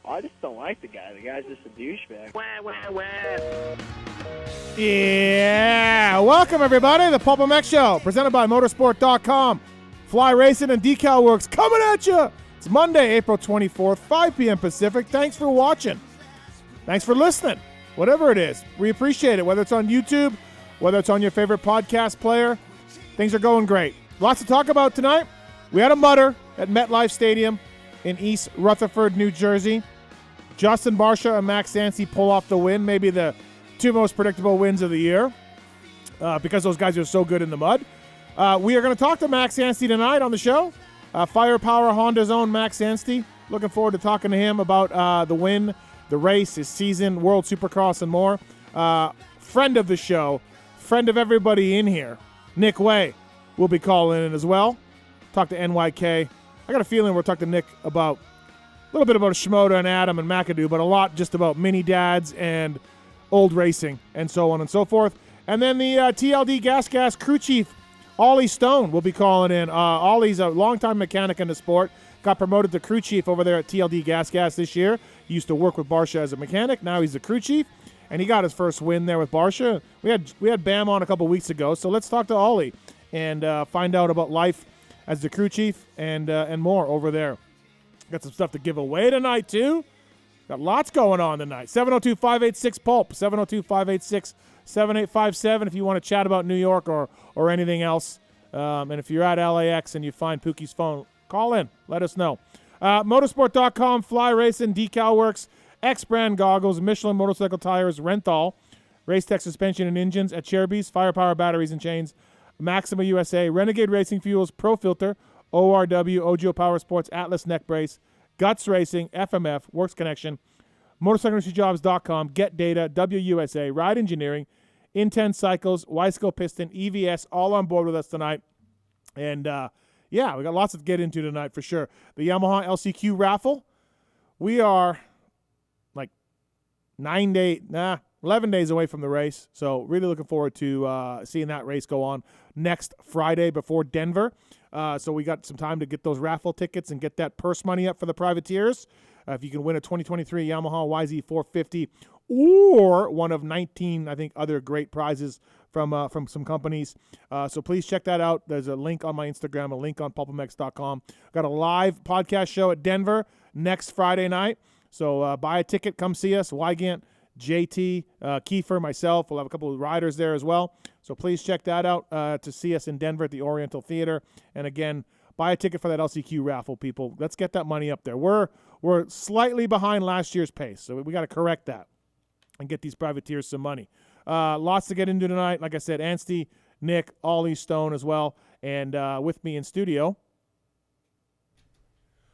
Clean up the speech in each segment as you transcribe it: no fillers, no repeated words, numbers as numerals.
I just don't like the guy. The guy's just a douchebag. Wah, wah, wah. Yeah, welcome everybody to the PulpMX Show, presented by Motorsport.com. Fly Racing and Decal Works coming at you. It's Monday, April 24th, 5 p.m. Pacific. Thanks for watching. Thanks for listening. Whatever it is, we appreciate it. Whether it's on YouTube, whether it's on your favorite podcast player, things are going great. Lots to talk about tonight. We had a mutter at MetLife Stadium in East Rutherford, New Jersey. Justin Barcia and Max Anstie pull off the win, maybe the two most predictable wins of the year because those guys are so good in the mud. We are going to talk to Max Anstie tonight on the show. Firepower Honda's own Max Anstie. Looking forward to talking to him about the win, the race, his season, World Supercross, and more. Friend of the show, friend of everybody in here, Nick Wey, will be calling in as well. Talk to NYK. I got a feeling we'll talk to Nick about a little bit about Shimoda and Adam and McAdoo, but a lot just about mini dads and old racing and so on and so forth. And then the TLD Gas crew chief, Olly Stone, will be calling in. Ollie's a longtime mechanic in the sport. Got promoted to crew chief over there at TLD Gas this year. He used to work with Barcia as a mechanic. Now he's the crew chief, and he got his first win there with Barcia. We had Bam on a couple weeks ago, so let's talk to Ollie and find out about life as the crew chief and more over there. Got some stuff to give away tonight, too. Got lots going on tonight. 702-586-PULP, 702-586-7857 if you want to chat about New York or anything else. And if you're at LAX and you find Pookie's phone, call in. Let us know. Motorsport.com, Fly Racing, Decal Works, X-Brand Goggles, Michelin Motorcycle Tires, Renthal, Racetech Suspension and Engines, at Cherubies, Firepower Batteries and Chains, Maxima USA, Renegade Racing Fuels, Pro Filter, ORW, Ojo Power Sports, Atlas Neck Brace, Guts Racing, FMF, Works Connection, MotorcycleIndustryJobs.com, Get Data, WUSA, Ride Engineering, Inten Cycles, Wiseco Piston, EVS, all on board with us tonight. And, we got lots to get into tonight for sure. The Yamaha LCQ raffle, we are like 11 days away from the race. So really looking forward to seeing that race go on next Friday before Denver. So we got some time to get those raffle tickets and get that purse money up for the privateers. If you can win a 2023 Yamaha YZ450 or one of 19, I think, other great prizes from some companies. So please check that out. There's a link on my Instagram, a link on PulpMX.com. Got a live podcast show at Denver next Friday night. So buy a ticket, come see us. Wygant, JT, Kiefer, myself. We'll have a couple of riders there as well. So please check that out to see us in Denver at the Oriental Theater. And again, buy a ticket for that LCQ raffle, people. Let's get that money up there. We're slightly behind last year's pace, so we got to correct that and get these privateers some money. Lots to get into tonight. Like I said, Anstie, Nick, Ollie Stone as well, and with me in studio,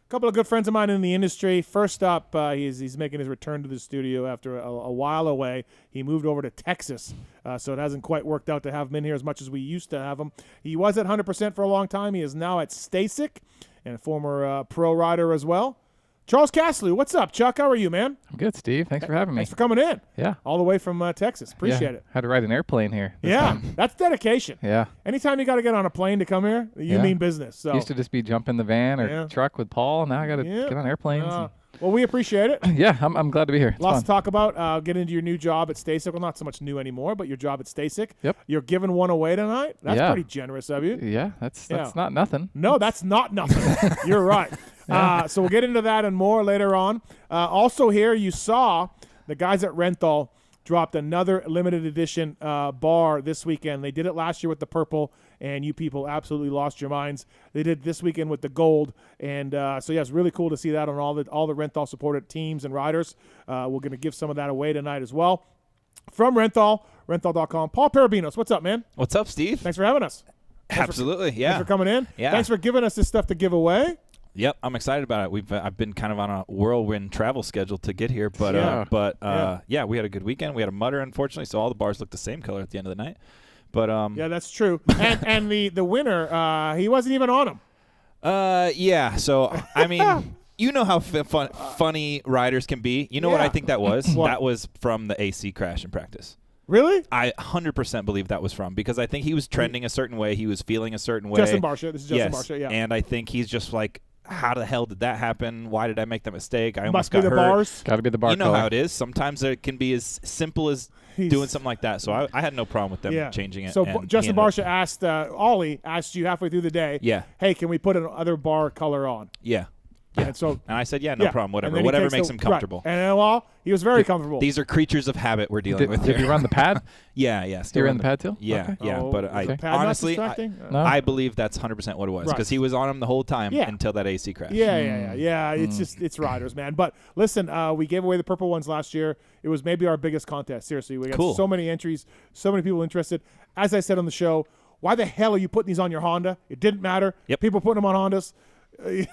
a couple of good friends of mine in the industry. First up, he's making his return to the studio after a while away. He moved over to Texas, so it hasn't quite worked out to have him in here as much as we used to have him. He was at 100% for a long time. He is now at Stasic, and a former pro rider as well. Charles Castloo, what's up, Chuck? How are you, man? I'm good, Steve. Thanks for having me. Thanks for coming in. Yeah. All the way from Texas. Appreciate it. Had to ride an airplane here. That's dedication. Yeah. Anytime you got to get on a plane to come here, you mean business. So used to just be jump in the van or truck with Paul. Now I got to get on airplanes. Well, we appreciate it. Yeah, I'm glad to be here. It's Lots fun. to talk about. Get into your new job at Stasic. Well, not so much new anymore, but your job at Stasic. Yep. You're giving one away tonight. That's pretty generous of you. Yeah, that's not nothing. No, that's not nothing. You're right. So we'll get into that and more later on. Also here, you saw the guys at Renthal dropped another limited edition bar this weekend. They did it last year with the purple, and you people absolutely lost your minds. They did this weekend with the gold, and it's really cool to see that on all the Renthal supported teams and riders. We're going to give some of that away tonight as well. From Renthal, Renthal.com, Paul Perebjinos. What's up, man? What's up, Steve? Thanks for having us. Absolutely, Thanks for coming in. Yeah. Thanks for giving us this stuff to give away. Yep, I'm excited about it. I've been kind of on a whirlwind travel schedule to get here, but we had a good weekend. We had a mutter, unfortunately, so all the bars looked the same color at the end of the night. But yeah, that's true. and the winner, he wasn't even on him. So I mean, you know how funny riders can be. You know what I think that was? What? That was from the AC crash in practice. Really? I 100% believe that was from, because I think he was trending a certain way. He was feeling a certain way. Justin Barcia. This is Justin Barcia, yeah. And I think he's just like, how the hell did that happen? Why did I make that mistake? I almost Must be got the hurt. bars. Got to be the bar You know color. how it is. Sometimes it can be as simple as doing something like that. So I had no problem with them changing it. So Justin Barsha asked Ollie asked you halfway through the day, hey, can we put another bar color on? Yeah. And I said, no problem, whatever. Whatever makes him comfortable. Right. And he was very comfortable. These are creatures of habit we're dealing with. Did you run the pad? Yeah. Still run the pad too? Yeah, okay. yeah. But honestly, I believe that's 100% what it was because he was on him the whole time until that AC crash. Yeah. It's riders, man. But listen, we gave away the purple ones last year. It was maybe our biggest contest. Seriously, we got so many entries, so many people interested. As I said on the show, why the hell are you putting these on your Honda? It didn't matter. People putting them on Hondas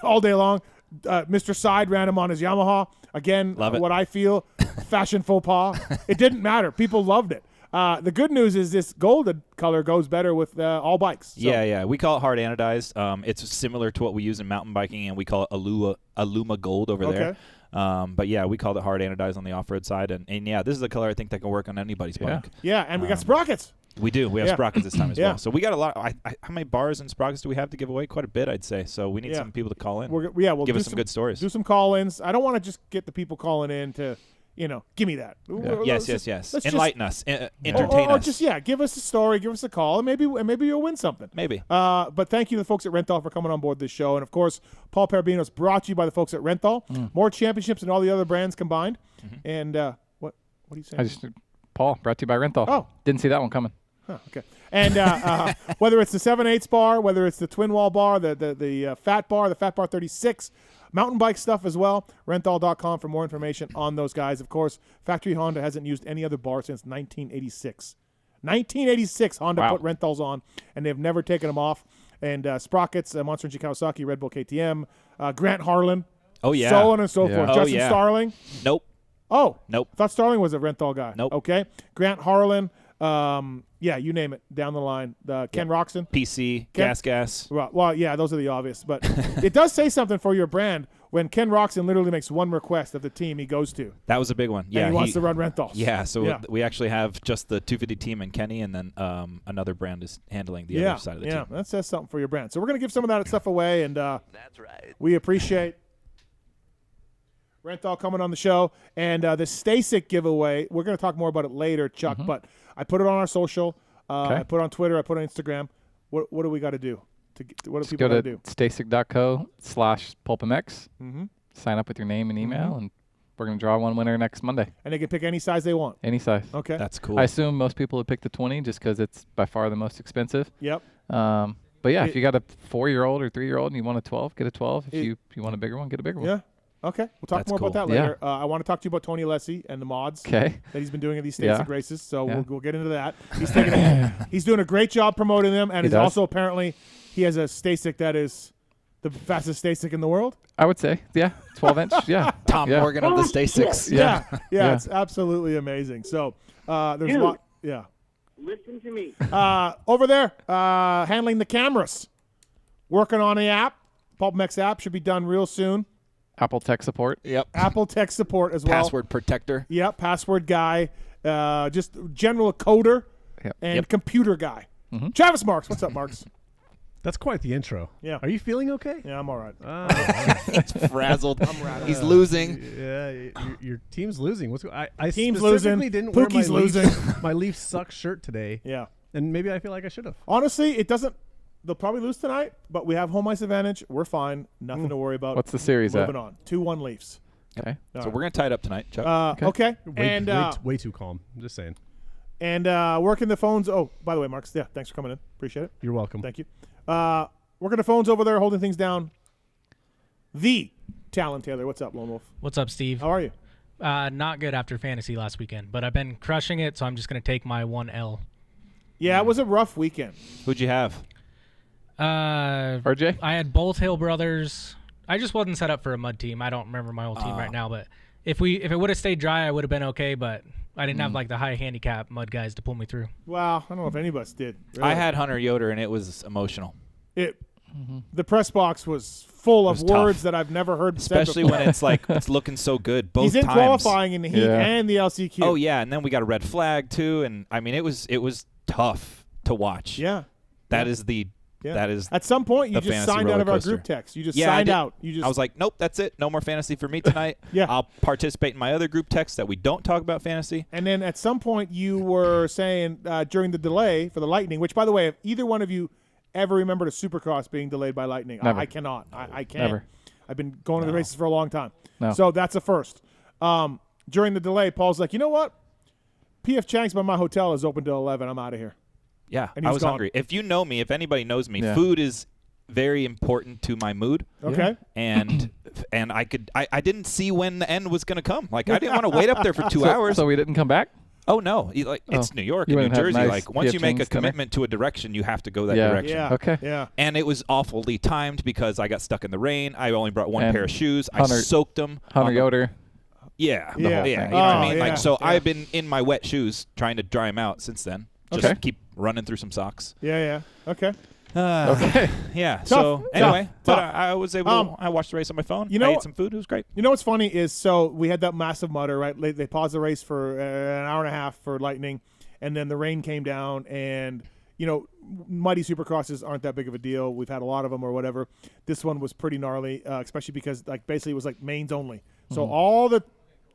all day long. Mr. Side ran him on his Yamaha. Again, what I feel, fashion faux pas. It didn't matter. People loved it. The good news is this golden color goes better with all bikes. So. Yeah. We call it hard anodized. It's similar to what we use in mountain biking, and we call it Aluma Gold over there. But yeah, we called it hard anodized on the off-road side, and this is a color I think that can work on anybody's bike. Yeah, and we got sprockets. We do. We have sprockets this time as well. So we got a lot. How many bars and sprockets do we have to give away? Quite a bit, I'd say. So we need some people to call in. We'll give us some good stories. Do some call-ins. I don't want to just get the people calling in to, give me that. Yes. Enlighten us. Entertain or us. Just give us a story, give us a call, and maybe you'll win something. Maybe. But thank you to the folks at Renthal for coming on board this show, and of course, Paul Perebjinos brought to you by the folks at Renthal. More championships than all the other brands combined. And what are you saying? Paul brought to you by Renthal. Oh, didn't see that one coming. Oh, okay. And whether it's the 7/8 bar, whether it's the twin wall bar, the fat bar, the fat bar 36, mountain bike stuff as well, renthal.com for more information on those guys. Of course, Factory Honda hasn't used any other bar since 1986. 1986, Honda put Renthals on, and they've never taken them off. And Sprockets, Monster Energy Kawasaki, Red Bull KTM, Grant Harlan. Oh, yeah. So on and so forth. Justin Starling. Nope. Oh. Nope. I thought Starling was a Renthal guy. Nope. Okay. Grant Harlan. You name it down the line. Ken Roxon. PC, Gas. Well, yeah, those are the obvious. But it does say something for your brand when Ken Roxon literally makes one request of the team he goes to. That was a big one. Yeah, and he wants to run Renthals. Yeah, so we actually have just the 250 team and Kenny, and then another brand is handling the other side of the team. Yeah, that says something for your brand. So we're going to give some of that stuff away, and that's right. We appreciate Renthal coming on the show. And the Stasic giveaway, we're going to talk more about it later, Chuck, but I put it on our social. I put it on Twitter. I put it on Instagram. What do we got to do? What do people got to do? Stasic.co/PulpMX. Sign up with your name and email, and we're going to draw one winner next Monday. And they can pick any size they want. Any size. Okay. That's cool. I assume most people would pick the 20 just because it's by far the most expensive. Yep. But yeah, if you got a 4-year-old or 3-year-old and you want a 12, get a 12. If you want a bigger one, get a bigger one. Yeah. Okay, we'll talk more about that later. I want to talk to you about Tony Alessi and the mods that he's been doing at these Stasic races. So we'll get into that. He's doing a great job promoting them, and he's also apparently he has a Stasic that is the fastest Stasic in the world. I would say, 12-inch, Tom Morgan of the Stasics. Yeah, it's absolutely amazing. So there's a lot. Yeah. Listen to me. Over there, handling the cameras, working on the app. PulpMX app should be done real soon. Apple tech support. Yep. Apple tech support as well. Password protector. Yep. Password guy. Just general coder and computer guy. Travis Marks. What's up, Marks? That's quite the intro. Yeah. Are you feeling okay? Yeah, I'm all right. He's frazzled. He's losing. Yeah, your team's losing. I team's specifically losing. didn't wear Pookie's losing. My Leafs suck shirt today. Yeah. And maybe I feel like I should have. Honestly, it doesn't. They'll probably lose tonight, but we have home ice advantage. We're fine. Nothing to worry about. What's the series Moving on. 2-1 Leafs. Okay. So we're going to tie it up tonight, Chuck. Okay. Way too calm. I'm just saying. And working the phones. Oh, by the way, Marks, thanks for coming in. Appreciate it. You're welcome. Thank you. Working the phones over there, holding things down. The Tallon Taylor. What's up, Lone Wolf? What's up, Steve? How are you? Not good after fantasy last weekend, but I've been crushing it, so I'm just going to take my 1L. Yeah, it was a rough weekend. Who'd you have? RJ? I had both Hill brothers. I just wasn't set up for a mud team. I don't remember my whole team right now, but if it would have stayed dry, I would have been okay, but I didn't have like the high handicap mud guys to pull me through. Wow, I don't know if any of us did. Really. I had Hunter Yoder, and it was emotional. The press box was full of words tough. that I've never heard Especially said when it's like it's looking so good both He's in times. qualifying in the heat and the LCQ. Oh yeah, and then we got a red flag too, and I mean it was tough to watch. Yeah. That is the Yeah. That is at some point you the just fantasy signed out of our roller group coaster. text. You just Yeah, signed out. You just I was like, nope, that's it. No more fantasy for me tonight. Yeah. I'll participate in my other group text that we don't talk about fantasy. And then at some point you were saying during the delay for the Lightning, which, by the way, if either one of you ever remembered a Supercross being delayed by Lightning, Never. I cannot. I can't. Never. I've been going to the races for a long time. No. So that's a first. During the delay, Paul's like, you know what? P.F. Chang's by my hotel is open till 11. I'm out of here. Yeah, And I he's was gone. hungry. If you know me, if anybody knows me, Yeah. food is very important to my mood. Okay. And I didn't see when the end was going to come. Like, I didn't want to wait up there for 2 hours. So we didn't come back? Oh, no. It's New York You and New wouldn't have Jersey. nice Like, once you make a P.F. Chang's commitment to a direction, you have to go that Yeah. direction. Yeah. Okay. Yeah. And it was awfully timed because I got stuck in the rain. I only brought one And pair of shoes. I Hunter- soaked them. Hunter Yoder. Yeah. Yeah. whole Yeah. thing. You know what I Oh, mean? yeah. Like, so Yeah. I've been in my wet shoes trying to dry them out since then. Just Okay. keep running through some socks. Yeah. Okay. Okay. Yeah. Tough. So anyway, Tough. but Tough. I was able. I watched the race on my phone. you know I what- ate some food. It was great. You know what's funny is, so we had that massive mutter, right? They paused the race for an hour and a half for Lightning, and then the rain came down, and, you know, muddy supercrosses aren't that big of a deal. We've had a lot of them or whatever. This one was pretty gnarly, especially because, like, basically it was like mains only. So all the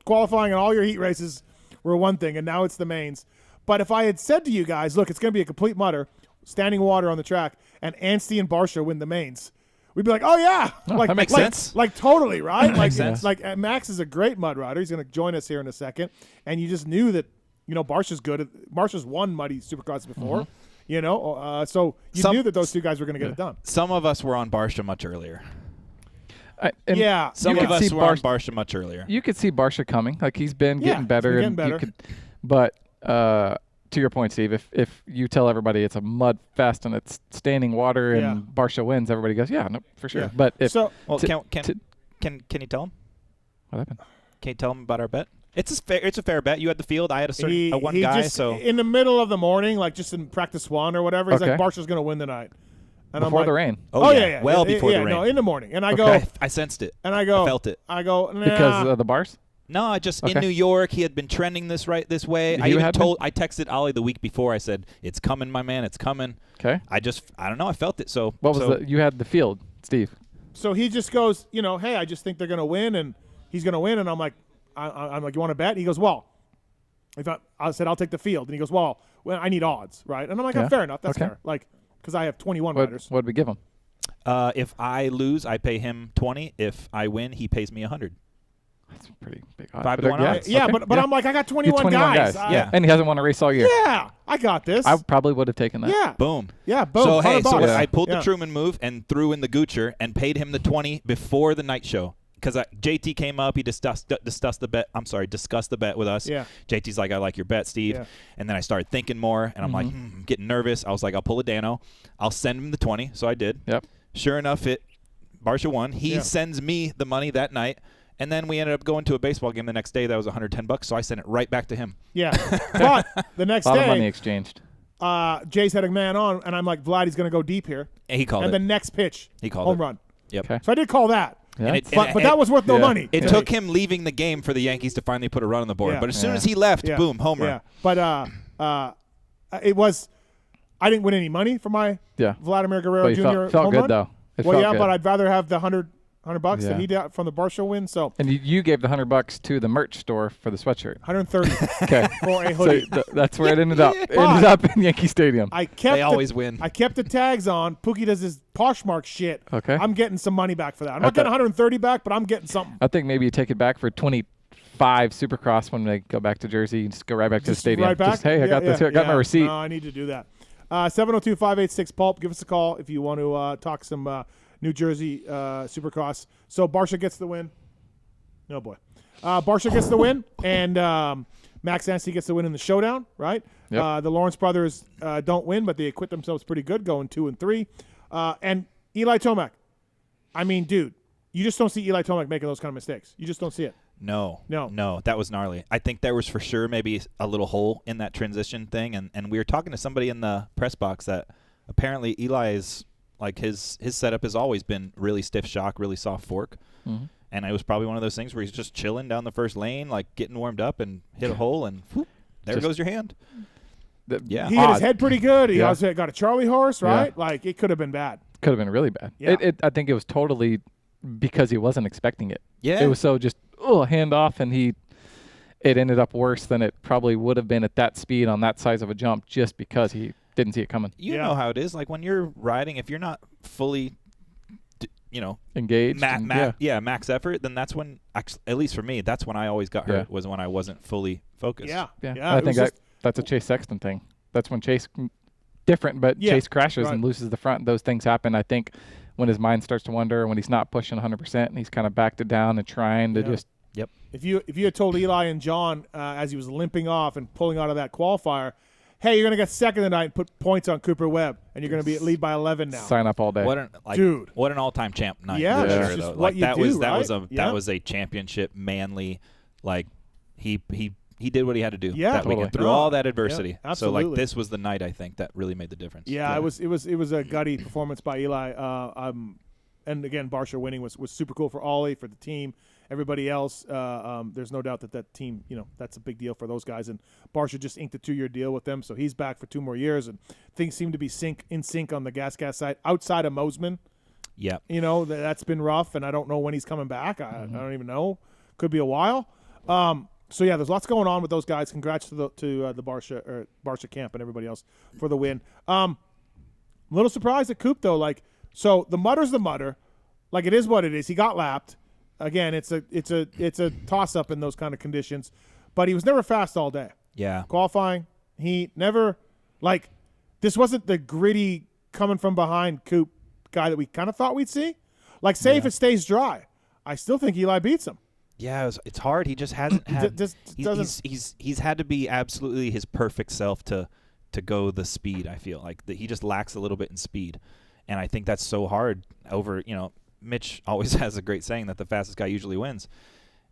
qualifying and all your heat races were one thing, and now it's the mains. But if I had said to you guys, look, it's going to be a complete mutter, standing water on the track, and Anstie and Barsha win the mains, we'd be like, oh, yeah. that makes sense. Like, totally, right? Like, Makes sense. Like, Max is a great mud rider. He's going to join us here in a second. And you just knew that, you know, Barsha's good. Barsha's won muddy supercross before, you know. So you knew that those two guys were going to get it done. Some of us were on Barsha much earlier. Yeah. Some you of could us see were on Barsha- Barsha much earlier. You could see Barsha coming. Like, he's been Yeah, getting better. he's been getting and better. But to your point, Steve, if you tell everybody it's a mud fest and it's standing water and Yeah. Barsha wins, everybody goes, yeah, no, for sure. Yeah. But if So Well, to- can you tell him? what happened? Can you tell him about our bet? It's a fair bet. You had the field. I had a one he guy. just, So in the middle of the morning, like just in practice one or whatever, he's like, Okay. Barsha's going to win tonight. And Before I'm the like, rain. Oh, yeah. well before yeah, the rain. No, in the morning. And I Okay. go, I sensed it. and I go, I felt it. I go, nah. Because of the bars? No, I just Okay. in New York. He had been trending this way. You I even had been? I texted Ollie the week before. I said, "It's coming, my man. It's coming." Okay. I don't know. I felt it. So What was you had the field, Steve. So he just goes, you know, hey, I just think they're going to win, and he's going to win. And I'm like, I'm like, you want to bet? And he goes, well, I said, I'll take the field. And he goes, well, I need odds, right? And I'm like, Yeah. oh, fair enough. That's Okay. fair. Like, because I have 21 What riders. would we give him? If I lose, I pay him 20. If I win, he pays me 100. That's a pretty big odds. 5 to But 1 yeah, odds. Yeah, okay. but I'm like, I got You have 21 guys. Yeah. And he hasn't won a race all year. Yeah, I got this. I probably would have taken that. yeah. Boom. Yeah, boom. So hey, 100 bucks. I pulled Yeah. the Truman move and threw in the Goocher and paid him the 20 before the night show. Because JT came up, he discussed the bet with us. Yeah. JT's like, I like your bet, Steve. Yeah. And then I started thinking more, and I'm like, I'm getting nervous. I was like, I'll pull a Dano. I'll send him the 20. So I did. Yep. Sure enough, Barsha won. He Yeah. sends me the money that night. And then we ended up going to a baseball game the next day. That was $110. So I sent it right back to him. Yeah. But the next A lot of money day, exchanged. Jay's had a man on, and I'm like, Vlad, he's going to go deep here. And he called And it. the next pitch, He called home it. run. Yep. Okay. So I did call that. Yeah. And it- But that was worth no yeah. money. It to took me. him leaving the game for the Yankees to finally put a run on the board. Yeah. But as soon Yeah. as he left, Yeah. boom, homer. Yeah. But it was, I didn't win any money for my Yeah. Vladimir Guerrero But Jr. you felt home good, run. though. It Well, felt yeah, good. but I'd rather have the $100 that Yeah. he did from the Barsha win. So And you gave the $100 to the merch store for the sweatshirt. 130 Okay. for a So hoodie. that's where it ended up. It But- ended up in Yankee Stadium. I kept They always win. I kept the tags on. Pookie does his Poshmark shit. Okay. I'm getting some money back for that. I'm I not getting thought- 130 back, but I'm getting something. I think maybe you take it back for 25 Supercross when they go back to Jersey. You just go right back to the Just stadium. right back? Just, hey, I got this here. I got my receipt. No, I need to do that. 702-586-PULP. Give us a call if you want to talk some New Jersey Supercross. So Barsha gets the win. Oh, boy. Barsha gets the win, and Max Anstie gets the win in the showdown, right? Yep. The Lawrence brothers don't win, but they acquit themselves pretty good, going 2 and 3. And Eli Tomac. I mean, dude, you just don't see Eli Tomac making those kind of mistakes. You just don't see it. No, No. that was gnarly. I think there was for sure maybe a little hole in that transition thing, and we were talking to somebody in the press box that apparently Eli is like his setup has always been really stiff shock, really soft fork, and it was probably one of those things where he's just chilling down the first lane, like getting warmed up, and hit a hole, and whoop, there Just- goes your hand. Yeah. He hit his head pretty good. He Yeah. also got a Charlie horse, right? Yeah. Like, it could have been bad. Could have been really bad. Yeah. I think it was totally because he wasn't expecting it. Yeah. It was so just hand off, and it ended up worse than it probably would have been at that speed on that size of a jump, just because he didn't see it coming. You know how it is. Like when you're riding, if you're not fully, Engaged. max effort, then that's when, at least for me, that's when I always got hurt, was when I wasn't fully focused. Yeah. I think that's a Chase Sexton thing. That's when Chase, different, but Chase crashes and loses the front. Those things happen, I think, when his mind starts to wander, when he's not pushing 100% and he's kind of backed it down and trying to just. Yep. If you had told Eli and John as he was limping off and pulling out of that qualifier, hey, you're going to get second tonight and put points on Cooper Webb, and you're going to be at lead by 11 now. Sign up all day. What an all-time champ night. Yeah, for that's sure, just though. what Like you that do, was right? that was a championship manly, like he did what he had to do that weekend through all that adversity. Yeah, so like absolutely. this was the night I think that really made the difference. Yeah, it was a gutty performance by Eli. And again, Barsha winning was super cool for Ollie, for the team, everybody else. There's no doubt that team, that's a big deal for those guys. And Barsha just inked a 2-year deal with them, so he's back for 2 more years. And things seem to be in sync on the gas side outside of Mosman. Yeah. That's been rough, and I don't know when he's coming back. I don't even know. Could be a while. So yeah, there's lots going on with those guys. Congrats to the Barsha camp and everybody else for the win. I'm a little surprised at Coop though. Like, so the mudder's the mudder. Like, it is what it is. He got lapped. Again, it's a toss up in those kind of conditions, but he was never fast all day. Yeah. Qualifying, he never this wasn't the gritty coming from behind Coop guy that we kind of thought we'd see. Like, say if it stays dry, I still think Eli beats him. Yeah, it's hard. He just hasn't had. He's had to be absolutely his perfect self to go the speed. I feel like that he just lacks a little bit in speed, and I think that's so hard. Mitch always has a great saying that the fastest guy usually wins,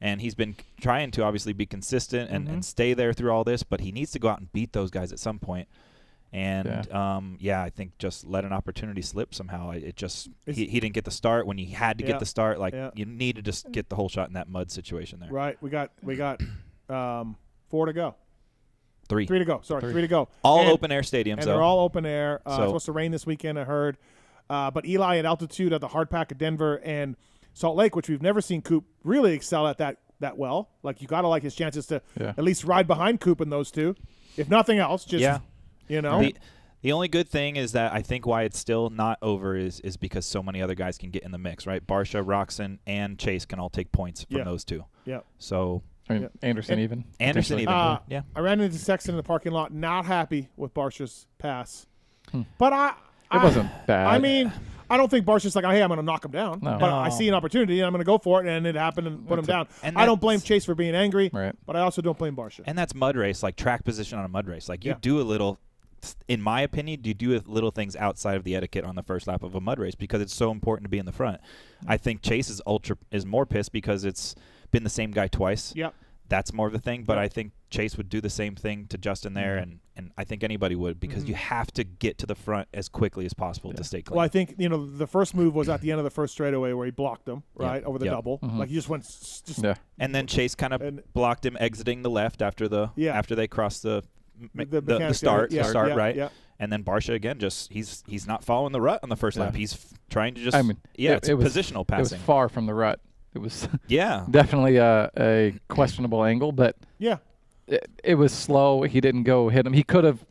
and he's been trying to obviously be consistent and stay there through all this, but he needs to go out and beat those guys at some point. And I think just let an opportunity slip somehow. He didn't get the start when he had to get the start. You need to just get the whole shot in that mud situation there. Right. We got 4 to go. 3 to go. Sorry, 3 to go. All open air stadiums. And they're all open air. It's supposed to rain this weekend, I heard. But Eli at altitude at the hard pack of Denver and Salt Lake, which we've never seen Coop really excel at that well. Like, you got to like his chances to at least ride behind Coop in those two, if nothing else. Just The only good thing is that I think why it's still not over is because so many other guys can get in the mix, right? Barsha, Roxon, and Chase can all take points from those two. Yeah. So Anderson even. Anderson even. Yeah. I ran into Sexton in the parking lot, not happy with Barsha's pass. But it wasn't bad. I mean, I don't think Barsha's like, hey, I'm going to knock him down. No. But I see an opportunity, and I'm going to go for it, and it happened and put him down. And I don't blame Chase for being angry, but I also don't blame Barsha. And that's mud race, like track position on a mud race. Like, you do a little, in my opinion, you do little things outside of the etiquette on the first lap of a mud race because it's so important to be in the front. I think Chase is more pissed because it's been the same guy twice. Yep. That's more of the thing, but I think Chase would do the same thing to Justin there, and I think anybody would because you have to get to the front as quickly as possible to stay clean. Well, I think, the first move was at the end of the first straightaway where he blocked him, right, over the double. Like, he just went and then Chase kind of blocked him exiting the left after they crossed the start, right? Yeah. And then Barsha again, he's not following the rut on the first lap. He's trying to just it's positional passing. It was far from the rut. It was definitely a questionable angle, but it was slow. He didn't go hit him. He could have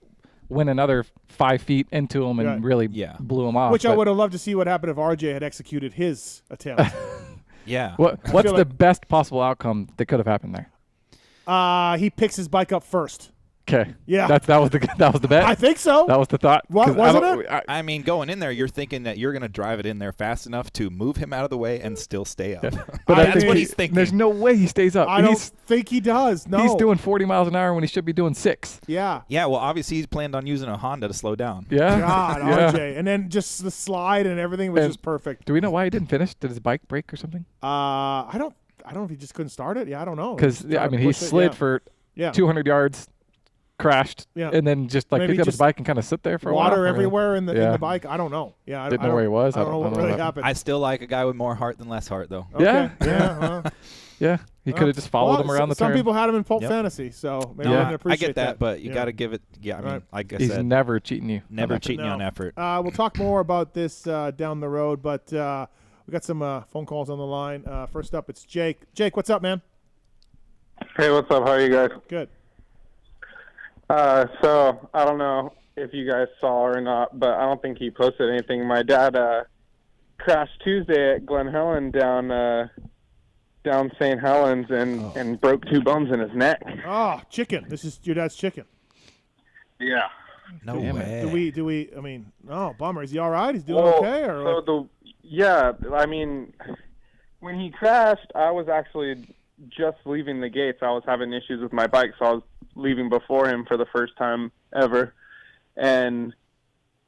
went another 5 feet into him and really blew him off. Which I would have loved to see what happened if RJ had executed his attempt. What's the best possible outcome that could have happened there? He picks his bike up first. Okay. Yeah. That was the bet. I think so. That was the thought. What wasn't it? I mean, going in there, you're thinking that you're going to drive it in there fast enough to move him out of the way and still stay up. Yeah. But that's what he's thinking. There's no way he stays up. I don't think he does. No. He's doing 40 miles an hour when he should be doing 6. Yeah. Yeah. Well, obviously he's planned on using a Honda to slow down. Yeah. God, RJ, and then just the slide and everything was just perfect. Do we know why he didn't finish? Did his bike break or something? I don't know if he just couldn't start it. Yeah, I don't know. Because he slid for 200 yards. Crashed and then just picked up his bike and kind of sit there for a while. Water everywhere in the bike. I don't know. Yeah, didn't know where he was. I don't know what really happened. I still like a guy with more heart than less heart, though. Okay. Yeah. Yeah, he could have just followed him around the turn. Some people had him in Pulp Fantasy, so maybe I didn't appreciate I get that, but you got to give it. Yeah, I mean, like I said, he's never cheating you. Never cheating you on effort. We'll talk more about this down the road, but we got some phone calls on the line. First up, it's Jake. Jake, what's up, man? Hey, what's up? How are you guys? Good. So I don't know if you guys saw or not, but I don't think he posted anything. My dad crashed Tuesday at Glen Helen down St. Helens and broke 2 bones in his neck. Oh, chicken. This is your dad's chicken. Yeah. No way. Do we? I mean, bummer. Is he all right? He's doing okay, or? So I mean, when he crashed, I was actually just leaving the gates. I was having issues with my bike, so I was leaving before him for the first time ever. And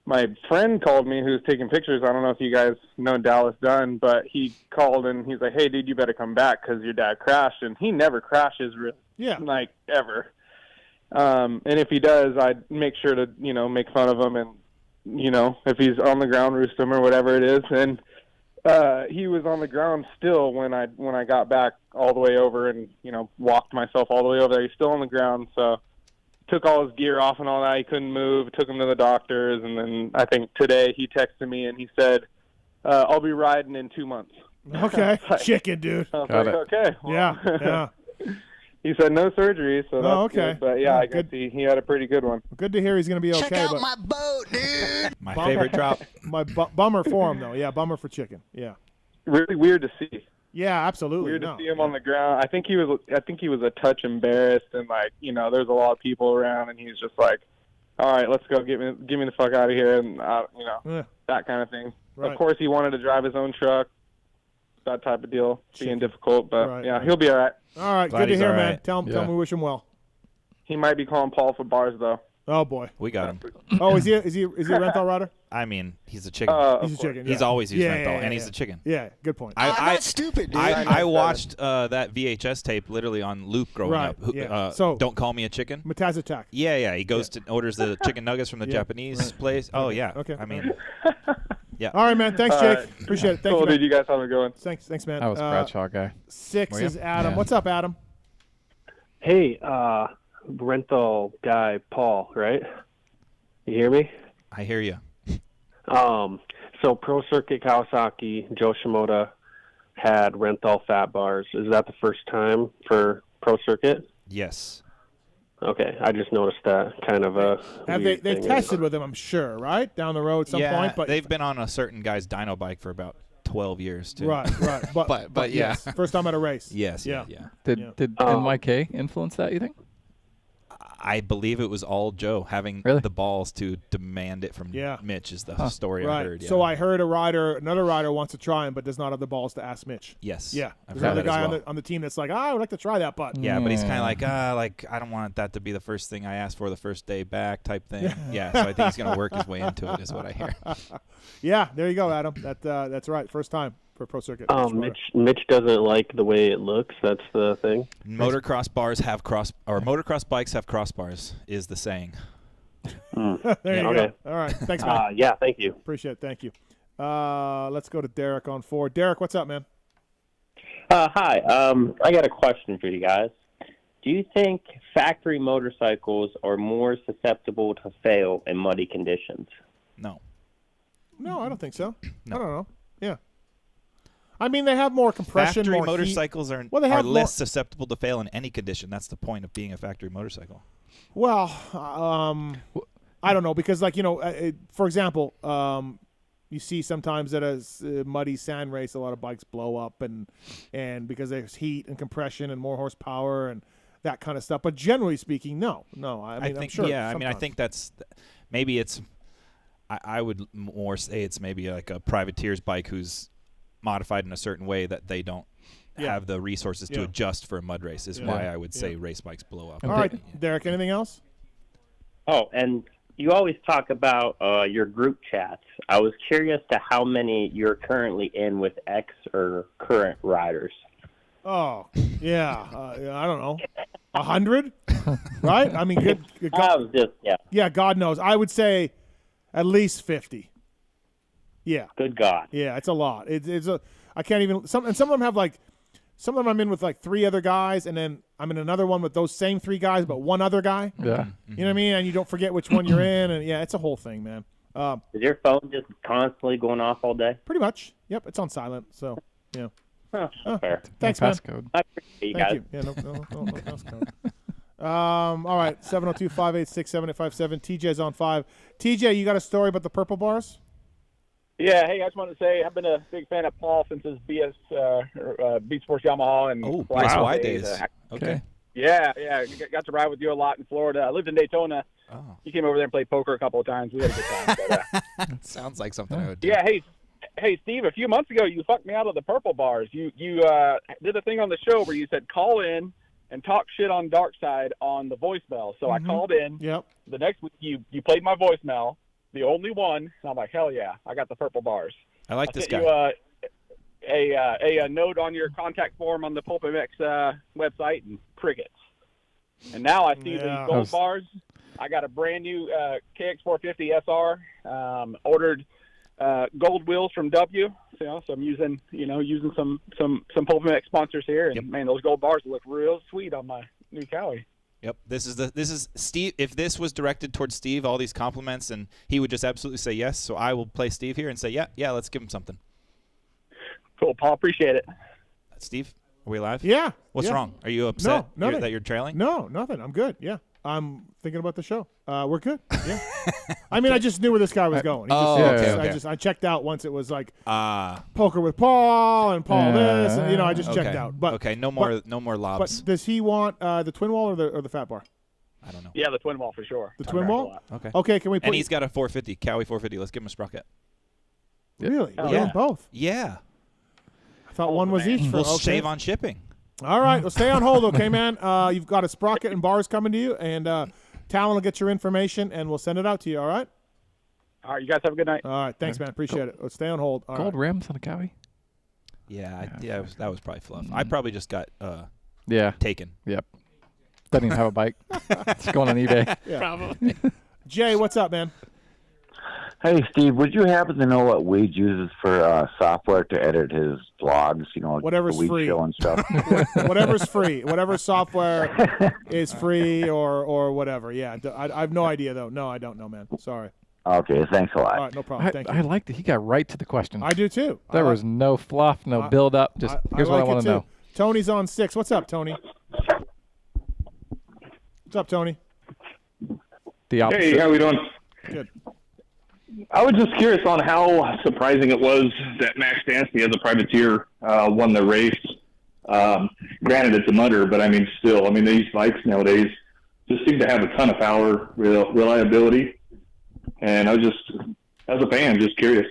my friend called me, who was taking pictures. I don't know if you guys know Dallas Dunn, but he called and he's like, "Hey, dude, you better come back because your dad crashed." And he never crashes, like ever. And if he does, I'd make sure to, make fun of him and, if he's on the ground, roost him or whatever it is. And he was on the ground still when I got back all the way over and, walked myself all the way over there. He's still on the ground, so took all his gear off and all that. He couldn't move. Took him to the doctors, and then I think today he texted me and he said, "I'll be riding in 2 months." Okay, chicken, dude. I was like, okay. Well. Yeah. He said no surgery, so that's okay. good. But yeah, I guess he had a pretty good one. Good to hear he's going to be okay. Check out my boat, dude. My favorite drop. My bummer for him though. Yeah, bummer for chicken. Yeah. Really weird to see. Yeah, absolutely. Weird to see him on the ground. I think he was a touch embarrassed, and there's a lot of people around, and he's just like, "All right, let's go. Get me the fuck out of here," and that kind of thing. Right. Of course, he wanted to drive his own truck. That type of deal being difficult, but he'll be all right. All right, Glad good to hear, man. Right. Tell him we wish him well. He might be calling Paul for bars though. Oh boy, We got him. Oh, is he a rental rider? I mean, he's a chicken. He's a chicken. He's yeah. always used Yeah, rental, yeah, and yeah, he's a chicken. Yeah, good point. I'm not stupid, dude. I watched that VHS tape literally on loop growing Right, up. yeah. So- Don't call me a chicken. Mataz attack. Yeah. He goes to orders the chicken nuggets from the Japanese place. Oh yeah. Okay. I mean, yeah. All right, man. Thanks, Jake. Appreciate it. Thank Cool, you, man. dude. You guys have a good one. Thanks, man. That was Bradshaw guy. 6 is Adam. Yeah. What's up, Adam? Hey, rental guy, Paul, right? You hear me? I hear you. So Pro Circuit Kawasaki, Joe Shimoda had rental fat bars. Is that the first time for Pro Circuit? Yes. Okay, I just noticed that kind of a. They've tested with him, I'm sure, right? Down the road at some point. But they've been on a certain guy's dyno bike for about 12 years too. Right. But yeah. yes, first time at a race. Yes. Yeah. Did NYK influence that, you think? I believe it was all Joe having Really? the balls to demand it from Mitch is the story I heard. Yeah. So I heard another rider wants to try him, but does not have the balls to ask Mitch. Yes. Yeah. I've There's heard another that as guy well. on the team that's like, I would like to try that putt. Yeah, but he's kind of like I don't want that to be the first thing I ask for the first day back type thing. Yeah, so I think he's going to work his way into it is what I hear. Yeah, there you go, Adam. That's right. First time for Pro Circuit. Mitch doesn't like the way it looks. That's the thing. Motocross bikes have crossbars is the saying. There you go. All right. Thanks, man. Yeah, thank you. Appreciate it. Thank you. Let's go to Derek on 4. Derek, what's up, man? Hi. I got a question for you guys. Do you think factory motorcycles are more susceptible to fail in muddy conditions? No, I don't think so. No. I don't know. Yeah. I mean, they have more compression. Factory more motorcycles heat. are less susceptible to fail in any condition. That's the point of being a factory motorcycle. Well, I don't know because, for example, you see sometimes at a muddy sand race, a lot of bikes blow up, and because there's heat and compression and more horsepower and that kind of stuff. But generally speaking, no. I mean, I'm sure. Yeah, I think that's maybe it's. I would more say it's maybe like a privateer's bike who's modified in a certain way that they don't have the resources to adjust for a mud race is why I would say race bikes blow up. All right, Derek, anything else? Oh, and you always talk about your group chats. I was curious to how many you're currently in with ex or current riders. Oh, yeah. I don't know. 100? Right? I mean, good God. Yeah, God knows. I would say at least 50. Yeah. Good God. Yeah, it's a lot. I can't even. Some of them have Some of them I'm in with like 3 other guys, and then I'm in another one with those same 3 guys, but one other guy. Yeah. You know what I mean? And you don't forget which one you're in, and yeah, it's a whole thing, man. Is your phone just constantly going off all day? Pretty much. Yep, it's on silent. So, yeah. Fair. Thanks, man. Passcode. I appreciate you Thank guys. you. Yeah, no passcode. All right, 702-586-7857. TJ's on 5. TJ, you got a story about the purple bars? Yeah, hey, I just wanted to say I've been a big fan of Paul since his Beat Sports Yamaha and BSY days. Okay. Yeah, got to ride with you a lot in Florida. I lived in Daytona. Oh. You came over there and played poker a couple of times. We had a good time. But, Sounds like something I would do. yeah, hey, Steve, a few months ago you fucked me out of the purple bars. You did a thing on the show where you said call in and talk shit on Dark Side on the voicemail. So I called in. Yep. The next week you played my voicemail, the only one, and I'm like, hell yeah, I got the purple bars. I like this guy. You, a note on your contact form on the PulpMX website and crickets. And now I see the gold bars. I got a brand new KX450 SR. Ordered gold wheels from W. So I'm using some PulpMX sponsors here, and man, those gold bars look real sweet on my new Cowie. Yep. This is Steve. If this was directed towards Steve, all these compliments, and he would just absolutely say yes. So I will play Steve here and say, yeah, let's give him something. Cool, Paul. Appreciate it. Steve, are we live? Yeah. What's wrong? Are you upset that you're trailing? No, nothing. I'm good. Yeah. I'm thinking about the show. We're good. Yeah. I mean, I just knew where this guy was going. I checked out once it was like poker with Paul and Paul this, and I just checked out. But no more lobs. But does he want the twin wall or the fat bar? I don't know. Yeah, the twin wall for sure. The twin wall? Okay. Okay, can we put And he's got a 450, Cowie 450. Let's give him a sprocket. Really? Oh, Yeah, both. Yeah. I thought one was each. We'll save on shipping. All right, well, stay on hold, okay, man? You've got a sprocket and bars coming to you, and Tallon will get your information, and we'll send it out to you, all right? All right, you guys have a good night. All right, thanks, man. Appreciate it. Let's stay on hold. All Gold right. rims on a Cowie? Yeah, that was probably fluff. I probably just got taken. Yep. Doesn't even have a bike. It's going on eBay. Yeah. Probably. Jay, what's up, man? Hey, Steve, would you happen to know what Weed uses for software to edit his blogs? Whatever's the Weed free. Show and stuff. Whatever's free. Whatever software is free or whatever. Yeah, I have no idea, though. No, I don't know, man. Sorry. Okay, thanks a lot. All right, no problem. Thank you. I like that he got right to the question. I do, too. There was no fluff, no build-up. Just here's what I want to know. Tony's on 6. What's up, Tony? What's up, Tony? The opposite. Hey, how we doing? Good. I was just curious on how surprising it was that Max Anstie, as a privateer, won the race. Granted, it's a mudder, but still, these bikes nowadays just seem to have a ton of power, reliability, and I was just, as a fan, just curious.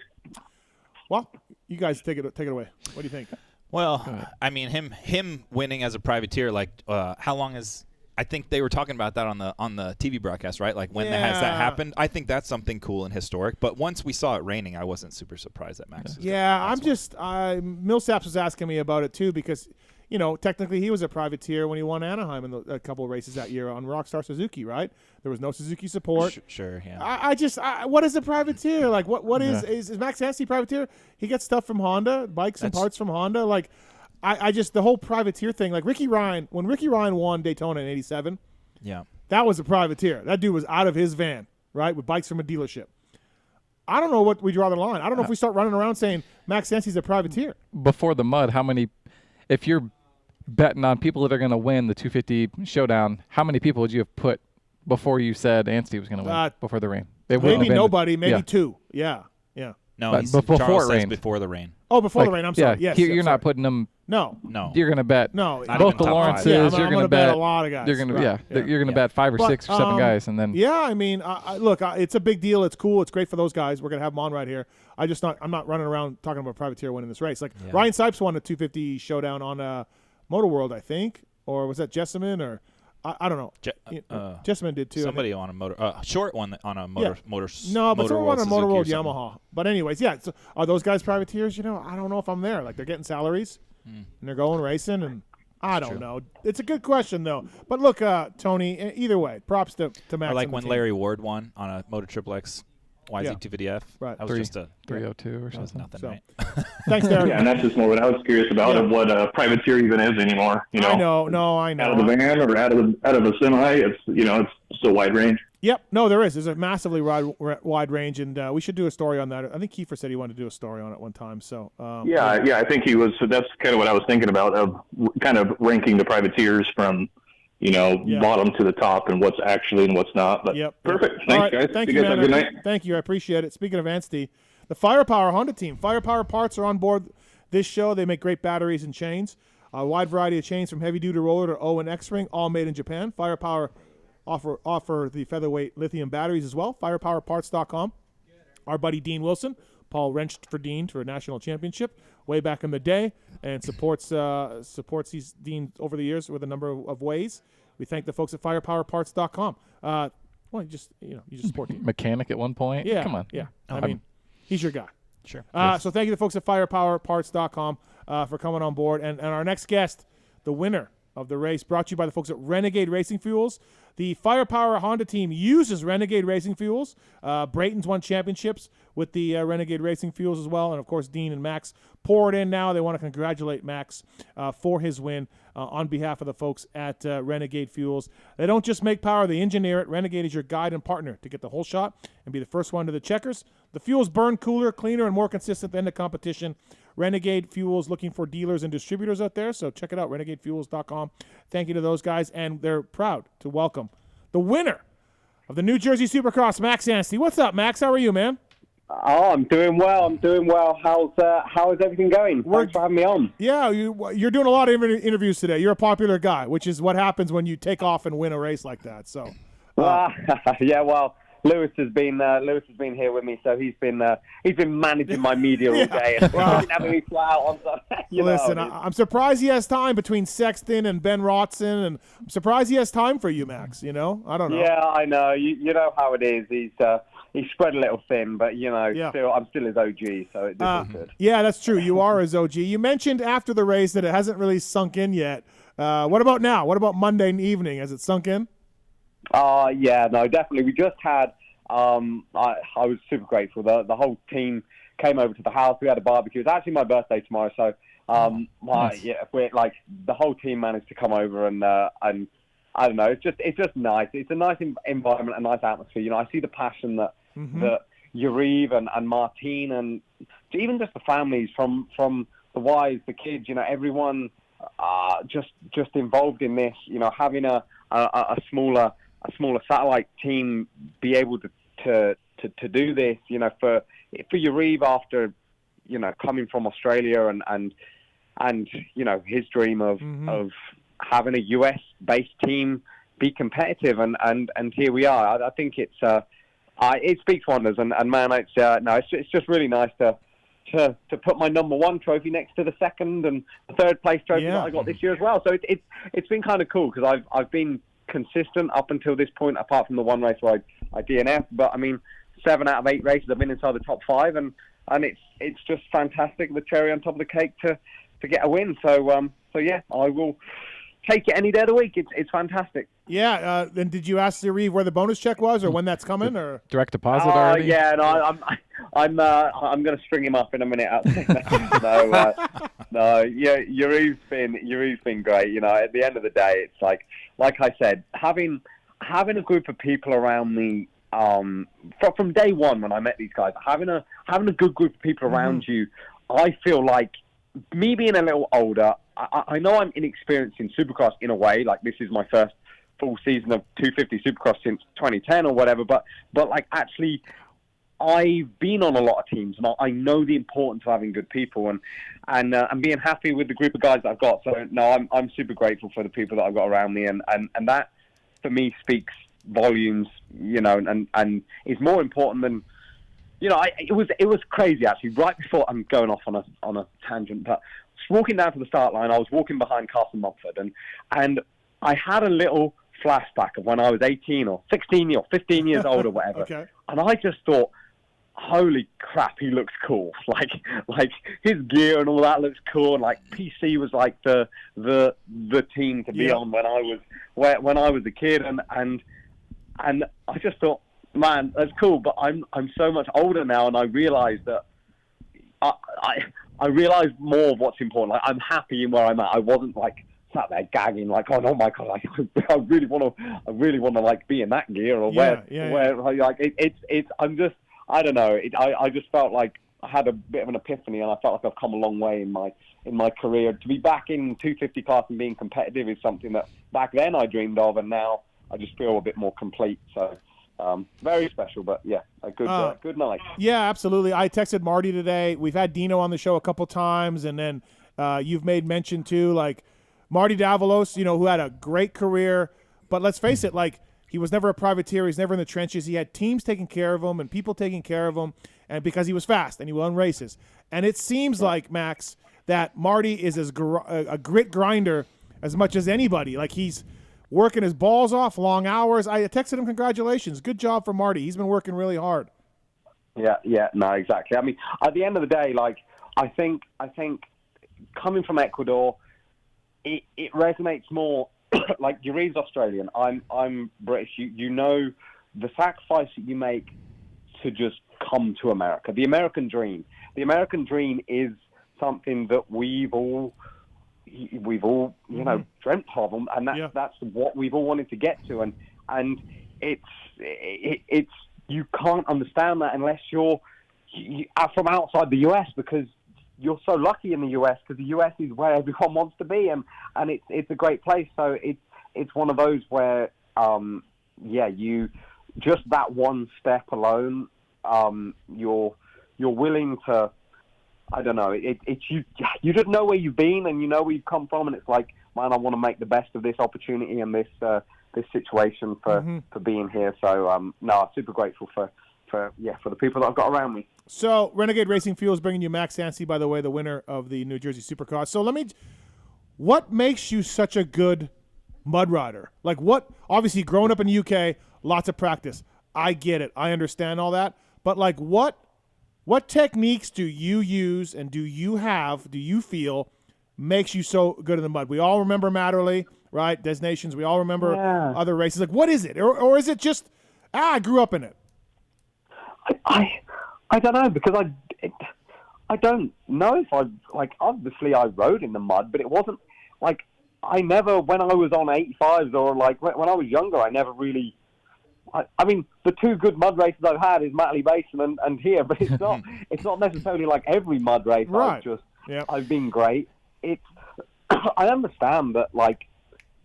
Well, you guys take it away. What do you think? Well, him winning as a privateer, how long is? I think they were talking about that on the TV broadcast, right? Like when has that happened? I think that's something cool and historic. But once we saw it raining, I wasn't super surprised that Max. Millsaps was asking me about it too because, technically he was a privateer when he won Anaheim in a couple of races that year on Rockstar Suzuki, right? There was no Suzuki support. Sure, yeah. What is a privateer? Like what is Max Anstie privateer? He gets stuff from Honda, bikes and parts from Honda, like. I just the whole privateer thing, like Ricky Ryan, when Ricky Ryan won Daytona in '87, that was a privateer. That dude was out of his van, right, with bikes from a dealership. I don't know what we draw the line. I don't know if we start running around saying Max Anstie's a privateer. Before the mud, how many? If you're betting on people that are going to win the 250 showdown, how many people would you have put before you said Anstie was going to win before the rain? Maybe nobody, maybe 2. Yeah. No, Charles says before the rain. Oh, before the rain. I'm sorry. Yes. You're not putting them. No. You're going to bet. No. Both the Lawrences. You're going to bet a lot of guys. You're going to You're going to bet 5 or 6 or 7 guys, and then. Yeah, look, it's a big deal. It's cool. It's great for those guys. We're going to have them on right here. I'm not running around talking about privateer winning this race. Like Ryan Sipes won a 250 showdown on Motor World, I think, or was that Jessamine or. I don't know. Jessamine did too. Somebody on a motor, short one on a motor. No, but someone on a Motor World Suzuki Yamaha. But anyways, so are those guys privateers? I don't know if I'm there. Like they're getting salaries and they're going racing, and I don't know. It's a good question though. But look, Tony. Either way, props to Max. Or like when Larry Ward won on a Motor Triple X. YZ250F. Right. That was just a 302 or something. Nothing, So. right? Thanks, Derek. Yeah, and that's just more what I was curious about of what a privateer even is anymore. You know, I know. No, I know. Out of the van or out of a semi, it's it's still wide range. Yep. No, there is. There's a massively wide range, and we should do a story on that. I think Kiefer said he wanted to do a story on it one time. So yeah, I think he was. So that's kind of what I was thinking about, of kind of ranking the privateers from bottom to the top and what's actually and what's not. But perfect. Thanks, guys. Thank you you, guys man. have a good night. Thank you. I appreciate it. Speaking of Anstie, the Firepower Honda team, Firepower parts are on board this show. They make great batteries and chains. A wide variety of chains from heavy-duty roller to O and X-ring, all made in Japan. Firepower offer the featherweight lithium batteries as well. Firepowerparts.com. Our buddy Dean Wilson, Paul wrenched for Dean for a national championship way back in the day, and supports Dean over the years with a number of ways. We thank the folks at firepowerparts.com. Well, you just support Dean. Mechanic at one point. Yeah, Come on. Yeah, I mean, he's your guy. Sure. So thank you to the folks at firepowerparts.com for coming on board. And our next guest, the winner of the race, brought to you by the folks at Renegade Racing Fuels. The Firepower Honda team uses Renegade Racing Fuels. Brayton's won championships with the Renegade Racing Fuels as well. And, of course, Dean and Max pour it in now. They want to congratulate Max for his win on behalf of the folks at Renegade Fuels. They don't just make power, they engineer it. Renegade is your guide and partner to get the whole shot and be the first one to the checkers. The fuels burn cooler, cleaner, and more consistent than the competition. Renegade Fuels looking for dealers and distributors out there, so check it out, renegadefuels.com. Thank you to those guys, and they're proud to welcome the winner of the New Jersey Supercross, Max Anstie. What's up, Max? How are you, man? Oh, I'm doing well. How is everything going? Thanks for having me on. Yeah, you're doing a lot of interviews today. You're a popular guy, which is what happens when you take off and win a race like that. So, yeah, well, Lewis has been here with me, so he's been managing my media all day and having me fly out on Sunday. Listen, I'm surprised he has time between Sexton and Ben Rotson, and I'm surprised he has time for you, Max. I don't know. Yeah, I know. You know how it is. He's spread a little thin, but I'm still his OG, so it is good. Yeah, that's true. You are his OG. You mentioned after the race that it hasn't really sunk in yet. What about now? What about Monday evening? Has it sunk in? Yeah, no, definitely. We just had, I was super grateful. The whole team came over to the house. We had a barbecue. It's actually my birthday tomorrow, so the whole team managed to come over and I don't know. It's just nice. It's a nice environment, a nice atmosphere. I see the passion that Yariv and Martine and even just the families from the wives, the kids. Everyone just involved in this. Having a smaller satellite team be able to do this. For Yariv after coming from Australia and his dream of having a US-based team be competitive, and here we are. I think it speaks wonders, and man, it's just really nice to put my number one trophy next to the second and the third place trophy that I got this year as well. So it's been kind of cool because I've been consistent up until this point, apart from the one race where I DNF. But I mean, 7 out of 8 races I've been inside the top 5, and it's just fantastic. The cherry on top of the cake to get a win. So yeah, I will take it any day of the week. It's fantastic. Yeah. Then did you ask Yariv where the bonus check was, or when that's coming, or direct deposit already? Yeah. No, I'm going to string him up in a minute. No. Yeah. Yariv's been great. At the end of the day, it's like I said, having a group of people around me. From day one when I met these guys, having a good group of people around you, I feel like me being a little older. I know I'm inexperienced in Supercross in a way. Like, this is my first full season of 250 Supercross since 2010 or whatever. But like, actually, I've been on a lot of teams, and I know the importance of having good people and being happy with the group of guys that I've got. So no, I'm super grateful for the people that I've got around me, and that for me speaks volumes. And is more important than. It was crazy actually. Right before, I'm going off on a tangent, but walking down to the start line, I was walking behind Carson Mumford, and I had a little flashback of when I was 18 or 16 or 15 years old or whatever. Okay. And I just thought, holy crap, he looks cool. Like his gear and all that looks cool. And like PC was like the team to be on when I was a kid, and I just thought, man, that's cool. But I'm so much older now, and I realize that I realize more of what's important. Like, I'm happy in where I'm at. I wasn't like sat there gagging like, oh no, my God, like, I really want to like be in that gear or where like it's. I'm just, I don't know. I just felt like I had a bit of an epiphany, and I felt like I've come a long way in my career. To be back in 250 class and being competitive is something that back then I dreamed of, and now I just feel a bit more complete. So. Very special, but yeah, a good night. Yeah, absolutely. I texted Marty today. We've had Dino on the show a couple times, and then you've made mention too, like Marty Davalos, who had a great career, but let's face it, like he was never a privateer. He's never in the trenches. He had teams taking care of him and people taking care of him, and because he was fast and he won races. And it seems like, Max, that Marty is a grit grinder as much as anybody. Like he's working his balls off, long hours. I texted him, congratulations. Good job for Marty. He's been working really hard. Yeah, no, exactly. I mean, at the end of the day, like, I think coming from Ecuador, it resonates more. Like, Yuri's Australian. I'm British. You know the sacrifice that you make to just come to America. The American dream. The American dream is something that we've all dreamt of, and that's what we've all wanted to get to, and it's you can't understand that unless you're from outside the US, because you're so lucky in the US, because the US is where everyone wants to be, and it's a great place. So it's one of those where you just that one step alone, you're willing to. I don't know. It's you. You just know where you've been, and you know where you've come from, and it's like, man, I want to make the best of this opportunity and this situation for being here. So, no, super grateful for the people that I've got around me. So, Renegade Racing Fuel is bringing you Max Anstie, by the way, the winner of the New Jersey Supercross. So, what makes you such a good mud rider? Like, obviously, growing up in the UK, lots of practice. I get it. I understand all that. But, like, what techniques do you use and do you feel makes you so good in the mud? We all remember Matterley, right? Des Nations. We all remember other races. Like, what is it? Or is it just, I grew up in it? I don't know, because I don't know if obviously I rode in the mud, but it wasn't like, I never, when I was on 85s or like when I was younger, I never really, I mean, the two good mud races I've had is Matterley Basin and here, but it's not necessarily like every mud race. Right. I've been great. I understand that, like,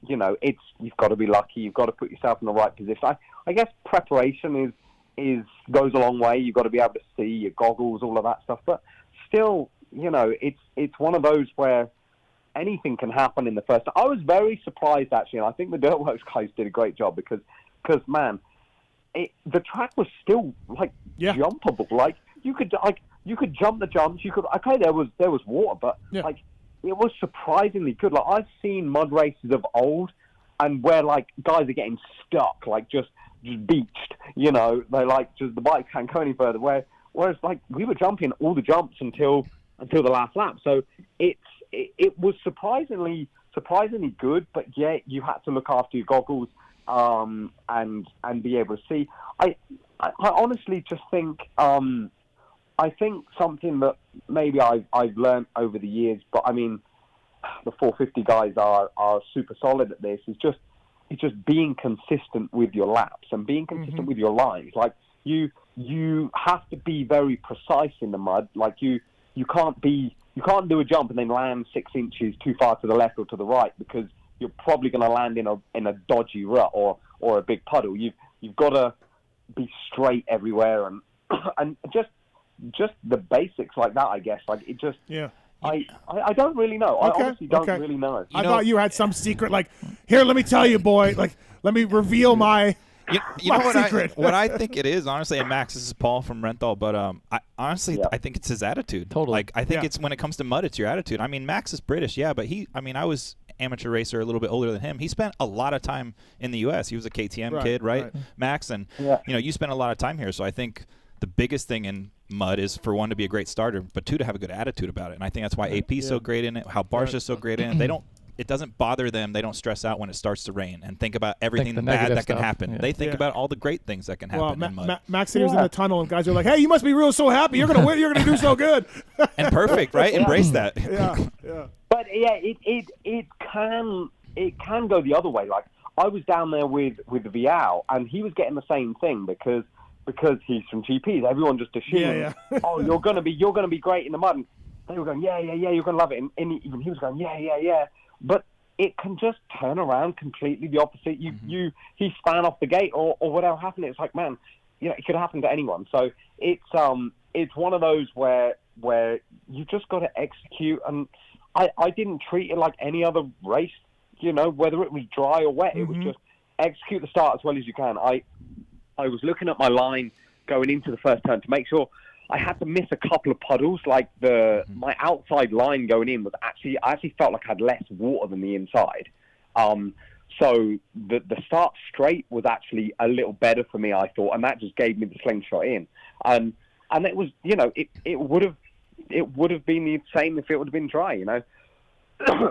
you've got to be lucky. You've got to put yourself in the right position. I guess preparation goes a long way. You've got to be able to see your goggles, all of that stuff. But still, it's one of those where anything can happen in the first. I was very surprised, actually, and I think the Dirtworks guys did a great job because man, the track was still like jumpable. Like you could jump the jumps. There was water, but like it was surprisingly good. Like I've seen mud races of old, and where like guys are getting stuck, like just beached. They like just the bike can't go any further. Whereas like we were jumping all the jumps until the last lap. So it was surprisingly good. But yeah, you had to look after your goggles. And be able to see. I honestly just think I think something that maybe I've learned over the years, but I mean the 450 guys are super solid at this. It's just being consistent with your laps and being consistent with your lines. Like you have to be very precise in the mud. Like you can't do a jump and then land 6 inches too far to the left or to the right, because you're probably going to land in a dodgy rut or a big puddle. You've got to be straight everywhere and just the basics like that, I guess. Like it just I don't really know. I honestly don't really know. I thought you had some secret. Like, here, let me tell you, boy. Like, let me reveal my. You know what I think it is, honestly, and Max, this is Paul from Renthal, but I think it's his attitude. Totally. Like I think it's when it comes to mud, it's your attitude. I mean, Max is British, but I was amateur racer a little bit older than him. He spent a lot of time in the US. He was a KTM kid, right? Max, and you spent a lot of time here. So I think the biggest thing in mud is for one to be a great starter, but two to have a good attitude about it. And I think that's why AP's so great in it, how Barsha's so great in it. They don't it doesn't bother them. They don't stress out when it starts to rain and think about everything bad that can happen. Yeah. They think about all the great things that can happen in mud. Max said he was in the tunnel, and guys are like, "Hey, you must be so happy. You're gonna win. You're gonna do so good." And perfect, right? Embrace that. Yeah. But it can go the other way. Like I was down there with Wey Olly, and he was getting the same thing because he's from GPs. Everyone just assumed, oh, you're gonna be great in the mud. And they were going, yeah, you're gonna love it. And even he was going, yeah. But it can just turn around completely the opposite. He span off the gate or whatever happened. It's like, man, it could happen to anyone. So it's one of those where you just got to execute. And I didn't treat it like any other race, whether it was dry or wet. It was just execute the start as well as you can. I was looking at my line going into the first turn to make sure I had to miss a couple of puddles. Like my outside line going in I actually felt like I had less water than the inside. So the start straight was actually a little better for me, I thought, and that just gave me the slingshot in. And it was, it would have been the same if it would have been dry.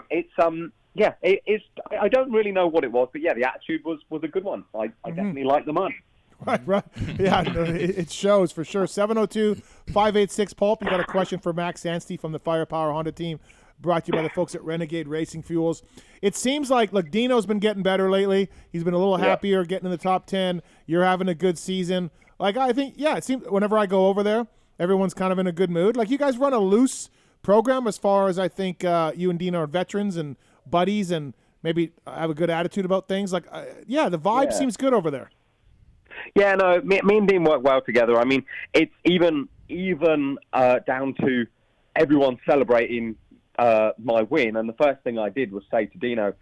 It's I don't really know what it was, but the attitude was a good one. I definitely like the mud. Right. Yeah, it shows for sure. 702-586-PULP. You got a question for Max Anstie from the Firepower Honda team, brought to you by the folks at Renegade Racing Fuels. It seems like, look, Dino's been getting better lately. He's been a little happier, getting in the top 10. You're having a good season. Like, I think, it seems whenever I go over there, everyone's kind of in a good mood. Like, you guys run a loose program as far as I think you and Dino are veterans and buddies and maybe have a good attitude about things. Like, the vibe seems good over there. Yeah, no, me and Dean work well together. I mean, it's even down to everyone celebrating my win. And the first thing I did was say to Dino,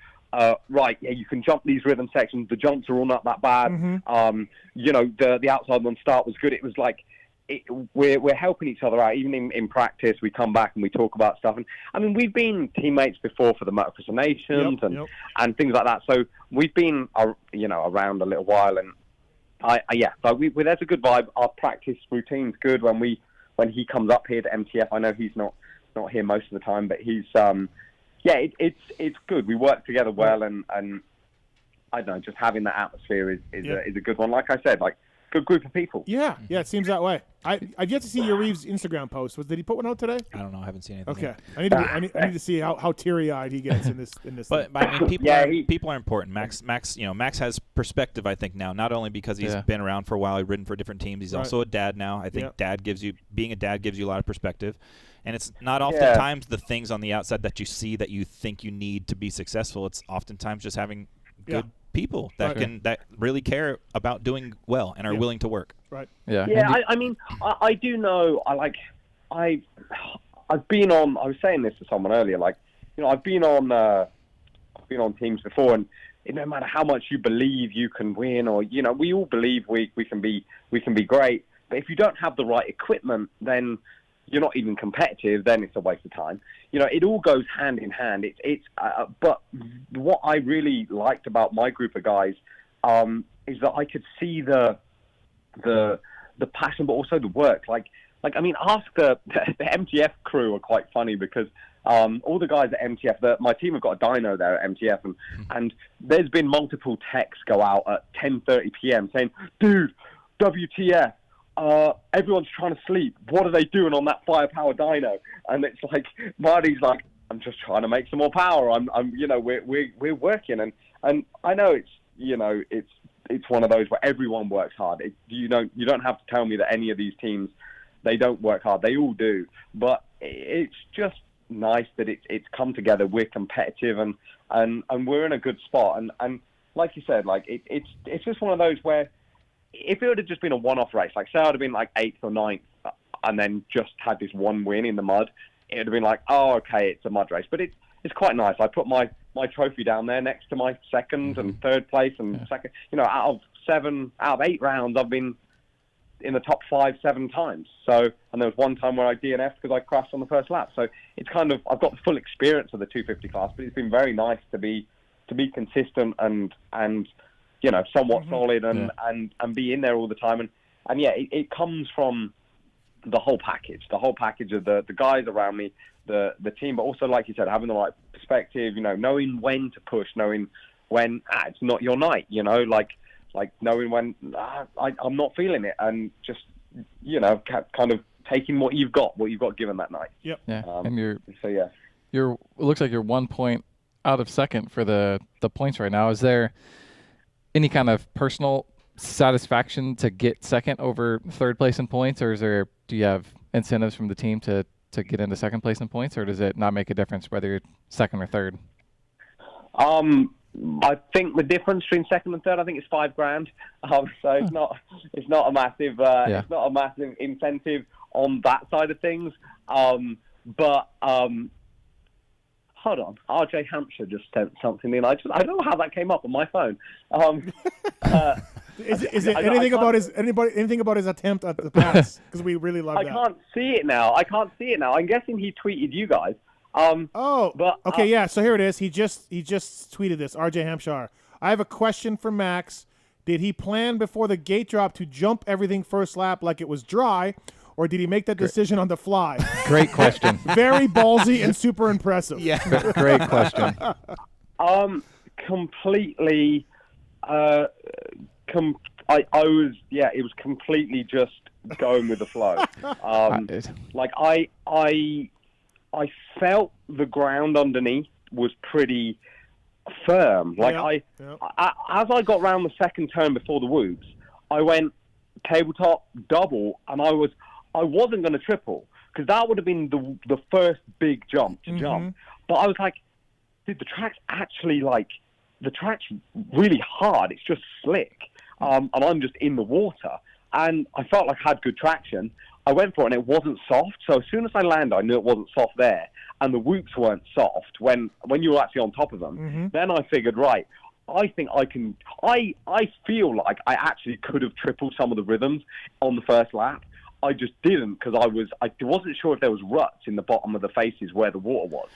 you can jump these rhythm sections. The jumps are all not that bad. The outside one start was good. It was like we're helping each other out. Even in practice, we come back and we talk about stuff. And I mean, we've been teammates before for the Motocross Nations and things like that. So we've been around a little while and. There's a good vibe. Our practice routine's good when he comes up here to MTF. I know he's not here most of the time, but he's it's good. We work together well, and I don't know, just having that atmosphere is a good one. Like I said, like good group of people. Yeah, it seems that way. I've yet to see your Reeves Instagram post. Did he put one out today? I don't know. I haven't seen anything. Okay, I need to see how teary-eyed he gets in this. But I mean, people are important. Max has perspective. I think now, not only because he's been around for a while, he's ridden for different teams. He's also a dad now. I think being a dad gives you a lot of perspective. And it's not oftentimes the things on the outside that you see that you think you need to be successful. It's oftentimes just having good people that really care about doing well and are willing to work. Right. Yeah. Yeah. I mean, I do know. I've been on. I was saying this to someone earlier. Like, I've been on teams before, and no matter how much you believe you can win, or we all believe we can be great. But if you don't have the right equipment, then you're not even competitive. Then it's a waste of time. It all goes hand in hand. But what I really liked about my group of guys is that I could see the passion, but also the work. Like I mean, ask the MTF crew are quite funny because all the guys at MTF, my team have got a dyno there at MTF, and there's been multiple texts go out at 10:30 p.m. saying, "Dude, WTF." Everyone's trying to sleep. What are they doing on that firepower dyno? And it's like Marty's like, I'm just trying to make some more power. We're working, and I know it's one of those where everyone works hard. You don't have to tell me that any of these teams they don't work hard. They all do, but it's just nice that it's come together. We're competitive and we're in a good spot. And like you said, like it's just one of those where. If it would have just been a one-off race, like say I would have been like 8th or 9th and then just had this one win in the mud, it would have been like, oh, okay, it's a mud race. But it's quite nice. I put my trophy down there next to my second and third place and second. Out of 8 rounds, I've been in the top 5-7 times. So, and there was one time where I DNF'd because I crashed on the first lap. So it's kind of, I've got the full experience of the 250 class, but it's been very nice to be consistent and somewhat solid and be in there all the time. And it comes from the whole package of the guys around me, the team, but also, like you said, having the right perspective, knowing when to push, knowing when it's not your night, like knowing when I'm not feeling it, and just, kind of taking what you've got given that night. Yep. Yeah. And it looks like you're 1 point out of second for the points right now. Is there any kind of personal satisfaction to get second over third place in points, or do you have incentives from the team to get into second place in points, or does it not make a difference whether you're second or third? I think the difference between second and third, I think, is $5,000. So it's not a massive it's not a massive incentive on that side of things. But hold on, RJ Hampshire just sent something in. I don't know how that came up on my phone. Is it anything about his attempt at the pass? Because we really love that. I can't see it now. I'm guessing he tweeted you guys. Okay, yeah. So here it is. He just tweeted this. RJ Hampshire. I have a question for Max. Did he plan before the gate drop to jump everything first lap like it was dry, or did he make that decision on the fly? Great question. Very ballsy and super impressive. Yeah. Great question. Completely. It was completely just going with the flow. I felt the ground underneath was pretty firm. As I got round the second turn before the whoops, I went tabletop double, and I wasn't going to triple, because that would have been the first big jump to jump. But I was like, dude, the track's really hard. It's just slick. And I'm just in the water. And I felt like I had good traction. I went for it, and it wasn't soft. So as soon as I landed, I knew it wasn't soft there. And the whoops weren't soft when you were actually on top of them. Then I figured, right, I think I can. I feel like I actually could have tripled some of the rhythms on the first lap. I just didn't, because I wasn't sure if there was ruts in the bottom of the faces where the water was.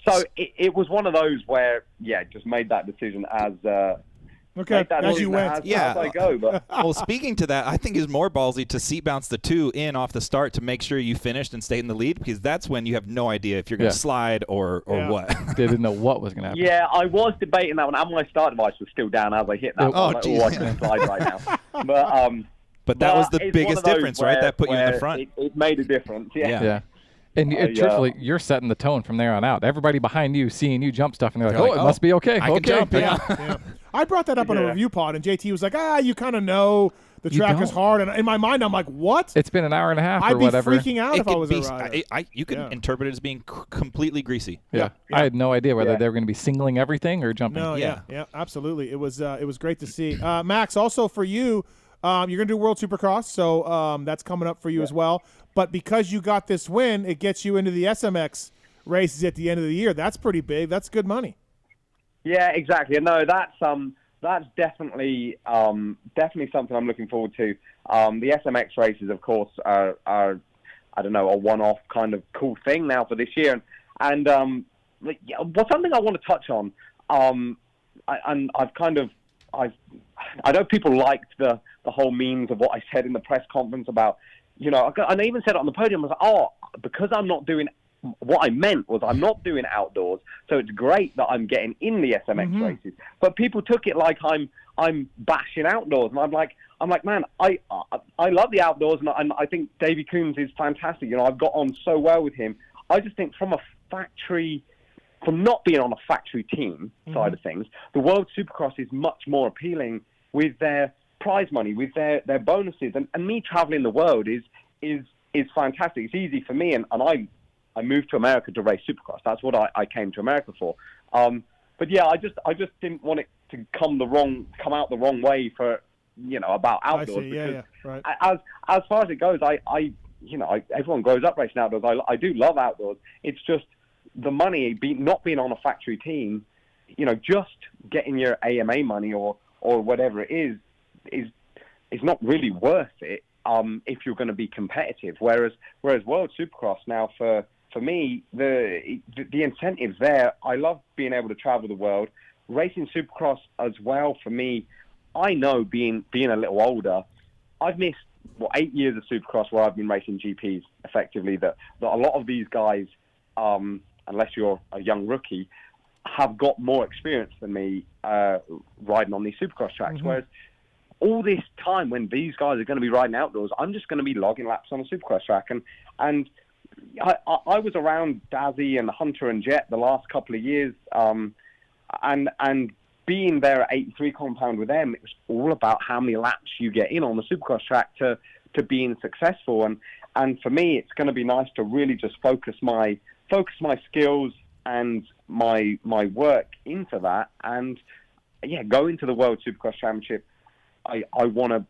So it was one of those where, just made that decision as you went. As I go. But well, speaking to that, I think it's more ballsy to seat bounce the 2 in off the start to make sure you finished and stayed in the lead, because that's when you have no idea if you're going to slide or what. They didn't know what was going to happen. Yeah, I was debating that one, and my start device was still down as I hit that one. I can slide right now. But that was the biggest difference, right? That put you in the front. It made a difference. Yeah. And truthfully, you're setting the tone from there on out. Everybody behind you seeing you jump stuff, and they're like, it must be okay. I can jump. Yeah. I brought that up on a review pod, and JT was like, you kind of know the track is hard. And in my mind, I'm like, what? It's been an hour and a half or whatever. I'd be freaking out if I was a rider. You can interpret it as being completely greasy. Yeah. I had no idea whether they were going to be singling everything or jumping. No, yeah, absolutely. It was great to see. Max, also for you, you're going to do World Supercross, so that's coming up for you as well. But because you got this win, it gets you into the SMX races at the end of the year. That's pretty big. That's good money. Yeah, exactly. No, that's definitely something I'm looking forward to. The SMX races, of course, are I don't know, a one-off kind of cool thing now for this year. And something I want to touch on. I know people liked the whole memes of what I said in the press conference about, and I even said it on the podium. I was like, because I'm not doing. What I meant was I'm not doing outdoors, so it's great that I'm getting in the SMX races. But people took it like I'm bashing outdoors, and I'm like, man, I love the outdoors, and I think Davey Coombs is fantastic. I've got on so well with him. I just think from not being on a factory team side of things, the World Supercross is much more appealing with their prize money, with their bonuses, and me traveling the world is fantastic. It's easy for me, and I moved to America to race Supercross. That's what I came to America for. But yeah, I just didn't want it to come out the wrong way for about outdoors. I see. Yeah, right. As far as it goes, everyone grows up racing outdoors. I do love outdoors. It's just the money not being on a factory team. Just getting your AMA money or whatever it is not really worth it. If you're going to be competitive, whereas World Supercross now for me, the incentives there. I love being able to travel the world. Racing Supercross as well for me. I know being a little older, I've missed 8 years of Supercross where I've been racing GPs effectively. That a lot of these guys, unless you're a young rookie, have got more experience than me riding on these Supercross tracks. Mm-hmm. Whereas all this time when these guys are going to be riding outdoors, I'm just going to be logging laps on a Supercross track. And I was around Dazzy and Hunter and Jet the last couple of years, and being there at 83 compound with them, it was all about how many laps you get in on the Supercross track to being successful. And for me, it's going to be nice to really just focus my skills and my work into that. And yeah, go into the World Supercross Championship. I want to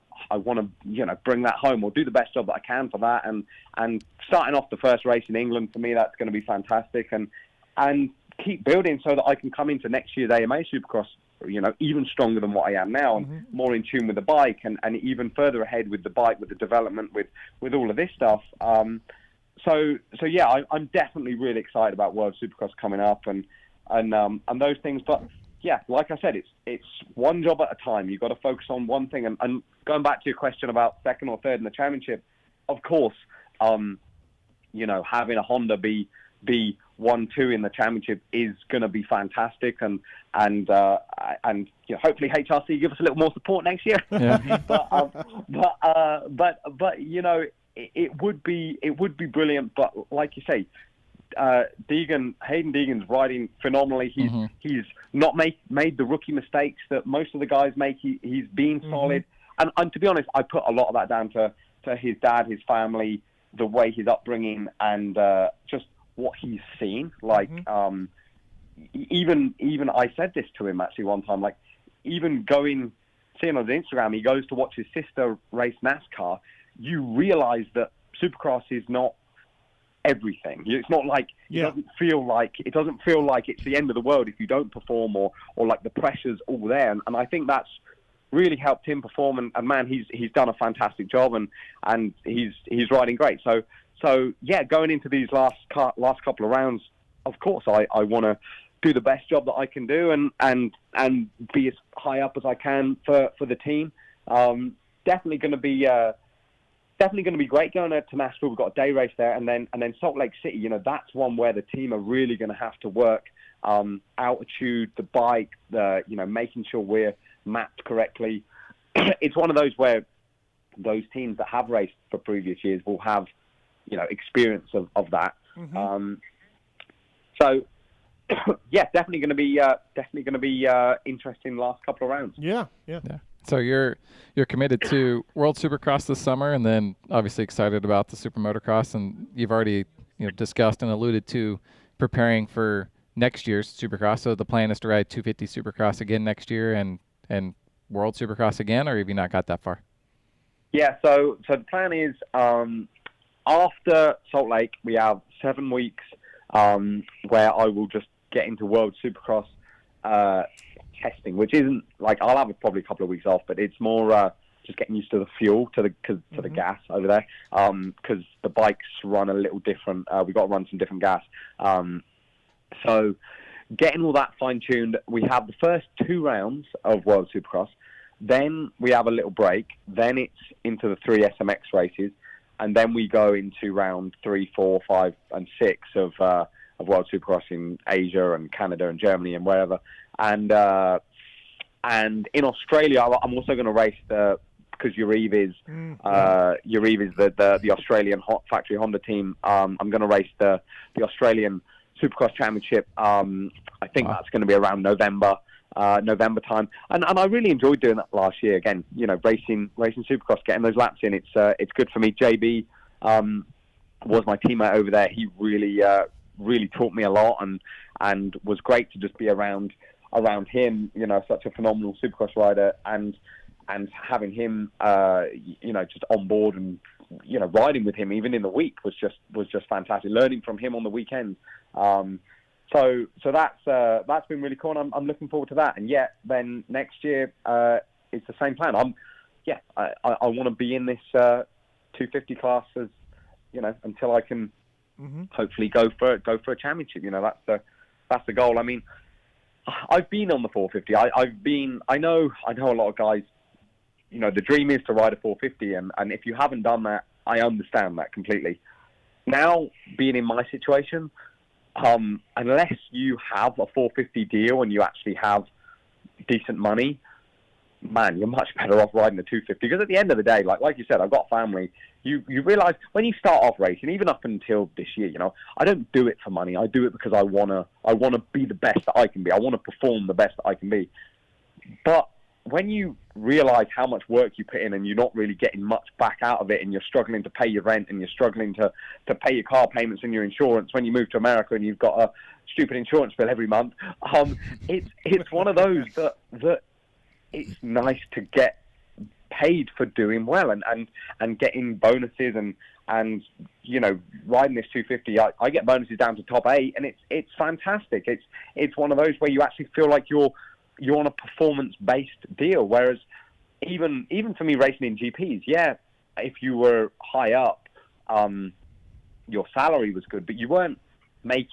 bring that home, or do the best job that I can for that. And starting off the first race in England, for me, that's going to be fantastic. And keep building so that I can come into next year's AMA Supercross, even stronger than what I am now, and more in tune with the bike, and even further ahead with the bike, with the development, with all of this stuff. So yeah, I'm definitely really excited about World Supercross coming up and those things. But yeah, like I said, it's one job at a time. You've got to focus on one thing. And going back to your question about second or third in the championship, of course, having a Honda be 1-2 in the championship is going to be fantastic, and hopefully HRC give us a little more support next year. Yeah. but it would be brilliant. But like you say, Hayden Deegan's riding phenomenally. He's not made the rookie mistakes that most of the guys make. He's been solid, and to be honest, I put a lot of that down to his dad, his family, the way his upbringing, and just what he's seen. Like even I said this to him actually one time. Like even seeing on his Instagram, he goes to watch his sister race NASCAR. You realize that Supercross is not everything. It's not like it doesn't feel like it's the end of the world if you don't perform, or like the pressure's all there. And I think that's really helped him perform. And man, he's done a fantastic job, and he's riding great. So yeah, going into these last couple of rounds, of course I want to do the best job that I can do, and be as high up as I can for the team. Definitely going to be great going to Nashville. We've got a day race there, and then Salt Lake City. That's one where the team are really going to have to work altitude, the bike, making sure we're mapped correctly. It's one of those where those teams that have raced for previous years will have experience of that. So yeah, definitely going to be interesting last couple of rounds. Yeah. So you're committed to World Supercross this summer, and then obviously excited about the Super Motocross, and you've already discussed and alluded to preparing for next year's Supercross. So the plan is to ride 250 Supercross again next year, and World Supercross again, or have you not got that far? Yeah. So the plan is after Salt Lake, we have 7 weeks where I will just get into World Supercross testing, which isn't like, I'll have probably a couple of weeks off, but it's more just getting used to the fuel, to the gas over there, because the bikes run a little different. We've got to run some different gas. So getting all that fine-tuned, we have the first 2 rounds of World Supercross, then we have a little break, then it's into the 3 SMX races, and then we go into round 3, 4, 5, and 6 of World Supercross in Asia and Canada and Germany and wherever. And in Australia, I'm also going to race because Uribe is the Australian factory Honda team. I'm going to race the Australian Supercross Championship. I think that's going to be around November time. And I really enjoyed doing that last year. Again, racing Supercross, getting those laps in. It's good for me. JB was my teammate over there. He really taught me a lot, and was great to just be around him. Such a phenomenal Supercross rider, and having him just on board and riding with him even in the week was just fantastic. Learning from him on the weekends. So that's been really cool, and I'm looking forward to that. And yet then next year it's the same plan. I want to be in this 250 class as until I can hopefully go for a championship. That's the goal. I mean, I've been on the 450. I know a lot of guys the dream is to ride a 450, and if you haven't done that, I understand that completely. Now, being in my situation, unless you have a 450 deal and you actually have decent money, man, you're much better off riding the 250. Because at the end of the day, like you said, I've got a family. You realize when you start off racing, even up until this year, I don't do it for money. I do it because I wanna be the best that I can be. I want to perform the best that I can be. But when you realize how much work you put in and you're not really getting much back out of it, and you're struggling to pay your rent, and you're struggling to pay your car payments and your insurance when you move to America and you've got a stupid insurance bill every month, it's one of those that it's nice to get paid for doing well and getting bonuses and riding this 250. I get bonuses down to top 8, and it's fantastic. It's one of those where you actually feel like you're on a performance-based deal. Whereas even for me racing in GPs, if you were high up, your salary was good, but you weren't there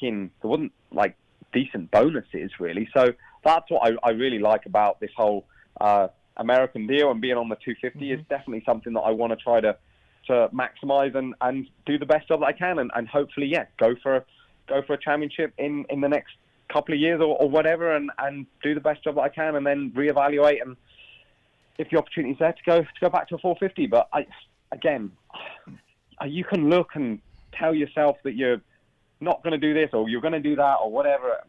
wasn't like decent bonuses really. So that's what I really like about this whole American deal, and being on the 250 is definitely something that I want to try to maximize and do the best job that I can, and hopefully go for a championship in the next couple of years or whatever, and do the best job that I can, and then reevaluate, and if the opportunity is there to go back to a 450. But you can look and tell yourself that you're not going to do this or you're going to do that or whatever.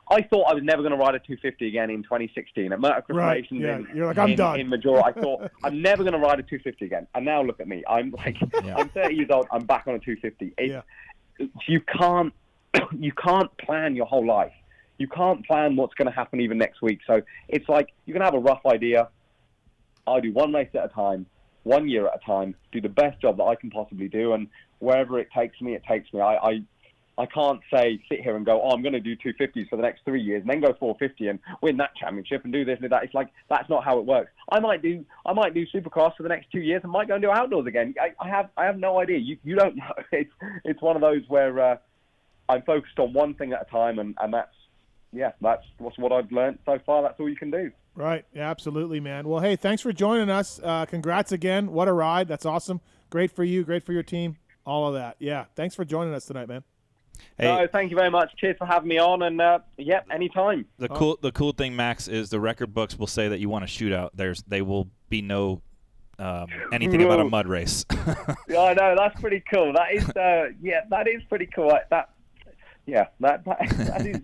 I thought I was never going to ride a 250 again in 2016 at Motocross Racing. You're like, I'm done. In Majora, I thought I'm never going to ride a 250 again, and now look at me. I'm like, I'm 30 years old. I'm back on a 250. You can't plan your whole life. You can't plan what's going to happen even next week. So it's like you can have a rough idea. I do one race at a time, 1 year at a time, do the best job that I can possibly do, and wherever it takes me, it takes me. I can't sit here and go, I'm going to do 250s for the next 3 years and then go 450 and win that championship and do this and that. It's like, that's not how it works. I might do Supercross for the next 2 years and might go and do outdoors again. I have no idea. You don't know. It's one of those where I'm focused on one thing at a time, and that's what I've learned so far. That's all you can do. Right. Yeah, absolutely, man. Well, hey, thanks for joining us. Congrats again. What a ride. That's awesome. Great for you. Great for your team. All of that. Yeah. Thanks for joining us tonight, man. Hey. No, thank you very much. Cheers for having me on, and anytime. The cool thing, Max, is the record books will say that you want a shootout. They will be no anything about a mud race. Yeah, I know, that's pretty cool. That is that is pretty cool. That is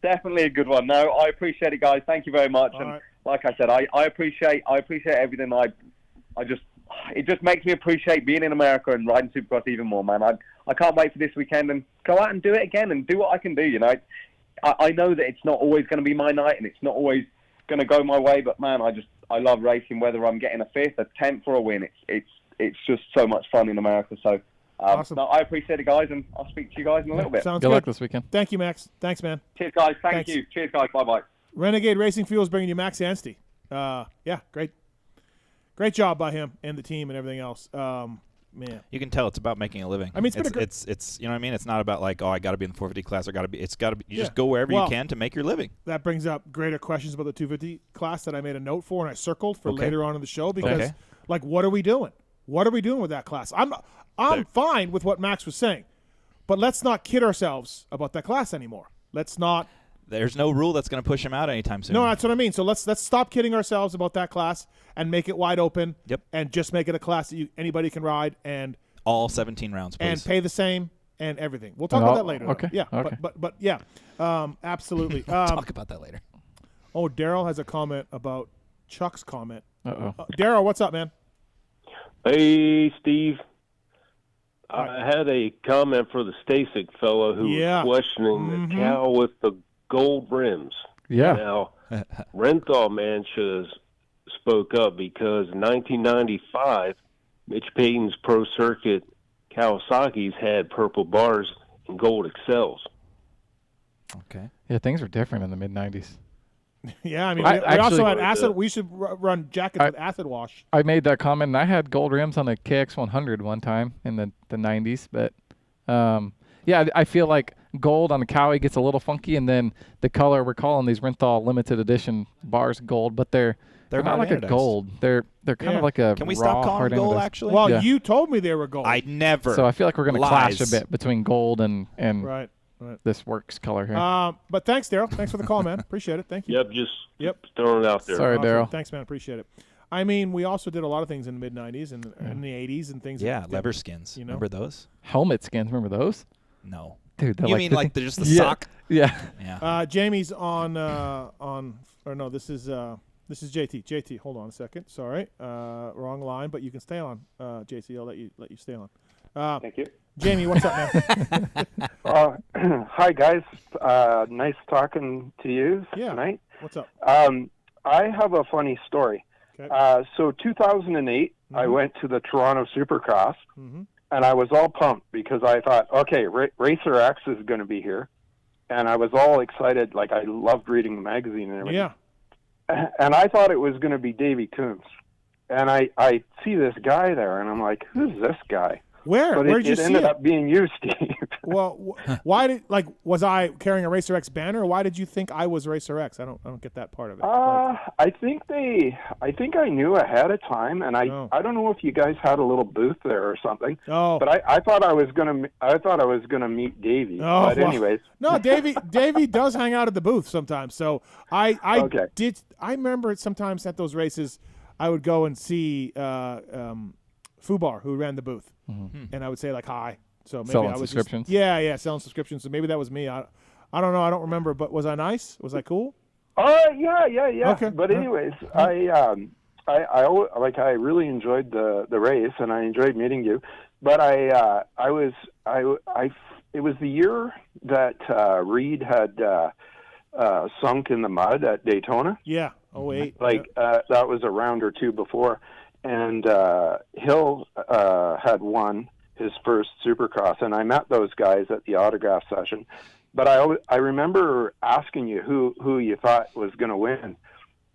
definitely a good one. No, I appreciate it, guys. Thank you very much. All and right. Like I said, I appreciate everything. It just makes me appreciate being in America and riding Supercross even more, man. I can't wait for this weekend and go out and do it again and do what I can do, I know that it's not always going to be my night and it's not always going to go my way, but, man, I love racing, whether I'm getting a 5th, a 10th, or a win. It's just so much fun in America. So, awesome. No, I appreciate it, guys, and I'll speak to you guys in a little bit. Sounds good luck this weekend. Thank you, Max. Thanks, man. Cheers, guys. Thank you. Cheers, guys. Bye-bye. Renegade Racing Fuels bringing you Max Anstie. Great job by him and the team and everything else. Man, you can tell it's about making a living. I mean, it's you know what I mean. It's not about like, I got to be in the 450 class. It's got to be. You just go wherever you can to make your living. That brings up greater questions about the 250 class that I made a note for and I circled for later on in the show because, what are we doing? What are we doing with that class? I'm fine with what Max was saying, but let's not kid ourselves about that class anymore. Let's not. There's no rule that's going to push him out anytime soon. No, that's what I mean. So let's stop kidding ourselves about that class and make it wide open. Yep. And just make it a class that anybody can ride and all 17 rounds, please. And pay the same and everything. We'll talk about that later. Okay. Yeah. Okay. But yeah. Absolutely. Talk about that later. Oh, Daryl has a comment about Chuck's comment. Uh-oh. Daryl, what's up, man? Hey, Steve. I had a comment for the Stasic fellow who was questioning the cow with the gold rims. Yeah. Now, Renthal man should have spoke up because in 1995, Mitch Payton's Pro Circuit Kawasaki's had purple bars and gold Excels. Okay. Yeah, things were different in the mid-90s. Yeah, I mean, we also had acid. We should run jackets with acid wash. I made that comment, and I had gold rims on the KX100 one time in the 90s. But, yeah, I feel like gold on the Cowie gets a little funky, and then the color, we're calling these Renthal limited edition bars gold, but they're They're not like a gold. They're kind of like a Can we raw, stop calling hard them gold, anodized. actually? Well, you told me they were gold. I never. So I feel like we're going to clash a Lies. bit between gold and Right. this works color here. But thanks, Daryl. Thanks for the call, man. Appreciate it. Thank you. Yep, just throwing it out there. Sorry, Awesome. Daryl. Thanks, man. Appreciate it. I mean, we also did a lot of things in the mid-'90s and in the '80s and things. Yeah, that leather skins. You know? Remember those? Helmet skins. Remember those? No. Dude, they're You like mean the like thing- they're just the yeah. sock? Yeah. Yeah. Jamie's on or no, this is JT. JT, hold on a second. Sorry, wrong line, but you can stay on. JT, I'll let you stay on. Thank you. Jamie, what's up, man? Hi, guys. Nice talking to you tonight. What's up? I have a funny story. Okay. So 2008, I went to the Toronto Supercross, and I was all pumped because I thought, okay, Racer X is going to be here. And I was all excited. Like, I loved reading the magazine and everything. Yeah. And I thought it was going to be Davey Coombs. And I see this guy there, and I'm like, who's this guy? Where? But Where'd you it see ended it? up being you, Steve. Well, why did was I carrying a Racer X banner? Or why did you think I was Racer X? I don't get that part of it. I think I knew ahead of time, and I don't know if you guys had a little booth there or something. Oh, but I thought I was gonna meet Davey. Oh, but well, anyways, no, Davey does hang out at the booth sometimes. So I Okay. I remember sometimes at those races, I would go and see Fubar, who ran the booth, and I would say like hi. So maybe selling I was subscriptions. selling subscriptions. So maybe that was me. I don't know. I don't remember. But was I nice? Was I cool? yeah. Okay. But anyways, I really enjoyed the race, and I enjoyed meeting you. But it was the year that Reed had sunk in the mud at Daytona. Yeah. 08. That was a round or two before, and Hill had won his first Supercross, and I met those guys at the autograph session. But I remember asking you who you thought was going to win,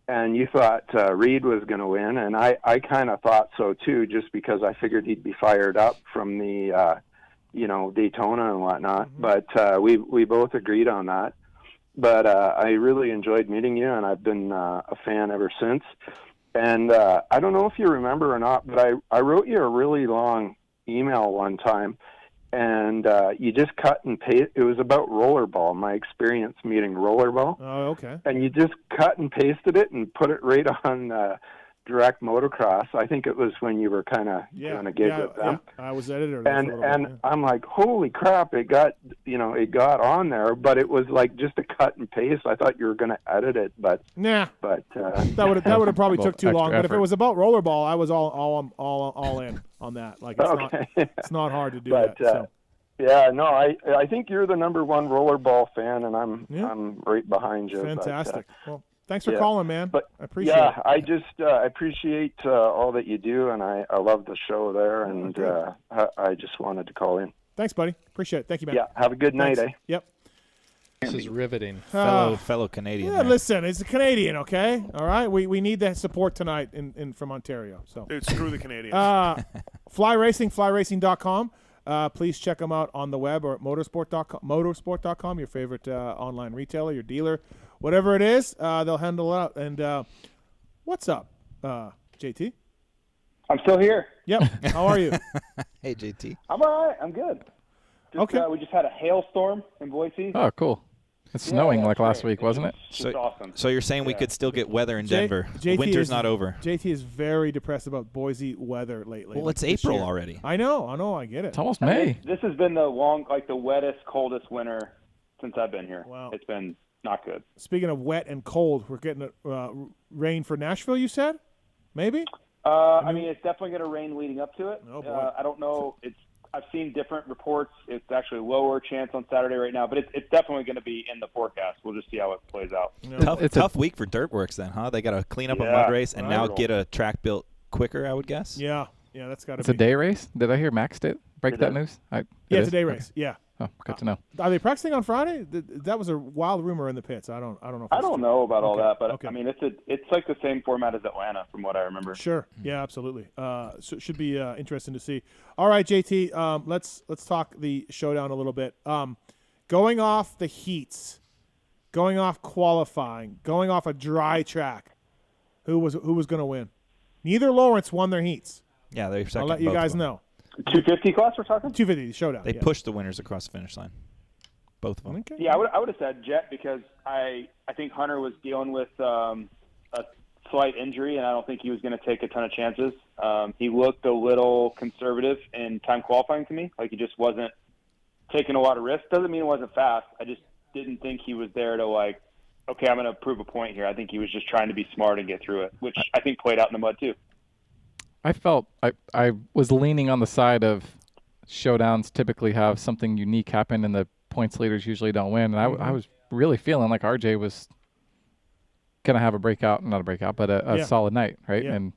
and you thought Reed was going to win, and I kind of thought so too, just because I figured he'd be fired up from the Daytona and whatnot. But we both agreed on that. But I really enjoyed meeting you, and I've been a fan ever since. And I don't know if you remember or not, but I wrote you a really long email one time, and you just cut and paste. It was about rollerball, my experience meeting rollerball. Oh, okay. And you just cut and pasted it and put it right on Direct Motocross. I think it was when you were kind of doing a gig with them. Yeah. I was editor. There And for a little bit, I'm like, holy crap! It got on there, but it was like just a cut and paste. I thought you were going to edit it, but nah. But that would have probably Well, took too long. extra But if it effort. was about rollerball, I was all in on that. Like it's not hard to do but that. So. yeah, no, I think you're the number one rollerball fan, and I'm right behind you. Fantastic. But, Well, thanks for calling, man. But I appreciate it. I just appreciate all that you do, and I love the show there, and I just wanted to call in. Thanks, buddy. Appreciate it. Thank you, man. Yeah, have a good night, Thanks. Yep. This is riveting. Fellow Canadian. Yeah, there. listen, it's a Canadian, okay? All right, we need that support tonight from Ontario. So Dude, screw the Canadians. Fly Racing, flyracing.com. Please check them out on the web or at motorsport.com, your favorite online retailer, your dealer, whatever it is, they'll handle it out. And what's up, JT? I'm still here. Yep. How are you? Hey, JT. I'm all right. I'm good. Okay. We just had a hailstorm in Boise. Oh, cool. It's snowing like last week, wasn't it? So, awesome. So you're saying we could still get weather in Denver? JT Winter's is not over. JT is very depressed about Boise weather lately. Well, it's this April year. already. I know. I get it. It's almost May. This has been the wettest, coldest winter since I've been here. Wow. It's been not good. Speaking of wet and cold, we're getting rain for Nashville, you said? Maybe? I mean, it's definitely going to rain leading up to it. Oh, boy. I don't know. I've seen different reports. It's actually lower chance on Saturday right now, but it's definitely going to be in the forecast. We'll just see how it plays out. Tough week for Dirtworks then, huh? They got to clean up a mud race and now get a track built quicker, I would guess. Yeah, that's got to be. It's a day race. Did I hear Max break that news? Yeah, it's a day race. Okay. Yeah. Oh, good to know. Are they practicing on Friday? That was a wild rumor in the pits. I don't know. I don't know about all that, but Okay. I mean, it's like the same format as Atlanta, from what I remember. Sure. Yeah, absolutely. So it should be interesting to see. All right, JT. Let's talk the showdown a little bit. Going off the heats, going off qualifying, going off a dry track. who was going to win. Neither Lawrence won their heats. Yeah, they're second. I'll let you guys know. 250 class we're talking? 250 showdown. They pushed the winners across the finish line. Both of them. Okay. Yeah, I would have said Jet because I think Hunter was dealing with a slight injury, and I don't think he was going to take a ton of chances. He looked a little conservative in time qualifying to me. Like he just wasn't taking a lot of risks. Doesn't mean it wasn't fast. I just didn't think he was there to like, okay, I'm going to prove a point here. I think he was just trying to be smart and get through it, which I think played out in the mud too. I felt I was leaning on the side of showdowns typically have something unique happen and the points leaders usually don't win. And I was really feeling like RJ was going to have a breakout, not a breakout, but a solid night, right? Yeah. And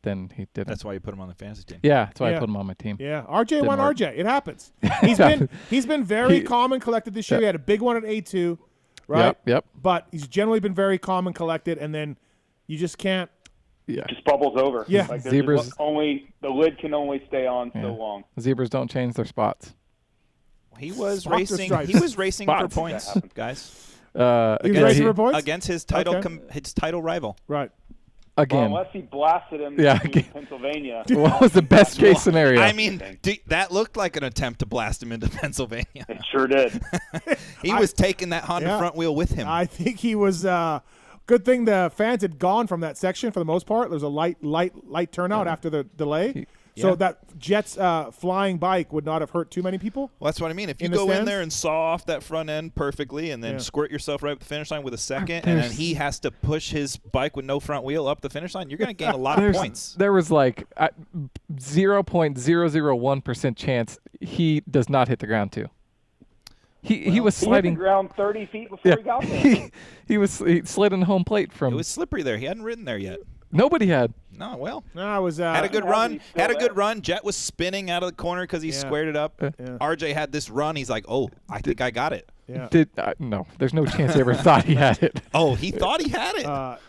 then he didn't. That's why you put him on the fantasy team. Yeah, that's why I put him on my team. Yeah, RJ won work. RJ. It happens. He's been very calm and collected this year. He had a big one at A2, right? Yep. But he's generally been very calm and collected, and then you just can't. Yeah. Just bubbles over. Yeah. Like Zebras the lid can only stay on so long. Zebras don't change their spots. He was Spots or racing. stripes? He was racing for points, guys. He was racing for points against his title his title rival. Right. Again. Well, unless he blasted him in Pennsylvania. What was the best case scenario? I mean, that looked like an attempt to blast him into Pennsylvania. It sure did. He was taking that Honda front wheel with him. I think he was. Good thing the fans had gone from that section for the most part. There was a light turnout after the delay. So that Jet's flying bike would not have hurt too many people. Well, that's what I mean. If you go in there and saw off that front end perfectly and then squirt yourself right up the finish line with a second, and then he has to push his bike with no front wheel up the finish line, you're going to gain a lot of points. There was like 0.001% chance he does not hit the ground too. He was sliding. He hit the ground 30 feet before he got there. He slid in home plate from. It was slippery there. He hadn't ridden there yet. Nobody had. No, well. No, I was had a good run. Had a good run. Jet was spinning out of the corner because he squared it up. RJ had this run. He's like, oh, I think I got it. Yeah. No, there's no chance he ever thought he had it. Oh, he thought he had it.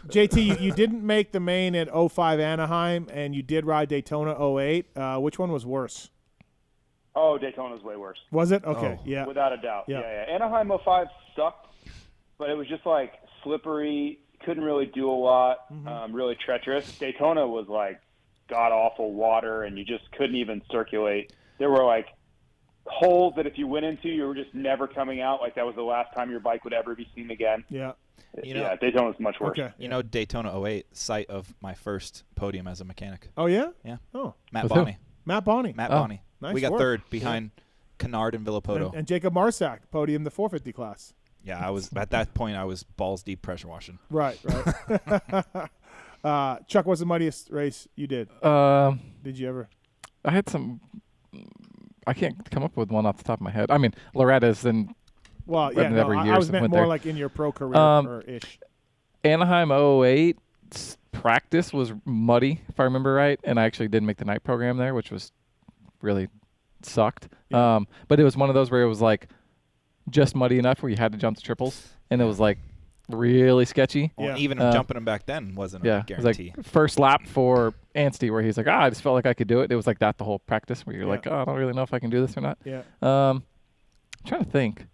JT, you didn't make the main at 05 Anaheim, and you did ride Daytona 08. Which one was worse? Oh, Daytona's way worse. Was it? Okay, yeah. Without a doubt. Yeah. Anaheim 05 sucked, but it was just like slippery, couldn't really do a lot, really treacherous. Daytona was like god-awful water, and you just couldn't even circulate. There were like holes that if you went into, you were just never coming out. Like that was the last time your bike would ever be seen again. Yeah. Daytona's much worse. Okay. You know, Daytona 08, site of my first podium as a mechanic. Oh, yeah? Yeah. Oh. Matt Bonney. Matt Bonney. Nice we got work. third behind Kennard and Villapoto. And Jacob Marsack, podium the 450 class. Yeah, I was at that point. I was balls deep pressure washing. Right. Chuck, what's the muddiest race you did? Did you ever? I had some. I can't come up with one off the top of my head. I mean, Loretta's and. Well, yeah, I was meant more like in your pro career or ish. Anaheim 08 practice was muddy, if I remember right, and I actually did make the night program there, which was really sucked. Yeah. But it was one of those where it was like just muddy enough where you had to jump the triples, and it was like really sketchy. Well, even jumping them back then wasn't a guarantee. It was like first lap for Anstie where he's like, I just felt like I could do it. It was like that the whole practice where you're like, I don't really know if I can do this or not. Yeah. I'm trying to think.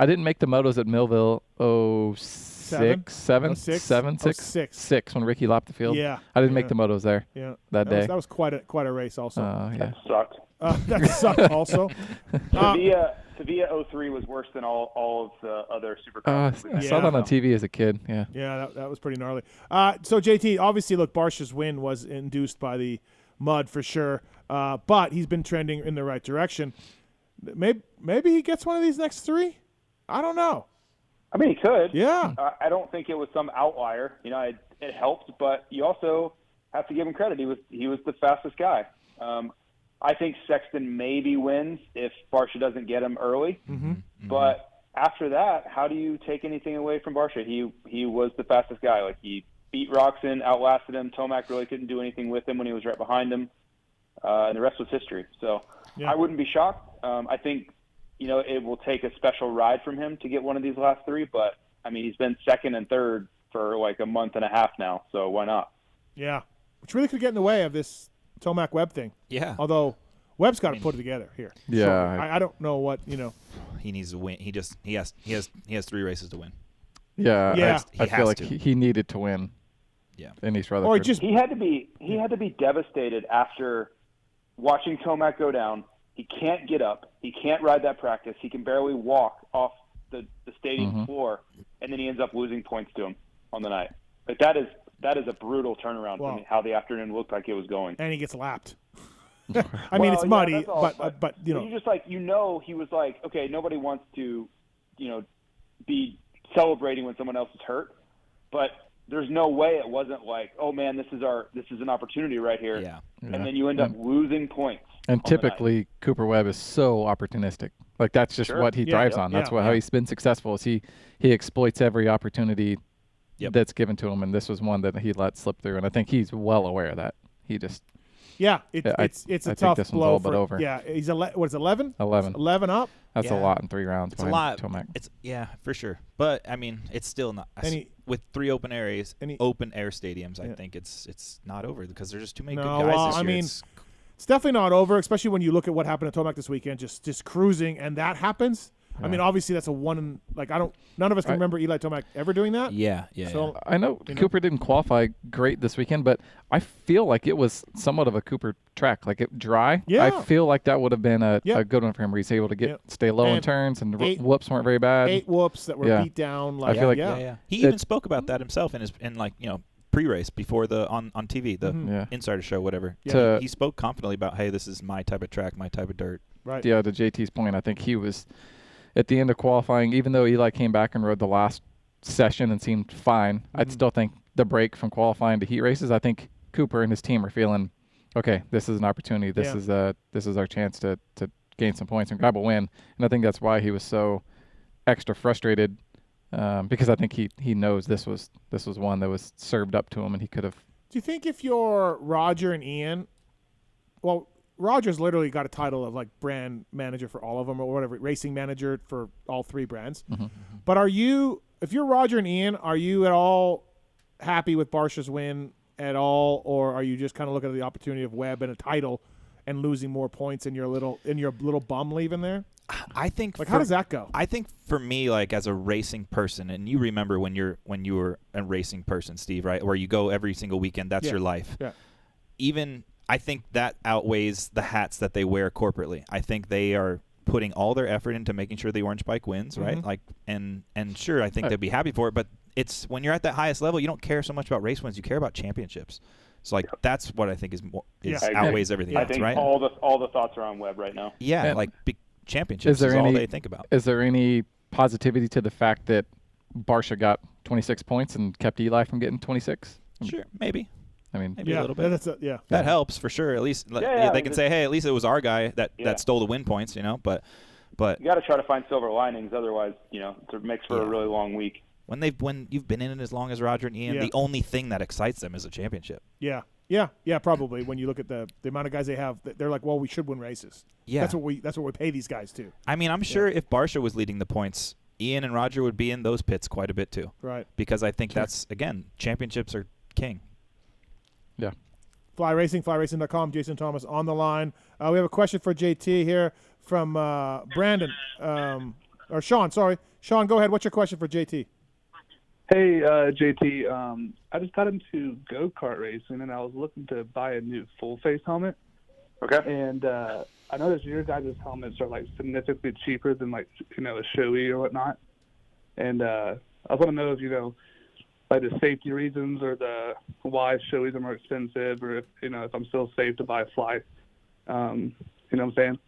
I didn't make the motos at Millville 06 when Ricky lapped the field. Yeah. I didn't make the motos there. Yeah. That day. That was quite a race also. That sucked. That sucked also. Sevilla 03 was worse than all of the other Supercross. I saw that on TV as a kid. Yeah. Yeah, that was pretty gnarly. So JT, obviously, look, Barcia's win was induced by the mud for sure, but he's been trending in the right direction. Maybe he gets one of these next three. I don't know. I mean, he could. Yeah. I don't think it was some outlier. You know, it helped, but you also have to give him credit. He was the fastest guy. I think Sexton maybe wins if Barcia doesn't get him early. But after that, how do you take anything away from Barcia? He was the fastest guy. Like he beat Roxon, outlasted him. Tomac really couldn't do anything with him when he was right behind him, and the rest was history. So I wouldn't be shocked. I think it will take a special ride from him to get one of these last three. But I mean, he's been second and third for like a month and a half now. So why not? Yeah, which really could get in the way of this Tomac Webb thing. Yeah. Although Webb's got to put it together here. Yeah. So I don't know what He needs to win. He has 3 races to win. Yeah. Yeah. I feel like he needed to win. in East Rutherford. Or he had to be devastated after watching Tomac go down. He can't get up. He can't ride that practice. He can barely walk off the stadium floor, and then he ends up losing points to him on the night. Like that is a brutal turnaround from how the afternoon looked like it was going. And he gets lapped. I mean, it's muddy, but you know. You just he was like, okay, nobody wants to, be celebrating when someone else is hurt, but there's no way it wasn't like, oh man, this is an opportunity right here. Yeah. And then you end up losing points. And typically Cooper Webb is so opportunistic. Like that's just what he thrives on. That's how he's been successful. Is he exploits every opportunity that's given to him, and this was one that he let slip through. And I think he's well aware of that. He just it's a tough blow for over. Yeah, he's 11? 11 up. That's a lot in 3 rounds. It's a lot. It's for sure. But I mean, it's still not with 3 open air stadiums. I think it's not over because there's just too many good guys this year. I mean, it's definitely not over, especially when you look at what happened at Tomac this weekend, just cruising, and that happens. Yeah. I mean, obviously that's a one. Like none of us can remember Eli Tomac ever doing that. Yeah. So I know Cooper didn't qualify great this weekend, but I feel like it was somewhat of a Cooper track, like it dry. Yeah. I feel like that would have been a good one for him, where he's able to stay low in turns, and whoops weren't very bad. 8 whoops that were beat down. Like, I feel like he even spoke about that himself in pre-race before on TV, the Insider Show, whatever. He spoke confidently about, hey, this is my type of track, my type of dirt. Right. Yeah. To JT's point, I think he was at the end of qualifying, even though Eli came back and rode the last session and seemed fine. I'd still think the break from qualifying to heat races, I think Cooper and his team are feeling, okay, this is an opportunity. This is our chance to gain some points and grab a win. And I think that's why he was so extra frustrated, because I think he knows this was one that was served up to him, and he could have. Do you think if you're Roger and Ian, well, Roger's literally got a title of like brand manager for all of them, or whatever, racing manager for all 3 brands. But if you're Roger and Ian, are you at all happy with Barcia's win at all, or are you just kind of looking at the opportunity of Webb and a title and losing more points in your little bum leaving there? I think how does that go? I think for me, like as a racing person, and you remember when you were a racing person, Steve, right? Where you go every single weekend, that's your life. Yeah. Even I think that outweighs the hats that they wear corporately. I think they are putting all their effort into making sure the Orange Bike wins, right? Like, and sure, I think they'd be happy for it, but it's when you're at that highest level, you don't care so much about race wins, you care about championships. So like that's what I think is outweighs everything else, right? I think all the thoughts are on Webb right now. Yeah, and like big championships is all they think about. Is there any positivity to the fact that Barcia got 26 points and kept Eli from getting 26? Sure, maybe. I mean, maybe a little bit. That helps for sure. At least they can say, hey, at least it was our guy that stole the win points, But you got to try to find silver linings, otherwise, it makes for a really long week. When you've been in it as long as Roger and Ian, the only thing that excites them is a championship. Yeah, probably. When you look at the amount of guys they have, they're like, well, we should win races. Yeah, that's what we pay these guys to. I mean, I'm sure if Barcia was leading the points, Ian and Roger would be in those pits quite a bit too. Right. Because I think that's, again, championships are king. Yeah. Fly Racing, flyracing.com. Jason Thomas on the line. We have a question for JT here from Brandon. Or Sean, sorry. Sean, go ahead. What's your question for JT? Hey, JT. I just got into go-kart racing, and I was looking to buy a new full-face helmet. Okay. And I noticed your guys' helmets are, like, significantly cheaper than, like, a Shoei or whatnot. And I want to know if, like the safety reasons or the why Shoeis are more expensive, or if I'm still safe to buy a Fly. You know what I'm saying?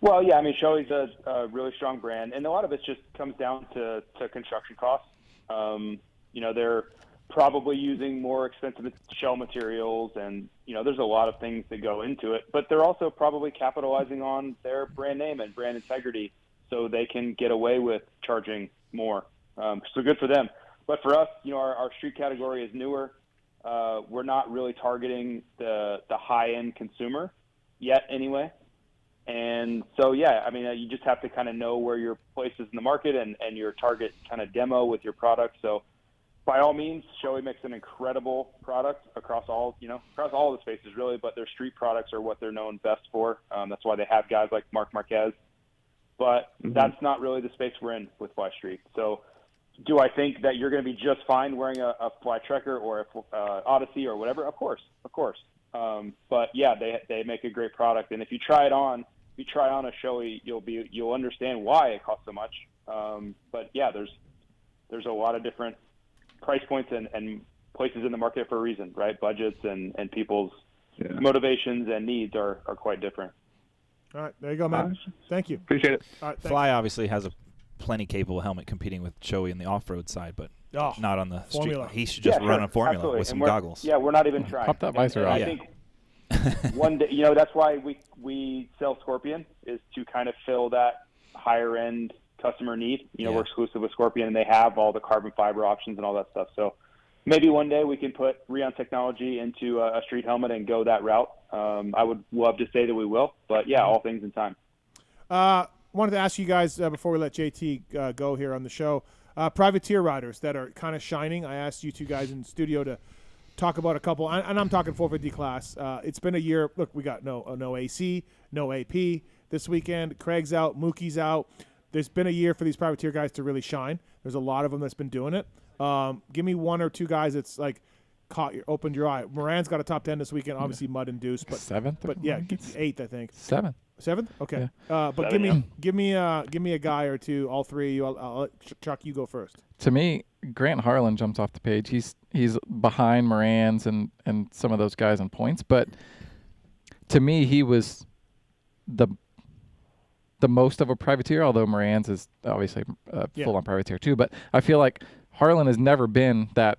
Well, yeah, I mean, Shoei's a really strong brand, and a lot of it just comes down to construction costs. They're probably using more expensive shell materials, and there's a lot of things that go into it. But they're also probably capitalizing on their brand name and brand integrity, so they can get away with charging more. So good for them. But for us, our street category is newer. We're not really targeting the high-end consumer yet anyway. And so, yeah, I mean, you just have to kind of know where your place is in the market and your target kind of demo with your product. So by all means, Shoei makes an incredible product across all the spaces really, but their street products are what they're known best for. That's why they have guys like Marc Marquez. But that's not really the space we're in with Fly Street. So Do I think that you're going to be just fine wearing a Fly Trekker or a Odyssey or whatever? Of course. But yeah, they make a great product, and if you try a Shoei, you'll understand why it costs so much. But yeah, there's a lot of different price points and places in the market for a reason, right? Budgets and people's motivations and needs are quite different. All right, there you go, man. Thank you. Appreciate it. All right, Fly obviously has a plenty capable helmet competing with Shoei in the off-road side, but not on the Formula. street. He should just run a Formula Absolutely. with some And goggles. Yeah, we're not even trying. Pop that visor off. I think one day, that's why we sell Scorpion, is to kind of fill that higher-end customer need. We're exclusive with Scorpion, and they have all the carbon fiber options and all that stuff. So maybe one day we can put Rheon technology into a street helmet and go that route. I would love to say that we will, but yeah, all things in time. Wanted to ask you guys before we let JT go here on the show, privateer riders that are kind of shining. I asked you two guys in the studio to talk about a couple, and I'm talking 450 class. It's been a year. Look, we got no AC, no AP this weekend. Craig's out, Mookie's out. There's been a year for these privateer guys to really shine. There's a lot of them that's been doing it. Give me one or two guys that's like opened your eye. Moran's got a top 10 this weekend, obviously mud induced, but 7th. But yeah, 8th I think. 7th. 7th? Okay. Yeah. But give me a guy or two. All three of you. I'll let Chuck, you go first. To me, Grant Harlan jumps off the page. He's behind Moran's and some of those guys in points, but to me, he was the most of a privateer, although Moran's is obviously full-on privateer too. But I feel like Harlan has never been that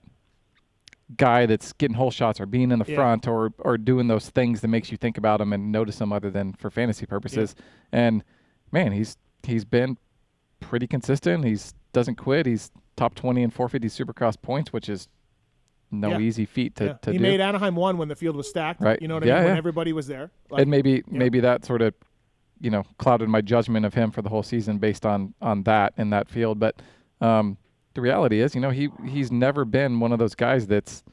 guy that's getting hole shots or being in the front or doing those things that makes you think about him and notice him other than for fantasy purposes. And man, he's been pretty consistent. He's doesn't quit. He's top 20 in 450 Supercross points, which is no easy feat to do. He made Anaheim 1 when the field was stacked. Right. You know what I mean? When everybody was there. And maybe that sort of clouded my judgment of him for the whole season based on that in that field. But the reality is, he's never been one of those guys that's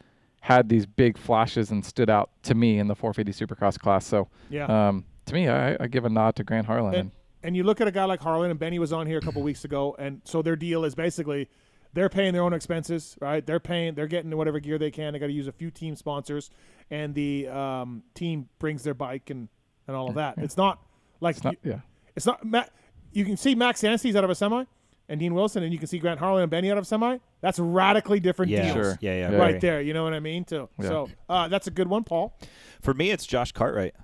had these big flashes and stood out to me in the 450 Supercross class. So to me, I give a nod to Grant Harlan. And you look at a guy like Harlan, and Benny was on here a couple weeks ago, and so their deal is basically they're paying their own expenses, right? They're getting whatever gear they can. They got to use a few team sponsors, and the team brings their bike and all of that. It's not like it's not. You can see Max Anstie's out of a semi, and Dean Wilson, and you can see Grant Harlan and Benny out of semi. That's radically different deals. Sure. Yeah. Right there. You know what I mean? Too. Yeah. So that's a good one, Paul. For me, it's Josh Cartwright.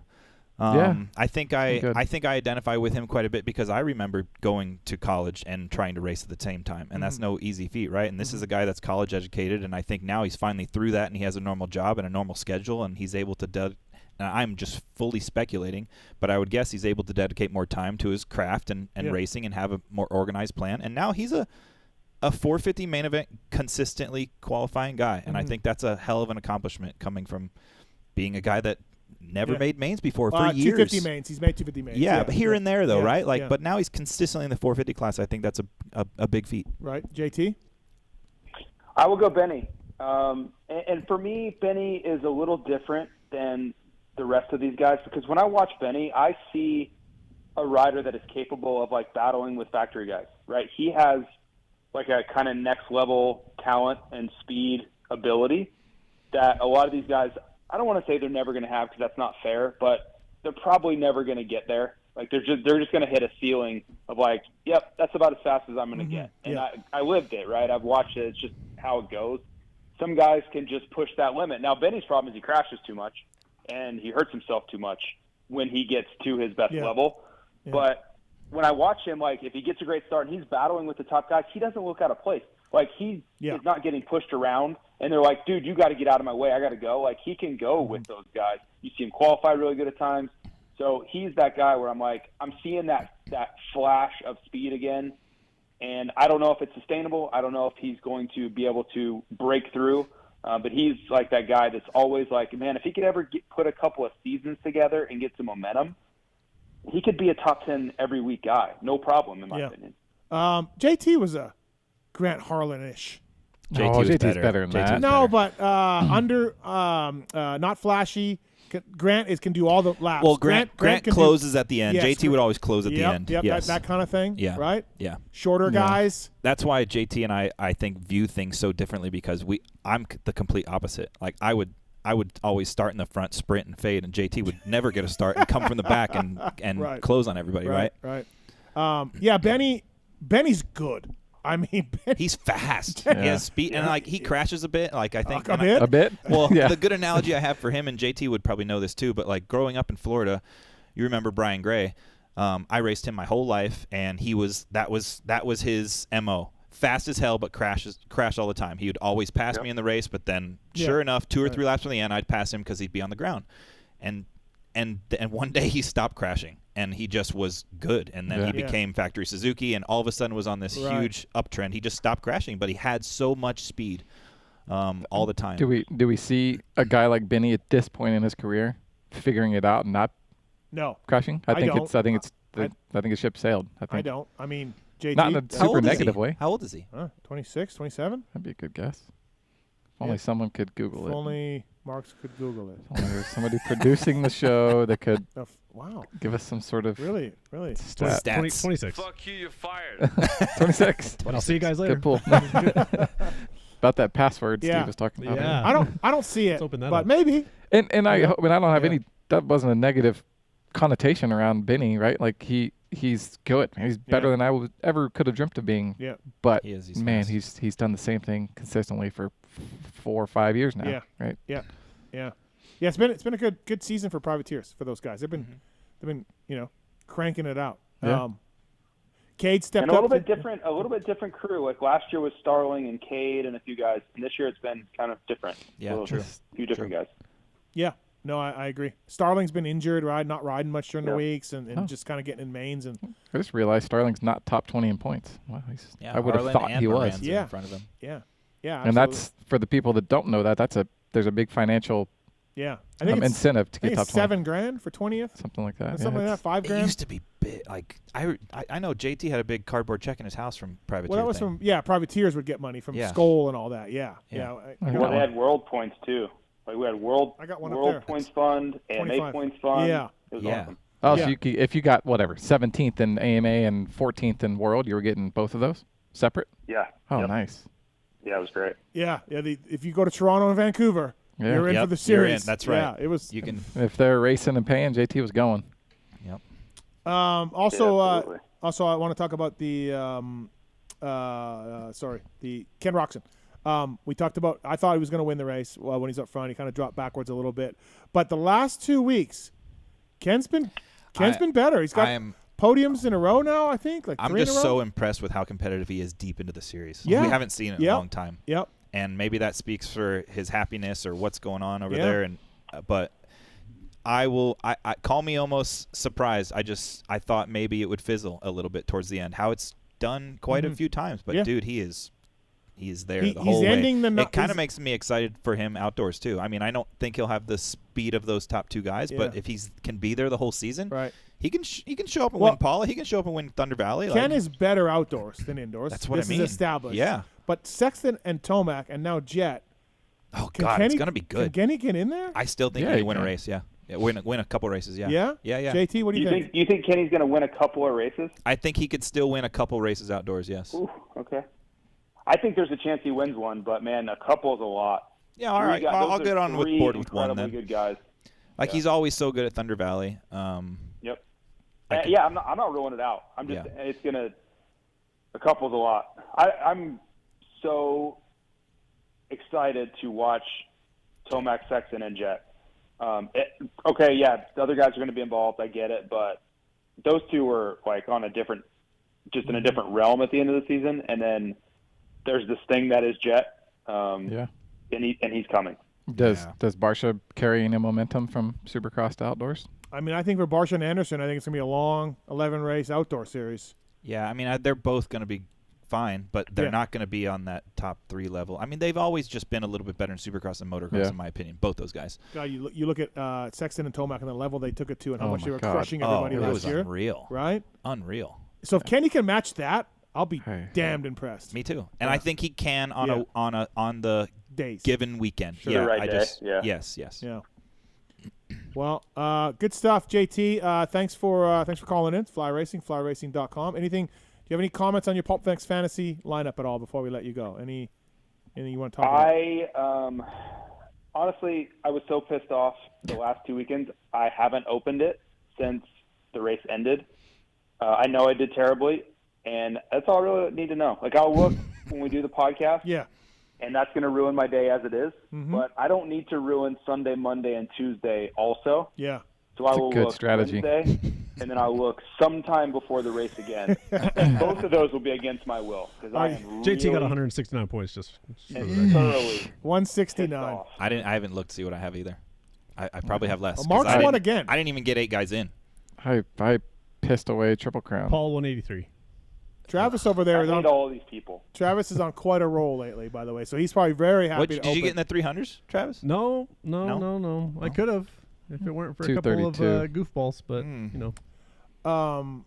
I think I identify with him quite a bit because I remember going to college and trying to race at the same time, and that's no easy feat, right? And this is a guy that's college educated, and I think now he's finally through that, and he has a normal job and a normal schedule, and he's able to and I'm just fully speculating, but I would guess he's able to dedicate more time to his craft and racing and have a more organized plan. And now he's a 450 main event consistently qualifying guy, and I think that's a hell of an accomplishment coming from being a guy that never made mains before for years. 250 mains. He's made 250 mains. Yeah, but here and there though, right? But now he's consistently in the 450 class. I think that's a big feat. Right, JT? I will go Benny. And for me, Benny is a little different than the rest of these guys because when I watch Benny, I see a rider that is capable of battling with factory guys, right? He has a kind of next level talent and speed ability that a lot of these guys, I don't want to say they're never going to have because that's not fair, but they're probably never going to get there. They're just going to hit a ceiling of yep, that's about as fast as I'm going to get. And I lived it, right? I've watched it. It's just how it goes. Some guys can just push that limit. Now, Benny's problem is he crashes too much and he hurts himself too much when he gets to his best level. Yeah. But when I watch him, if he gets a great start and he's battling with the top guys, he doesn't look out of place. He is not getting pushed around, and they're like, dude, you got to get out of my way. I got to go. He can go with those guys. You see him qualify really good at times. So he's that guy where I'm seeing that flash of speed again, and I don't know if it's sustainable. I don't know if he's going to be able to break through. But he's that guy that's always man, if he could ever put a couple of seasons together and get some momentum, he could be a top 10 every week guy. No problem, in my opinion. JT was a Grant Harlan-ish JT's better than that. No, but not flashy. Grant can do all the laps. Well, Grant closes at the end. Yes, JT would always close at the end. Yep, yes. that kind of thing. Yeah. Right? Yeah. Shorter guys. That's why JT and I think view things so differently because I'm the complete opposite. Like I would always start in the front, sprint and fade, and JT would never get a start and come from the back and Right. close on everybody, right? Yeah, Benny's good. I mean, he's fast. He has speed, and he crashes a bit. Like I think a bit. Well, the good analogy I have for him, and JT would probably know this too. But like growing up in Florida, you remember Brian Gray. I raced him my whole life, and that was his MO. Fast as hell, but crash all the time. He would always pass me in the race, but then sure enough, 2 or 3 laps from the end, I'd pass him because he'd be on the ground. And one day he stopped crashing, and he just was good. And then he became factory Suzuki, and all of a sudden was on this huge uptrend. He just stopped crashing, but he had so much speed all the time. Do we see a guy like Benny at this point in his career figuring it out and not crashing? I think his ship sailed. I don't. I mean, JT. Not in a super negative way. How old is he? 26, 27? That'd be a good guess. If only someone could Google it. If only Marks could Google it. If only there was somebody producing the show that could give us some sort of really stats. 26. Fuck you, you're fired. 26. But I'll see you guys later. Good pull. About that password Steve was talking about. Yeah. I don't see it, but up. maybe. And I don't have any. That wasn't a negative connotation around Benny, right? Like he's good. He's better than I ever could have dreamt of being. Yeah. But he's he's done the same thing consistently for 4 or 5 years now. Yeah. Right. Yeah. It's been a good season for privateers for those guys. They've been cranking it out. Yeah. Cade stepped and up. A little bit different crew. Like last year was Starling and Cade and a few guys, and this year it's been kind of different. Yeah, true. A few different guys. Yeah. No, I agree. Starling's been injured, not riding much during the weeks, and just kind of getting in mains. And I just realized Starling's not top 20 in points. Wow, I would have thought he was. In front of him. Yeah. Absolutely. And that's for the people that don't know that. There's a big financial I think incentive to get top 20. $7,000 for 20th, something like that. Something like that. $5,000. It used to be big. Like I know JT had a big cardboard check in his house from privateer. Well, that was from privateers would get money from Skoll and all that. Yeah. They had world points too. Like we had world points fund, AMA points fund. Yeah. It was awesome. Oh, so if you got 17th in AMA and 14th in World, you were getting both of those separate? Yeah. Oh, nice. Yeah, it was great. Yeah. If you go to Toronto and Vancouver, you're in for the series. You're in. That's right. Yeah, it was. You can. If they're racing and paying, JT was going. Yep. Also, I want to talk about the Ken Roczen. We talked about. I thought he was going to win the race. Well, when he's up front, he kind of dropped backwards a little bit. But the last 2 weeks, Ken's been better. He's got podiums in a row now. I think. I'm just so impressed with how competitive he is deep into the series. Yeah. We haven't seen it in a long time. Yep. And maybe that speaks for his happiness or what's going on over there. And but I call me almost surprised. I thought maybe it would fizzle a little bit towards the end. How it's done quite a few times, but dude, he is there the whole way. It kind of makes me excited for him outdoors too. I mean, I don't think he'll have the speed of those top 2 guys, but if he can be there the whole season, he can show up and win Paula. He can show up and win Thunder Valley. Ken is better outdoors than indoors. That's what I mean. This is established. Yeah. But Sexton and Tomac and now Jet. Oh God, it's gonna be good. Can Kenny get in there? I still think he can win a race. Yeah, win a couple races. Yeah. Yeah. JT, what do you think? You think Kenny's going to win a couple of races? I think he could still win a couple races outdoors. Yes. Ooh, okay. I think there's a chance he wins one, but man, a couple is a lot. Yeah. All right. I'll get on with board with one then. Good guys. He's always so good at Thunder Valley. Yep. I'm not ruling it out. I'm just it's gonna. A couple's a lot. I'm so excited to watch Tomac, Sexton, and Jet. The other guys are going to be involved. I get it, but those two were like on in a different realm at the end of the season. And then there's this thing that is Jet. And he's coming. Does Barsha carry any momentum from Supercross to outdoors? I mean, I think for Barsha and Anderson, I think it's going to be a long 11-race outdoor series. Yeah, I mean, they're both going to be fine, but they're not going to be on that top 3 level. I mean, they've always just been a little bit better in Supercross and motocross, in my opinion. Both those guys. God, you look at Sexton and Tomac and the level they took it to, and how much they were crushing everybody last year. Unreal, right? Unreal. So if Kenny can match that, I'll be damned impressed. Me too. And I think he can on the days given weekend. Sure, the right day. Yes. Yeah. Well, good stuff, JT. Thanks for calling in. Fly Racing, flyracing.com. Anything? Do you have any comments on your PulpMX fantasy lineup at all before we let you go? Anything you want to talk about? Honestly, I was so pissed off the last 2 weekends. I haven't opened it since the race ended. I know I did terribly, and that's all I really need to know. Like, I'll look when we do the podcast. Yeah. And that's going to ruin my day as it is. Mm-hmm. But I don't need to ruin Sunday, Monday, and Tuesday also. Yeah. So I will good look strategy. Wednesday, and then I'll look sometime before the race again. And both of those will be against my will. JT got 169 points just for the thoroughly 169. I haven't looked to see what I have either. I probably have less. Well, Mark's won again. I didn't even get 8 guys in. I pissed away Triple Crown. Paul 183. Travis over there I is hate on. all these people. Travis is on quite a roll lately, by the way. So he's probably very happy. Did you get in the 300s, Travis? No. I could have if it weren't for a couple of goofballs, but you know.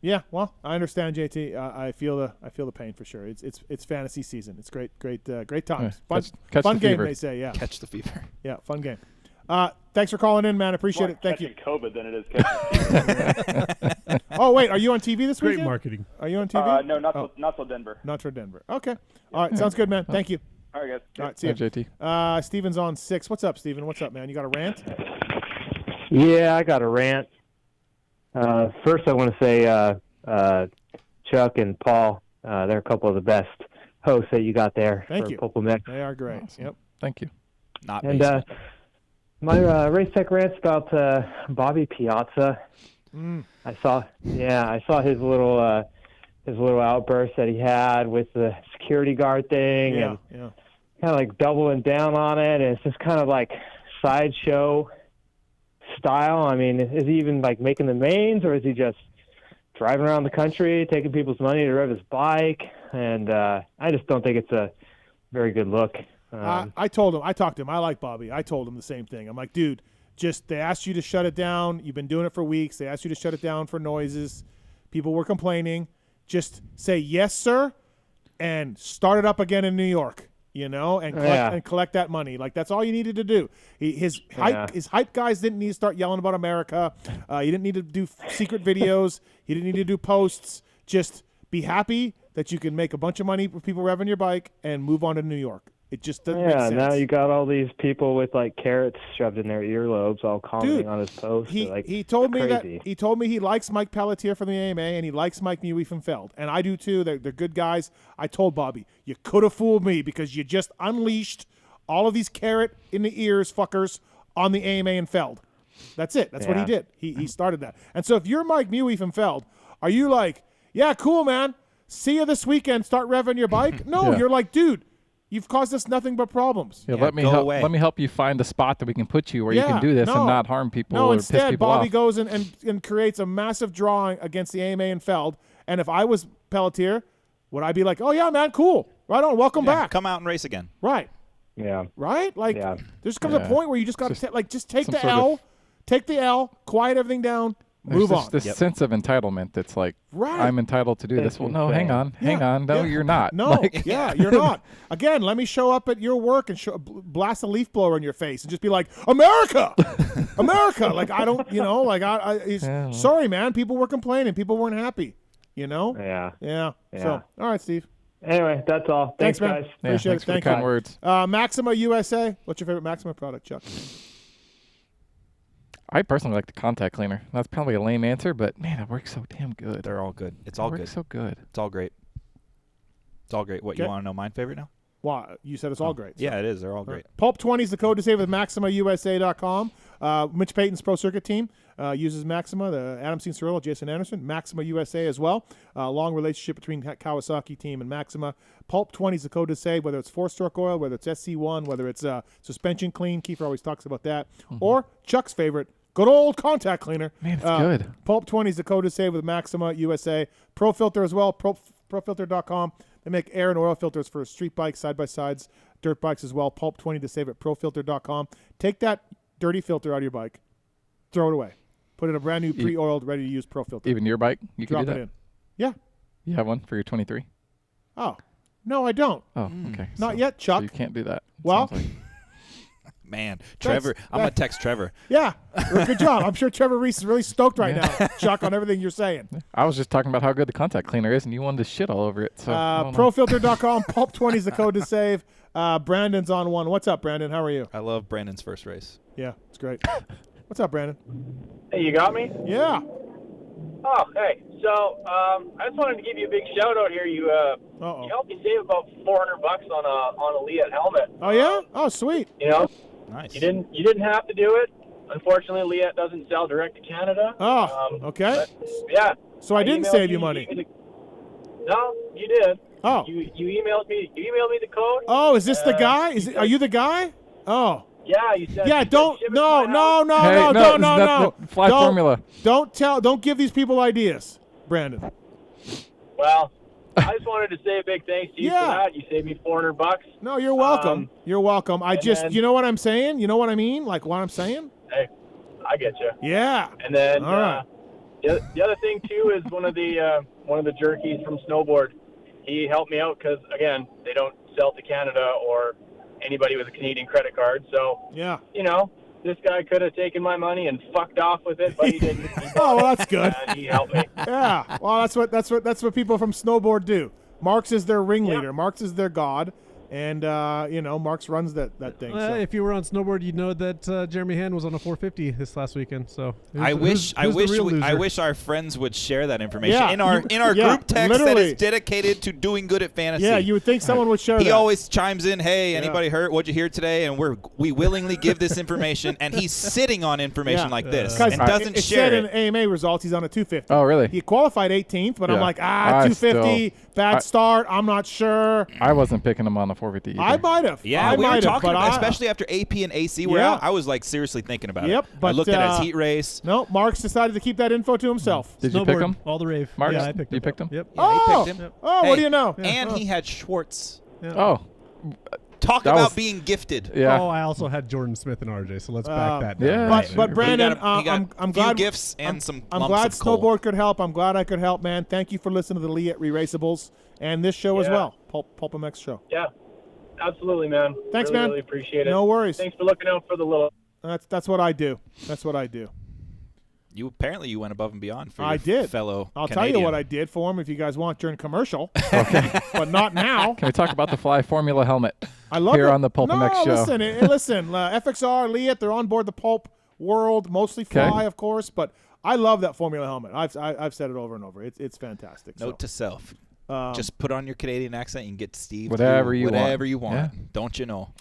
Yeah. Well, I understand, JT. I feel the pain for sure. It's fantasy season. It's great times. Fun game, they say. Yeah. Catch the fever. Yeah. Fun game. Thanks for calling in, man. Appreciate it. Thank you. COVID than it is catching Oh, wait. Are you on TV this weekend? Great marketing. Are you on TV? No, not till Denver. Not for Denver. Okay. All right. Sounds good, man. Thank you. All right, guys. All right. See you. JT. Steven's on 6. What's up, Steven? What's up, man? You got a rant? Yeah, I got a rant. First, I want to say Chuck and Paul, they're a couple of the best hosts that you got there. Thank for you. PulpMX. They are great. Awesome. Yep. Thank you. Not And basement. my race tech rant's about Bobby Piazza. I saw his little outburst that he had with the security guard thing, and kind of like doubling down on it. And it's just kind of like sideshow style. I mean, is he even like making the mains, or is he just driving around the country, taking people's money to rev his bike? And I just don't think it's a very good look. I talked to him. I like Bobby. I told him the same thing. I'm like, dude, they asked you to shut it down. You've been doing it for weeks. They asked you to shut it down for noises. People were complaining. Just say yes, sir, and start it up again in New York, and collect that money. Like, that's all you needed to do. His hype guys didn't need to start yelling about America. He didn't need to do secret videos. He didn't need to do posts. Just be happy that you can make a bunch of money with people revving your bike and move on to New York. It just doesn't make sense. Now you got all these people with like carrots shoved in their earlobes, all commenting on his post. He told me he likes Mike Pelletier from the AMA, and he likes Mike Mewey from Feld, and I do too. They're good guys. I told Bobby, you could have fooled me because you just unleashed all of these carrot in the ears fuckers on the AMA and Feld. That's it. That's what he did. He started that. And so if you're Mike Mewey from Feld, are you like, yeah, cool, man, see you this weekend, start revving your bike? No, you're like, dude, you've caused us nothing but problems. Yeah, let me help you find a spot that we can put you where you can do this and not harm people or piss instead, people Bobby off. goes and creates a massive drawing against the AMA and Feld. And if I was Pelletier, would I be like, oh, yeah, man, cool. Right on. Welcome back. Come out and race again. Right. Yeah. Right? Like, there's comes a point where you just got to just take the L, quiet everything down, move on. There's this sense of entitlement that's like, I'm entitled to do this. Well, no, hang on. No, you're not. No, you're not. Again, let me show up at your work and blast a leaf blower in your face and just be like, America! America! Like, I don't, sorry, man. People were complaining. People weren't happy, Yeah. So, all right, Steve. Anyway, that's all. Thanks man. guys. Appreciate it. For the kind words. Maxima USA. What's your favorite Maxima product, Chuck? I personally like the contact cleaner. That's probably a lame answer, but man, it works so damn good. They're all good. It's all good. Works so good. It's all great. What, you want to know my favorite now? Well, you said it's all great. So. Yeah, it is. They're all great. Pulp20 is the code to save with MaximaUSA.com. Mitch Payton's Pro Circuit team uses Maxima. The Adam Cianciarulo, Jason Anderson, Maxima USA as well. Long relationship between Kawasaki team and Maxima. Pulp20 is the code to save, whether it's 4-stroke oil, whether it's SC1, whether it's suspension clean. Kiefer always talks about that. Or Chuck's favorite, good old contact cleaner. Man, it's good. Pulp20 is the code to save with Maxima USA. Pro Filter as well, profilter.com. They make air and oil filters for street bikes, side-by-sides, dirt bikes as well. Pulp20 to save at profilter.com. Take that dirty filter out of your bike. Throw it away. Put in a brand new pre-oiled, ready-to-use Pro Filter. Even your bike? You Drop can do it that? in. Yeah. You have one for your 23? Oh, no, I don't. Oh, okay. Not yet, Chuck. So you can't do that. Well, man, Trevor, I'm going to text Trevor. Yeah, good job. I'm sure Trevor Reese is really stoked right now, Chuck, on everything you're saying. I was just talking about how good the contact cleaner is, and you wanted to shit all over it. So Profilter.com, Pulp20 is the code to save. Brandon's on one. What's up, Brandon? How are you? I love Brandon's first race. Yeah, it's great. What's up, Brandon? Hey, you got me? Yeah. Oh, hey. So, I just wanted to give you a big shout out here. You helped me save about $400 on a Leatt helmet. Oh yeah? Oh, sweet. You know, nice. You didn't have to do it. Unfortunately, Leatt doesn't sell direct to Canada. Oh, okay. Yeah. So I didn't save you money. No, you did. Oh. You emailed me. You emailed me the code. Oh, is this the guy? Are you the guy? Oh. Yeah, you said. Yeah, don't. No. Fly formula. Don't give these people ideas, Brandon. Well, I just wanted to say a big thanks to you for that. You saved me $400. No, you're welcome. You're welcome. You know what I'm saying? You know what I mean? Like what I'm saying? Hey, I get you. Yeah. And then all right. The other thing too is one of the jerkies from Snowboard. He helped me out because again they don't sell to Canada or anybody with a Canadian credit card. So yeah, you know, this guy could have taken my money and fucked off with it, but he didn't. Oh, well, that's good. And he helped me. Yeah. Well, that's what people from Snowboard do. Marks is their ringleader. Yep. Marks is their god. And, Marks runs that thing. So. If you were on Snowboard, you'd know that Jeremy Hand was on a 450 this last weekend. So I wish our friends would share that information in our group text literally. That is dedicated to doing good at fantasy. Yeah, you would think someone would share that. He always chimes in, hey, anybody hurt? What'd you hear today? And we willingly give this information, and he's sitting on information like this and doesn't share it. It said in AMA results he's on a 250. Oh, really? He qualified 18th, but I'm like, 250, bad start. I'm not sure. I wasn't picking him on the 450 either. I might have. Yeah, we were talking about, especially after AP and AC were out. I was like seriously thinking about it. But I looked at his heat race. No, Marks decided to keep that info to himself. Did you pick him? All the rave. Marks, yeah, I picked him. You picked him? Yep. Yeah, he picked him. Oh, what do you know? And he had Schwartz. Yeah. Oh. Talk about being gifted. Yeah. Oh, I also had Jordan Smith and RJ, so let's back that down. Yeah. But Brandon, I'm glad gifts and some. I'm glad Snowboard could help. I'm glad I could help, man. Thank you for listening to the Leatt Re-Raceables and this show as well, PulpMX show. Yeah, absolutely, man. Thanks, man. man. Really appreciate it. No worries. Thanks for looking out for the little. That's what I do. That's what I do. You went above and beyond for I your did. fellow I'll Canadian. tell you what I did for him if you guys want during commercial. Okay. But not now. Can we talk about the Fly Formula helmet? I love here it. on the PulpMX show. Listen, FXR, Leatt, they're on board the Pulp world, mostly Fly, of course, but I love that Formula helmet. I've said it over and over. It's fantastic. Note to self. Just put on your Canadian accent and get Steve whatever you want. Yeah. Don't you know?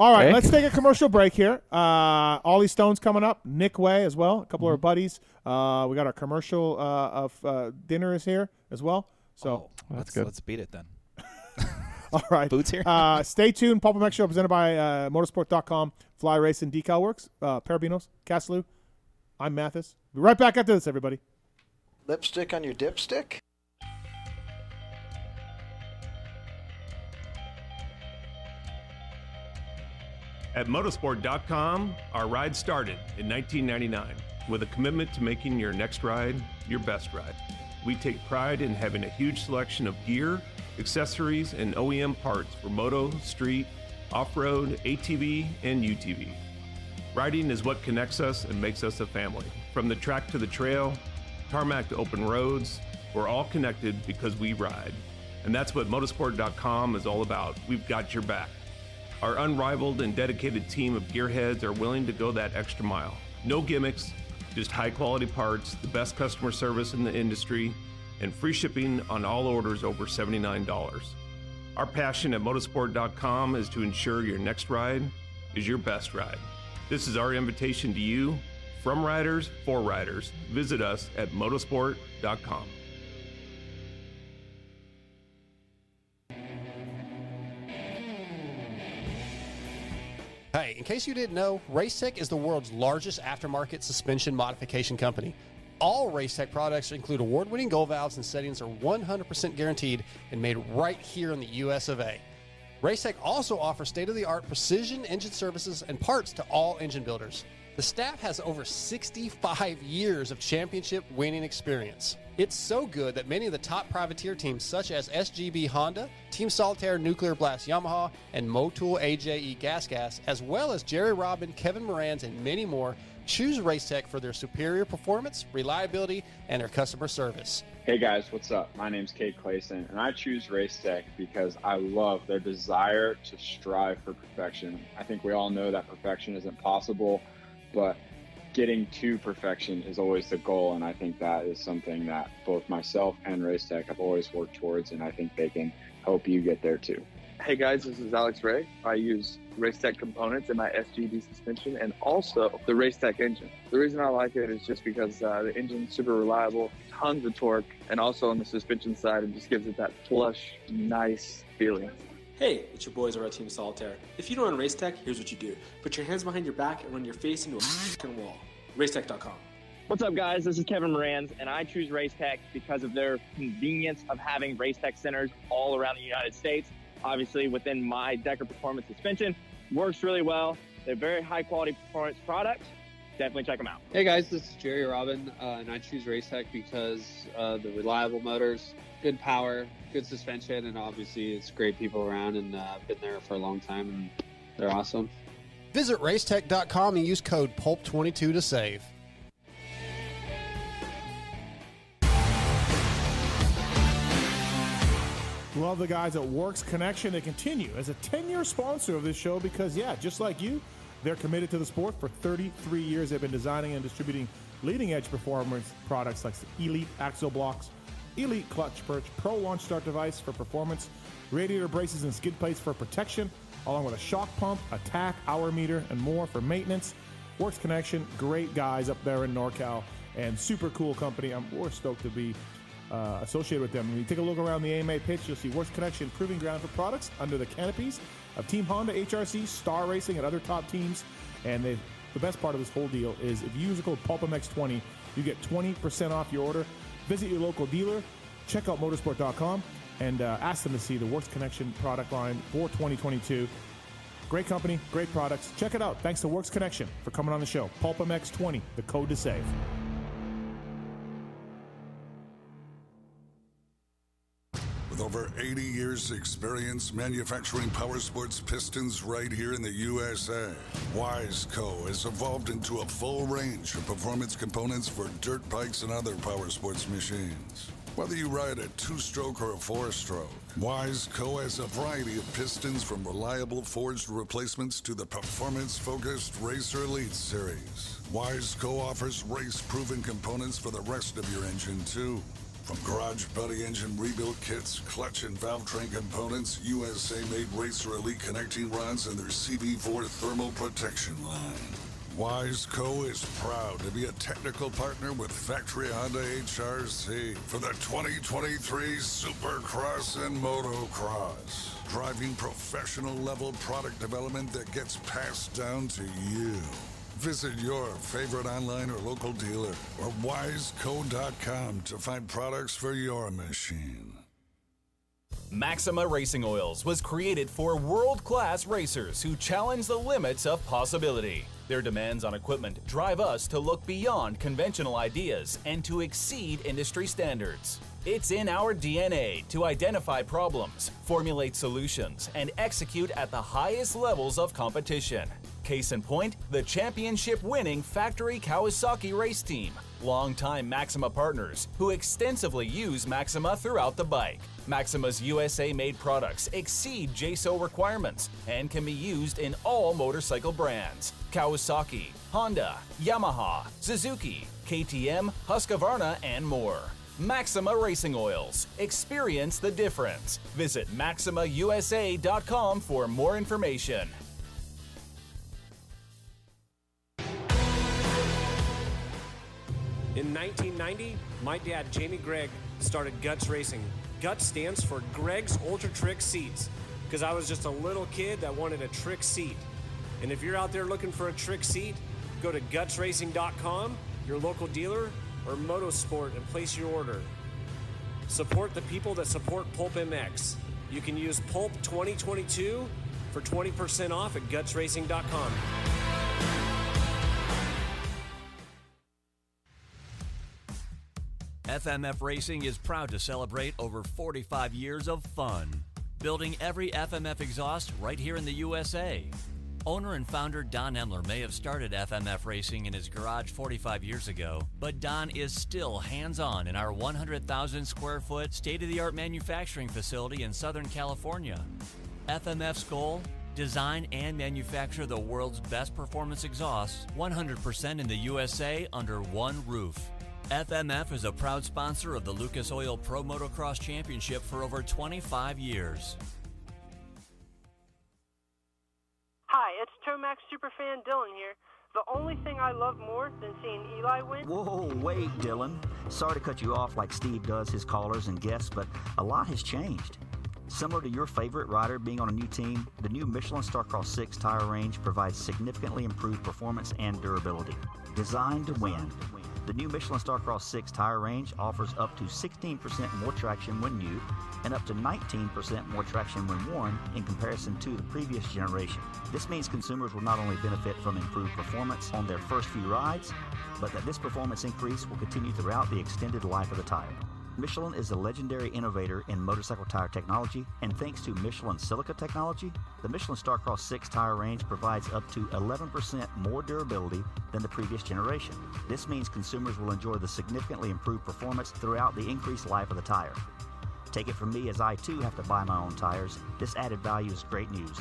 All right, let's take a commercial break here. Ollie Stone's coming up. Nick Wey as well. A couple of our buddies. We got our commercial of dinner is here as well. So that's good. Let's beat it then. All right. Boots here. Stay tuned. PulpMX show presented by motorsport.com, Fly Racing Decal Works, Perebjinos, Castloo. I'm Mathis. Be right back after this, everybody. Lipstick on your dipstick? At motorsport.com, our ride started in 1999 with a commitment to making your next ride your best ride. We take pride in having a huge selection of gear, accessories, and OEM parts for moto, street, off-road, ATV, and UTV. Riding is what connects us and makes us a family. From the track to the trail, tarmac to open roads, we're all connected because we ride. And that's what motorsport.com is all about. We've got your back. Our unrivaled and dedicated team of gearheads are willing to go that extra mile. No gimmicks, just high-quality parts, the best customer service in the industry, and free shipping on all orders over $79. Our passion at motorsport.com is to ensure your next ride is your best ride. This is our invitation to you, from riders for riders. Visit us at motorsport.com. Hey, in case you didn't know, Racetech is the world's largest aftermarket suspension modification company. All Racetech products include award-winning gold valves and settings are 100% guaranteed and made right here in the US of A. Racetech also offers state-of-the-art precision engine services and parts to all engine builders. The staff has over 65 years of championship winning experience. It's so good that many of the top privateer teams such as SGB Honda, Team Solitaire Nuclear Blast Yamaha, and Motul AJE Gas, as well as Jerry Robin, Kevin Moran's, and many more, choose Racetech for their superior performance, reliability, and their customer service. Hey guys, what's up? My name's Kate Clayson, and I choose Racetech because I love their desire to strive for perfection. I think we all know that perfection isn't possible, but getting to perfection is always the goal, and I think that is something that both myself and Racetech have always worked towards, and I think they can help you get there too. Hey guys, this is Alex Ray. I use Racetech components in my SGD suspension and also the Racetech engine. The reason I like it is just because the engine's super reliable, tons of torque, and also on the suspension side, it just gives it that plush, nice feeling. Hey, it's your boys over at Team Solitaire. If you don't run Racetech, here's what you do. Put your hands behind your back and run your face into a wall. Racetech.com. What's up, guys? This is Kevin Moran's, and I choose Racetech because of their convenience of having Racetech centers all around the United States. Obviously, within my Decker Performance suspension, works really well. They're very high-quality performance products. Definitely check them out. Hey, guys, this is Jerry Robin, and I choose Racetech because the reliable motors, good power, good suspension, and obviously it's great people around, and I've been there for a long time, and they're awesome. Visit Racetech.com and use code PULP22 to save. Love the guys at Works Connection. They continue as a 10-year sponsor of this show because, yeah, just like you, they're committed to the sport. For 33 years, they've been designing and distributing leading-edge performance products like Elite Axle Blocks, Elite Clutch Perch, Pro Launch Start Device for performance, radiator braces and skid plates for protection, along with a shock pump, a tack, hour meter, and more for maintenance. Works Connection, great guys up there in NorCal, and super cool company. We're stoked to be associated with them. When you take a look around the AMA pitch, you'll see Works Connection proving ground for products under the canopies of Team Honda, HRC, Star Racing, and other top teams. And the best part of this whole deal is if you use the code PulpMX20, you get 20% off your order. Visit your local dealer, check out motorsport.com, and ask them to see the Works Connection product line for 2022. Great company, great products. Check it out. Thanks to Works Connection for coming on the show. PulpMX20, the code to save. With over 80 years' experience manufacturing power sports pistons right here in the USA, Wiseco has evolved into a full range of performance components for dirt bikes and other power sports machines. Whether you ride a 2-stroke or a 4-stroke, Wiseco has a variety of pistons from reliable forged replacements to the performance-focused Racer Elite series. Wiseco offers race-proven components for the rest of your engine, too. From Garage Buddy engine rebuild kits, clutch and valve train components, USA-made Racer Elite connecting rods, and their CB4 thermal protection line. Wiseco is proud to be a technical partner with Factory Honda HRC for the 2023 Supercross and Motocross, driving professional-level product development that gets passed down to you. Visit your favorite online or local dealer or wiseco.com to find products for your machine. Maxima Racing Oils was created for world-class racers who challenge the limits of possibility. Their demands on equipment drive us to look beyond conventional ideas and to exceed industry standards. It's in our DNA to identify problems, formulate solutions, and execute at the highest levels of competition. Case in point, the championship-winning Factory Kawasaki race team, longtime Maxima partners who extensively use Maxima throughout the bike. Maxima's USA-made products exceed JSO requirements and can be used in all motorcycle brands: Kawasaki, Honda, Yamaha, Suzuki, KTM, Husqvarna, and more. Maxima Racing Oils. Experience the difference. Visit MaximaUSA.com for more information. In 1990, my dad, Jamie Gregg, started Guts Racing. Guts stands for Greg's Ultra Trick Seats, because I was just a little kid that wanted a trick seat. And if you're out there looking for a trick seat, go to gutsracing.com, your local dealer, or Motosport, and place your order. Support the people that support PulpMX. You can use PulP2022 for 20% off at gutsracing.com. FMF Racing is proud to celebrate over 45 years of fun, building every FMF exhaust right here in the USA. Owner and founder Don Emler may have started FMF Racing in his garage 45 years ago, but Don is still hands-on in our 100,000 square foot state-of-the-art manufacturing facility in Southern California. FMF's goal? Design and manufacture the world's best performance exhausts 100% in the USA under one roof. FMF is a proud sponsor of the Lucas Oil Pro Motocross Championship for over 25 years. Hi, it's Tomax superfan Dylan here. The only thing I love more than seeing Eli win... Whoa, wait, Dylan. Sorry to cut you off like Steve does his callers and guests, but a lot has changed. Similar to your favorite rider being on a new team, the new Michelin Starcross 6 tire range provides significantly improved performance and durability. Designed to win. The new Michelin Starcross 6 tire range offers up to 16% more traction when new and up to 19% more traction when worn in comparison to the previous generation. This means consumers will not only benefit from improved performance on their first few rides, but that this performance increase will continue throughout the extended life of the tire. Michelin is a legendary innovator in motorcycle tire technology, and thanks to Michelin silica technology, the Michelin Starcross 6 tire range provides up to 11% more durability than the previous generation. This means consumers will enjoy the significantly improved performance throughout the increased life of the tire. Take it from me, as I too have to buy my own tires, this added value is great news.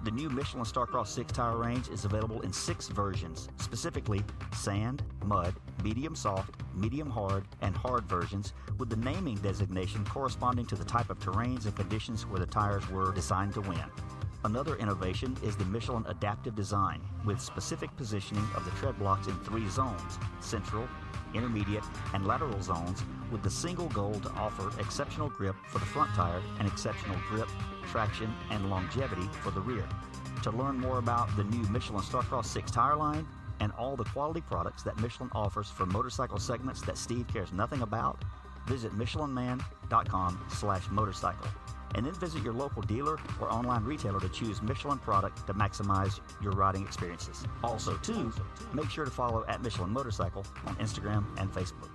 The new Michelin Starcross 6 tire range is available in 6 versions, specifically sand, mud, medium soft, medium hard, and hard versions, with the naming designation corresponding to the type of terrains and conditions where the tires were designed to win. Another innovation is the Michelin adaptive design, with specific positioning of the tread blocks in 3 zones: central, intermediate, and lateral zones, with the single goal to offer exceptional grip for the front tire and exceptional grip, traction, and longevity for the rear. To learn more about the new Michelin Starcross 6 tire line and all the quality products that Michelin offers for motorcycle segments that Steve cares nothing about, visit michelinman.com/motorcycle, and then visit your local dealer or online retailer to choose Michelin product to maximize your riding experiences. Also, too, make sure to follow at Michelin Motorcycle on Instagram and Facebook.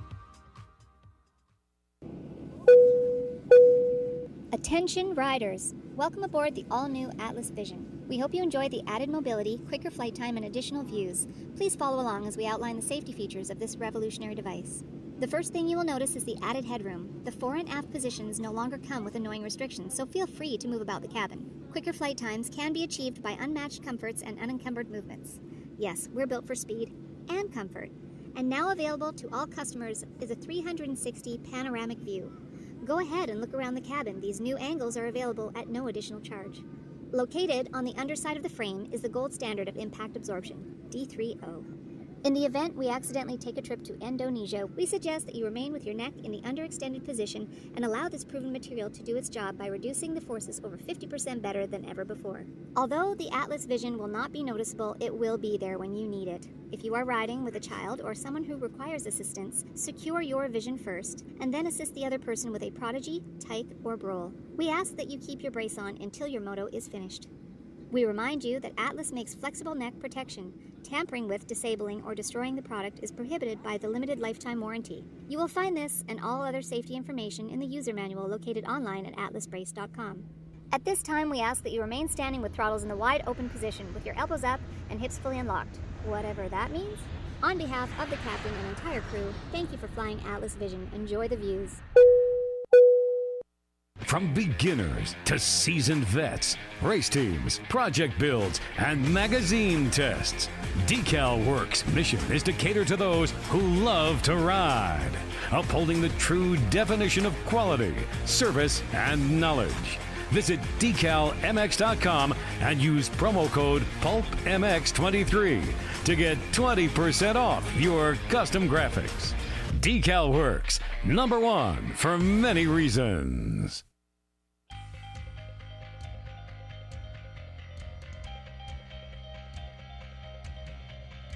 Attention riders! Welcome aboard the all-new Atlas Vision. We hope you enjoy the added mobility, quicker flight time, and additional views. Please follow along as we outline the safety features of this revolutionary device. The first thing you will notice is the added headroom. The fore and aft positions no longer come with annoying restrictions, so feel free to move about the cabin. Quicker flight times can be achieved by unmatched comforts and unencumbered movements. Yes, we're built for speed and comfort. And now available to all customers is a 360 panoramic view. Go ahead and look around the cabin. These new angles are available at no additional charge. Located on the underside of the frame is the gold standard of impact absorption, D3O. In the event we accidentally take a trip to Indonesia, we suggest that you remain with your neck in the underextended position and allow this proven material to do its job by reducing the forces over 50% better than ever before. Although the Atlas Vision will not be noticeable, it will be there when you need it. If you are riding with a child or someone who requires assistance, secure your vision first, and then assist the other person with a Prodigy, Tyke, or Brole. We ask that you keep your brace on until your moto is finished. We remind you that Atlas makes flexible neck protection. Tampering with, disabling, or destroying the product is prohibited by the limited lifetime warranty. You will find this and all other safety information in the user manual located online at atlasbrace.com. At this time, we ask that you remain standing with throttles in the wide open position with your elbows up and hips fully unlocked, whatever that means. On behalf of the captain and entire crew, thank you for flying Atlas Vision. Enjoy the views. From beginners to seasoned vets, race teams, project builds, and magazine tests, Decal Works' mission is to cater to those who love to ride, upholding the true definition of quality, service, and knowledge. Visit decalmx.com and use promo code PulpMX23 to get 20% off your custom graphics. Decal Works, #1 for many reasons.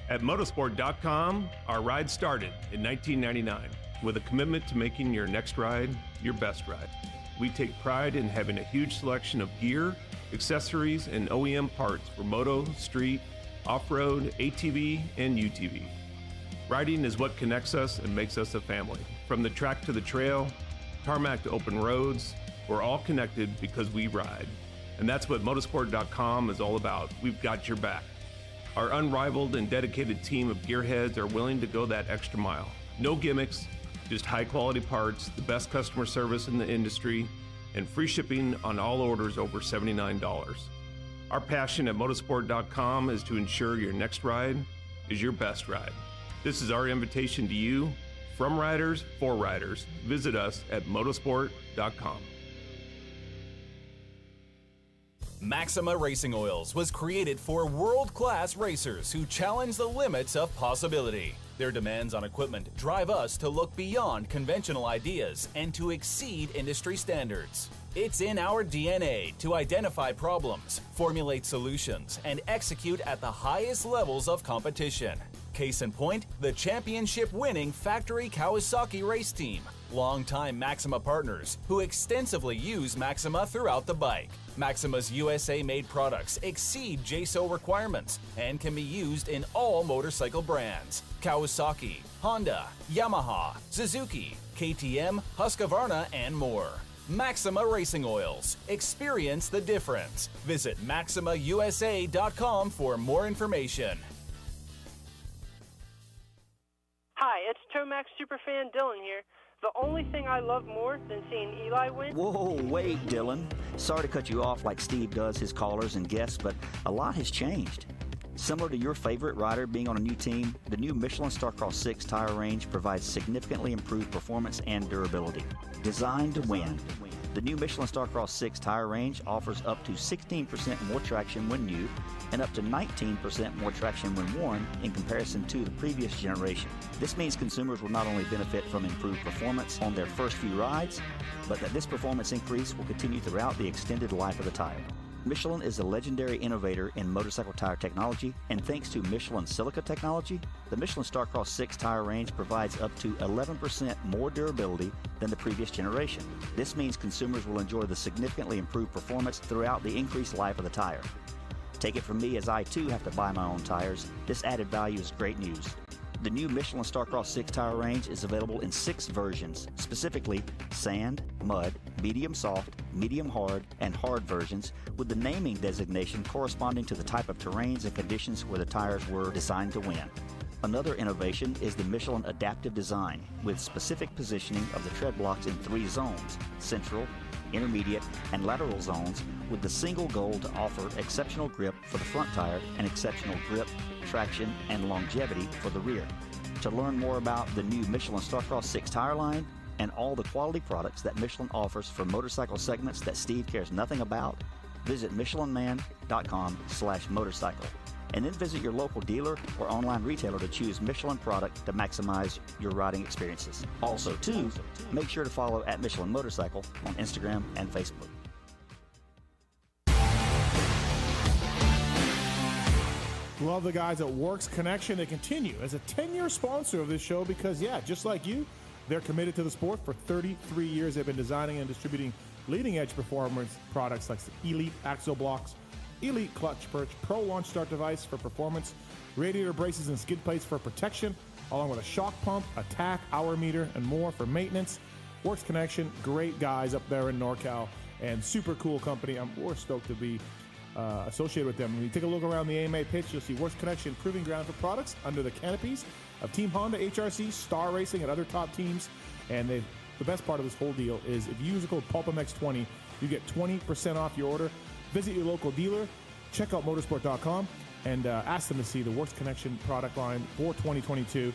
At motorsport.com, our ride started in 1999 with a commitment to making your next ride your best ride. We take pride in having a huge selection of gear, accessories, and OEM parts for moto, street, off-road, ATV, and UTV. Riding is what connects us and makes us a family. From the track to the trail, tarmac to open roads, we're all connected because we ride. And that's what motorsport.com is all about. We've got your back. Our unrivaled and dedicated team of gearheads are willing to go that extra mile. No gimmicks, just high quality parts, the best customer service in the industry, and free shipping on all orders over $79. Our passion at motorsport.com is to ensure your next ride is your best ride. This is our invitation to you, from riders for riders. Visit us at motorsport.com. Maxima Racing Oils was created for world-class racers who challenge the limits of possibility. Their demands on equipment drive us to look beyond conventional ideas and to exceed industry standards. It's in our DNA to identify problems, formulate solutions, and execute at the highest levels of competition. Case in point, the championship-winning factory Kawasaki race team, longtime Maxima partners who extensively use Maxima throughout the bike. Maxima's USA-made products exceed JSO requirements and can be used in all motorcycle brands: Kawasaki, Honda, Yamaha, Suzuki, KTM, Husqvarna, and more. Maxima Racing Oils. Experience the difference. Visit MaximaUSA.com for more information. Hi, it's Tomax Superfan Dylan here. The only thing I love more than seeing Eli win... Whoa, wait, Dylan. Sorry to cut you off like Steve does his callers and guests, but a lot has changed. Similar to your favorite rider being on a new team, the new Michelin Starcross 6 tire range provides significantly improved performance and durability. Designed to win. The new Michelin Starcross 6 tire range offers up to 16% more traction when new and up to 19% more traction when worn in comparison to the previous generation. This means consumers will not only benefit from improved performance on their first few rides, but that this performance increase will continue throughout the extended life of the tire. Michelin is a legendary innovator in motorcycle tire technology, and thanks to Michelin silica technology, the Michelin Starcross 6 tire range provides up to 11% more durability than the previous generation. This means consumers will enjoy the significantly improved performance throughout the increased life of the tire. Take it from me, as I too have to buy my own tires, this added value is great news. The new Michelin Starcross 6 tire range is available in 6 versions, specifically sand, mud, medium soft, medium hard, and hard versions, with the naming designation corresponding to the type of terrains and conditions where the tires were designed to win. Another innovation is the Michelin adaptive design, with specific positioning of the tread blocks in 3 zones: central, intermediate, and lateral zones, with the single goal to offer exceptional grip for the front tire and exceptional grip, traction, and longevity for the rear. To learn more about the new Michelin Starcross 6 tire line and all the quality products that Michelin offers for motorcycle segments that Steve cares nothing about, visit michelinman.com/motorcycle. And then visit your local dealer or online retailer to choose Michelin product to maximize your riding experiences. Also, too, make sure to follow at Michelin Motorcycle on Instagram and Facebook. Love the guys at Works Connection. They continue as a 10-year sponsor of this show because, yeah, just like you, they're committed to the sport. For 33 years, they've been designing and distributing leading-edge performance products like Elite Axle Blocks, Elite Clutch Perch, Pro Launch Start Device for performance, radiator braces and skid plates for protection, along with a shock pump, attack, hour meter, and more for maintenance. Works Connection, great guys up there in NorCal, and super cool company. We're stoked to be associated with them. When you take a look around the AMA pitch, you'll see Works Connection proving ground for products under the canopies of Team Honda, HRC, Star Racing, and other top teams. And the best part of this whole deal is if you use the code PulpMX20, you get 20% off your order. Visit your local dealer, check out motorsport.com, and ask them to see the Works Connection product line for 2022.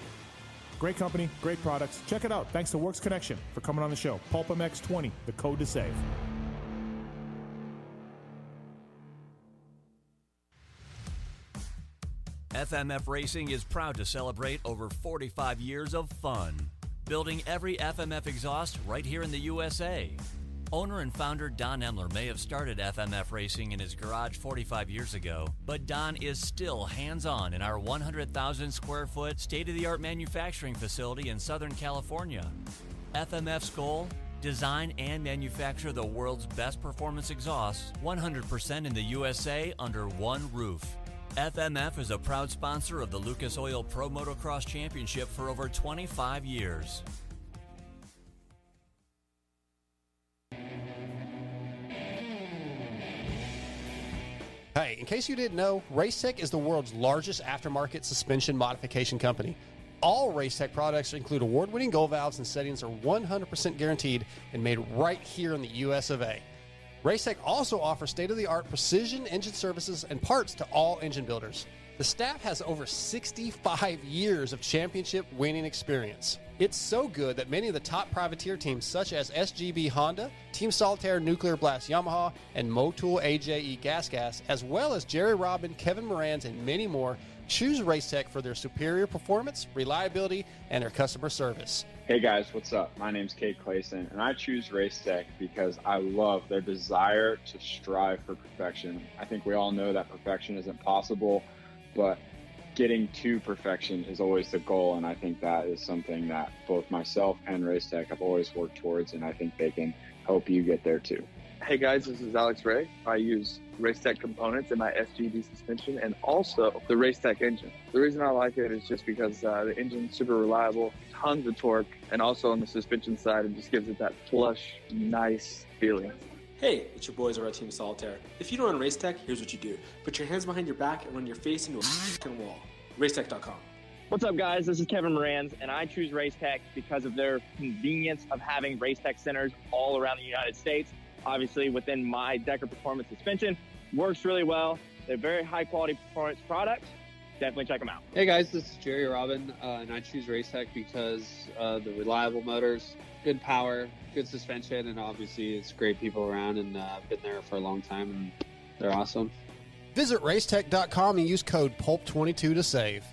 Great company, great products. Check it out. Thanks to Works Connection for coming on the show. PulpMX20, the code to save. FMF Racing is proud to celebrate over 45 years of fun, building every FMF exhaust right here in the USA. Owner and founder Don Emler may have started FMF Racing in his garage 45 years ago, but Don is still hands-on in our 100,000 square foot state-of-the-art manufacturing facility in Southern California. FMF's goal? Design and manufacture the world's best performance exhausts 100% in the USA under one roof. FMF is a proud sponsor of the Lucas Oil Pro Motocross Championship for over 25 years. Hey, in case you didn't know, Racetech is the world's largest aftermarket suspension modification company. All Racetech products include award-winning gold valves and settings are 100% guaranteed and made right here in the US of A. Racetech also offers state-of-the-art precision engine services and parts to all engine builders. The staff has over 65 years of championship-winning experience. It's so good that many of the top privateer teams such as SGB Honda, Team Solitaire Nuclear Blast Yamaha, and Motul AJE Gas, as well as Jerry Robin, Kevin Moran's, and many more, choose Racetech for their superior performance, reliability, and their customer service. Hey guys, what's up? My name's Kate Clayson, and I choose Racetech because I love their desire to strive for perfection. I think we all know that perfection isn't possible, but getting to perfection is always the goal, and I think that is something that both myself and Racetech have always worked towards, and I think they can help you get there too. Hey guys, this is Alex Ray. I use Racetech components in my SGD suspension and also the Racetech engine. The reason I like it is just because the engine's super reliable, tons of torque, and also on the suspension side, it just gives it that flush, nice feeling. Hey, it's your boys over at Team Solitaire. If you don't run Racetech, here's what you do. Put your hands behind your back and run your face into a wall. Racetech.com. What's up, guys? This is Kevin Moran's, and I choose Racetech because of their convenience of having Racetech centers all around the United States. Obviously, within my Decker Performance suspension, works really well. They're very high-quality performance products. Definitely check them out. Hey, guys, this is Jerry Robin, and I choose Racetech because the reliable motors, good power, good suspension, and obviously it's great people around, and I've been there for a long time, and they're awesome. Visit racetech.com and use code PULP22 to save.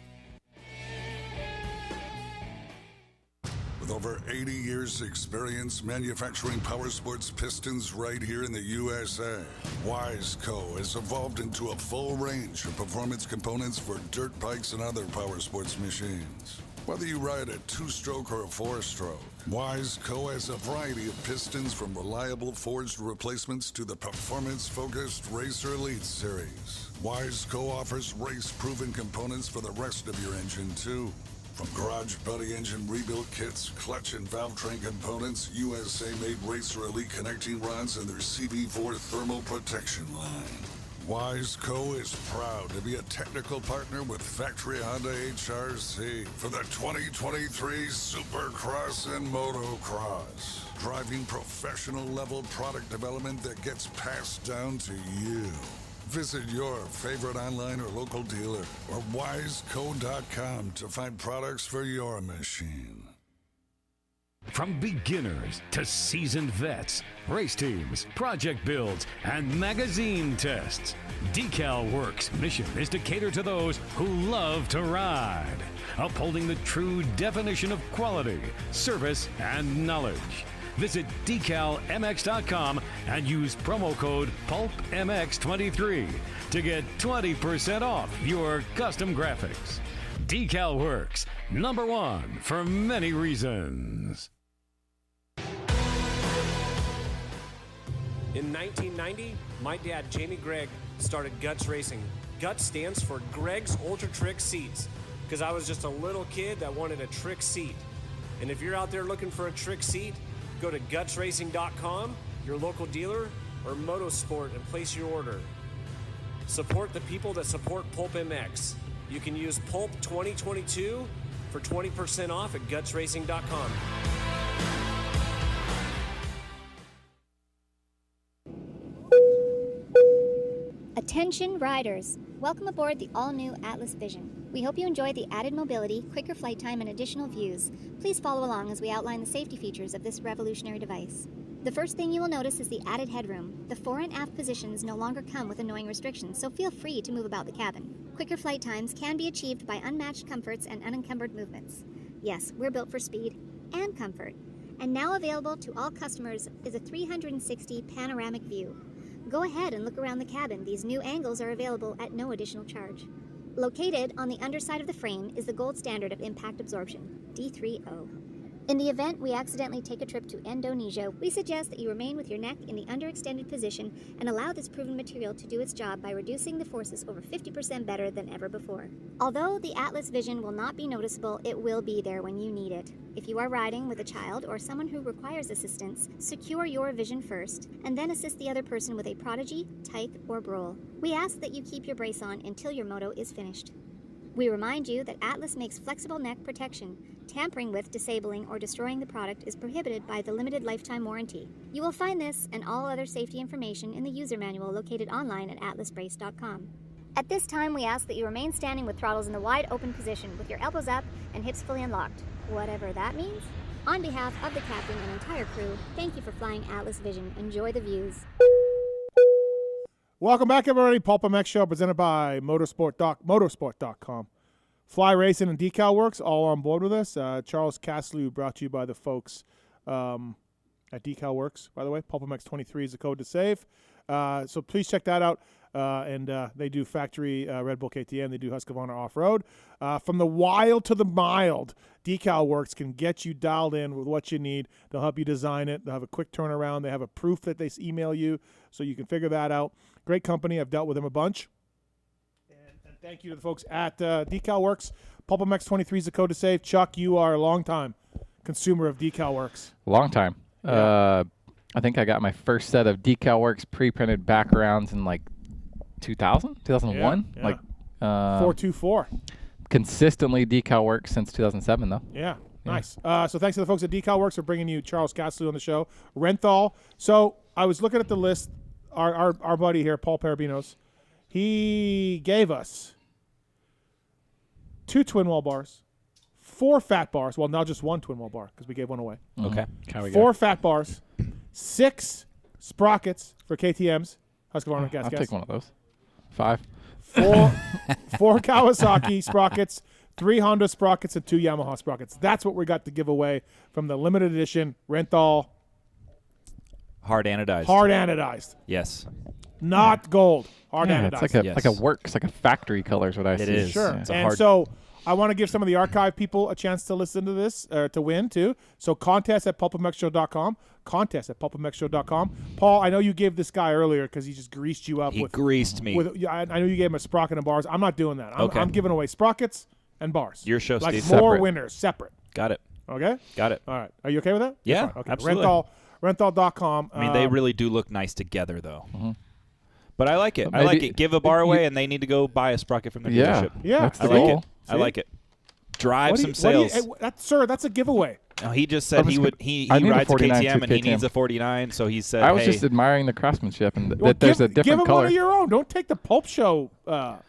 With over 80 years experience manufacturing power sports pistons right here in the USA, Wiseco has evolved into a full range of performance components for dirt bikes and other power sports machines. Whether you ride a 2-stroke or a 4-stroke, Wiseco has a variety of pistons from reliable forged replacements to the performance-focused Racer Elite series. Wiseco offers race-proven components for the rest of your engine, too. From Garage Buddy engine rebuild kits, clutch and valve train components, USA-made Racer Elite connecting rods, and their CB4 thermal protection line. Wiseco is proud to be a technical partner with Factory Honda HRC for the 2023 Supercross and Motocross, driving professional-level product development that gets passed down to you. Visit your favorite online or local dealer or wiseco.com to find products for your machine. From beginners to seasoned vets, race teams, project builds, and magazine tests, Decal Works' mission is to cater to those who love to ride, upholding the true definition of quality, service, and knowledge. Visit decalmx.com and use promo code PulpMX23 to get 20% off your custom graphics. Decal Works, #1 for many reasons. In 1990, my dad, Jamie Gregg, started Guts Racing. Guts stands for Gregg's Ultra Trick Seats, because I was just a little kid that wanted a trick seat. And if you're out there looking for a trick seat, go to gutsracing.com, your local dealer, or Motosport and place your order. Support the people that support PulpMX. You can use Pulp2022 for 20% off at gutsracing.com. Attention riders! Welcome aboard the all-new Atlas Vision. We hope you enjoy the added mobility, quicker flight time, and additional views. Please follow along as we outline the safety features of this revolutionary device. The first thing you will notice is the added headroom. The fore and aft positions no longer come with annoying restrictions, so feel free to move about the cabin. Quicker flight times can be achieved by unmatched comforts and unencumbered movements. Yes, we're built for speed and comfort. And now available to all customers is a 360 panoramic view. Go ahead and look around the cabin. These new angles are available at no additional charge. Located on the underside of the frame is the gold standard of impact absorption, D3O. In the event we accidentally take a trip to Indonesia, we suggest that you remain with your neck in the underextended position and allow this proven material to do its job by reducing the forces over 50% better than ever before. Although the Atlas Vision will not be noticeable, it will be there when you need it. If you are riding with a child or someone who requires assistance, secure your vision first, and then assist the other person with a Prodigy, Tyke, or Brole. We ask that you keep your brace on until your moto is finished. We remind you that Atlas makes flexible neck protection. Tampering with, disabling, or destroying the product is prohibited by the limited lifetime warranty. You will find this and all other safety information in the user manual located online at atlasbrace.com. At this time, we ask that you remain standing with throttles in the wide open position with your elbows up and hips fully unlocked, whatever that means. On behalf of the captain and entire crew, thank you for flying Atlas Vision. Enjoy the views. Welcome back, everybody. PulpMX Show presented by motorsport.com. Fly Racing and Decal Works all on board with us. Charles Castloo brought to you by the folks at Decal Works, by the way. PulpMX 23 is the code to save. So please check that out. And they do factory Red Bull KTM. They do Husqvarna off-road. From the wild to the mild, Decal Works can get you dialed in with what you need. They'll help you design it. They'll have a quick turnaround. They have a proof that they email you so you can figure that out. Great company. I've dealt with them a bunch. And thank you to the folks at Decal Works. PulpMX 23 is the code to save. Chuck, you are a long-time consumer of Decal Works. Long time. Yeah. I think I got my first set of Decal Works pre-printed backgrounds in like 2001. Yeah. Like 424. Consistently Decal Works since 2007, though. Yeah. Nice. So thanks to the folks at Decal Works for bringing you Charles Castloo on the show. Renthal. So I was looking at the list. Our buddy here, Paul Perebjinos, he gave us 2 twin wall bars, 4 fat bars. Well, now just 1 twin wall bar because we gave one away. Okay. 4 fat bars, 6 sprockets for KTM's. Husqvarna gas. I'll take one of those. 5. 4 Kawasaki sprockets, 3 Honda sprockets, and 2 Yamaha sprockets. That's what we got to give away from the limited edition Renthal. Hard anodized. Hard anodized. Yes. Not gold. Hard anodized. It's like a works, like a factory color is what I see. It is. Sure. Yeah. And so I want to give some of the archive people a chance to listen to this, to win too. So contest at PulpMXShow.com. Contest at PulpMXShow.com. Paul, I know you gave this guy earlier because he just greased you up. He greased me. I know you gave him a sprocket and bars. I'm not doing that. I'm giving away sprockets and bars. Your show, like Steve. more Separate. winners, separate. Got it. Okay? Got it. All right. Are you okay with that? Yeah, okay. absolutely. Renthal.com. I mean, they really do look nice together, though. Mm-hmm. But I like it. I like it. Give a bar away, and they need to go buy a sprocket from the dealership. Yeah. That's the I like goal. it. I like it. Drive some sales. Sir, that's a giveaway. No, he just said he rides a KTM and he needs a 49, so he said, I was just admiring the craftsmancy and well, there's a different give him color. One of your own. Don't take the Pulp Show. I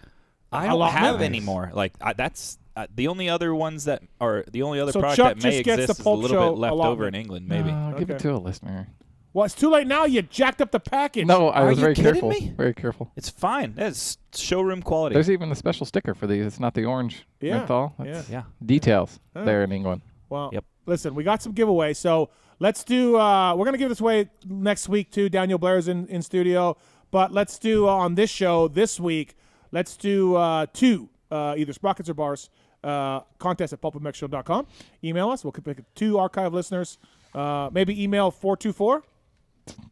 don't have any more. Like that's the only other ones that are the only other product Chuck that may exist is a little bit left over in England, maybe. Give it to a listener. Well, it's too late now. You jacked up the package. No, I was very careful. Me? Very careful. It's fine. It's showroom quality. There's even a special sticker for these. It's not the orange menthol. Yeah. Details there in England. Well, listen, we got some giveaway. So let's do we're going to give this away next week, too. Daniel Blair's in studio. But let's do on this show this week, let's do 2, either sprockets or bars, contest at PulpMXShow.com. Email us. We'll pick 2 archive listeners. Maybe email 424.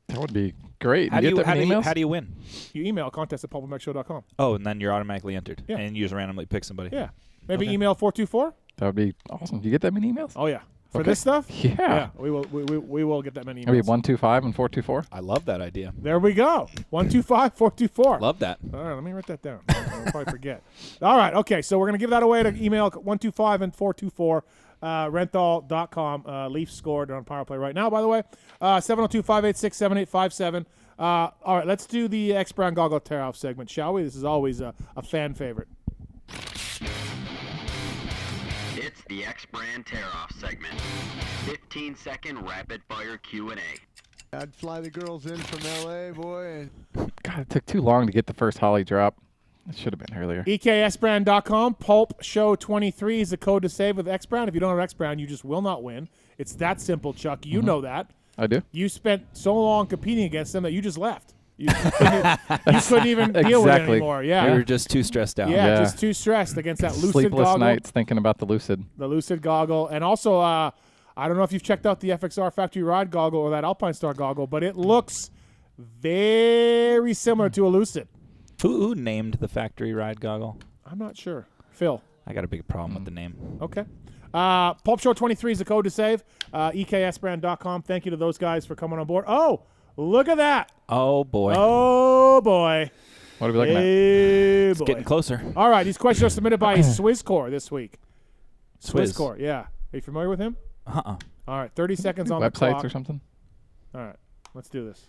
That would be great. How do you win? You email contest at PulpMXShow.com. Oh, and then you're automatically entered. Yeah. And you just randomly pick somebody. Yeah. Maybe email 424. That would be awesome. Do you get that many emails? Oh, yeah. For this stuff? Yeah. We will get that many emails. Maybe 125 and 424. I love that idea. There we go. 125 424. Love that. All right, let me write that down. I'll probably forget. All right, okay. So we're going to give that away to email 125 and 424. Renthal.com. Leafs scored on power play right now, by the way. 702-586-7857. All right, let's do the X Brand Goggle Tear-Off segment, shall we? This is always a fan favorite. It's the X Brand Tear-Off segment. 15-second rapid-fire Q&A. I'd fly the girls in from L.A., boy. God, it took too long to get the first Holly drop. It should have been earlier. EKSbrand.com. Pulp Show 23 is the code to save with X Brand. If you don't have X Brand, you just will not win. It's that simple, Chuck. You know that. I do. You spent so long competing against them that you just left. You couldn't even deal with it anymore. Yeah. You were just too stressed out. Yeah, just too stressed against that Lucid Sleepless goggle. nights thinking about the Lucid. The Lucid goggle. And also, I don't know if you've checked out the FXR Factory Ride goggle or that Alpine Star goggle, but it looks very similar to a Lucid. Who named the Factory Ride goggle? I'm not sure. Phil. I got a big problem with the name. Okay. Pulp Show 23 is the code to save. EKSbrand.com. Thank you to those guys for coming on board. Oh, look at that. Oh, boy. Oh, boy. What are we looking at? It's getting closer. All right. These questions are submitted by Swisscore this week. Swizz. Swisscore, yeah. Are you familiar with him? Uh-uh. All right. 30 seconds on the clock. Websites or something? All right. Let's do this.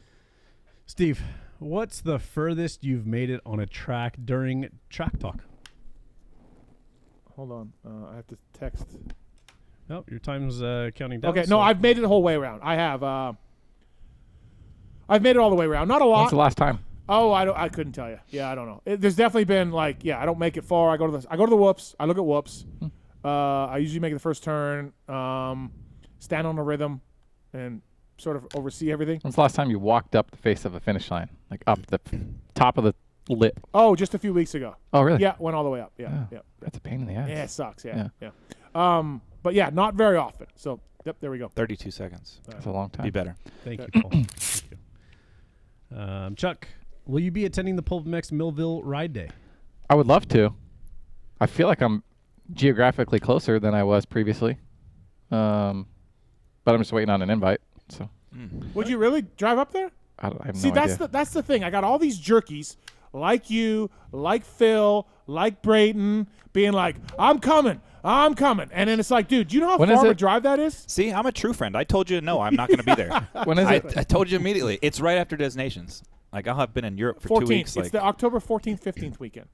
Steve, what's the furthest you've made it on a track during track talk? Hold on. I have to text. Oh, your time's counting down. Okay. No, I've made it the whole way around. I have. I've made it all the way around. Not a lot. When's the last time? Oh, I couldn't tell you. Yeah, I don't know. There's definitely been I don't make it far. I go to the whoops. I look at whoops. I usually make the first turn, stand on the rhythm, and sort of oversee everything. When's the last time you walked up the face of a finish line, like up the top of the lip? Oh, just a few weeks ago. Oh, really? Yeah, went all the way up. Yeah. That's a pain in the ass. Yeah, it sucks. Yeah. But yeah, not very often. So, yep, there we go. 32 seconds. That's a long time. Be better. Thank you, Paul. Thank you. Chuck, will you be attending the PulpMX Millville Ride Day? I would love to. I feel like I'm geographically closer than I was previously. But I'm just waiting on an invite. So. Would you really drive up there? I have See, no that's idea. that's the thing. I got all these jerkies like you, like Phil, like Brayton, being like, I'm coming. And then it's like, dude, do you know how When far is of a it? drive that is? See, I'm a true friend. I told you, no, I'm not going to be there. When is it? I told you immediately. It's right after Destinations. Like, I'll have been in Europe for 14th. 2 weeks. It's the October 14th, 15th weekend.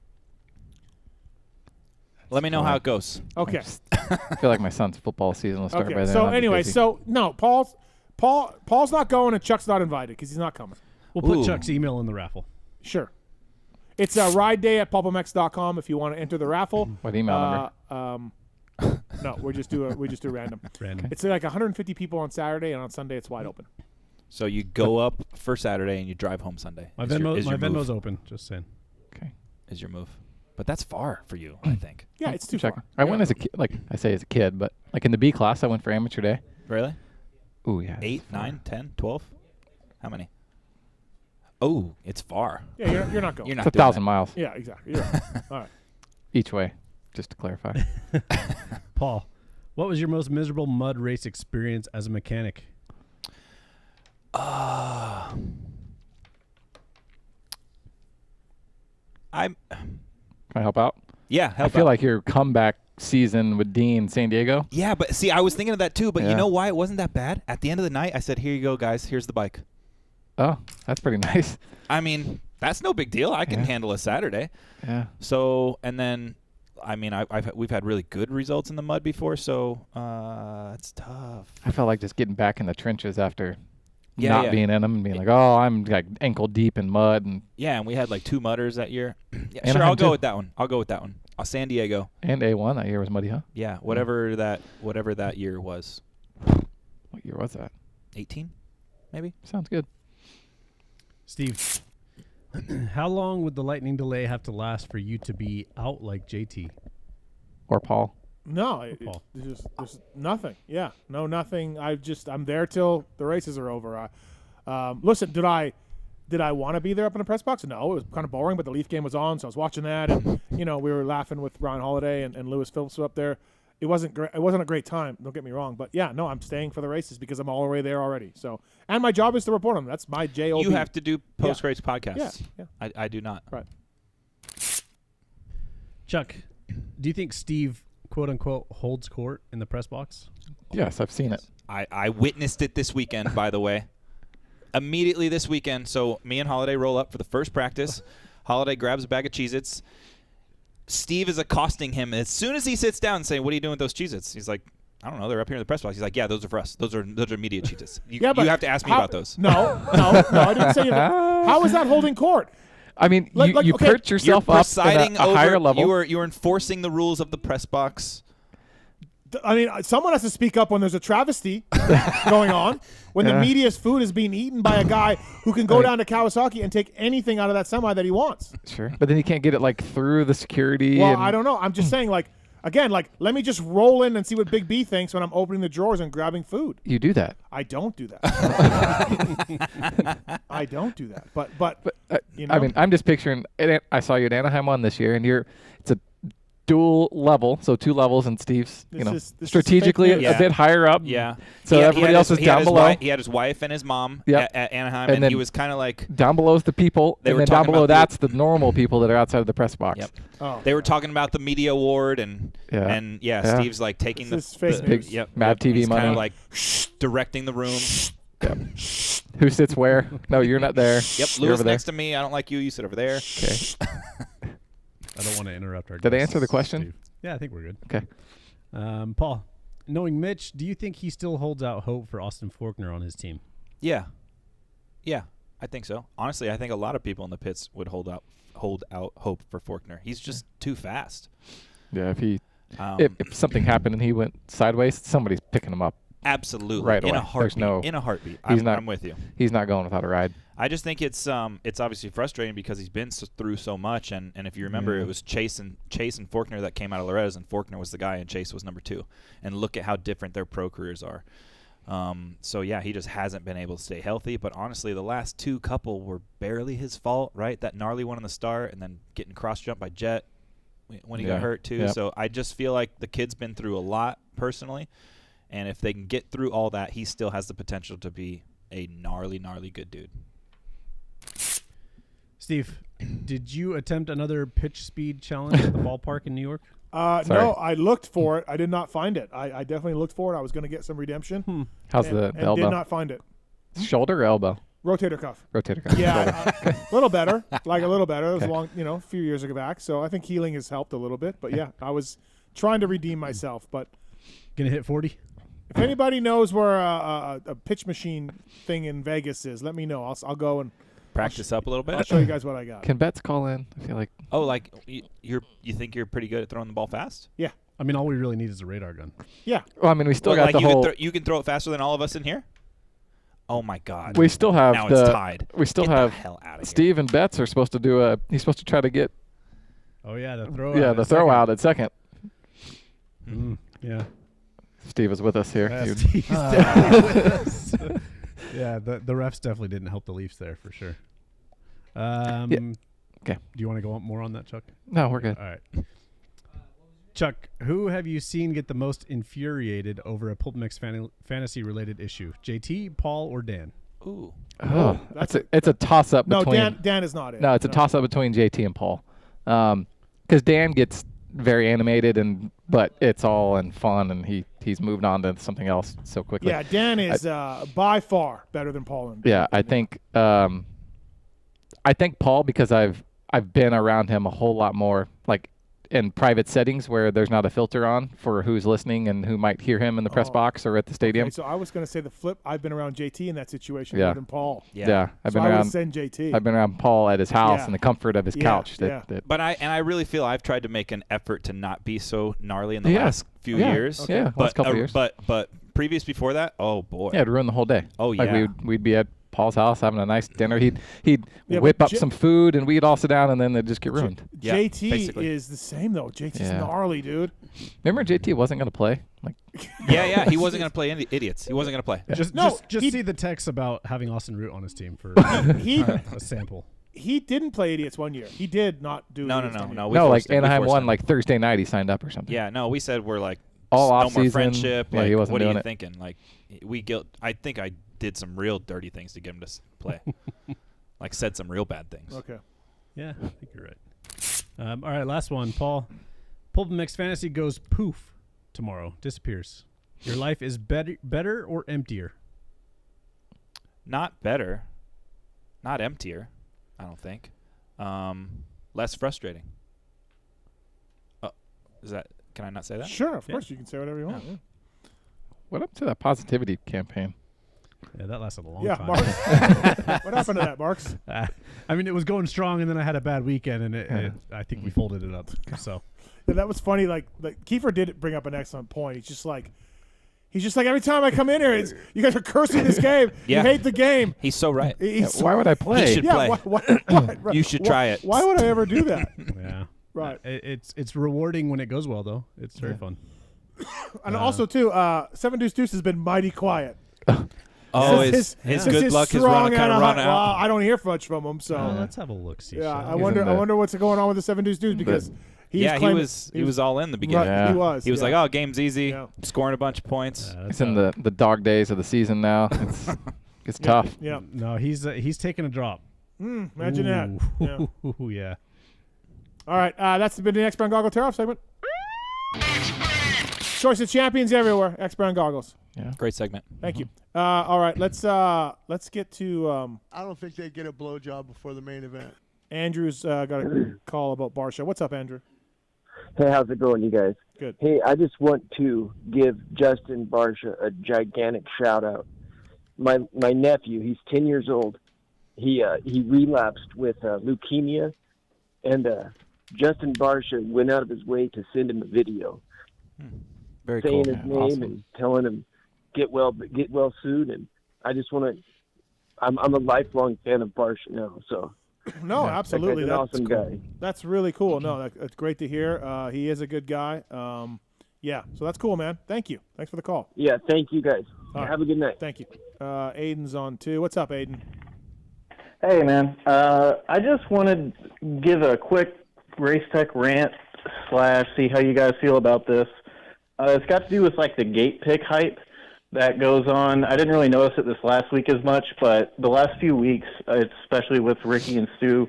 Let me know how it goes. Okay. I feel like my son's football season will start by then. So I'll be anyway, busy. no, Paul's not going and Chuck's not invited because he's not coming. We'll put Chuck's email in the raffle. Sure. It's a ride day at PulpMX.com if you want to enter the raffle. What email number? No, we just do random. Random. It's like 150 people on Saturday, and on Sunday it's wide open. So you go up for Saturday and you drive home Sunday. My Is your Venmo's move. open. Just saying. Okay. Is your move. But that's far for you, I think. Yeah, it's too Check. far. I went as a kid, like I say as a kid, but like in the B class, I went for amateur day. Really? Ooh, yeah. 8, 9, 10, 12? How many? Oh, it's far. Yeah, you're not going. You're It's not 1,000 miles. Yeah, exactly. You're right. All right. Each way, just to clarify. Paul, what was your most miserable mud race experience as a mechanic? Can I help out? Yeah, help I feel out. like your comeback season with Dean San Diego. Yeah, but see, I was thinking of that too, but Yeah. you know why it wasn't that bad? At the end of the night, I said, here you go, guys. Here's the bike. Oh, that's pretty nice. I mean, that's no big deal. I can handle a Saturday. Yeah. So, and then, I mean, we've had really good results in the mud before, so it's tough. I felt like just getting back in the trenches after Yeah, not yeah. being in them and being like, oh, I'm like ankle deep in mud. And Yeah, and we had like 2 mudders that year. Yeah, sure, Anaheim I'll go too. with that one. San Diego. And A1 that year was muddy, huh? Yeah, whatever that year was. What year was that? 18, maybe. Sounds good. Steve, how long would the lightning delay have to last for you to be out like JT? Or Paul. No, there's nothing. Yeah, no, nothing. I'm there till the races are over. Listen, did I want to be there up in the press box? No, it was kind of boring, but the Leaf game was on, so I was watching that, and we were laughing with Ryan Holiday and Lewis Phillips up there. It wasn't great. It wasn't a great time. Don't get me wrong, but yeah, no, I'm staying for the races because I'm all the way there already. So, and my job is to report on them. That's my job. You have to do post-race podcasts. Yeah. I do not. Right. Chuck, do you think Steve, quote unquote, holds court in the press box? Yes, I've seen it. I witnessed it this weekend, by the way. Immediately this weekend, so me and Holiday roll up for the first practice. Holiday grabs a bag of Cheez-Its. Steve is accosting him as soon as he sits down and saying, what are you doing with those Cheez-Its? He's like, I don't know. They're up here in the press box. He's like, yeah, those are for us. Those are media Cheez-Its. You have to ask me about those. No, I didn't say that. How is that holding court? I mean, you okay, perch yourself You're up presiding at a higher level. You're enforcing the rules of the press box. I mean, someone has to speak up when there's a travesty going on, when the media's food is being eaten by a guy who can go down to Kawasaki and take anything out of that semi that he wants. Sure, but then you can't get it like through the security. Well, and I don't know. I'm just saying, like, Again, like, let me just roll in and see what Big B thinks when I'm opening the drawers and grabbing food. You do that. I don't do that. I don't do that. But you know. I mean, I'm just picturing. I saw you at Anaheim 1 this year, and it's a dual level, so 2 levels, and Steve's, this strategically a bit higher up. Yeah. So everybody else is down below. He had his wife and his mom at Anaheim, and he was kind of like down below is the people, and then down below that's the normal people that are outside of the press box. Yep. They were talking about the media award, and Steve's like taking the big Mad TV money, kind of like directing the room. Yep. Who sits where? No, you're not there. Yep. Louis next to me. I don't like you. You sit over there. Okay. I don't want to interrupt our Did I guests, answer the question? Steve. Yeah, I think we're good. Okay. Paul, knowing Mitch, do you think he still holds out hope for Austin Faulkner on his team? Yeah. Yeah, I think so. Honestly, I think a lot of people in the pits would hold out hope for Faulkner. He's just too fast. Yeah, if something happened and he went sideways, somebody's picking him up. Absolutely. Right away. In a heartbeat. In a heartbeart. I'm with you. He's not going without a ride. I just think it's obviously frustrating because he's been through so much, and if you remember, it was Chase and Faulkner that came out of Loretta's, and Faulkner was the guy, and Chase was number 2. And look at how different their pro careers are. So yeah, he just hasn't been able to stay healthy. But honestly, the last 2 couple were barely his fault, right? That gnarly one in the start, and then getting cross jumped by Jet when he got hurt too. Yep. So I just feel like the kid's been through a lot personally, and if they can get through all that, he still has the potential to be a gnarly good dude. Steve, did you attempt another pitch speed challenge at the ballpark in New York? No, I looked for it. I did not find it. I definitely looked for it. I was going to get some redemption. How's the elbow? Did not find it. Shoulder or elbow? Rotator cuff. Rotator cuff. Yeah, a little better. Like a little better. It was long, a few years ago back. So I think healing has helped a little bit. But yeah, I was trying to redeem myself. But gonna hit 40. If anybody knows where a pitch machine thing in Vegas is, let me know. I'll go and practice up a little bit. I'll show you guys what I got. Can Betts call in? I feel like. Oh, like you think you're pretty good at throwing the ball fast? Yeah. I mean, all we really need is a radar gun. Yeah. Well, I mean, we still got the whole. You can throw it faster than all of us in here. Oh my God. We still have now it's tied. We still get have the hell out of Steve and Betts are supposed to do he's supposed to try to get. Oh yeah, the throw. Yeah, the throw out at second. Yeah. Steve is with us here. Yeah, Steve's definitely with us. Yeah, the refs definitely didn't help the Leafs there for sure. Okay. Do you want to go more on that, Chuck? No, we're good. All right. Chuck, who have you seen get the most infuriated over a PulpMX fantasy-related issue? JT, Paul, or Dan? Ooh. Oh, it's a toss-up between. No, Dan is not it. No, it's a toss-up between JT and Paul. Because Dan gets very animated, but it's all in fun, and he's moved on to something else so quickly. Yeah, Dan is by far better than Paul. I think Paul, because I've been around him a whole lot more, like in private settings where there's not a filter on for who's listening and who might hear him in the press box or at the stadium. Okay, so I was going to say the flip. I've been around JT in that situation more than Paul. Yeah. I've been around JT. I've been around Paul at his house in the comfort of his couch. But I really feel I've tried to make an effort to not be so gnarly in the last few years. Okay. Yeah, last couple years. But previous before that, oh boy. Yeah, it'd ruin the whole day. Oh yeah. Like we'd be at Paul's house having a nice dinner. He'd whip up some food and we'd all sit down and then they'd just get ruined. JT is the same though. JT's gnarly, dude. Remember JT wasn't going to play? Like he wasn't going to play idiots. He wasn't going to play. Just see the text about having Austin Root on his team for a sample. He didn't play idiots one year. He did not do No. Like Anaheim won like Thursday night he signed up or something. Yeah, no, we said we're like all no off more season. friendship. Yeah, like, he wasn't what are doing you it. thinking? Like I think I did some real dirty things to get him to play. Like said some real bad things. Okay. Yeah, I think you're right. All right, last one, Paul. PulpMX Fantasy goes poof tomorrow. Disappears. Your life is better or emptier? Not better. Not emptier, I don't think. Less frustrating. Can I not say that? Sure, of course you can say whatever you want. Yeah. What up to that positivity campaign? Yeah, that lasted a long time. Marks. What happened to that, Marks? I mean, it was going strong, and then I had a bad weekend, and I think we folded it up. So, yeah, that was funny. Like Kiefer did bring up an excellent point. He's just like every time I come in here, you guys are cursing this game. Yeah. You hate the game. He's so right. Why would I play? You should play. Why, you should try it. Why would I ever do that? Yeah. Right. It's rewarding when it goes well, though. It's very fun. And also, too, 7 Deuce Deuce has been mighty quiet. Oh, his good luck is kind of run out. Well, I don't hear much from him, so let's have a look. See, yeah, I wonder what's going on with the 7 Deuce Deuce because he was all in the beginning. Right, he was. He was like, "Oh, game's easy, scoring a bunch of points." It's in the dog days of the season now. It's tough. Yeah. No, he's taking a drop. Imagine that. Yeah. Yeah. All right, that's been the X-Brand Goggle Tear-Off segment. Choice of champions everywhere. X-Brand Goggles. Yeah. Great segment. Thank you. All right, let's get to. I don't think they get a blowjob before the main event. Andrew's got a call about Barsha. What's up, Andrew? Hey, how's it going, you guys? Good. Hey, I just want to give Justin Barsha a gigantic shout-out. My nephew, he's 10 years old. He relapsed with leukemia, and Justin Barsha went out of his way to send him a video. Very saying cool. his name and telling him get well soon. And I just want to. I'm a lifelong fan of Barsha now. So. No, absolutely. That's an That's awesome cool. guy. That's really cool. No, that's great to hear. He is a good guy. Yeah, so that's cool, man. Thank you. Thanks for the call. Yeah, thank you guys. All right. Have a good night. Thank you. Aiden's on too. What's up, Aiden? Hey, man. I just wanted to give a quick race tech rant / see how you guys feel about this. It's got to do with like the gate pick hype that goes on. I didn't really notice it this last week as much, but the last few weeks, especially with Ricky and Stu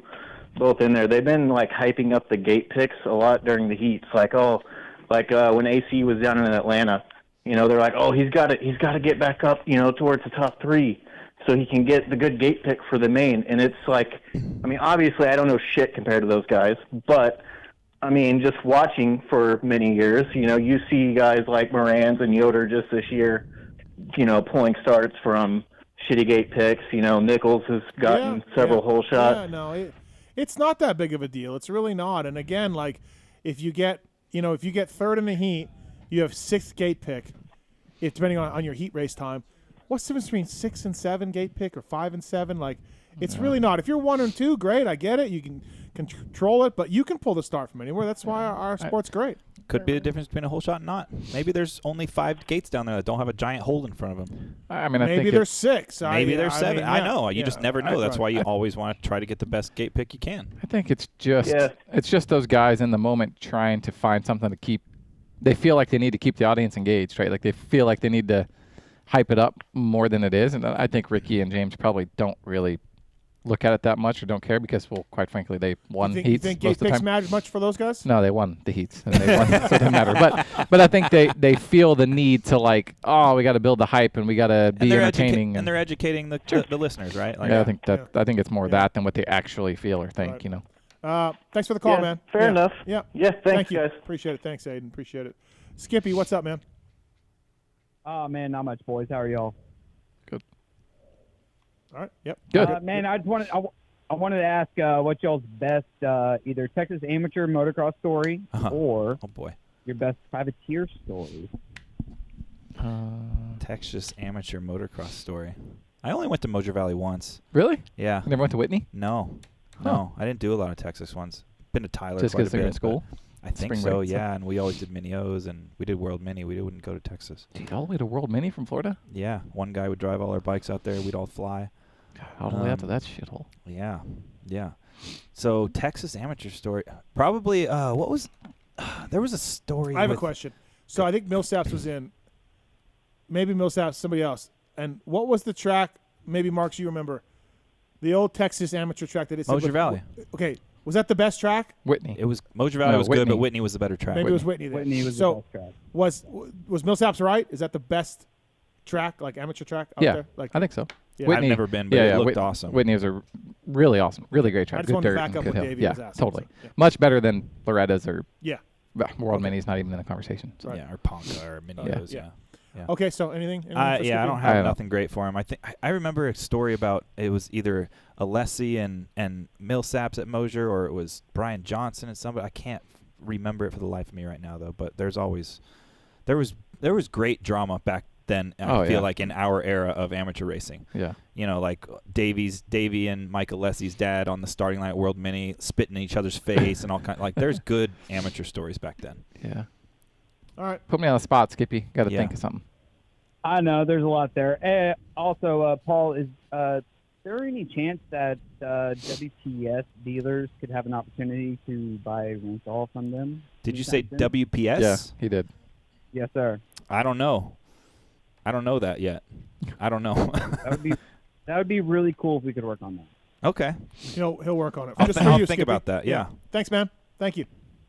both in there, they've been like hyping up the gate picks a lot during the heats. Like, when AC was down in Atlanta, they're like, oh, he's got to get back up, towards the top 3 so he can get the good gate pick for the main. And it's like, I mean, obviously I don't know shit compared to those guys, but I mean, just watching for many years, you see guys like Moran's and Yoder just this year, pulling starts from shitty gate picks. Nichols has gotten several hole shots. Yeah, no, it's not that big of a deal. It's really not. And again, like if you get third in the heat, you have 6th gate pick. If depending on your heat race time, what's the difference between 6 and 7 gate pick or 5 and 7? Like, it's really not. If you're 1 and 2, great. I get it. You can control it, but you can pull the start from anywhere. That's why our sport's great. Could be the difference between a hole shot and not. Maybe there's only 5 gates down there that don't have a giant hole in front of them. I mean, maybe there's 6. Maybe there's 7. mean, I know. You just never know. That's why you always want to try to get the best gate pick you can. I think it's just those guys in the moment trying to find something to keep. They feel like they need to keep the audience engaged, right? Like they feel like they need to hype it up more than it is. And I think Ricky and James probably don't really look at it that much or don't care because, well, quite frankly, they won heats. You think gate picks matter much for those guys? No, they won the heats and they won, so it doesn't matter. But I think they feel the need to like, oh, we got to build the hype and we got to be entertaining. And they're educating the listeners, right? Like, I think it's more that than what they actually feel or think. Thanks for the call, man. Fair enough. Yeah. Yeah. Thank you, guys. Appreciate it. Thanks, Aiden. Appreciate it. Skippy, what's up, man? Oh man, not much, boys. How are y'all? Good. All right. Yep. Good. Man, I wanted to ask what y'all's best either Texas amateur motocross story or your best privateer story. Texas amateur motocross story. I only went to Moser Valley once. Really? Yeah. You never went to Whitney? No. I didn't do a lot of Texas ones. Been to Tyler just quite a because they're bit. in school? I think so, yeah. And we always did mini-O's, and we did World Mini. We wouldn't go to Texas. Dude, all the way to World Mini from Florida? Yeah. One guy would drive all our bikes out there. We'd all fly. All the way out to that shithole. Yeah. Yeah. So, Texas amateur story. Probably, what was... there was a story I have a question. So, I think Millsaps was in... Maybe Millsaps, somebody else. And what was the track... Maybe, Marks, you remember. The old Texas amateur track that it said... Moser Valley. Okay. Was that the best track? Whitney. It was Moser Valley was good, but Whitney was the better track. Maybe it was Whitney. Then. Whitney was the best track. Was Millsaps right? Is that the best track, like amateur track out there? Like, I think so. Yeah. Whitney, I've never been, but it looked awesome. Whitney was a really awesome, really great track. I just Good wanted to dirt back and up good what hill. Davey was asking, Totally. so, yeah. Much better than Loretta's or World Okay. Mini's not even in the conversation. So. Yeah, or Ponca or mini-O's, yeah. Okay, so anything for I Skippy? don't have nothing great for him. I think I remember a story about it was either Alessi and Millsaps at Moser, or it was Brian Johnson and somebody. I can't remember it for the life of me right now though. But there was great drama back than I feel like in our era of amateur racing. Yeah. You know, like Davey and Michael Lessie's dad on the starting line at World Mini spitting in each other's face and all kind. Like, there's good amateur stories back then. Yeah. All right. Put me on the spot, Skippy. Got to think of something. I know there's a lot there. Also, Paul, is there any chance that WPS dealers could have an opportunity to buy rental from them? Did you say WPS? Yeah, he did. Yes, sir. I don't know. I don't know that yet. I don't know. that would be really cool if we could work on that. Okay. He'll work on it. I'll Just think for you, about Skippy. that. Yeah. Thanks, man. Thank you.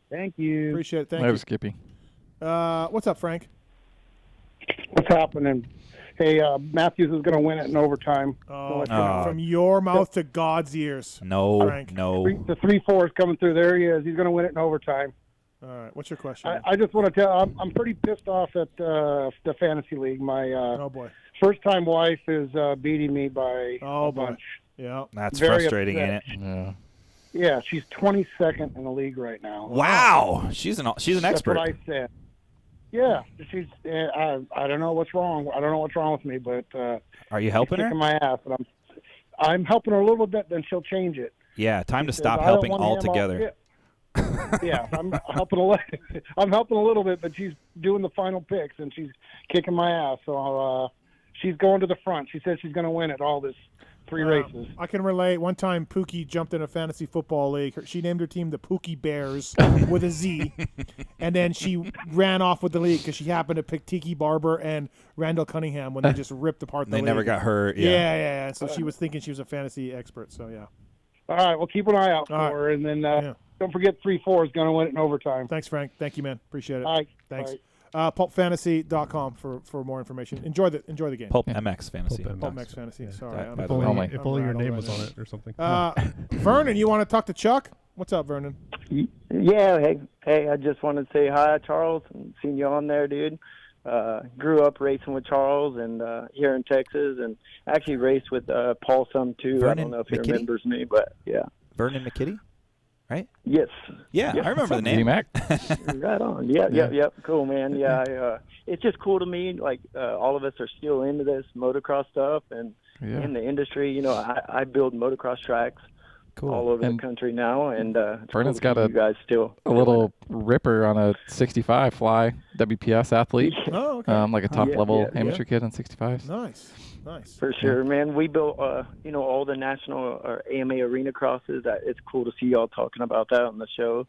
Thank you. Appreciate it. Thank Later, you. Skippy. What's up, Frank? What's happening? Hey, Matthews is going to win it in overtime. Oh, from your mouth to God's ears. No, Frank. no. The 3-4 is coming through. There he is. He's going to win it in overtime. All right. What's your question? I just want to tell. I'm pretty pissed off at the fantasy league. My oh boy, first-time wife is beating me by a bunch. Yeah, that's Very frustrating, upset. ain't it? Yeah. Yeah, she's 22nd in the league right now. Wow, she's an expert. That's what I said. Yeah, she's. I don't know what's wrong. I don't know what's wrong with me, but Are you helping she's her? kicking my ass, but I'm helping her a little bit. Then she'll change it. Yeah, time to She stop says, "I don't helping want him altogether. Yeah, I'm helping I'm helping a little bit, but she's doing the final picks and she's kicking my ass. So she's going to the front. She says she's going to win it all this 3 races. I can relate. One time, Pookie jumped in a fantasy football league. She named her team the Pookie Bears with a Z, and then she ran off with the league because she happened to pick Tiki Barber and Randall Cunningham when they just ripped apart the league. They never got hurt. Yeah. So she was thinking she was a fantasy expert. So yeah. All right, well, keep an eye out for her, and then don't forget 3-4 is going to win it in overtime. Thanks, Frank. Thank you, man. Appreciate it. All right. Thanks. PulpFantasy.com for more information. Enjoy the game. PulpMX Fantasy. PulpMX Fantasy. Sorry. If only your name was on it or something. Vernon, you want to talk to Chuck? What's up, Vernon? Yeah, hey, I just wanted to say hi, Charles, and seen you on there, dude. Grew up racing with Charles and here in Texas, and actually raced with Paul some too. Vernon I don't know if he McKitty? remembers me, but yeah. Vernon McKitty, right? Yes. Yeah, I remember the name. Mac. Right on. Yeah. Cool, man. Yeah, it's just cool to me. Like all of us are still into this motocross stuff and in the industry. You know, I build motocross tracks. Cool. All over the country now, and Vernon's cool got you guys still a little ripper on a 65 fly WPS athlete. Oh, okay. Like a top level amateur kid on 65s. Nice. For sure, man. We built, all the national or AMA arena crosses. It's cool to see y'all talking about that on the show,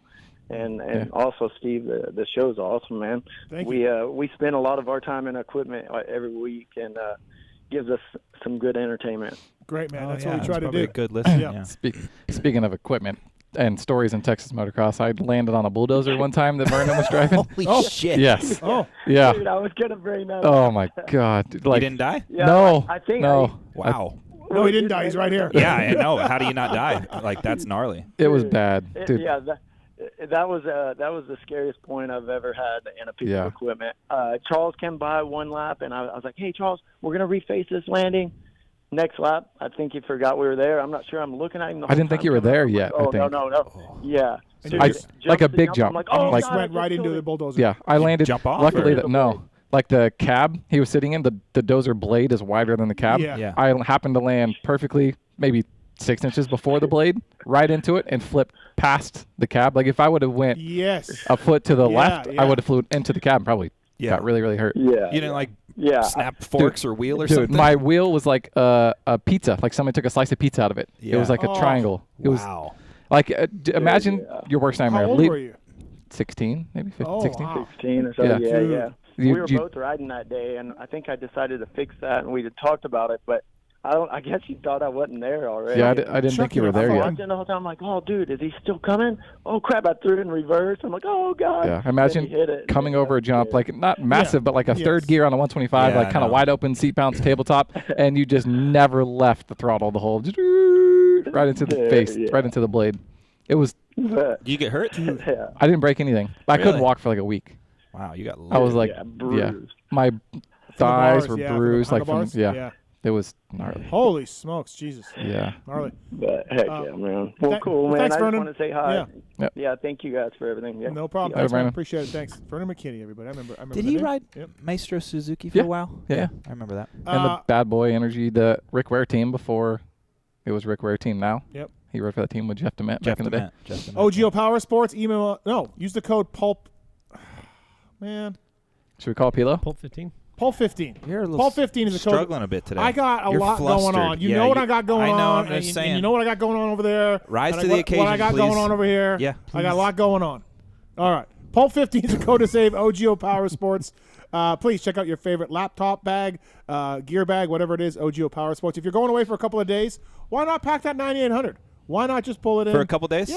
and also Steve, the show's awesome, man. Thank you. We spend a lot of our time in equipment every week, and gives us some good entertainment. Great, man. That's what we try to do. A good listen. Yeah. Speaking of equipment and stories in Texas motocross, I landed on a bulldozer one time that Vernon was driving. Holy shit! Yes. Oh. Yeah. Dude, I was gonna bring that Oh up. my God! Dude, like, You didn't die? Yeah, no. I think no. Wow. No, he didn't die. He's right here. Yeah, I know. How do you not die? Like, that's gnarly. It was bad, dude. Yeah, that was the scariest point I've ever had in a piece of equipment. Charles came by one lap, and I was like, "Hey, Charles, we're gonna reface this landing." Next lap, I think he forgot we were there. I'm not sure. I'm looking at him. The I didn't whole think you time. were there yet. Oh I think. no. Yeah. Like a big jump. I'm like, oh, Just God, went right into the bulldozer. Yeah, I landed. Jump off, Luckily, or? like the cab he was sitting in, the dozer blade is wider than the cab. Yeah. I happened to land perfectly, maybe 6 inches before the blade, right into it, and flipped past the cab. Like if I would have went a foot to the left, I would have flew into the cab and probably got really, really hurt. Yeah. You didn't Yeah. snap forks or wheel or Dude, something? my wheel was like a pizza. Like somebody took a slice of pizza out of it. It was like a Oh. triangle. It Wow. was like imagine your worst nightmare. How old were you? 16, maybe 15, Oh, 16. wow. 16 or so. Yeah. Yeah. You- We were you- both riding that day, and I think I decided to fix that, and we had talked about it, but I guess you thought I wasn't there already. Yeah, I didn't think you were there I'm yet. watching the whole time. I'm like, oh, dude, is he still coming? Oh, crap, I threw it in reverse. I'm like, oh, God. Yeah, Then imagine he hit it. coming over a jump, like not massive, but like a third gear on a 125, Yeah, like I kind of know. wide open seat bounce tabletop, and you just never left the throttle the whole right into the face, right into the blade. It was. Did you get hurt? Yeah. I didn't break anything. I couldn't Really? walk for like a week. Wow, you got I was like, bruised. my thighs bars, were yeah, from the bruised, like from handlebars? Yeah. It was gnarly. Holy smokes, Jesus. Yeah. Gnarly. But heck yeah, man. Well, cool, man. Thanks, I just Vernon. want to say hi. Yeah. Yep. Yeah, thank you guys for everything. Yeah. No problem. Yeah. Thanks, man. Appreciate it. Thanks. Vernon McKinney, everybody. I remember Did the he name. ride Yep. Maestro Suzuki for a while? Yeah. I remember that. And the Bad Boy Energy, the Rick Ware team before it was Rick Ware team now. Yep. He rode for that team with Jeff DeMent back in the day. OGO Power Sports, email. No, use the code PULP. Man. Should we call Pilo? Pulp 15. Pulp 15. You're a little Pulp 15 is a code. struggling a bit today. I got a You're lot flustered. going on. You Yeah, know what I got going I know, on. I'm just saying. And you know what I got going on over there. Rise and to the what occasion, I got please. going on over here. Yeah, I got a please. lot going on. All right. Pulp 15 is a code to save. OGO Power Sports. Please check out your favorite laptop bag, gear bag, whatever it is, OGO Power Sports. If you're going away for a couple of days, why not pack that 9800? Why not just pull it in? For a couple days?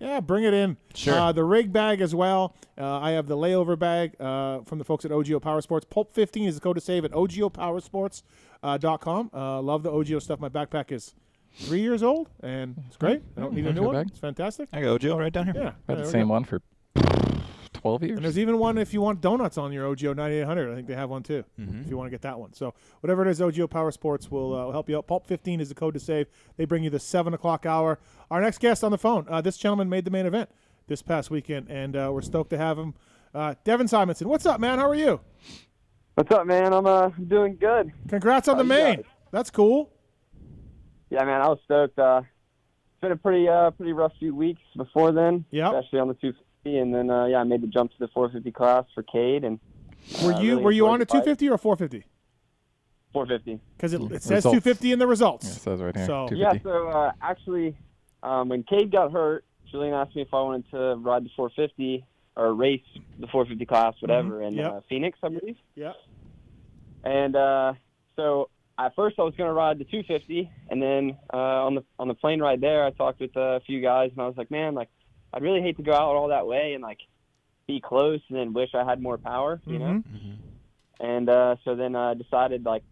Yeah, bring it in. Sure. The rig bag as well. I have the layover bag from the folks at OGO Power Sports. Pulp 15 is the code to save at OGOPowersports.com. Love the OGO stuff. My backpack is 3 years old, and it's great. I don't need a new one. It's fantastic. I got OGO right down here. Yeah. Had there the we same go. one for 12 years. And there's even one if you want donuts on your OGO 9800. I think they have one too, if you want to get that one. So whatever it is, OGO Power Sports will help you out. Pulp 15 is the code to save. They bring you the 7 o'clock hour. Our next guest on the phone, this gentleman made the main event this past weekend, and we're stoked to have him. Devin Simonson, what's up, man? How are you? What's up, man? I'm doing good. Congrats on the main. That's cool. Yeah, man, I was stoked. It's been a pretty rough few weeks before then, especially on the 250, and then I made the jump to the 450 class for Cade. And Were you on the 250 or 450? 450. Because it says 250 in the results. Yeah, it says right here. So actually, when Cade got hurt, Julian asked me if I wanted to ride the 450 or race the 450 class, whatever, in Phoenix, I believe. Yeah. And so at first I was going to ride the 250, and then on the plane ride there, I talked with a few guys, and I was like, man, like I'd really hate to go out all that way and like be close and then wish I had more power, you know. And so then I decided, like,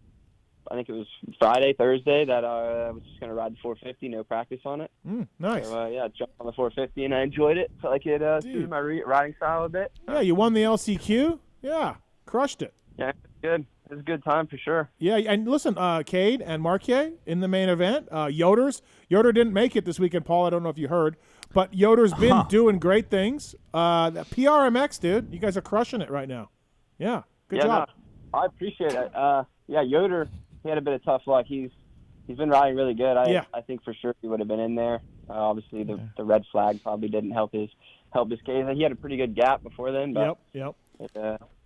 I think it was Friday, Thursday, that I was just going to ride the 450, no practice on it. Nice. So, jumped on the 450, and I enjoyed it. Felt like it suited my riding style a bit. Yeah, you won the LCQ. Yeah, crushed it. Yeah, it's good. It was a good time for sure. Yeah, and listen, Cade and Marquier in the main event. Yoder didn't make it this weekend, Paul. I don't know if you heard, but Yoder's been doing great things. The PRMX, dude, you guys are crushing it right now. Yeah, good job. No, I appreciate it. Yoder, he had a bit of tough luck. He's been riding really good. I think for sure he would have been in there. Obviously, the red flag probably didn't help his case. He had a pretty good gap before then. But Yep.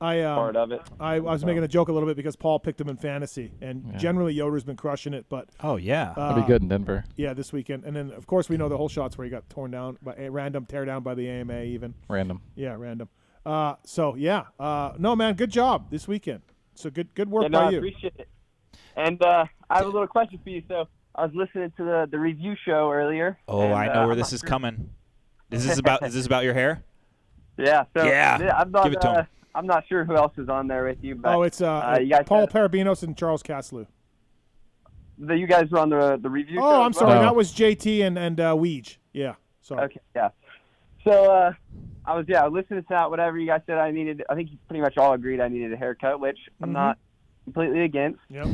Part of it. I was making a joke a little bit because Paul picked him in fantasy, and generally Yoder's been crushing it. But that'll be good in Denver. Yeah, this weekend, and then of course we know the whole shots where he got torn down by a random tear down by the AMA, even random. Yeah, random. No man, good job this weekend. So good work by you. I appreciate it. And I have a little question for you. So I was listening to the review show earlier. Oh, and, I know where this is coming. Is this about your hair? Yeah. So I'm not, give it to him. I'm not sure who else is on there with you. But, it's you guys Paul Perebjinos and Charles Castloo. You guys were on the review show? Oh, I'm sorry. No. That was JT and Weege. Yeah. Sorry. Okay, yeah. So I was listening to that, whatever you guys said I needed. I think you pretty much all agreed I needed a haircut, which I'm not completely against. Yep.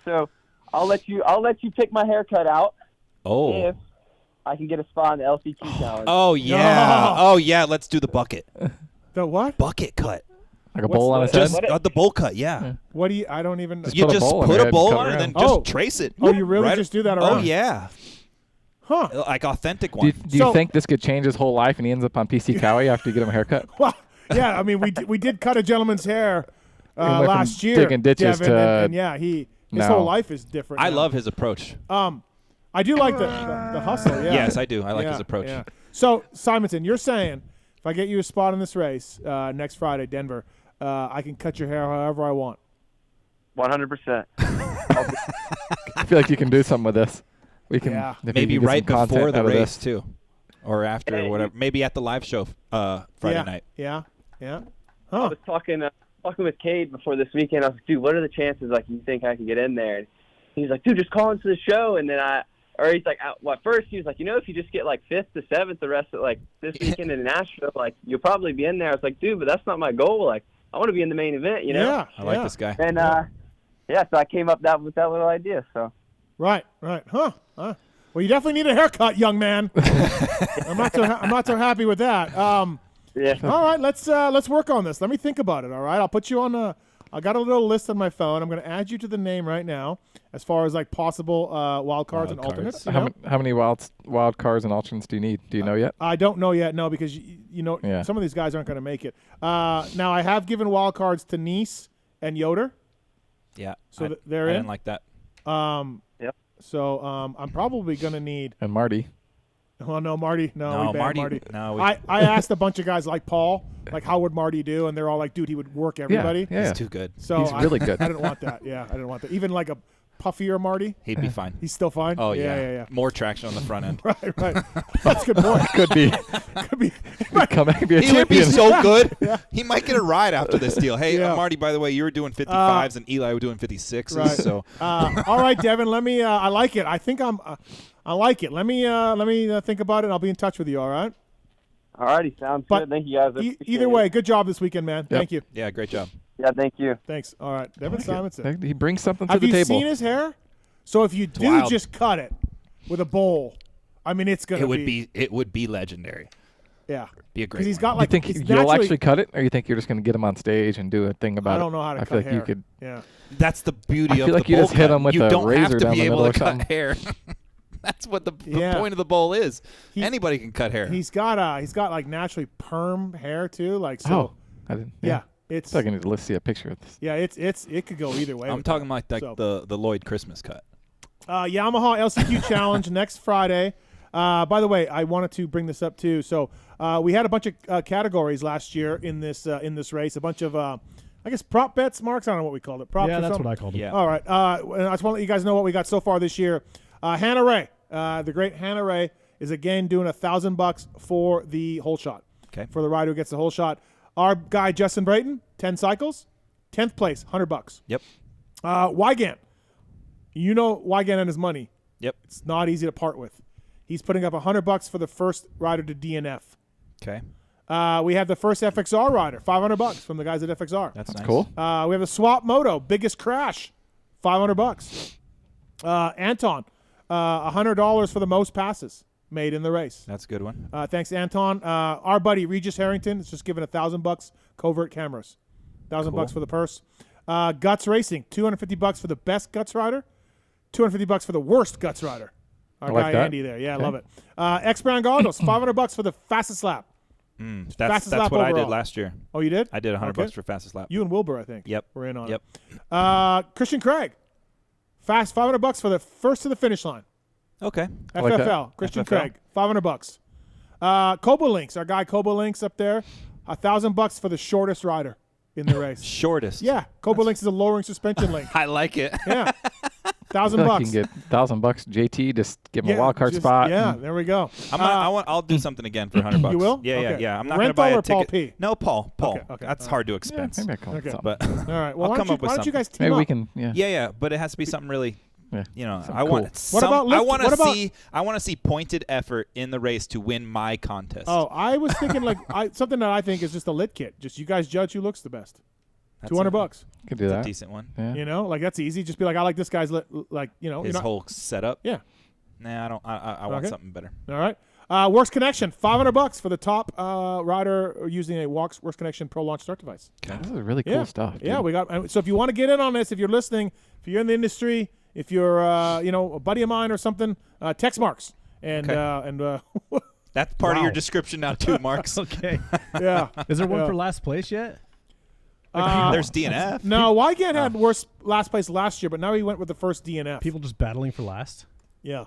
So I'll let you pick my haircut out. Oh. If I can get a spot in the LCQ challenge. Oh yeah. Oh yeah. Let's do the bucket. The what? Bucket cut. Like a bowl on his head? The bowl cut, yeah. What do you? I don't even. You just put a bowl on it and then just trace it. Oh, you really just do that around? Oh yeah. Huh. Like authentic one. Do you think this could change his whole life and he ends up on PC Cowie after you get him a haircut? Well, yeah. I mean, we did cut a gentleman's hair last year. Digging ditches Devin, to and his whole life is different. I now. love his approach. I do like the hustle. Yeah. Yes, I do. I like his approach. Yeah. So Simonson, you're saying if I get you a spot in this race next Friday, Denver, I can cut your hair however I want. 100%. I feel like you can do something with this. We can maybe right before the race too, or after, or whatever. Maybe at the live show Friday night. Yeah. I was talking with Cade before this weekend. I was like, dude, what are the chances? Like, you think I can get in there? And he's like, dude, just call into the show. And then he's like, well, at first he was like, if you just get like 5th to 7th the rest of like this weekend in Nashville, like you'll probably be in there. I was like, dude, but that's not my goal. Like, I want to be in the main event, Yeah. I like this guy. And so I came up with that little idea. So. Right. Huh. Well, you definitely need a haircut, young man. I'm not so happy with that. Yeah. All right, let's work on this. Let me think about it. All right, I'll put you on I got a little list on my phone. I'm going to add you to the name right now, as far as like possible wild cards and alternates. How many wild cards and alternates do you need? Do you know yet? I don't know yet. No, because some of these guys aren't going to make it. Now I have given wild cards to Nice and Yoder. Yeah. So they're in. I didn't like that. Yep. So I'm probably going to need. And Marty. Well, no, Marty. No, we banned Marty. No, I asked a bunch of guys like Paul, like how would Marty do, and they're all like, dude, he would work everybody. Yeah. He's too good. So he's really good. I didn't want that. Yeah, I didn't want that. Even like a puffier Marty. He'd be fine. He's still fine. Oh yeah. More traction on the front end. Right. That's a good point. Could be. He would be so good. Yeah. He might get a ride after this deal. Hey, Marty, by the way, you were doing 55s and Eli were doing 56s. Right. So. All right, Devin. Let me. I like it. I think I like it. Let me think about it. And I'll be in touch with you. All right. All righty, sounds good. Thank you guys. Either way, good job this weekend, man. Yep. Thank you. Yeah, great job. Yeah, thank you. Thanks. All right, Devin Simonson. He brings something to Have the you table. seen his hair? So if you do wild. just cut it with a bowl, I mean, it's gonna It would be legendary. Yeah. Be a great. Because he's got You like. think you'll actually cut it, or you think you're just going to get him on stage and do a thing about it? I don't know how to cut feel like hair. you could. Yeah. That's the beauty I of feel the like you bowl just hit cut. him with You a don't razor have to down be the able middle to or cut something. hair. That's what the Yeah. point of the bowl is. Anybody can cut hair. He's got like naturally perm hair too, like so. Oh, I didn't. Yeah. It's. I can let's see a picture of this. Yeah, it could go either way. I'm with talking that. like the Lloyd Christmas cut. Yamaha LCQ Challenge next Friday. By the way, I wanted to bring this up too. So we had a bunch of categories last year in this race. A bunch of I guess prop bets, Marks. I don't know what we called it. Props. Yeah, or that's something? what I called it. Yeah. All right. I just want to let you guys know what we got so far this year. Hannah Ray, the great Hannah Ray, is again doing $1,000 for the whole shot. Okay. For the rider who gets the whole shot. Our guy Justin Brayton, 10 cycles, 10th place, $100. Yep. Wygant. You know Wygant and his money. Yep. It's not easy to part with. He's putting up $100 for the first rider to DNF. Okay. We have the first FXR rider, $500 from the guys at FXR. That's nice. Cool. We have the Swap Moto, biggest crash, $500. Anton, $100 for the most passes made in the race. That's a good one. Thanks, Anton. Our buddy Regis Harrington is just giving $1,000 covert cameras, $1,000 for the purse. Guts Racing, $250 for the best Guts rider, $250 for the worst Guts rider. Our like guy that. Andy there, yeah, I love it. X Brown Goggles, $500 for the fastest lap. That's lap what I did overall. last year. Oh, you did? I did $100 Okay. for fastest lap. You and Wilbur, I think. Yep. We're in on Yep. it. Christian Craig, fast $500 for the first to the finish line. Okay. FFL, like that. Christian FFL. Craig, $500. Kobo Links, our guy Kobo Links up there, $1,000 for the shortest rider in the race. Shortest. Yeah, Kobo Links is a lowering suspension link. I like it. Yeah, I feel $1,000. like you can get $1,000. JT, just give him a wild card just- spot. Yeah, and- there we go. I'll do something again for $100. You will? Yeah, Okay. yeah. I'm not going to Rental buy a or Paul ticket. P? No, Paul. Okay, That's all hard to Yeah, expense. maybe I call it Okay. something. But All right. Well, I'll come up with why don't you something. guys team Maybe up? we can. Yeah. Yeah, but it has to be something really. Yeah. You know, Something I want. cool. What about lift- I want what to about- see. I want to see pointed effort in the race to win my contest. Oh, I was thinking like something that I think is just a lit kit. Just you guys judge who looks the best. That's $200. Could do That's that. a decent one. Yeah. You know, like that's easy. Just be like, I like this guy's like, you know, His you're not- whole setup. Yeah. Nah, I don't. I want Okay. something better. All right. Works Connection, $500 for the top rider using a Works Connection Pro Launch Start device. This is really cool Yeah. stuff. Dude. Yeah, we got. So if you want to get in on this, if you're listening, if you're in the industry, if you're a buddy of mine or something, text Marks and That's part of your Wow. description now too, Marks. Okay. yeah. Is there one Yeah. for last place yet? There's DNF. No, Wygant had worst last place last year, but now he went with the first DNF. People just battling for last? Yeah.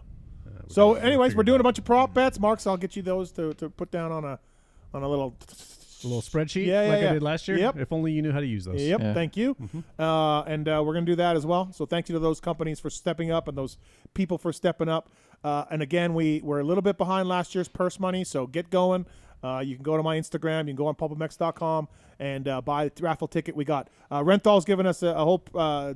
So, anyways, we're doing a bunch of prop bets. Marks, I'll get you those to put down on a little spreadsheet Yeah, like yeah. I did last year? Yep. If only you knew how to use those. Yep, thank you. And we're going to do that as well. So thank you to those companies for stepping up and those people for stepping up. And again, we're a little bit behind last year's purse money, so get going. You can go to my Instagram. You can go on PulpMX.com and buy the raffle ticket. We got Renthal's giving us a whole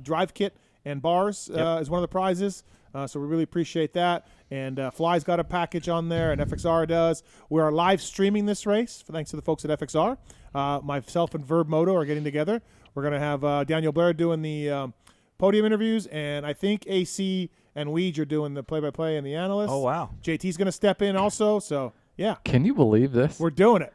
drive kit and bars is one of the prizes. So we really appreciate that. And Fly's got a package on there, and FXR does. We are live streaming this race, thanks to the folks at FXR. Myself and Verb Moto are getting together. We're going to have Daniel Blair doing the podium interviews, and I think AC and Weege are doing the play-by-play and the analysts. Oh, wow. JT's going to step in also, so yeah. Can you believe this? We're doing it.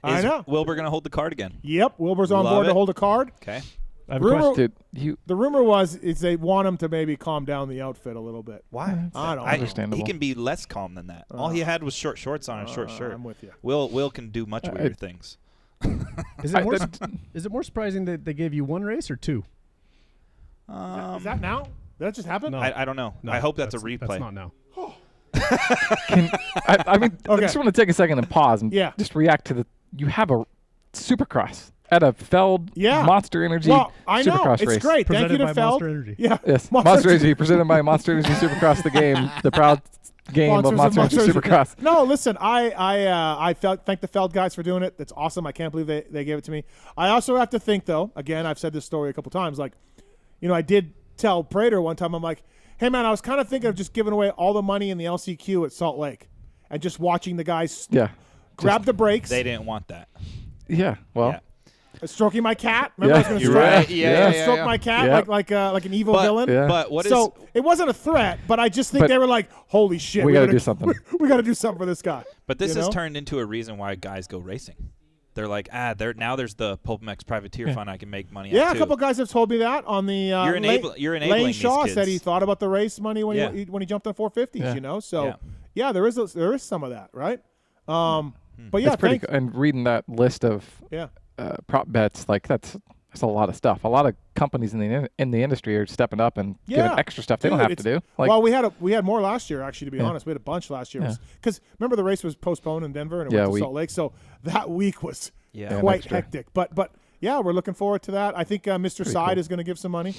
I know. Wilbur going to hold the card again? Yep, Wilbur's on board to hold a card. Okay. I have a question. The rumor was they want him to maybe calm down the outfit a little bit. Why? I don't understandable. He can be less calm than that. All he had was short shorts on and short shirt. I'm with you. Will can do much weirder things. Is it more surprising that they gave you one race or two? Is that now? Did that just happen? No. I don't know. No, I hope that's a replay. That's not now. I mean, I just want to take a second and pause and Yeah. just react to you have a Supercross at a Feld Monster Energy I know. Supercross It's race. great. Thank you to by Feld. Monster Energy. Yeah. Yes, Monster Energy presented by Monster Energy Supercross, the game, the proud game of Monster Energy Supercross. No, listen, I thank the Feld guys for doing it. That's awesome. I can't believe they gave it to me. I also have to think, though, again, I've said this story a couple times, like, I did tell Prater one time, I'm like, hey, man, I was kind of thinking of just giving away all the money in the LCQ at Salt Lake and just watching the guys grab the brakes. They didn't want that. Yeah, well. Stroking my cat. Remember, I was going to stroke my cat like an evil villain. Yeah. But it wasn't a threat, but I just think they were like, "Holy shit, we got to do something. We got to do something for this guy." But this has turned into a reason why guys go racing. They're like, now there's the PulpMX privateer fund I can make money. Yeah, at a couple guys have told me that on the. You're enabling Lane these Shaw kids. said he thought about the race money when he jumped on 450s. So there is some of that, right? But yeah, it's pretty cool. And reading that list of prop bets, like that's a lot of stuff. A lot of companies in the industry are stepping up and giving extra stuff they don't have to do. Like, well, we had more last year, actually, to be honest. We had a bunch last year. Because remember the race was postponed in Denver and it went to Salt Lake, so that week was quite hectic. But yeah, we're looking forward to that. I think Mr. Side is going to give some money.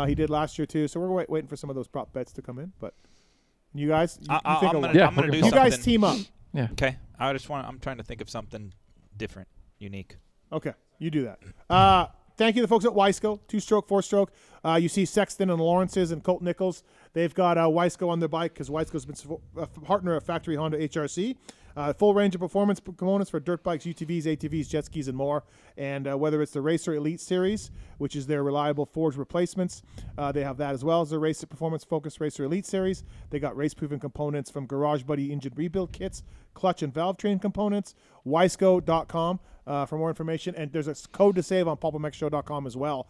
He did last year too, so we're waiting for some of those prop bets to come in. But you guys, I'm going to do you guys team up. Yeah. Okay. I'm trying to think of something different, unique. Okay, you do that. Thank you to the folks at Wiseco, 2-stroke, 4-stroke. You see Sexton and Lawrence's and Colt Nichols. They've got Wiseco on their bike because Wiseco's been a partner of Factory Honda HRC. Full range of performance components for dirt bikes, UTVs, ATVs, jet skis, and more. And whether it's the Racer Elite Series, which is their reliable forged replacements, they have that as well as the Racer Performance Focused Racer Elite Series. They got race-proven components from Garage Buddy engine rebuild kits, clutch and valve train components, wiseco.com for more information. And there's a code to save on pulpmxshow.com as well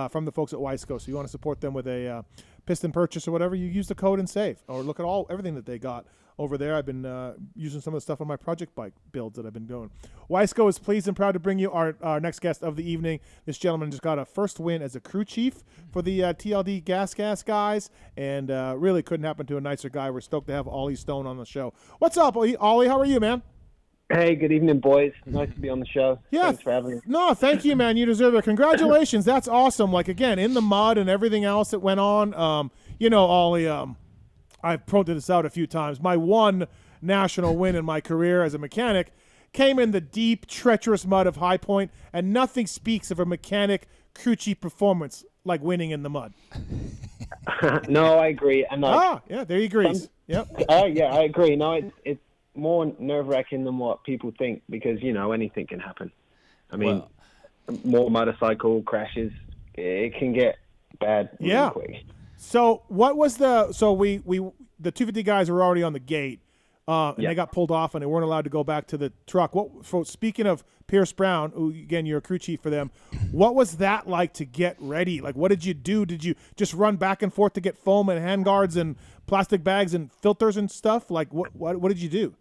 from the folks at Wiseco. So you want to support them with a piston purchase or whatever, you use the code and save. Or look at everything that they got over there. I've been using some of the stuff on my project bike builds that I've been doing. Wiseco is pleased and proud to bring you our next guest of the evening. This gentleman just got a first win as a crew chief for the TLD Gas guys, and really couldn't happen to a nicer guy. We're stoked to have Olly Stone on the show. What's up, Olly? How are you, man? Hey, good evening, boys. Nice to be on the show. Yeah, thanks for having me. No, thank you, man. You deserve it. Congratulations. That's awesome. Like, again, in the mud and everything else that went on. Olly, I've pointed this out a few times. My one national win in my career as a mechanic came in the deep, treacherous mud of High Point, and nothing speaks of a mechanic crew chief performance like winning in the mud. No, I agree. And there he agrees. Yep. Yeah, I agree. No, it's more nerve-wracking than what people think because, anything can happen. I mean, more motorcycle crashes, it can get bad really quick. So what was the 250 guys were already on the gate, and they got pulled off, and they weren't allowed to go back to the truck. Speaking of Pierce Brown, who again you're a crew chief for them, what was that like to get ready? Like, what did you do? Did you just run back and forth to get foam and handguards and plastic bags and filters and stuff? Like, what did you do?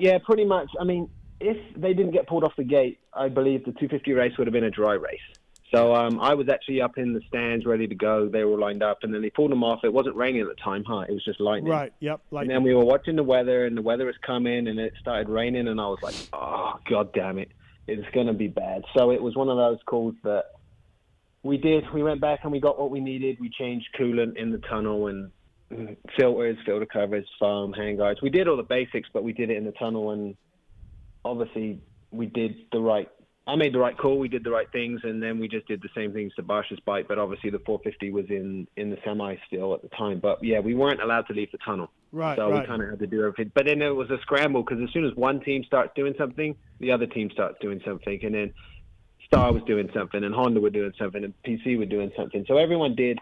Yeah, pretty much. I mean, if they didn't get pulled off the gate, I believe the 250 race would have been a dry race. So I was actually up in the stands ready to go. They were lined up, and then they pulled them off. It wasn't raining at the time, It was just lightning. Right, yep. Lightning. And then we were watching the weather, and the weather was coming, and it started raining, and I was like, oh, God damn it. It's going to be bad. So it was one of those calls that we did. We went back, and we got what we needed. We changed coolant in the tunnel and filters, filter covers, foam, handguards. We did all the basics, but we did it in the tunnel, and obviously we did I made the right call. We did the right things, and then we just did the same things to Barsha's bike. But obviously, the 450 was in the semi still at the time. But yeah, we weren't allowed to leave the tunnel, so we kind of had to do everything. But then it was a scramble because as soon as one team starts doing something, the other team starts doing something, and then Star was doing something, and Honda were doing something, and PC were doing something. So everyone did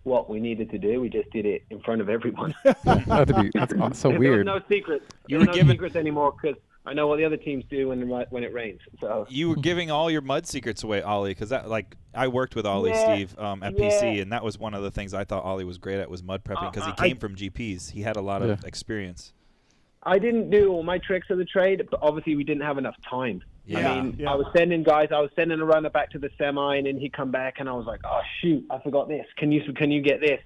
what we needed to do. We just did it in front of everyone. That's so weird. There was no secrets. There were no secrets anymore because I know what the other teams do when it rains. So you were giving all your mud secrets away, Ollie, because I worked with Ollie, Steve, at PC, and that was one of the things I thought Ollie was great at was mud prepping because he came from GPs. He had a lot of experience. I didn't do all my tricks of the trade, but obviously we didn't have enough time. I mean, I was sending a runner back to the semi, and then he'd come back, and I was like, oh, shoot, I forgot this. Can you get this?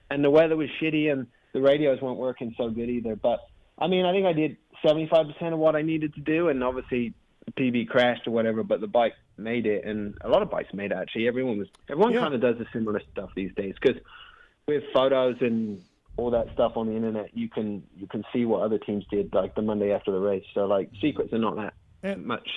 And the weather was shitty, and the radios weren't working so good either. But, I mean, I think I did 75% of what I needed to do, and obviously the PB crashed or whatever, but the bike made it, and a lot of bikes made it, actually. Everyone kind of does the similar stuff these days, because with photos and all that stuff on the internet, you can see what other teams did, like the Monday after the race. So, like, secrets are not that much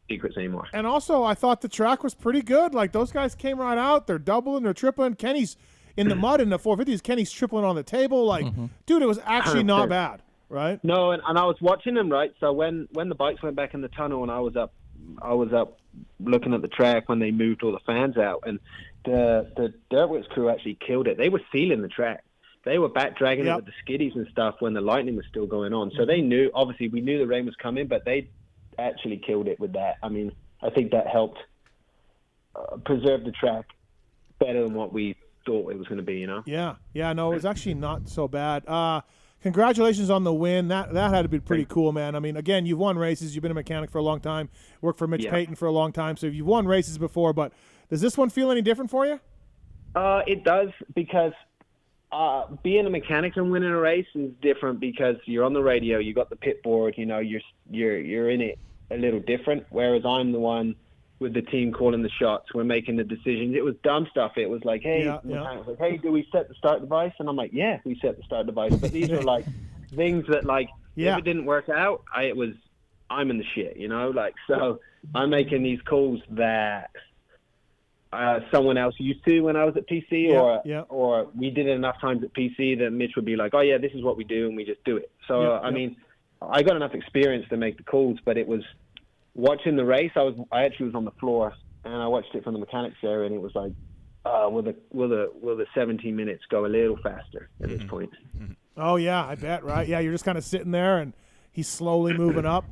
secrets anymore. And also, I thought the track was pretty good. Like, those guys came right out. They're doubling, they're tripling. Kenny's in the mud in the 450s. Kenny's tripling on the table. Like, dude, it was actually not bad, right? No, and I was watching them, right? So when the bikes went back in the tunnel and I was up looking at the track when they moved all the fans out, and the Dirtworks crew actually killed it. They were sealing the track. They were back dragging it with the skiddies and stuff when the lightning was still going on. So they knew, obviously, we knew the rain was coming, but they actually killed it with that. I mean, I think that helped preserve the track better than what we thought it was going to be, you know? Yeah, no, it was actually not so bad. Congratulations on the win. That had to be pretty cool, man. I mean, again, you've won races. You've been a mechanic for a long time. Worked for Mitch Payton for a long time. So you've won races before, but does this one feel any different for you? It does, because being a mechanic and winning a race is different because you're on the radio, you got the pit board, you know, you're in it a little different. Whereas I'm the one with the team calling the shots. We're making the decisions. It was dumb stuff. It was like, hey, like, hey, do we set the start device? And I'm like, yeah, we set the start device. But these are like things that, like, if it didn't work out, I'm in the shit, you know, like, so I'm making these calls that someone else used to when I was at PC, or we did it enough times at PC that Mitch would be like, oh yeah, this is what we do, and we just do it. So I mean, I got enough experience to make the calls, but it was watching the race. I actually was on the floor and I watched it from the mechanics area, and it was like, will the 17 minutes go a little faster at this point? Oh yeah, I bet, right? Yeah, you're just kind of sitting there and he's slowly moving up.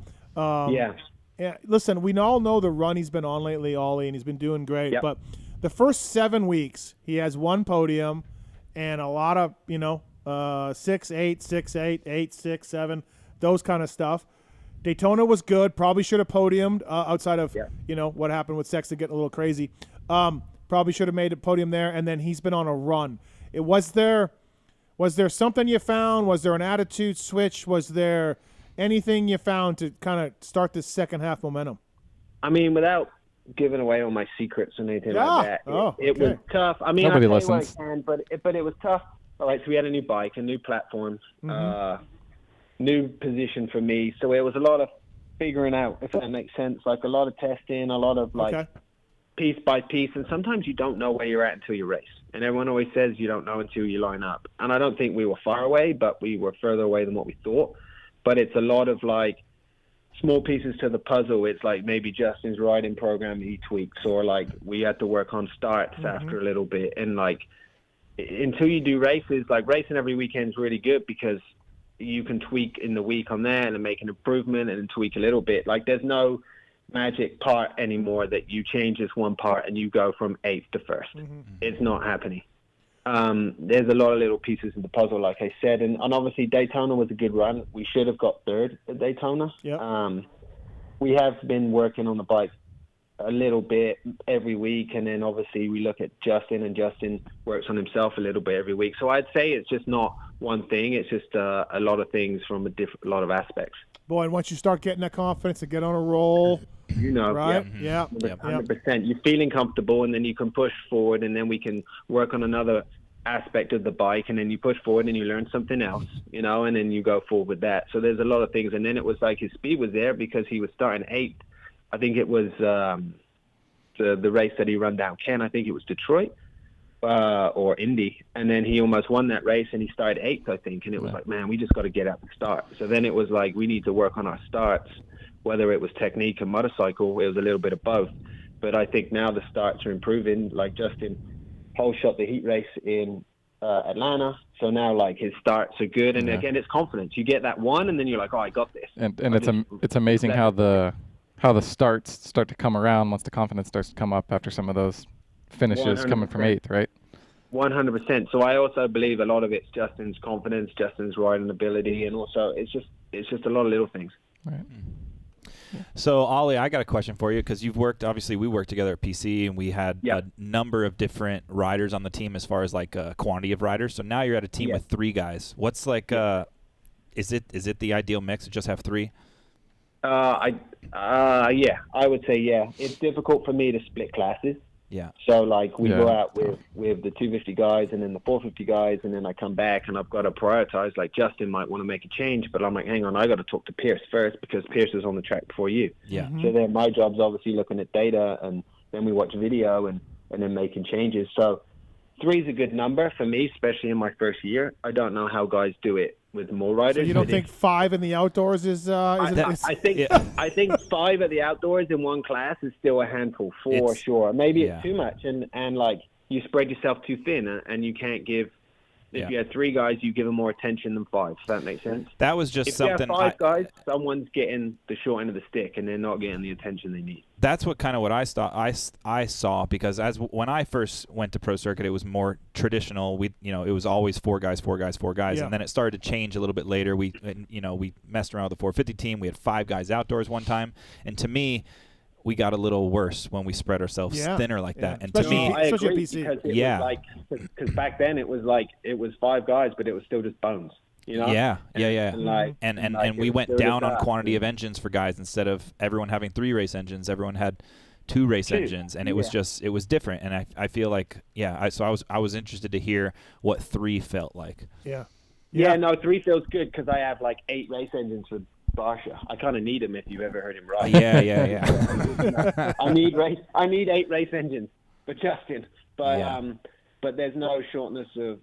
Yeah, listen, we all know the run he's been on lately, Ollie, and he's been doing great. Yep. But the first 7 weeks, he has one podium and a lot of, 6, 8, 6, 8, 8, 6, 7, those kind of stuff. Daytona was good. Probably should have podiumed outside of, what happened with Sexton getting a little crazy. Probably should have made a podium there. And then he's been on a run. Was there something you found? Was there an attitude switch? Was there anything you found to kind of start this second half momentum? I mean, without giving away all my secrets and anything like that, it was tough. I mean, nobody listens. But it was tough. All right, so we had a new bike, a new platform, new position for me. So it was a lot of figuring out, if that makes sense, like a lot of testing, a lot of piece by piece. And sometimes you don't know where you're at until you race. And everyone always says you don't know until you line up. And I don't think we were far away, but we were further away than what we thought. But it's a lot of like small pieces to the puzzle. It's like maybe Justin's riding program he tweaks, or like we had to work on starts after a little bit. And like until you do races, like racing every weekend is really good because you can tweak in the week on that and make an improvement and tweak a little bit. Like there's no magic part anymore that you change this one part and you go from 8th to 1st. It's not happening. There's a lot of little pieces of the puzzle, like I said, and obviously Daytona was a good run. We should have got 3rd at Daytona. We have been working on the bike a little bit every week, and then obviously we look at Justin, and Justin works on himself a little bit every week. So I'd say it's just not one thing. It's just a lot of things from a lot of aspects. Boy, and once you start getting that confidence and get on a roll, right? Yeah, 100%. You're feeling comfortable, and then you can push forward, and then we can work on another aspect of the bike, and then you push forward and you learn something else, and then you go forward with that. So there's a lot of things. And then it was like his speed was there because he was starting 8th. I think it was the race that he run down Ken. I think it was Detroit or Indy. And then he almost won that race, and he started 8th, I think. And it was like, man, we just got to get out the start. So then it was like, we need to work on our starts, whether it was technique or motorcycle. It was a little bit of both. But I think now the starts are improving. Like Justin Paul shot the heat race in Atlanta. So now, like, his starts are good, and again, it's confidence. You get that one, and then you're like, oh, I got this. And it's amazing how the starts start to come around once the confidence starts to come up after some of those finishes 100%. coming from 8th, right? 100%. So I also believe a lot of it's Justin's confidence, Justin's riding ability, and also it's just a lot of little things. Right. So, Ollie, I got a question for you because we worked together at PC, and we had a number of different riders on the team as far as like quantity of riders. So now you're at a team with 3 guys. What's like, is it the ideal mix to just have 3? I would say yeah. It's difficult for me to split classes. Yeah. So like we go out with the 250 guys and then the 450 guys, and then I come back and I've got to prioritize. Like Justin might want to make a change, but I'm like, hang on, I got to talk to Pierce first because Pierce is on the track before you. Yeah. So then my job's obviously looking at data, and then we watch video and then making changes. So 3 is a good number for me, especially in my first year. I don't know how guys do it with more riders. So you don't think 5 in the outdoors is? I think 5 at the outdoors in one class is still a handful for sure. Maybe it's too much, and like you spread yourself too thin, and you can't give. If you had 3 guys, you give them more attention than 5. Does that make sense? That was just something. If you have 5 guys, someone's getting the short end of the stick, and they're not getting the attention they need. That's what I saw because when I first went to Pro Circuit, it was more traditional. It was always 4 guys, and then it started to change a little bit later. We messed around with the 450 team. We had 5 guys outdoors one time, and to me, we got a little worse when we spread ourselves thinner like that. And especially, to me, I agree because it was like, because back then it was 5 guys, but it was still just bones. You know? And we went down on quantity of engines for guys instead of everyone having 3 race engines. Everyone had 2 race engines, and it was different. And I feel like so I was interested to hear what 3 felt like. No, 3 feels good because I have like 8 race engines for Barsha. I kind of need him if you've ever heard him ride. I need 8 race engines for Justin, but there's no shortness of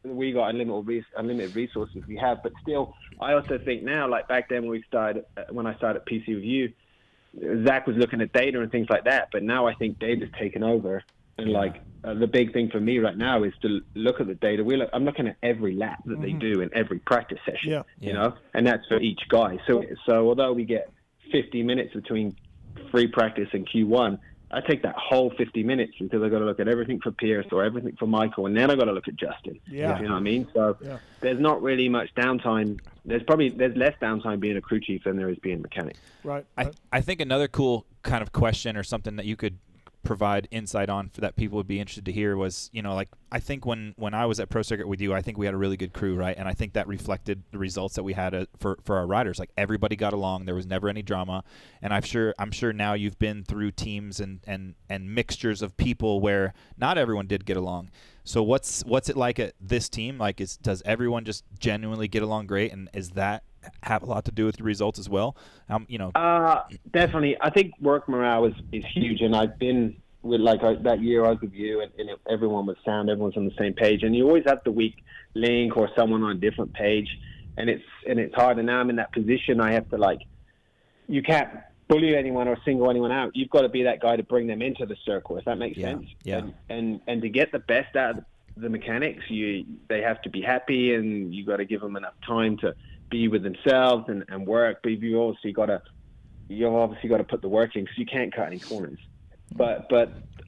we got unlimited resources we have, but still I also think now, like back then when I started PC with you, Zach was looking at data and things like that, but now I think data's taken over. And the big thing for me right now is to look at the data. I'm looking at every lap that they do in every practice session, you know, and that's for each guy. So although we get 50 minutes between free practice and Q1, I take that whole 50 minutes because I got to look at everything for Pierce or everything for Michael, and then I got to look at Justin. Yeah. You know what I mean? So there's not really much downtime. There's less downtime being a crew chief than there is being a mechanic. Right. I think another cool kind of question or something that you could provide insight on for that people would be interested to hear was, I think when I was at Pro Circuit with you, I think we had a really good crew, right? And I think that reflected the results that we had for our riders. Like everybody got along, there was never any drama. And I'm sure now you've been through teams and mixtures of people where not everyone did get along. So what's it like at this team? Like, does everyone just genuinely get along great? And is that have a lot to do with the results as well? Definitely. I think work morale is huge, and I've been with that year I was with you, and everyone was sound, everyone's on the same page, and you always have the weak link or someone on a different page, and it's hard. And now I'm in that position. I have to you can't bully anyone or single anyone out. You've got to be that guy to bring them into the circle, if that makes sense. Yeah. And to get the best out of the mechanics, they have to be happy, and you got to give them enough time to be with themselves and work. But you've obviously got to put the work in because you can't cut any corners. But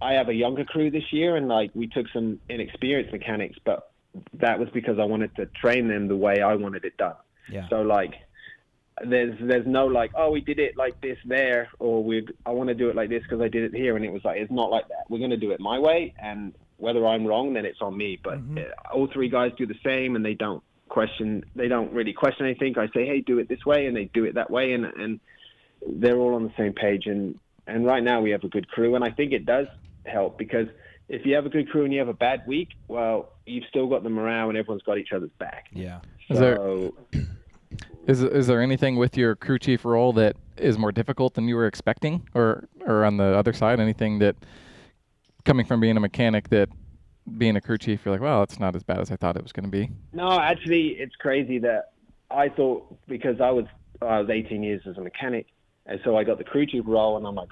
I have a younger crew this year, and we took some inexperienced mechanics, but that was because I wanted to train them the way I wanted it done. Yeah. So there's no oh, we did it like this there, or I want to do it like this because I did it here, and it was it's not like that. We're going to do it my way, and whether I'm wrong, then it's on me. But all 3 guys do the same, and they don't really question anything. I say, hey, do it this way, and they do it that way, and they're all on the same page. And right now we have a good crew, and I think it does help because if you have a good crew and you have a bad week, well, you've still got the morale and everyone's got each other's back. Yeah. Is there anything with your crew chief role that is more difficult than you were expecting, or on the other side, anything that coming from being a mechanic that being a crew chief, you're like, well, it's not as bad as I thought it was going to be? No, actually, it's crazy that I thought, because I was 18 years as a mechanic, and so I got the crew chief role, and I'm like,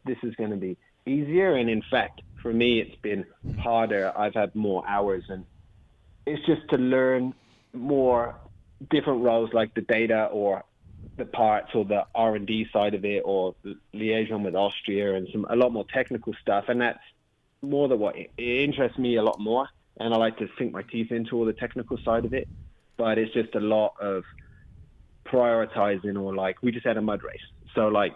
this is going to be easier. And in fact, for me, it's been harder. I've had more hours, and it's just to learn more different roles like the data or the parts or the R&D side of it or the liaison with Austria and a lot more technical stuff. And that's more than what it interests me a lot more. And I like to sink my teeth into all the technical side of it. But it's just a lot of prioritizing, or like we just had a mud race. So like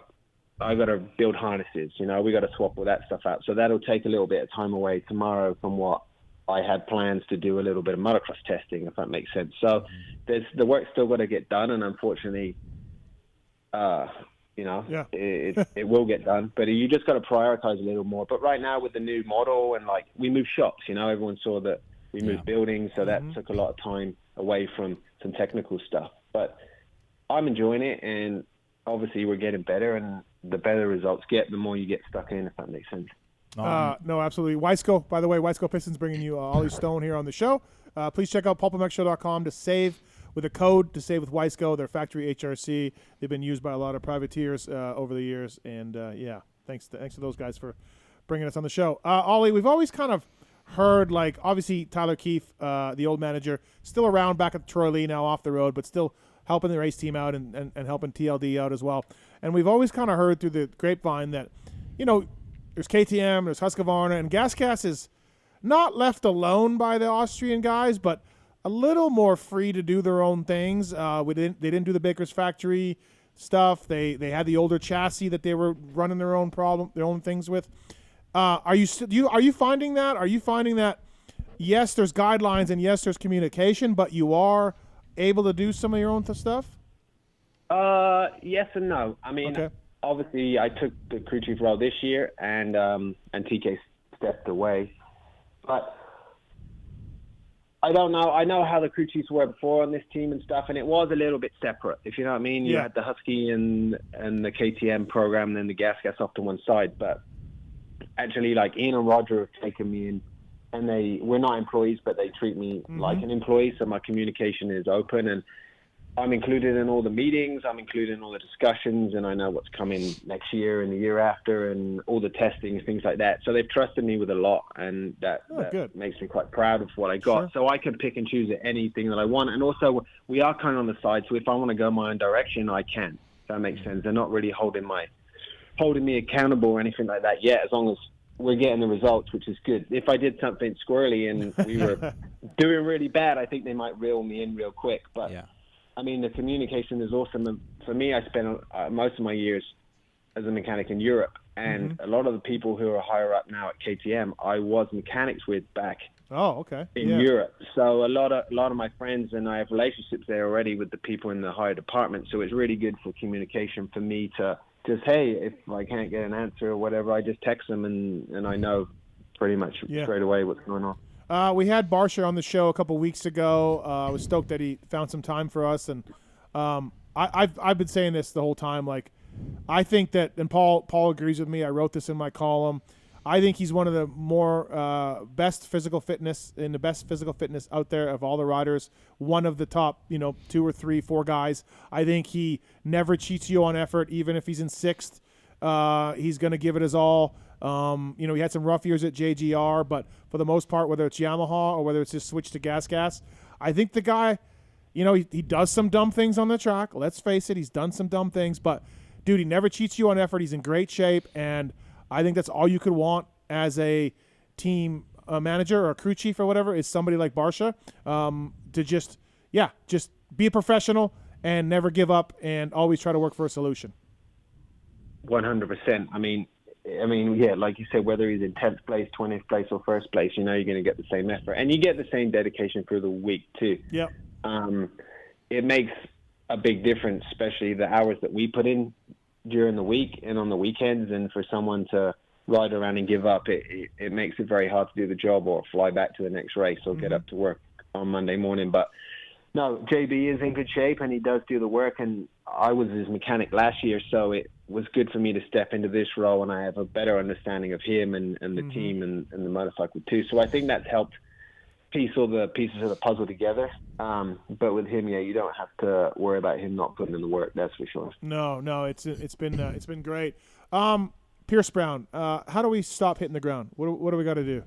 I got to build harnesses, we got to swap all that stuff out. So that'll take a little bit of time away tomorrow from what I had plans to do a little bit of motocross testing, if that makes sense. So the work's still got to get done, and unfortunately, it will get done. But you just got to prioritize a little more. But right now with the new model and like we moved shops, everyone saw that we moved buildings, so that took a lot of time away from some technical stuff. But I'm enjoying it, and obviously we're getting better, and the better results get, the more you get stuck in, if that makes sense. No, absolutely. Weisco, by the way, Weisco Pistons bringing you Ollie Stone here on the show. Please check out PulpMXShow.com to save with a code to save with Weisco, their factory HRC. They've been used by a lot of privateers over the years, and thanks to those guys for bringing us on the show. Ollie, we've always kind of heard, like, obviously Tyler Keefe, the old manager, still around back at Troy Lee, now off the road, but still helping the race team out and helping TLD out as well. And we've always kind of heard through the grapevine that, there's KTM, there's Husqvarna, and GasGas is not left alone by the Austrian guys, but a little more free to do their own things. They didn't do the Baker's Factory stuff. They had the older chassis that they were running their own things with. Are you finding that? Are you finding that yes, there's guidelines and yes, there's communication, but you are able to do some of your own stuff? Yes and no. I mean, obviously, I took the crew chief role this year, and TK stepped away. But I don't know. I know how the crew chiefs were before on this team and stuff, and it was a little bit separate, if you know what I mean. You had the Husky and the KTM program, and then the GasGas off to one side. But actually, like Ian and Roger have taken me in, and we're not employees, but they treat me like an employee, so my communication is open, and I'm included in all the meetings, I'm included in all the discussions, and I know what's coming next year and the year after and all the testing and things like that. So they've trusted me with a lot, and that makes me quite proud of what I got. Sure. So I can pick and choose anything that I want. And also, we are kind of on the side, so if I want to go my own direction, I can. If that makes sense. They're not really holding me accountable or anything like that yet, as long as we're getting the results, which is good. If I did something squirrely and we were doing really bad, I think they might reel me in real quick. But I mean, the communication is awesome. And for me, I spent most of my years as a mechanic in Europe. And a lot of the people who are higher up now at KTM, I was mechanics with back in Europe. So a lot of my friends, and I have relationships there already with the people in the higher department. So it's really good for communication for me to just, hey, if I can't get an answer or whatever, I just text them and I know pretty much straight away what's going on. We had Barsha on the show a couple weeks ago. I was stoked that he found some time for us, and I've been saying this the whole time. Like, I think that, and Paul agrees with me. I wrote this in my column. I think he's one of the more best physical fitness out there of all the riders. One of the top, 2 or 3, 4 guys. I think he never cheats you on effort, even if he's in 6th. He's going to give it his all. He had some rough years at JGR, but for the most part, whether it's Yamaha or whether it's just switch to GasGas, I think the guy, he does some dumb things on the track. Let's face it, he's done some dumb things, but dude, he never cheats you on effort. He's in great shape, and I think that's all you could want as a team manager or a crew chief or whatever, is somebody like Barsha to just be a professional and never give up and always try to work for a solution. 100%. I mean, like you said, whether he's in 10th place, 20th place, or 1st place, you're going to get the same effort. And you get the same dedication through the week, too. Yep. It makes a big difference, especially the hours that we put in during the week and on the weekends. And for someone to ride around and give up, it makes it very hard to do the job or fly back to the next race or get up to work on Monday morning. But no, JB is in good shape, and he does do the work. And I was his mechanic last year, so it was good for me to step into this role, and I have a better understanding of him and the team and the motorcycle too. So I think that's helped piece all the pieces of the puzzle together. But with him, you don't have to worry about him not putting in the work. That's for sure. No, it's been great. Pierce Brown, how do we stop hitting the ground? What do we got to do?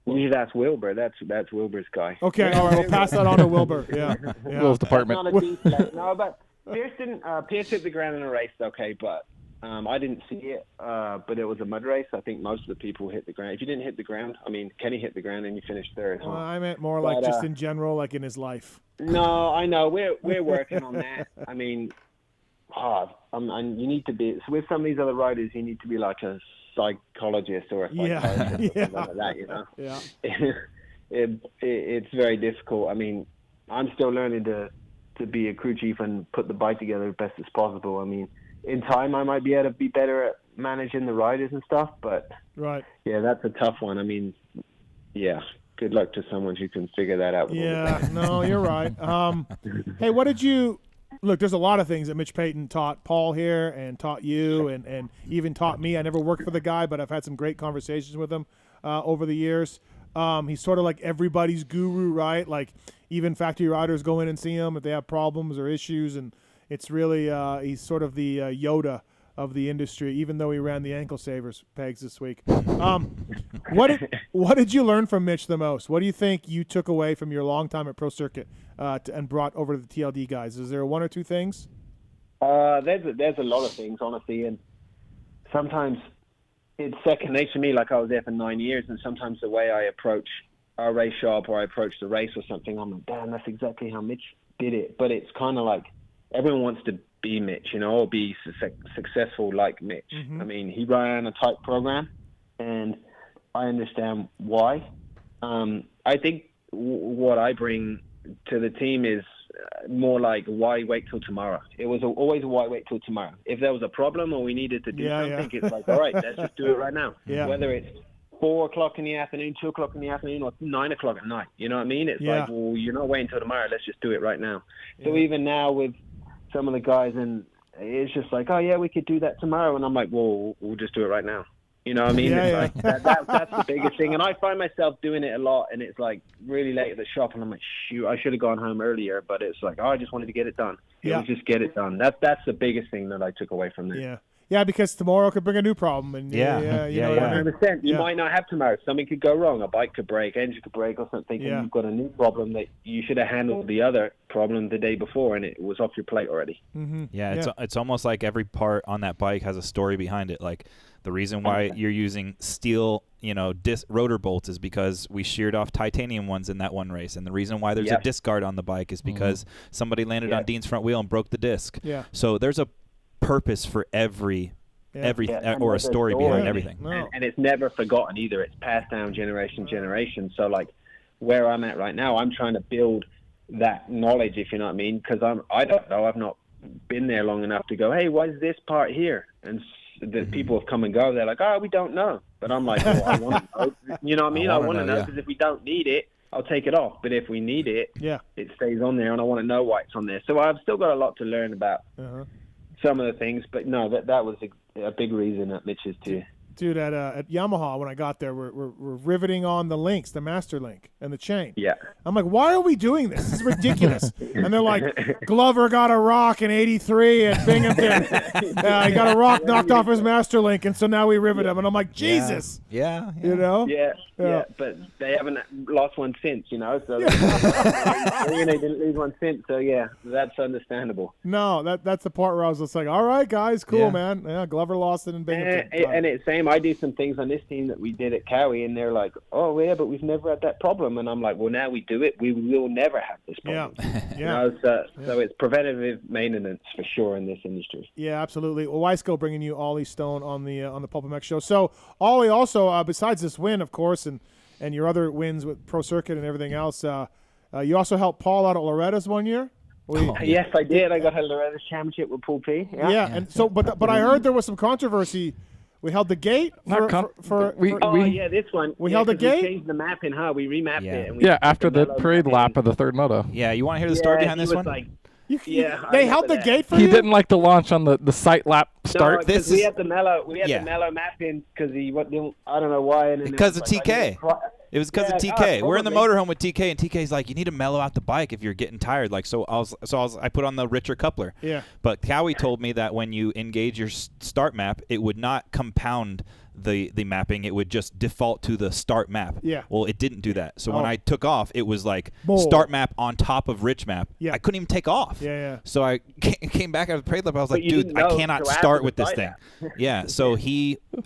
You should ask Wilbur. That's Wilbur's guy. Okay, all right. We'll pass that on to Wilbur. Yeah. Will's department. That's not a D-flat. No, but Pierce didn't. Pierce hit the ground in a race, okay, but I didn't see it. But it was a mud race. I think most of the people hit the ground. If you didn't hit the ground, I mean, Kenny hit the ground and you finished third. Huh? I meant more like just in general, like in his life. No, I know. We're working on that. I mean, you need to be with some of these other riders. You need to be like a psychologist or a psychiatrist or something like that. You know. Yeah. It's very difficult. I mean, I'm still learning to be a crew chief and put the bike together as best as possible. I mean, in time, I might be able to be better at managing the riders and stuff, but right. Yeah, that's a tough one. I mean, yeah, good luck to someone who can figure that out. Yeah, no, you're right. Hey, what did you look? There's a lot of things that Mitch Payton taught Paul here and taught you and even taught me. I never worked for the guy, but I've had some great conversations with him over the years. He's sort of like everybody's guru, right? Like even factory riders go in and see him if they have problems or issues, and it's really he's sort of the Yoda of the industry, even though he ran the ankle savers pegs this week. What did you learn from Mitch the most? What do you think you took away from your long time at Pro Circuit and brought over to the TLD guys? Is there one or two things? There's a lot of things, honestly, and sometimes it's second nature to me. Like I was there for 9 years, and sometimes the way I approach our race shop or I approach the race or something, I'm like, damn, that's exactly how Mitch did it. But it's kind of like everyone wants to be Mitch, you know, or be successful like Mitch. Mm-hmm. I mean, he ran a tight program, and I understand why. I think what I bring to the team is more like, why wait till tomorrow? It was always a why wait till tomorrow. If there was a problem or we needed to do something, it's like, all right, let's just do it right now. Yeah. Whether it's 4 o'clock in the afternoon, 2 o'clock in the afternoon, or 9 o'clock at night. You know what I mean? It's like, well, you're not waiting till tomorrow. Let's just do it right now. So even now with some of the guys, and it's just like, oh, yeah, we could do that tomorrow. And I'm like, well, we'll just do it right now. You know what I mean? Like, that's the biggest thing. And I find myself doing it a lot, and it's like really late at the shop, and I'm like, shoot, I should have gone home earlier. But it's like, oh, I just wanted to get it done. It was just get it done. That's the biggest thing that I took away from this. Yeah, because tomorrow could bring a new problem. And you know what I mean? 100%. You might not have tomorrow. Something could go wrong. A bike could break, engine could break or something, and you've got a new problem that you should have handled the other problem the day before, and it was off your plate already. Mm-hmm. Yeah, it's almost like every part on that bike has a story behind it. Like the reason why you're using steel, rotor bolts is because we sheared off titanium ones in that one race, and the reason why there's a disc guard on the bike is because somebody landed on Dean's front wheel and broke the disc. Yeah. So there's a purpose for everything or a story behind everything. And it's never forgotten either. It's passed down generation. So like where I'm at right now, I'm trying to build that knowledge, if you know what I mean, because I don't know, I've not been there long enough to go, hey, why is this part here? And the people have come and go, they're like, oh, we don't know. But I'm like, well, I want to know. You know what I mean? I want to know, because if we don't need it, I'll take it off. But if we need it, it stays on there, and I want to know why it's on there. So I've still got a lot to learn about some of the things. But no, that was a big reason at Mitch's too. Dude, at Yamaha, when I got there, we're riveting on the links, the master link and the chain. Yeah. I'm like, why are we doing this? This is ridiculous. And they're like, Glover got a rock in '83 at Binghamton. He got a rock knocked off his master link, and so now we rivet him. And I'm like, Jesus. Yeah. You know? Yeah, but they haven't lost one since, So they didn't lose one since. So, yeah, that's understandable. No, that's the part where I was just like, all right, guys, cool, man. Yeah, Glover lost it in Binghamton. And it's same. I do some things on this team that we did at Cowie, and they're like, oh, yeah, but we've never had that problem. And I'm like, well, now we do it. We will never have this problem. So it's preventative maintenance for sure in this industry. Yeah, absolutely. Well, Weisco bringing you Ollie Stone on the PulpMX show. So, Ollie, also, besides this win, of course, and your other wins with Pro Circuit and everything else, you also helped Paul out at Loretta's one year? Yes, I did. I got a Loretta's championship with Pool P. Yeah, and so, but I heard there was some controversy. We held the gate this one. We held the gate. We changed the mapping, We remapped it. And after the parade lap of the third moto. Yeah, you want to hear the story behind this one? They held the gate for you? He didn't like the launch on the sight lap start. No, we had the mellow. The mellow mapping because I don't know why. Because of TK. It was because of TK. We're in the motorhome with TK, and TK's like, you need to mellow out the bike if you're getting tired. Like, I put on the richer coupler. Yeah. But Cowie told me that when you engage your start map, it would not compound the mapping, it would just default to the start map. Yeah. Well, it didn't do that. So when I took off, it was like Bull. start map on top of rich map. Yeah. I couldn't even take off. Yeah. So I came back out of the parade lap. I was But like, you dude, didn't I know cannot until after start the with this fight thing. out. Yeah. So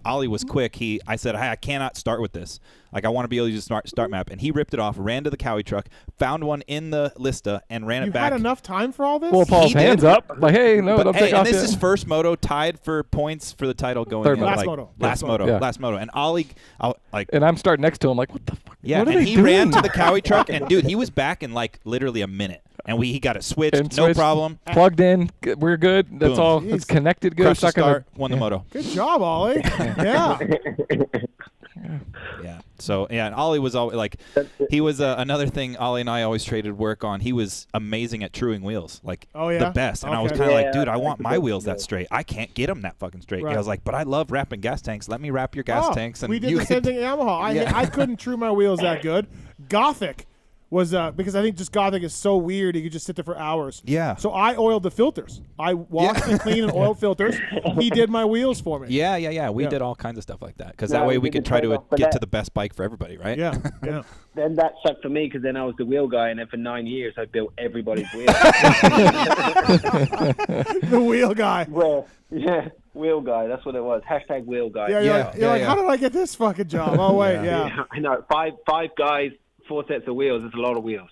Ollie was quick. I said, hey, I cannot start with this. Like, I want to be able to use start map. And he ripped it off, ran to the Cowie truck, found one in the Lista, and ran You it back. had enough time for all this? Well, Paul's hands up. Like, hey, no, don't take and off this yet. is first moto tied for points for the title going Third in. moto. Last like, moto. Last moto. And Ollie, like, and I'm starting next to him, like, what the fuck? yeah, what are and they he doing? ran to the Cowie truck, and dude, he was back in like literally a minute, and he got it switched, And no switched, problem. Plugged in. We're good. That's Boom. all. Jeez. It's connected good. Crushed It's the not gonna- start, won the moto. Good job, Ollie. Yeah. Yeah. So yeah, and Ollie was always like, he was another thing. Ollie and I always traded work on. He was amazing at truing wheels, like Oh, yeah? the best. And I was Okay. kind of like, Yeah, dude, I want that's my the wheels that best. straight. I can't get them that fucking straight. Right. I was like, but I love wrapping gas tanks. Let me wrap your gas Oh, tanks. And we did you the same thing at Yamaha. Yeah. I couldn't true my wheels that good. Gothic was because I think just Gothic is so weird. You could just sit there for hours. Yeah. So I oiled the filters. I washed and cleaned and oiled filters. He did my wheels for me. Yeah. We Yeah. did all kinds of stuff like that because No, that way we we did could the try to trade-off for get to that. the best bike for everybody, right? Yeah. Then that sucked for me because then I was the wheel guy, and then for 9 years I built everybody's wheel. The wheel guy. Well, yeah, wheel guy. That's what it was. Hashtag wheel guy. Yeah, you're like, how did I get this fucking job? Oh wait, yeah. I know. Five guys, 4 sets of wheels. It's a lot of wheels.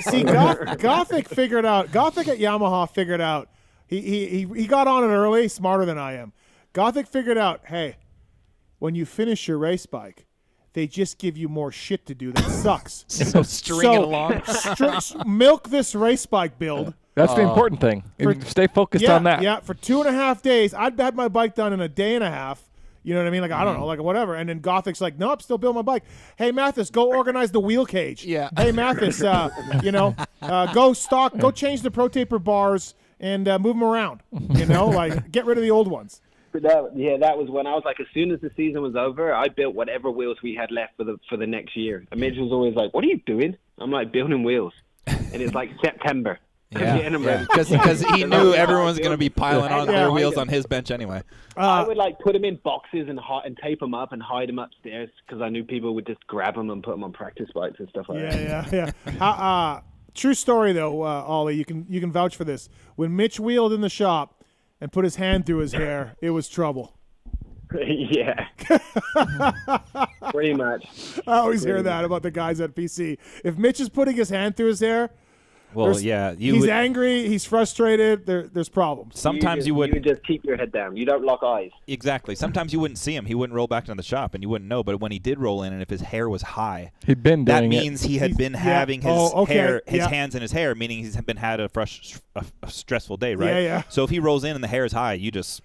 See, Gothic figured out. Gothic at Yamaha figured out. He got on it early, smarter than I am. Gothic figured out. Hey, when you finish your race bike, they just give you more shit to do. That sucks. So string it along. Milk this race bike build. That's the important thing. Stay focused on that. Yeah, for 2.5 days. I'd had my bike done in a day and a half. You know what I mean? Like, I don't know, like whatever. And then Gothic's like, nope, still building my bike. Hey, Mathis, go organize the wheel cage. Yeah. Hey, Mathis, go change the Pro Taper bars and move them around. You know, like get rid of the old ones. But that was when I was like, as soon as the season was over, I built whatever wheels we had left for the next year. And Mitch was always like, "What are you doing?" I'm like, "Building wheels," and it's like September. Because he knew everyone's going to be piling on their wheels on his bench anyway. I would like put them in boxes and tape them up and hide them upstairs because I knew people would just grab them and put them on practice bikes and stuff like that. Yeah. True story though, Ollie. You can vouch for this. When Mitch wheeled in the shop and put his hand through his hair, it was trouble. Yeah. Pretty much. I always hear that about the guys at PC. If Mitch is putting his hand through his hair, well, he's angry, he's frustrated, there's problems. Sometimes you would just keep your head down. You don't lock eyes. Exactly. Sometimes you wouldn't see him. He wouldn't roll back into the shop, and you wouldn't know. But when he did roll in, and if his hair was high, he'd been that doing it. means he had been having his hands in his hair, meaning he's been had a stressful day, right? Yeah. So if he rolls in and the hair is high, you just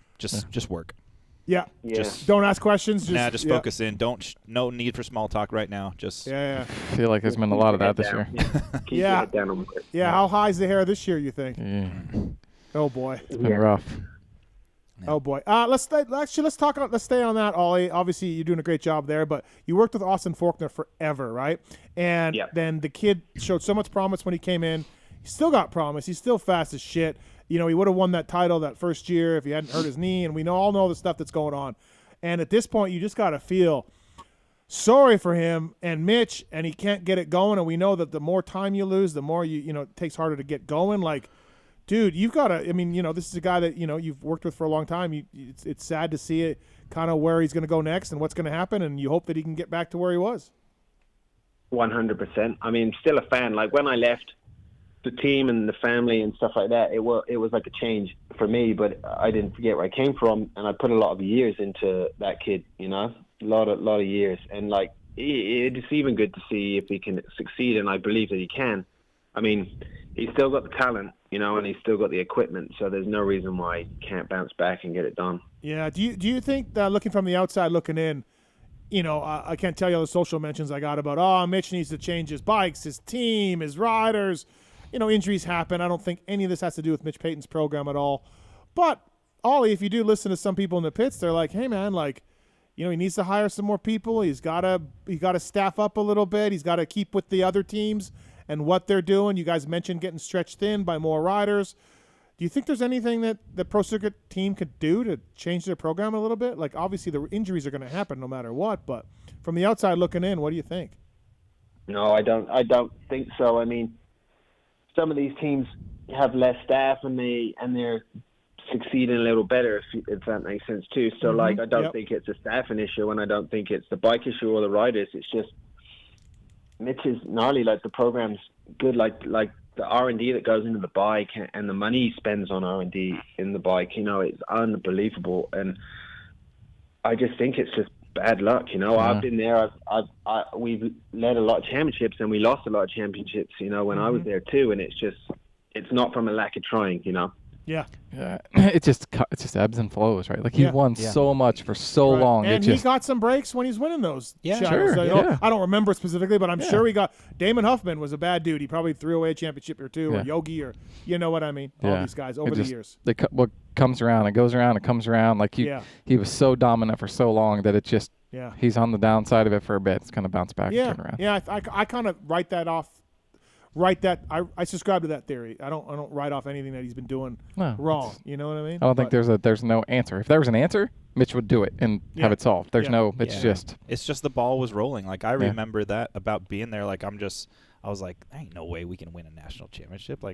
work. Yeah. Just don't ask questions. Just focus in. No need for small talk right now. Just I feel like there's been a lot of that this year. Keep your head down. Yeah. How high is the hair this year? You think? Yeah. Oh boy. It's been rough. Oh boy. Let's stay on that, Ollie. Obviously, you're doing a great job there, but you worked with Austin Faulkner forever, right? And then the kid showed so much promise when he came in. He still got promise. He's still fast as shit. You know, he would have won that title that first year if he hadn't hurt his knee, and we all know the stuff that's going on. And at this point, you just got to feel sorry for him and Mitch, and he can't get it going. And we know that the more time you lose, the more it takes harder to get going. Like, dude, you've got to. I mean, this is a guy that you've worked with for a long time. It's sad to see it, kind of where he's going to go next and what's going to happen, and you hope that he can get back to where he was. 100%. I mean, still a fan. Like when I left the team and the family and stuff like that, it was like a change for me, but I didn't forget where I came from, and I put a lot of years into that kid, a lot of years, and like it's even good to see if he can succeed, and I believe that he can. I mean, he's still got the talent, and he's still got the equipment, so there's no reason why he can't bounce back and get it done. Yeah. Do you think that looking from the outside looking in, I can't tell you all the social mentions I got about, Mitch needs to change his bikes, his team, his riders. Injuries happen. I don't think any of this has to do with Mitch Payton's program at all. But, Ollie, if you do listen to some people in the pits, they're like, hey, man, he needs to hire some more people. He's got to staff up a little bit. He's got to keep with the other teams and what they're doing. You guys mentioned getting stretched thin by more riders. Do you think there's anything that the Pro Circuit team could do to change their program a little bit? Like, obviously, the injuries are going to happen no matter what, but from the outside looking in, what do you think? No, I don't think so. I mean, some of these teams have less staff and they're succeeding a little better, if that makes sense too. So I don't think it's a staffing issue, and I don't think it's the bike issue or the riders. It's just Mitch is gnarly. Like, the program's good. Like the R&D that goes into the bike and the money he spends on R&D in the bike, it's unbelievable. And I just think it's just bad luck. I've been there. We've led a lot of championships, and we lost a lot of championships. When I was there too, and it's not from a lack of trying. Yeah. It just ebbs and flows, right? Like, he won so much for so long. And he got some breaks when he's winning those. Sure. So, I don't remember specifically, but I'm sure he got. Damon Huffman was a bad dude. He probably threw away a championship or two, or Yogi, or you know what I mean. All these guys over the years. What comes around, it goes around, it comes around. Like, he was so dominant for so long that it just he's on the downside of it for a bit. It's kind of bounce back and turn around. Yeah, I kind of write that off. I subscribe to that theory. I don't write off anything that he's been doing wrong. You know what I mean? I don't think there's no answer. If there was an answer, Mitch would do it and have it solved. There's no. It's just the ball was rolling. Like, I remember that about being there. Like, I was like, there ain't no way we can win a national championship.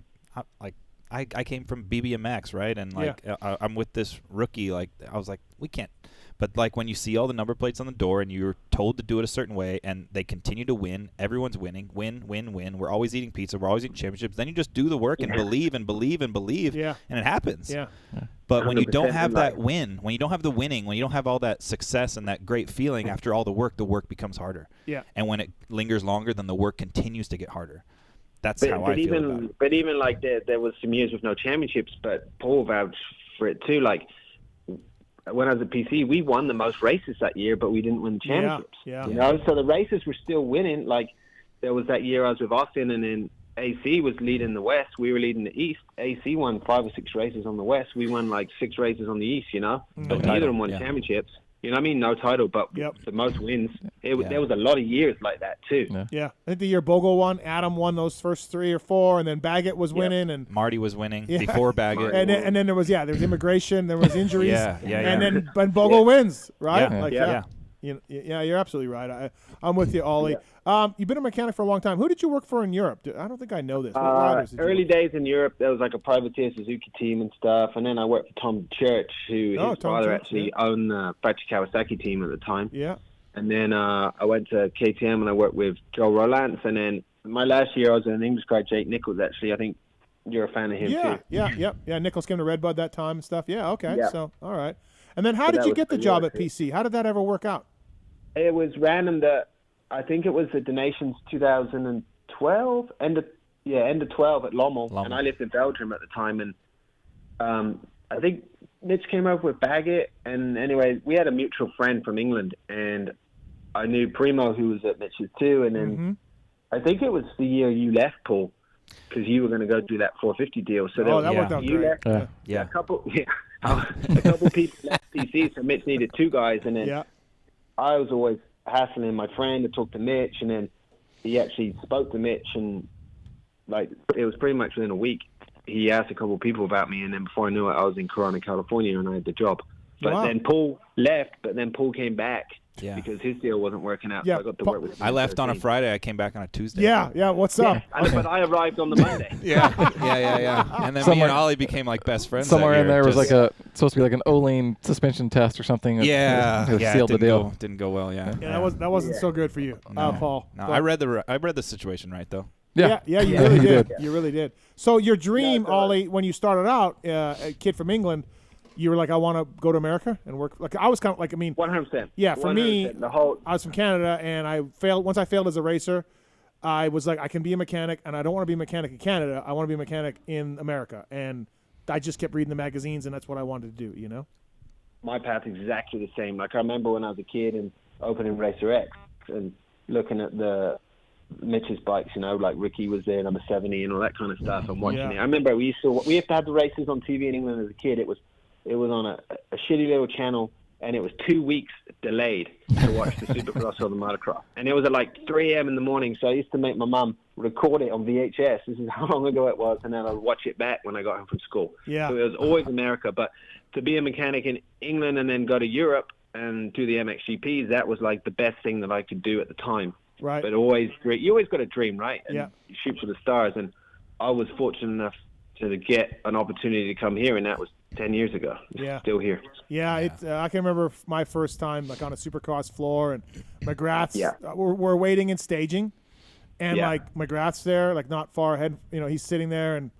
I came from BBMX, right? And I'm with this rookie. Like, I was like, we can't. But, like, when you see all the number plates on the door and you're told to do it a certain way and they continue to win, everyone's winning, win. We're always eating pizza. We're always eating championships. Then you just do the work and believe and believe and believe, and it happens. Yeah. But when you don't have that win, when you don't have the winning, when you don't have all that success and that great feeling after all the work becomes harder. Yeah. And when it lingers longer, then the work continues to get harder. That's how I feel about it. But even, like, there was some years with no championships, but Paul vouched for it too. Like, when I was at PC, we won the most races that year, but we didn't win the championships. So the races were still winning. Like, there was that year I was with Austin, and then AC was leading the West. We were leading the East. AC won 5 or 6 races on the West. We won, like, 6 races on the East, But neither of them won championships. You know what I mean? No title, but the most wins. There was a lot of years like that, too. Yeah. I think the year Bogle won, Adam won those first 3 or 4, and then Baggett was winning. And Marty was winning before Baggett. And then there was immigration, there was injuries. And then Bogle wins, right? You're absolutely right. I'm with you, Ollie. You've been a mechanic for a long time. Who did you work for in Europe? I don't think I know this. What riders did you early work days in Europe, there was like a privateer Suzuki team and stuff. And then I worked for Tom Church, his father actually owned the Factory Kawasaki team at the time. Yeah. And then I went to KTM and I worked with Joe Rolance. And then my last year I was an English guy, Jake Nichols, actually. I think you're a fan of him too. Yeah. Nichols came to Redbud that time and stuff. Yeah, okay. Yeah. So, all right. And then how did you get the job at PC? How did that ever work out? It was random that I think it was the Donations 2012, end of 12 at Lommel, and I lived in Belgium at the time. And I think Mitch came up with Baggett, and anyway, we had a mutual friend from England, and I knew Primo, who was at Mitch's too. And then I think it was the year you left, Paul, because you were going to go do that 450 deal. So that worked out great. A couple people left PC, so Mitch needed 2 guys, and then I was always hassling my friend to talk to Mitch, and then he actually spoke to Mitch, and like it was pretty much within a week. He asked a couple of people about me, and then before I knew it, I was in Corona, California, and I had the job. But then Paul left, but then Paul came back because his deal wasn't working out. So I got to work with him. I left on a Friday. I came back on a Tuesday. Yeah. What's up? But I arrived on the Monday. And then me and Ollie became like best friends. Somewhere in there was like supposed to be like an Olin suspension test or something. Sealed the deal. Didn't go well. That wasn't so good for you, Paul. No, I read the situation right though. Yeah, you really did. You really did. So your dream, Ollie, when you started out, a kid from England, you were like, I want to go to America and work. Like I was kind of like, 100%. Yeah, for me, I was from Canada, and I failed. Once I failed as a racer, I was like, I can be a mechanic, and I don't want to be a mechanic in Canada. I want to be a mechanic in America, and I just kept reading the magazines, and that's what I wanted to do. My path is exactly the same. Like I remember when I was a kid and opening Racer X and looking at the Mitch's bikes, like Ricky was there, number 70, and all that kind of stuff. I'm watching it. I remember we used to have the races on TV in England as a kid. It was on a shitty little channel, and it was 2 weeks delayed to watch the Supercross or the motocross. And it was at like 3 a.m. in the morning, so I used to make my mum record it on VHS. This is how long ago it was, and then I'd watch it back when I got home from school. Yeah. So it was always America. But to be a mechanic in England and then go to Europe and do the MXGPs, that was like the best thing that I could do at the time. Right. But you always got a dream, right? And Yeah. you shoot for the stars. And I was fortunate enough to get an opportunity to come here, and that was 10 years ago. Yeah. Still here. Yeah, I can remember my first time like on a Supercross floor, and McGrath's we're waiting and staging, and like McGrath's there, like not far ahead. You know, he's sitting there and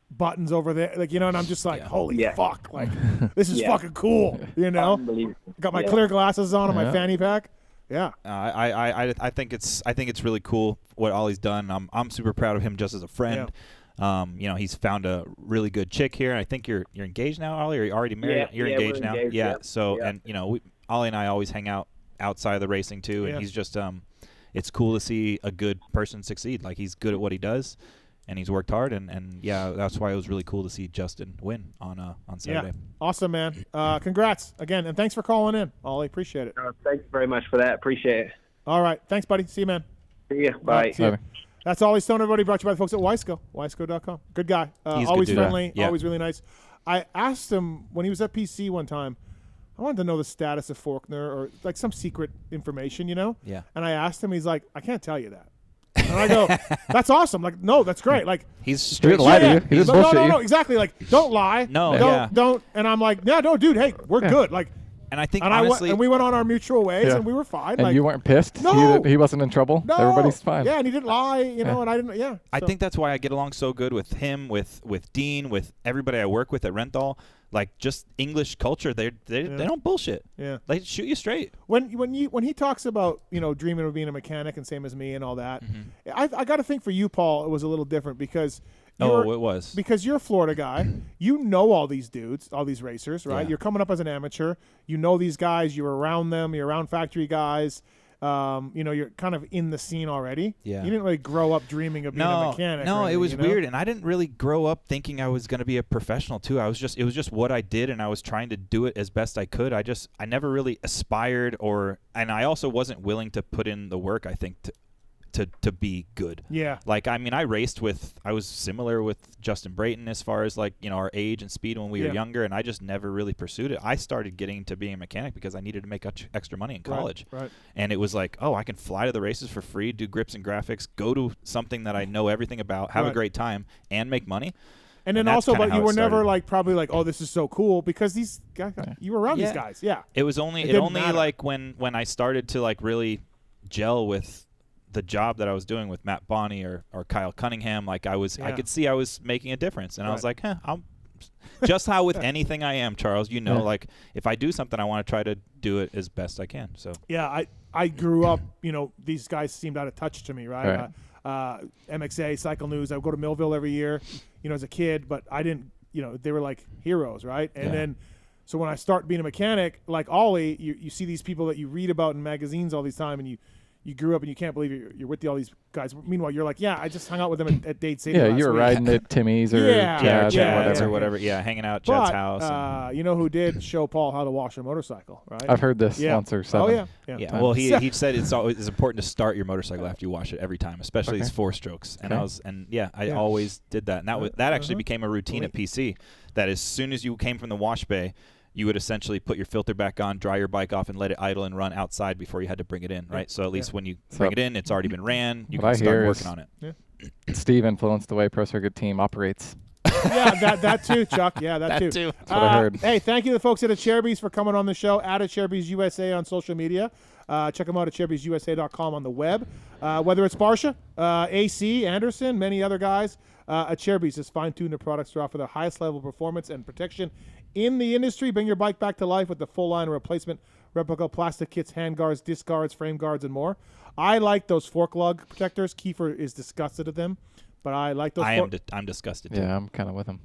buttons over there, like, you know, and I'm just like, holy fuck, like this is fucking cool. You know, got my clear glasses on and my fanny pack. Yeah, I think it's really cool what Ollie's done. I'm super proud of him just as a friend. You know, he's found a really good chick here. I think you're engaged now, Ollie, or you're already married? You're engaged now. Engaged, So, and you know, Ollie and I always hang out outside of the racing too, and he's just it's cool to see a good person succeed. Like, he's good at what he does, and he's worked hard, and yeah, that's why it was really cool to see Justin win on Saturday. Yeah, awesome, man. Congrats again, and thanks for calling in, Ollie. Appreciate it. Thanks very much for that. Appreciate it. All right, thanks, buddy. See you, man. See ya. Bye. See ya. That's Ollie Stone, everybody. Brought to you by the folks at Weisco, Weisco.com. Good guy. He's always good friendly, yeah. always really nice. I asked him when he was at PC one time, I wanted to know the status of Faulkner or like some secret information, you know? Yeah. And I asked him, he's like, I can't tell you that. And I go, that's awesome. Like, no, that's great. Like, he's straight. He didn't lie to you. He didn't bullshit you. No, exactly. Like, don't lie. No, don't. And I'm like, yeah, no, dude, hey, we're good. Like, and I think and honestly, and we went on our mutual ways, and we were fine. And like, you weren't pissed? No. He wasn't in trouble? No. Everybody's fine. Yeah, and he didn't lie, you know, and I didn't, yeah. I think that's why I get along so good with him, with Dean, with everybody I work with at Renthal. Like, just English culture, they don't bullshit. Yeah. They shoot you straight. When he talks about, you know, dreaming of being a mechanic and same as me and all that, I got to think for you, Paul, it was a little different because it was. Because you're a Florida guy. You know all these dudes, all these racers, right? Yeah. You're coming up as an amateur. You know these guys. You're around them. You're around factory guys. You know, you're kind of in the scene already. Yeah. You didn't really grow up dreaming of being a mechanic. No, or it was anything, you know? weird, and I didn't really grow up thinking I was going to be a professional too. It was just what I did, and I was trying to do it as best I could. I never really aspired, and I also wasn't willing to put in the work, I think, to be good. Yeah. Like, I mean, I was similar with Justin Brayton as far as, like, you know, our age and speed when we were younger, and I just never really pursued it. I started getting to being a mechanic because I needed to make extra money in college. Right. And it was like, oh, I can fly to the races for free, do grips and graphics, go to something that I know everything about, have a great time, and make money. And then also, but you were never like probably like, oh, this is so cool because these guys, you were around these guys. Yeah. It was only like when I started to like really gel with the job that I was doing with Matt Bonney or Kyle Cunningham, like I could see I was making a difference, and I was like, I'm just how with anything I am, Charles, you know, like if I do something, I want to try to do it as best I can. So yeah, I grew up, you know, these guys seemed out of touch to me, right? MXA, Cycle News. I would go to Millville every year, you know, as a kid, but I didn't, you know, they were like heroes, right? And then, so when I start being a mechanic, like Ollie, you see these people that you read about in magazines all these time, and you grew up and you can't believe you're with all these guys. Meanwhile, you're like, I just hung out with them at Dade City. Yeah, you were riding at Timmy's or Jad's or whatever. Yeah, hanging out at Jed's house. You know who did show Paul how to wash a motorcycle, right? I've heard this once or seven. Oh, yeah. Well, he said it's important to start your motorcycle after you wash it every time, especially these 4-strokes. And I always did that. And that actually became a routine at PC, that as soon as you came from the wash bay, you would essentially put your filter back on, dry your bike off, and let it idle and run outside before you had to bring it in, right? So at least when you bring it in, it's already been ran. You can start working on it. Steve influenced the way Pro Circuit team operates. Yeah, that too, Chuck. Yeah, that too. That's what I heard. Hey, thank you to the folks at Cherby's for coming on the show. At Cherby's USA on social media. Check them out at Cherby'sUSA.com on the web. Whether it's Barsha, AC, Anderson, many other guys, at Cherby's has fine-tuned their products to offer the highest level of performance and protection in the industry. Bring your bike back to life with the full line of replacement replica plastic kits, hand guards, disc guards, frame guards, and more. I like those fork lug protectors. Kiefer is disgusted at them, but I like those. I'm disgusted too. Yeah, I'm kind of with him.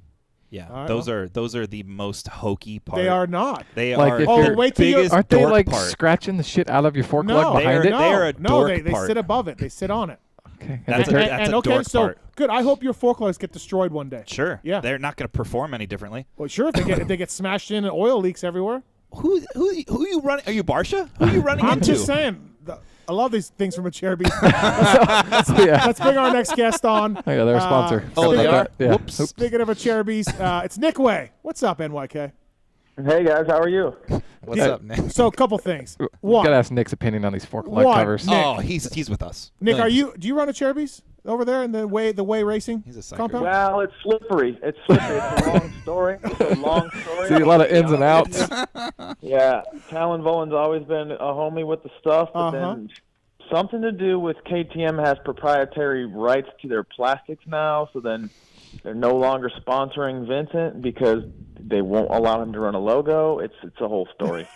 Yeah, right, those are the most hokey part. They are not. They like are. Wait till you aren't they like scratching the shit out of your fork lug behind it? They are a dork they part. sit above it. They sit on it. Okay. That's a dork part. Good. I hope your fork lugs get destroyed one day. Sure. Yeah. They're not going to perform any differently. Well, sure. If they get smashed in and oil leaks everywhere. Who you running? Are you Barsha? Who are you running I'm into? just saying. I love these things from a Cherby. Let's bring our next guest on. Oh, yeah, they're a sponsor. They are? Yeah. Whoops. Speaking of a Cherby's, it's Nick Wey. What's up, NYK? Hey, guys. How are you? What's up, Nick? So a couple things. One. Gotta ask Nick's opinion on these fork lug One, covers. Nick. Oh, he's with us. Nick, do you run a Cherby's over there in the Wey Racing compound? Well, it's slippery. It's a long story. See a lot of ins and outs. Yeah, Tallon Volan's always been a homie with the stuff, but then something to do with KTM has proprietary rights to their plastics now, so then they're no longer sponsoring Vincent because they won't allow him to run a logo. It's a whole story.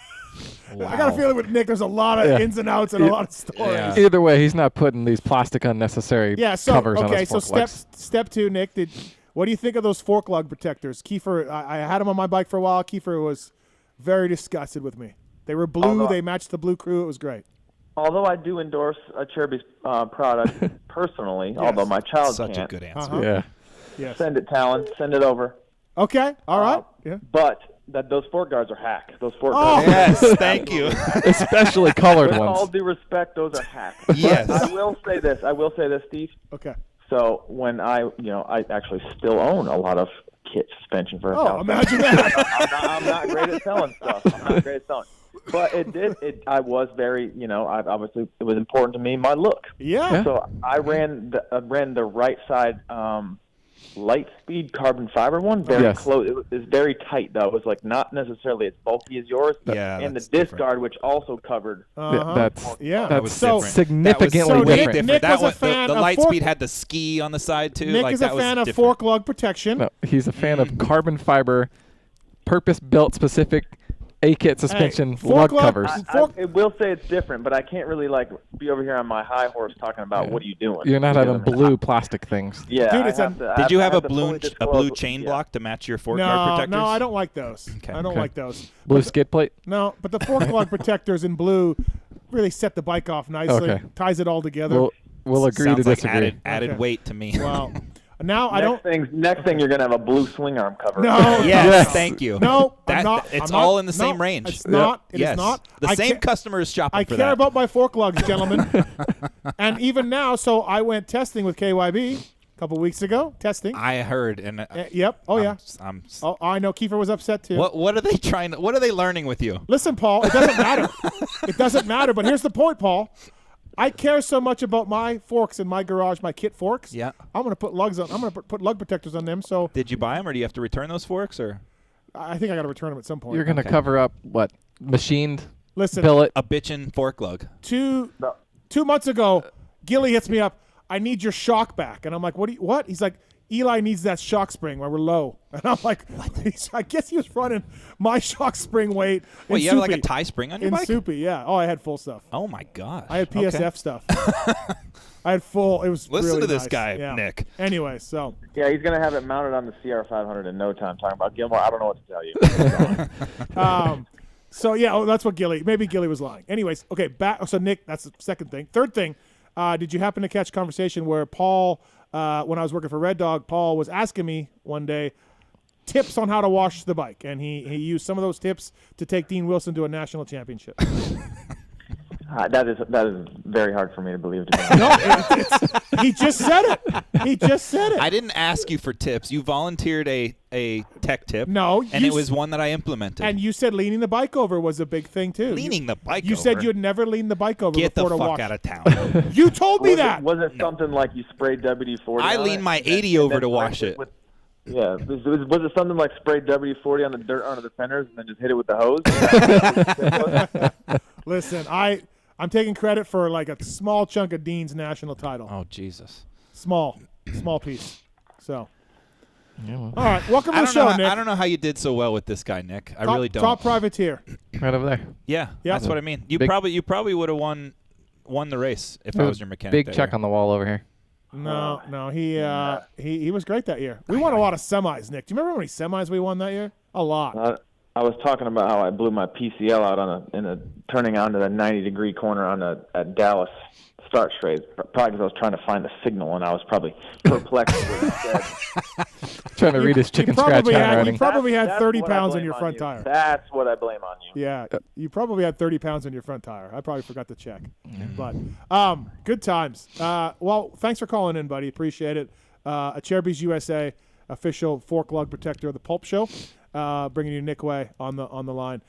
Wow. I got a feeling with Nick, there's a lot of ins and outs and a lot of stories. Yeah. Either way, he's not putting these plastic unnecessary covers on his fork lugs. Step two, Nick, what do you think of those fork lug protectors? Kiefer, I had them on my bike for a while. Kiefer was very disgusted with me. They were blue. They matched the blue crew. It was great. Although I do endorse a Cherby's product personally, although my child Such can't. a good answer. Yeah. Yes. Send it, Tallon. Send it over. Okay. All right. Yeah. But those fork guards are hack. Those fork Oh. guards. Yes, thank you. Especially colored With ones. all due respect, those are hack. Yes. I will say this, Steve. Okay. So when I actually still own a lot of kit suspension for a Oh, imagine that. I'm not great at selling stuff. But I was very, obviously it was important to me, my look. Yeah. So I ran the right side light speed carbon fiber one, very close. It was very tight though. It was like not necessarily as bulky as yours. And the disc guard, which also covered. That's so significantly different. Nick was a fan. The light speed had the ski on the side too. Nick is a fan of fork lug protection. No, he's a fan of carbon fiber, purpose-built specific A-kit suspension lug covers. I will say it's different, but I can't really be over here on my high horse talking about what are you doing. You're not having blue plastic things. Yeah. Dude, did you have a blue chain block to match your fork guard protectors? No, I don't like those. I don't like those. Blue skid plate? No, but the fork lug protectors in blue really set the bike off nicely. Okay. Ties it all together. We'll agree to disagree. Like added weight to me. Wow. Now Next thing you're gonna have a blue swing arm cover. No. Yes, thank you. No, it's all in the same range. It's not. It is not. The same customer is shopping for that. I care about my fork lugs, gentlemen. And even now, so I went testing with KYB a couple weeks ago. Testing. I heard, and yep. Oh yeah. I know. Kiefer was upset too. What are they trying? What are they learning with you? Listen, Paul. It doesn't matter. It doesn't matter. But here's the point, Paul. I care so much about my forks in my garage, my kit forks. Yeah. I'm going to put lugs on. I'm going to put lug protectors on them. So did you buy them, or do you have to return those forks, or? I think I got to return them at some point. You're going to cover up what machined Listen, billet a bitchin' fork lug. 2 months ago, Gilly hits me up. I need your shock back, and I'm like, what? He's like, Eli needs that shock spring while we're low. And I'm like, what? I guess he was running my shock spring weight. Wait, you have like a tie spring on your bike? In Soupy, yeah. Oh, I had full stuff. Oh, my gosh. I had PSF stuff. I had full. It was Listen really to this nice. guy, yeah. Nick. Anyway, so. Yeah, he's going to have it mounted on the CR500 in no time. Talking about Gilmore, I don't know what to tell you. So, yeah, that's what maybe Gilly was lying. Anyways, okay, back. So, Nick, that's the second thing. Third thing, did you happen to catch a conversation where Paul, when I was working for Red Dog, Paul was asking me one day tips on how to wash the bike, and he used some of those tips to take Dean Wilson to a national championship. That is very hard for me to believe. No, he just said it. He just said it. I didn't ask you for tips. You volunteered a tech tip. No, and it was one that I implemented. And you said leaning the bike over was a big thing too. Leaning the bike over? You said you'd never lean the bike over Get before the to fuck wash. out of town. You told me that. Was it something like you sprayed WD-40? I leaned my 80 over to wash it. Yeah, was it something like sprayed WD-40 on the dirt under the fenders and then just hit it with the hose? Listen, I'm taking credit for like a small chunk of Dean's national title. Oh, Jesus. Small piece. So. Yeah, well. All right, welcome to the show, Nick. I don't know how you did so well with this guy, Nick. I really don't. Top privateer. Right over there. Yeah, that's what I mean. You probably would have won the race if I was your mechanic. Big check on the wall over here. No, he was great that year. We won a lot of semis, Nick. Do you remember how many semis we won that year? A lot. I was talking about how I blew my PCL out in a turning onto the 90-degree corner at Dallas start straight. Probably because I was trying to find a signal and I was probably perplexed with what he said. Trying to read his chicken scratch handwriting. You probably had That's 30 what I pounds blame on your on front you. tire. That's what I blame on you. Yeah, you probably had 30 pounds on your front tire. I probably forgot to check. But good times. Well, thanks for calling in, buddy. Appreciate it. A Perebjinos USA official fork lug protector of the Pulp Show, bringing you Nick Wey on the line.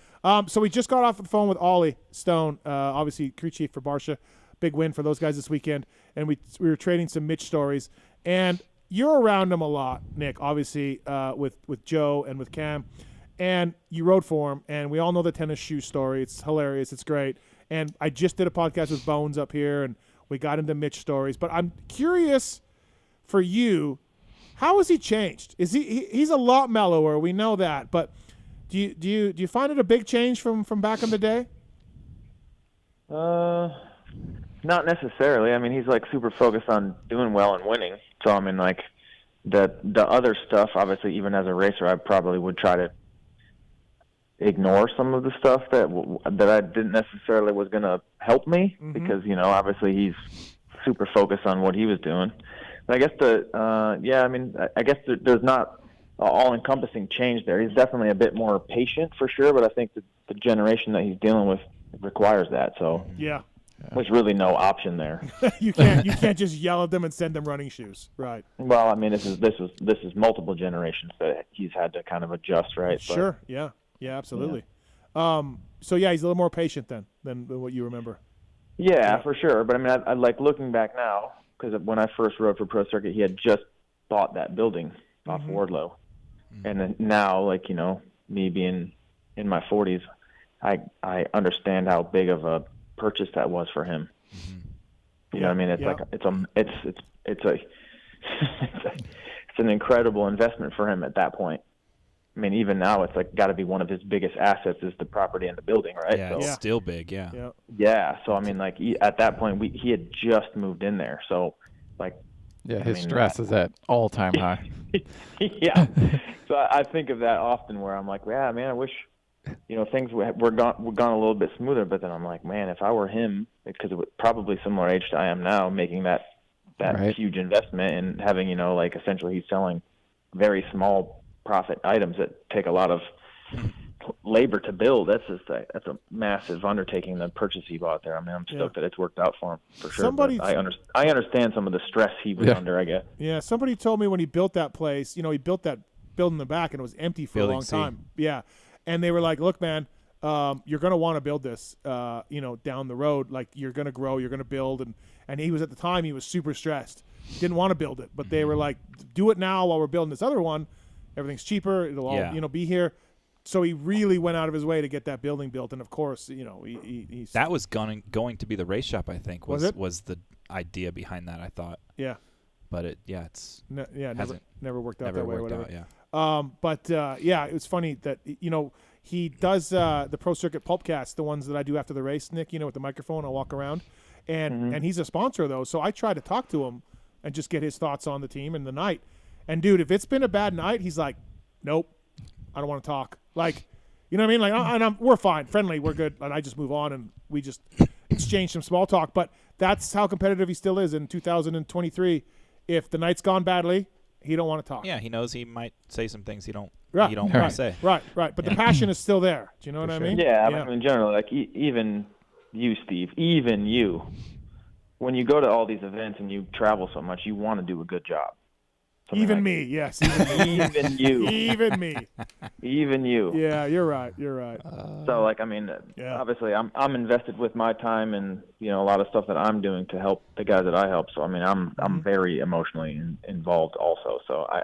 So we just got off the phone with Olly Stone, obviously crew chief for Barsha. Big win for those guys this weekend, and we were trading some Mitch stories. And you're around him a lot, Nick, obviously, with Joe and with Cam. And you rode for him, and we all know the tennis shoe story. It's hilarious. It's great. And I just did a podcast with Bones up here, and we got into Mitch stories. But I'm curious for you, how has he changed? Is he's a lot mellower? We know that, but do you find it a big change from back in the day? Not necessarily. I mean, he's like super focused on doing well and winning. So I mean, like the other stuff, obviously, even as a racer, I probably would try to ignore some of the stuff that I didn't necessarily was going to help me, because obviously he's super focused on what he was doing. But I guess I guess there's not all-encompassing change there. He's definitely a bit more patient for sure, but I think the generation that he's dealing with requires that. So yeah. There's really no option there. You can't just yell at them and send them running shoes, right? Well, I mean, this is multiple generations that he's had to kind of adjust, right? Sure. Yeah, absolutely. Yeah. So yeah, he's a little more patient than what you remember. Yeah, for sure. But I mean, I like looking back now, because when I first rode for Pro Circuit, he had just bought that building off Wardlow, and then now, like me being in my 40s, I understand how big of a purchase that was for him. You know what I mean? It's like it's an incredible investment for him at that point. I mean, even now, it's like got to be one of his biggest assets is the property and the building, right? Yeah, it's still big. Yeah. Yeah. So I mean, like at that point, he had just moved in there, so like. Yeah, his stress is at all-time high. Yeah. So I think of that often, where I'm like, yeah, man, I wish. Things were gone a little bit smoother, but then I'm like, man, if I were him, because it was probably similar age to I am now, making that right. huge investment and having, like essentially he's selling very small profit items that take a lot of labor to build. That's a massive undertaking, the purchase he bought there. I mean, I'm stoked that it's worked out for him for sure. I understand some of the stress he was under, I guess. Yeah, somebody told me when he built that place, he built that building in the back and it was empty for a long time. Yeah. And they were like, look, man, you're going to want to build this, down the road. Like, you're going to grow, you're going to build. And he was, at the time, he was super stressed. Didn't want to build it. But they were like, do it now while we're building this other one. Everything's cheaper. It'll all, be here. So he really went out of his way to get that building built. And, of course, he's... That was going to be the race shop, I think, was the idea behind that, I thought. Yeah. But it's... never worked out that way or whatever. Yeah. It was funny that, he does the Pro Circuit Pulpcast, the ones that I do after the race, Nick, with the microphone. I'll walk around. And he's a sponsor of those. So I try to talk to him and just get his thoughts on the team and the night. And, dude, if it's been a bad night, he's like, nope, I don't want to talk. Like, you know what I mean? Like, we're fine, friendly, we're good. And I just move on and we just exchange some small talk. But that's how competitive he still is in 2023. If the night's gone badly, he don't want to talk. Yeah, he knows he might say some things he don't want to say. Right. But the passion is still there. Do you know what I mean? Yeah, I mean, generally, like even you, Steve, even you, when you go to all these events and you travel so much, you want to do a good job. Even me, yes. Even you. Even me. Even you. Yeah, you're right. So, like, I mean, obviously, I'm invested with my time and a lot of stuff that I'm doing to help the guys that I help. So, I mean, I'm very emotionally involved also. So, I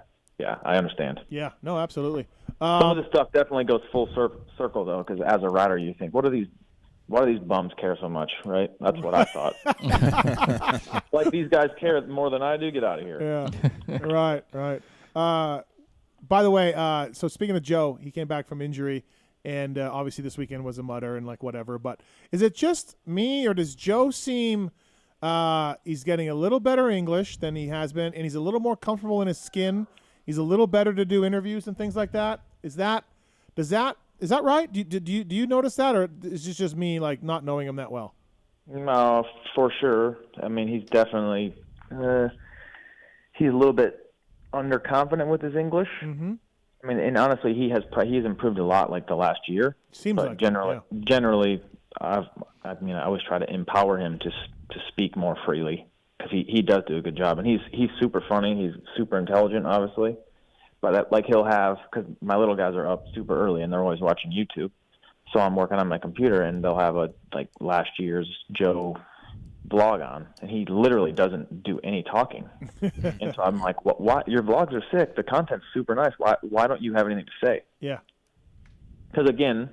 understand. Yeah, no, absolutely. Some of the stuff definitely goes full circle though, because as a rider, you think, why do these bums care so much, right? That's what I thought. Like, these guys care more than I do. Get out of here. Yeah, right. By the way, so speaking of Joe, he came back from injury, and obviously this weekend was a mutter and like whatever. But is it just me, or does Joe seem he's getting a little better English than he has been, and he's a little more comfortable in his skin? He's a little better to do interviews and things like that. Is that right? Do you notice that, or is it just me like not knowing him that well? No, for sure. I mean, he's definitely he's a little bit underconfident with his English. Mm-hmm. I mean, and honestly, he's improved a lot like the last year. Seems but like generally, I always try to empower him to speak more freely because he does do a good job, and he's super funny. He's super intelligent, obviously. But he'll have, because my little guys are up super early and they're always watching YouTube, so I'm working on my computer and they'll have a last year's Joe vlog on, and he literally doesn't do any talking. And so I'm like, what? Your vlogs are sick. The content's super nice. Why don't you have anything to say? Yeah. Because again,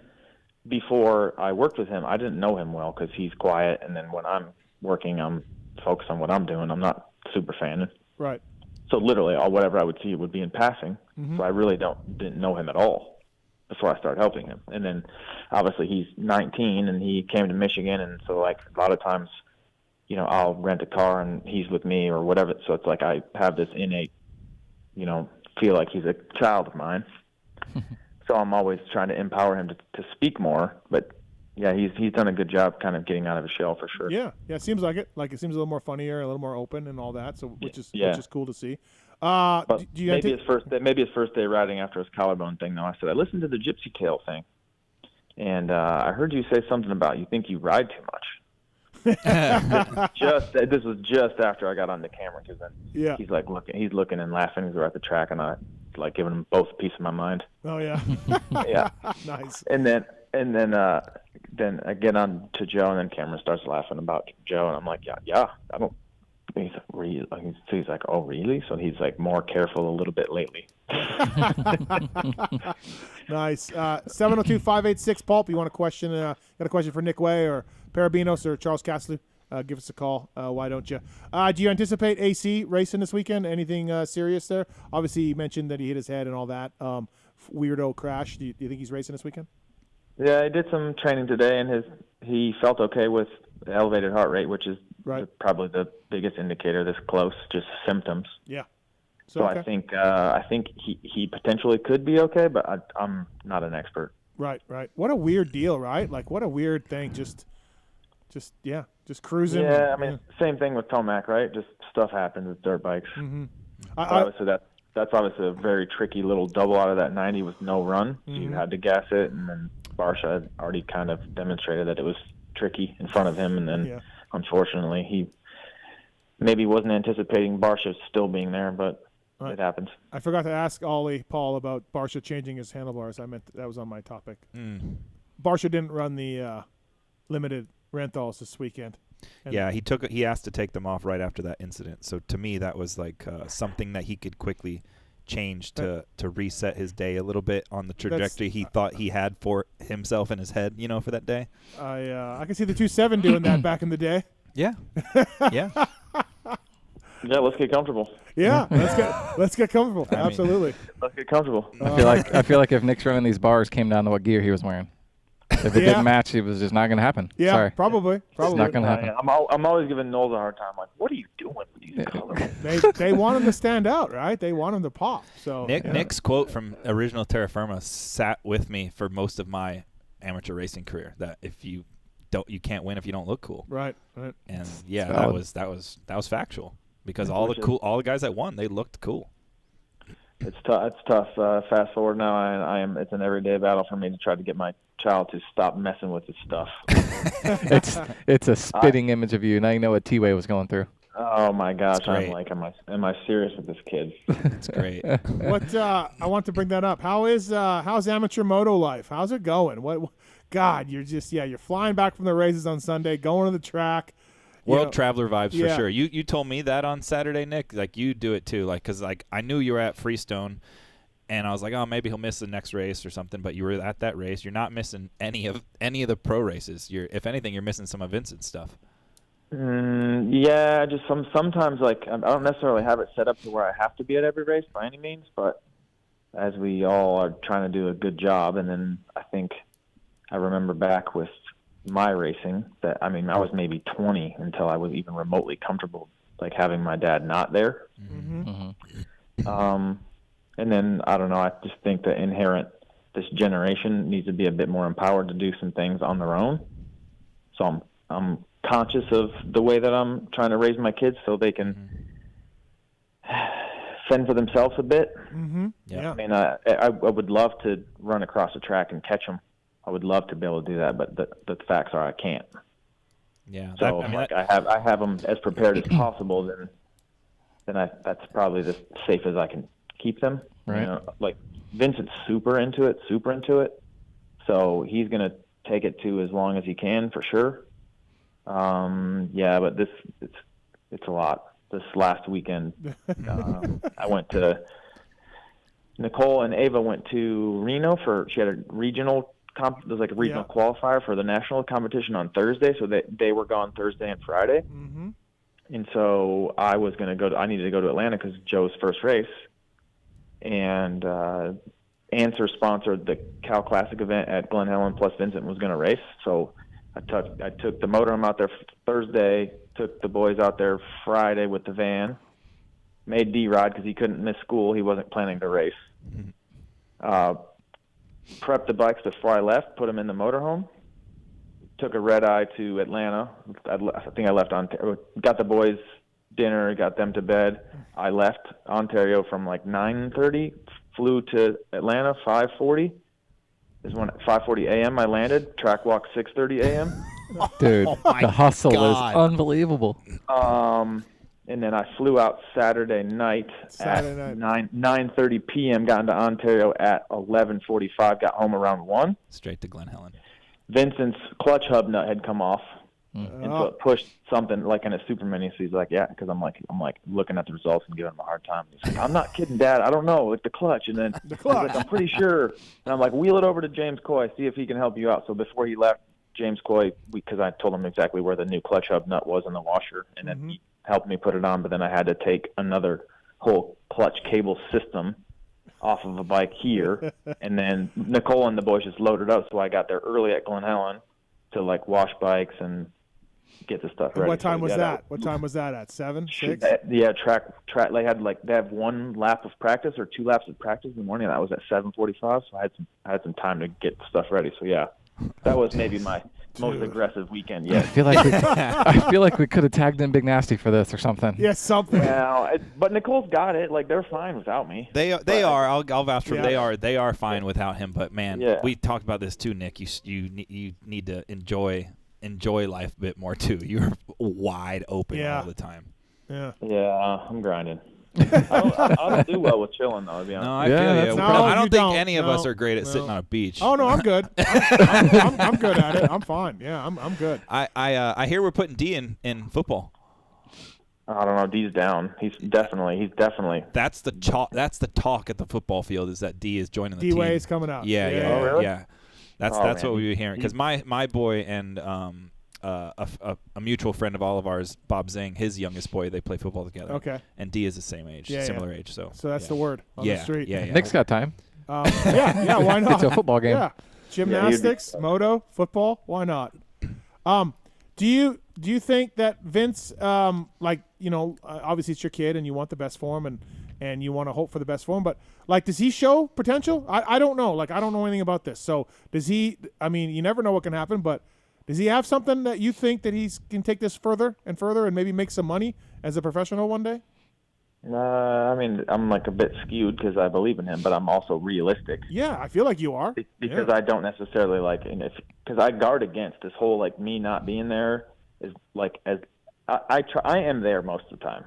before I worked with him, I didn't know him well because he's quiet, and then when I'm working, I'm focused on what I'm doing. I'm not super fan. Right. So literally, whatever I would see would be in passing. Mm-hmm. So I really didn't know him at all before I started helping him. And then obviously he's 19 and he came to Michigan, and so a lot of times, I'll rent a car and he's with me or whatever. So it's like I have this innate, feel like he's a child of mine. So I'm always trying to empower him to speak more. But yeah, he's done a good job kind of getting out of his shell for sure. Yeah, it seems like it. Like it seems a little more funnier, a little more open, and all that. So which is cool to see. But maybe his first day riding after his collarbone thing. Though I said I listened to the Gypsy Tale thing, and I heard you say something about you think you ride too much. This was just after I got on the camera, because then he's looking and laughing as we're at the track, and I giving him both a piece of my mind. Oh yeah. Yeah. Nice. And then I get on to Joe, and then Cameron starts laughing about Joe, and I'm like, yeah, I don't. He's like, really? He's like, oh, really? So he's more careful a little bit lately. Nice. 702-586 Pulp. You want a question? Got a question for Nick Wey or Perebjinos or Charles Castloo? Give us a call. Why don't you? Do you anticipate AC racing this weekend? Anything serious there? Obviously, you mentioned that he hit his head and all that. Weirdo crash. Do you think he's racing this weekend? Yeah, I did some training today, and he felt okay with the elevated heart rate, which is probably the biggest indicator this close, just symptoms. Yeah. So okay. I think he potentially could be okay, but I'm not an expert. Right. What a weird deal, right? What a weird thing. Just cruising. Yeah, I mean, same thing with Tomac, right? Just stuff happens with dirt bikes. Mm-hmm. Obviously, that's obviously a very tricky little double out of that 90 with no run. So you had to gas it, and then Barsha had already kind of demonstrated that it was tricky in front of him, and then unfortunately he maybe wasn't anticipating Barsha still being there, but it happens. I forgot to ask Ollie Paul about Barsha changing his handlebars. I meant that was on my topic. Barsha didn't run the limited Rentals this weekend. Yeah, he asked to take them off right after that incident. So to me, that was something that he could quickly change to reset his day a little bit on the trajectory he thought he had for himself in his head, for that day. I can see the 2.7 doing that back in the day. Yeah. Yeah. Yeah, let's get comfortable. Yeah, let's get comfortable. Absolutely. Let's get comfortable. I feel like if Nick's running these bars came down to what gear he was wearing. If it didn't match, it was just not going to happen. Yeah, Sorry. probably. It's not going to happen. I'm always giving Knowles a hard time. Like, what are you doing with these colors? They want him to stand out, right? They want him to pop. So Nick's quote from original Terra Firma sat with me for most of my amateur racing career. That if you can't win if you don't look cool. Right. And yeah, that was factual because all the guys that won, they looked cool. It's tough. Fast forward now, it's an everyday battle for me to try to get my child to stop messing with his stuff. it's a spitting image of you. Now you know what T-Way was going through. Oh my gosh! I'm like, am I serious with this kid? It's great. I want to bring that up. how's amateur moto life? How's it going? God, you're flying back from the races on Sunday, going to the track. World traveler vibes for sure. You told me that on Saturday, Nick. Like you do it too. Like because I knew you were at Freestone, and I was like, oh, maybe he'll miss the next race or something. But you were at that race. You're not missing any of the pro races. If anything, you're missing some of Vincent's stuff. Yeah, just sometimes I don't necessarily have it set up to where I have to be at every race by any means. But as we all are trying to do a good job, and then I think I remember back with my racing that I was maybe 20 until I was even remotely comfortable having my dad not there. And then I don't know, I just think that this generation needs to be a bit more empowered to do some things on their own. So I'm conscious of the way that I'm trying to raise my kids so they can fend for themselves a bit. Mm-hmm. Yeah. I mean, I would love to run across the track and catch them. I would love to be able to do that, but the facts are I can't. Yeah. So I have them as prepared as possible. Then that's probably as safe as I can keep them. Right. You know, like Vincent's super into it. So he's gonna take it to as long as he can for sure. Yeah, but it's a lot. This last weekend, I went to Nicole and Ava went to Reno she had a regional there's like a regional qualifier for the national competition on Thursday, so they were gone Thursday and Friday. Mm-hmm. And so I needed to go to Atlanta because Joe's first race, and Answer sponsored the Cal Classic event at Glen Helen, plus Vincent was going to race. So I took the motorhome out there Thursday, took the boys out there Friday with the van, made D ride because he couldn't miss school. He wasn't planning to race. Prepped the bikes before I left, put them in the motorhome, took a red eye to Atlanta. I think I left Ontario, got the boys dinner, got them to bed. I left Ontario from like 9:30, flew to Atlanta 5:40. Is when at 5:40 a.m. I landed. Track walk 6:30 a.m. Dude, the hustle is unbelievable. And then I flew out Saturday night at 9:30 p.m. Got into Ontario at 11:45. Got home around 1. Straight to Glen Helen. Vincent's clutch hub nut had come off, and so it pushed something like in a super mini. So he's like, yeah, because I'm like looking at the results and giving him a hard time. He's like, I'm not kidding, Dad. I don't know, like the clutch. And then he's like, I'm pretty sure. And I'm like, wheel it over to James Coy, see if he can help you out. So before he left, James Coy, because I told him exactly where the new clutch hub nut was in the washer, and then he helped me put it on. But then I had to take another whole clutch cable system off of a bike here, and then Nicole and the boys just loaded up. So I got there early at Glen Helen to like wash bikes and get the stuff ready. What time was that? What time was that at? 7, 6? Yeah, track. They have 1 lap of practice or 2 laps of practice in the morning. And that was at 7:45. So I had some time to get stuff ready. So yeah, that was maybe my most aggressive weekend yet. I feel like we could have tagged in Big Nasty for this or something. Yeah, something. Yeah, but Nicole's got it. Like they're fine without me. They are. I'll vouch for them. They are fine without him. But man, we talked about this too, Nick. You need to enjoy life a bit more too. You're wide open all the time. Yeah. Yeah, I'm grinding. I don't do well with chilling though, to be honest. No, I feel you. I don't think any of us are great at sitting on a beach. Oh no, I'm good. I'm good at it. I'm fine. Yeah, I'm good. I hear we're putting D in football. I don't know. D's down. He's definitely. That's the talk at the football field is that D is joining the team. D-Way is coming out. Yeah. Oh, really? Yeah. That's what we were hearing because my boy and a mutual friend of all of ours, Bob Zing, his youngest boy, they play football together. Okay. And D is the same age, similar age. So that's the word on the street. Yeah. Nick's got time. Yeah, why not? Get to a football game. Yeah. Gymnastics, moto, football, why not? Do you think that Vince, obviously it's your kid and you want the best for him and you want to hope for the best for him, but like, does he show potential? I don't know. Like, I don't know anything about this. So does he? I mean, you never know what can happen, but does he have something that you think that he can take this further and further and maybe make some money as a professional one day? I mean, I'm like a bit skewed because I believe in him, but I'm also realistic. Yeah, I feel like you are. Because I don't necessarily because I guard against this whole like me not being there is like as I am there most of the time.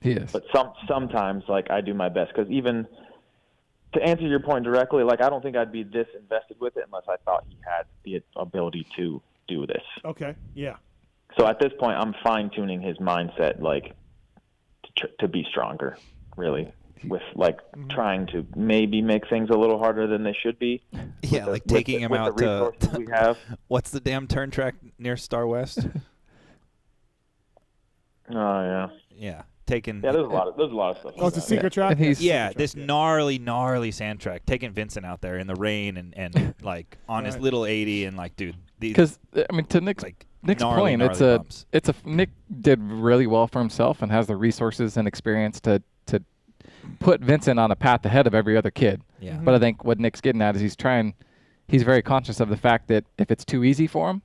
He is. But sometimes like I do my best because even to answer your point directly, like I don't think I'd be this invested with it unless I thought he had the ability to do this. Okay. Yeah. So at this point, I'm fine tuning his mindset, like to be stronger, really, with like trying to maybe make things a little harder than they should be. Yeah, like taking him out to we have. What's the damn turn track near Star West? Oh yeah. Yeah. There's a lot of stuff. Oh, it's a secret track? This gnarly sand track. Taking Vincent out there in the rain and like on his little 80 and like, dude. Because I mean, to Nick's point, Nick did really well for himself and has the resources and experience to put Vincent on a path ahead of every other kid. Yeah. But I think what Nick's getting at is he's very conscious of the fact that if it's too easy for him,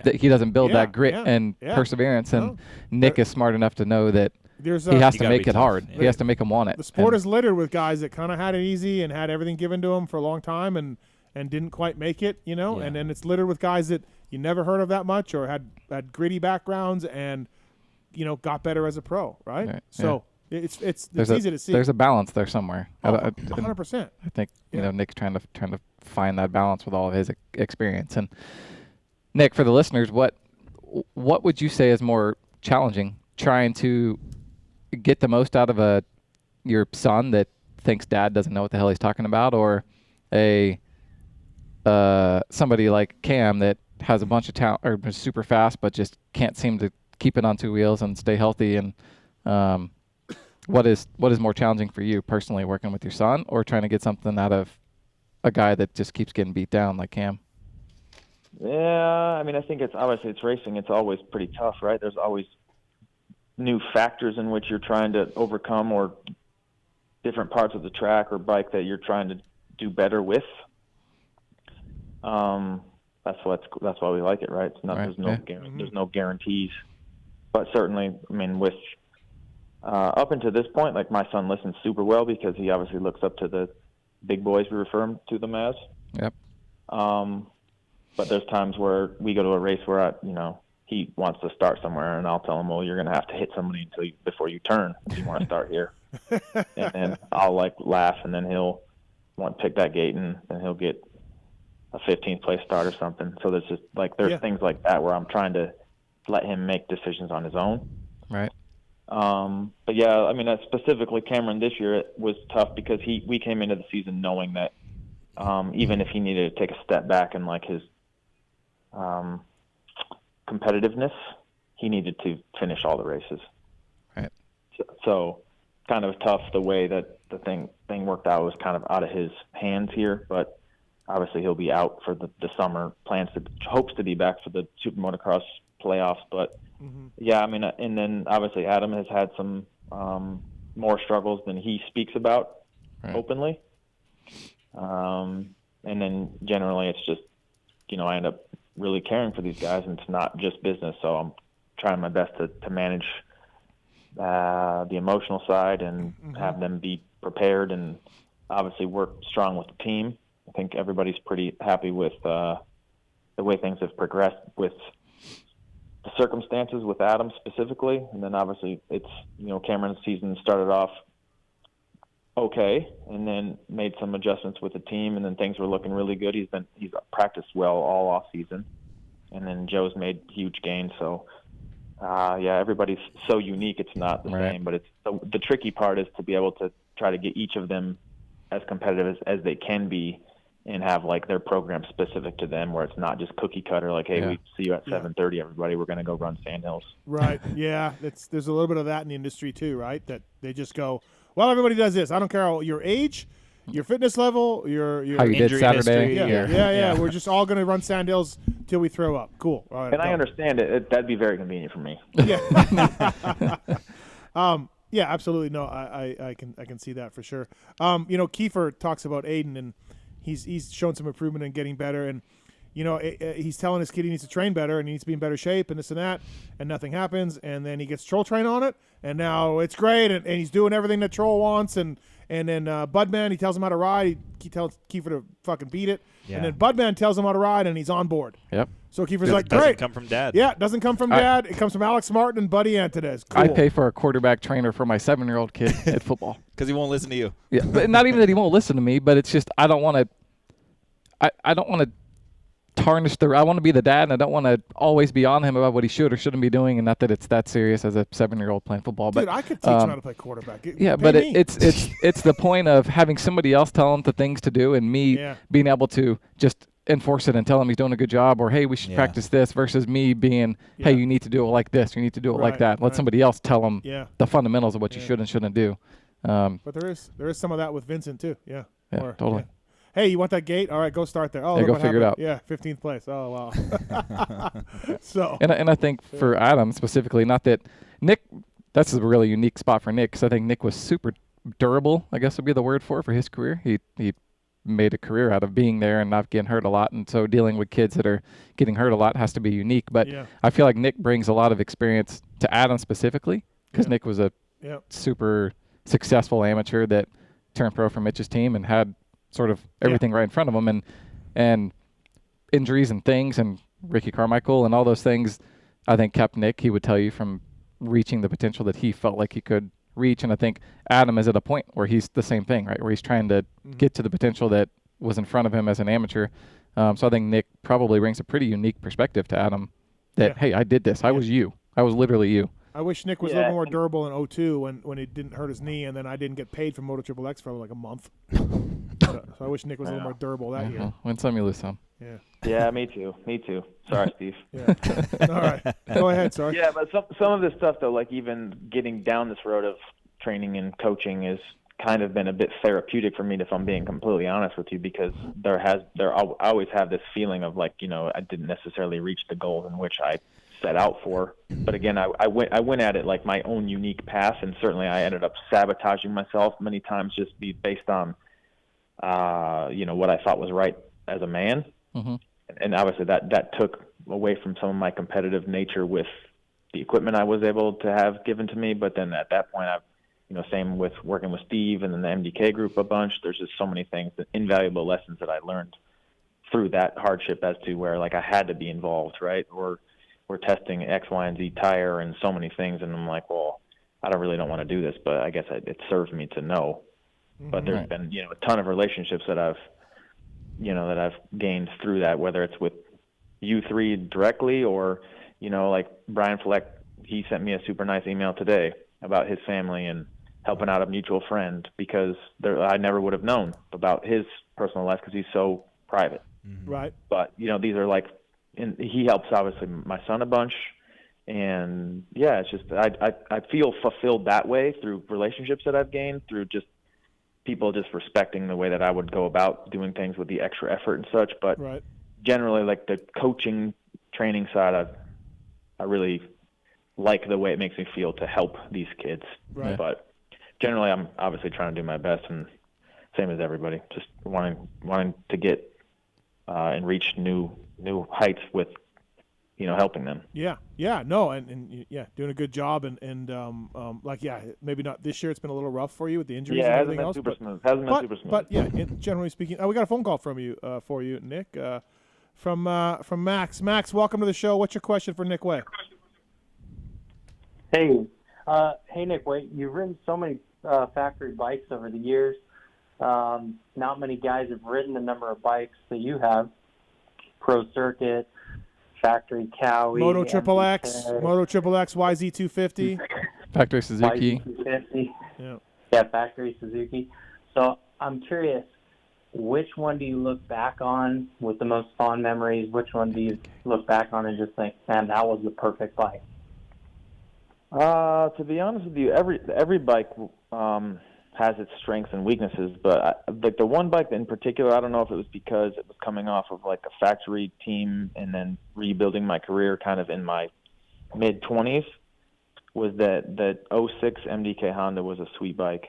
that he doesn't build that grit and perseverance. And Nick is smart enough to know that he has to make it hard. Yeah. He has to make them want it. The sport is littered with guys that kind of had it easy and had everything given to them for a long time and didn't quite make it, you know. Yeah. And then it's littered with guys that you never heard of that much or had gritty backgrounds and, you know, got better as a pro, right? So it's easy to see. There's a balance there somewhere. 100%. I think you know Nick's trying to find that balance with all of his experience. And Nick, for the listeners, what would you say is more challenging, trying to get the most out of your son that thinks dad doesn't know what the hell he's talking about, or somebody like Cam that has a bunch of talent or is super fast but just can't seem to keep it on two wheels and stay healthy? And what is more challenging for you personally, working with your son or trying to get something out of a guy that just keeps getting beat down like Cam? Yeah, I mean, I think it's racing. It's always pretty tough, right? There's always new factors in which you're trying to overcome, or different parts of the track or bike that you're trying to do better with. That's why we like it, right? It's not, right. There's no guarantees, but certainly, I mean, with up until this point, like, my son listens super well because he obviously looks up to the big boys, we refer to them as. Yep. But there's times where we go to a race where he wants to start somewhere, and I'll tell him, well, you're going to have to hit somebody before you turn if you want to start here. And then I'll laugh, and then he'll want to pick that gate, and then he'll get a 15th place start or something. So there's just there's things like that where I'm trying to let him make decisions on his own. Right. But yeah, I mean, specifically Cameron this year, it was tough because we came into the season knowing that even if he needed to take a step back in his competitiveness, he needed to finish all the races. Right. So kind of tough the way that the thing worked out. Was kind of out of his hands here, but obviously he'll be out for the summer. Hopes to be back for the Super Motocross playoffs, but yeah, I mean, and then obviously Adam has had some more struggles than he speaks about openly. And then generally it's just, I end up really caring for these guys, and it's not just business. So I'm trying my best to manage the emotional side and have them be prepared, and obviously work strong with the team. I think everybody's pretty happy with the way things have progressed with the circumstances with Adam specifically. And then obviously it's, Cameron's season started off okay, and then made some adjustments with the team, and then things were looking really good. He's practiced well all off season, and then Joe's made huge gains. So everybody's so unique. It's not the same, but the tricky part is to be able to try to get each of them as competitive as they can be, and have their program specific to them, where it's not just cookie cutter. Hey, we see you at 7:30, everybody. We're going to go run Sandhills. Right. Yeah. There's a little bit of that in the industry too, right? That they just go, well, everybody does this. I don't care your age, your fitness level, your how you did Saturday. Yeah. We're just all going to run Sandhills till we throw up. Cool. All right, and I understand it. That'd be very convenient for me. Yeah. Yeah, absolutely. No, I can see that for sure. Kiefer talks about Aiden, and he's shown some improvement and getting better, and he's telling his kid he needs to train better and he needs to be in better shape and this and that, and nothing happens, and then he gets Troll Train on it, and now it's great, and he's doing everything that Troll wants, and then Budman, he tells him how to ride, he tells Kiefer to fucking beat it, and then Budman tells him how to ride, and he's on board. Yep. So Kiefer's like, doesn't great. come from Dad. Yeah, it doesn't come from Dad. It comes from Alex Martin and Buddy Antidez. Cool. I pay for a quarterback trainer for my 7-year-old kid at football. Because he won't listen to you. Yeah, but not even that he won't listen to me, but it's just I don't want to tarnish I want to be the dad, and I don't want to always be on him about what he should or shouldn't be doing, and not that it's that serious as a 7-year-old playing football. Dude, but I could teach him how to play quarterback. It's the point of having somebody else tell him the things to do, and me being able to just enforce it and tell him he's doing a good job, or hey, we should practice this, versus me being, hey, you need to do it like this, you need to do it like that. Let somebody else tell him the fundamentals of what you should and shouldn't do. But there is some of that with Vincent too. Yeah. Totally. Yeah. Hey, you want that gate? All right, go start there. Oh, go figure it out. Yeah, 15th place. Oh, wow. So. And I think for Adam specifically, not that Nick, that's a really unique spot for Nick, because I think Nick was super durable, I guess would be the word for his career. He made a career out of being there and not getting hurt a lot, and so dealing with kids that are getting hurt a lot has to be unique. But I feel like Nick brings a lot of experience to Adam specifically, because Nick was a super successful amateur that turned pro from Mitch's team and had sort of everything right in front of him, and injuries and things and Ricky Carmichael and all those things, I think kept Nick, he would tell you, from reaching the potential that he felt like he could reach. And I think Adam is at a point where he's the same thing, right? Where he's trying to get to the potential that was in front of him as an amateur. So I think Nick probably brings a pretty unique perspective to Adam that, hey, I did this. I was you. I was literally you. I wish Nick was a little more durable in 02 when he didn't hurt his knee, and then I didn't get paid from Moto Triple X for like a month. so I wish Nick was a little more durable that year. Win some, you lose some. Yeah. Yeah, me too. Me too. Sorry, Steve. Yeah. All right. Go ahead, sorry. Yeah, but some of this stuff, though, like even getting down this road of training and coaching is kind of been a bit therapeutic for me, if I'm being completely honest with you, because I always have this feeling of like, I didn't necessarily reach the goals in which I set out for. But again, I went at it like my own unique path, and certainly I ended up sabotaging myself many times just based on, what I thought was right as a man. Mm-hmm. And obviously that took away from some of my competitive nature with the equipment I was able to have given to me. But then at that point, same with working with Steve and then the MDK group a bunch. There's just so many things, invaluable lessons that I learned through that hardship as to where like I had to be involved, right? Or we're testing X, Y, and Z tire and so many things. And I'm like, well, I don't want to do this, but I guess it serves me to know. But there's been, a ton of relationships that I've gained through that, whether it's with you three directly or, like Brian Fleck, he sent me a super nice email today about his family and helping out a mutual friend because I never would have known about his personal life because he's so private. Right. But, these are like, and he helps obviously my son a bunch. And yeah, it's just, I feel fulfilled that way through relationships that I've gained, through just people just respecting the way that I would go about doing things with the extra effort and such. But generally, like the coaching training side, I really like the way it makes me feel to help these kids. Right. But generally, I'm obviously trying to do my best, and same as everybody, just wanting to get and reach new heights with helping them. Yeah, no, and doing a good job, and maybe not this year. It's been a little rough for you with the injuries and everything else. Hasn't been super smooth. But yeah, generally speaking, we got a phone call from you for you, Nick, from Max. Max, welcome to the show. What's your question for Nick Wey? Hey, Nick Wey. You've ridden so many factory bikes over the years. Not many guys have ridden the number of bikes that you have. Pro Circuit, Factory Cowie, Moto Triple X, YZ250, Factory Suzuki. YZ250. Yeah, Factory Suzuki. So I'm curious, which one do you look back on with the most fond memories? Which one do you look back on and just think, man, that was the perfect bike? To be honest with you, every bike has its strengths and weaknesses, but like the one bike in particular, I don't know if it was because it was coming off of like a factory team and then rebuilding my career kind of in my mid-20s, was that 06 MDK Honda was a sweet bike.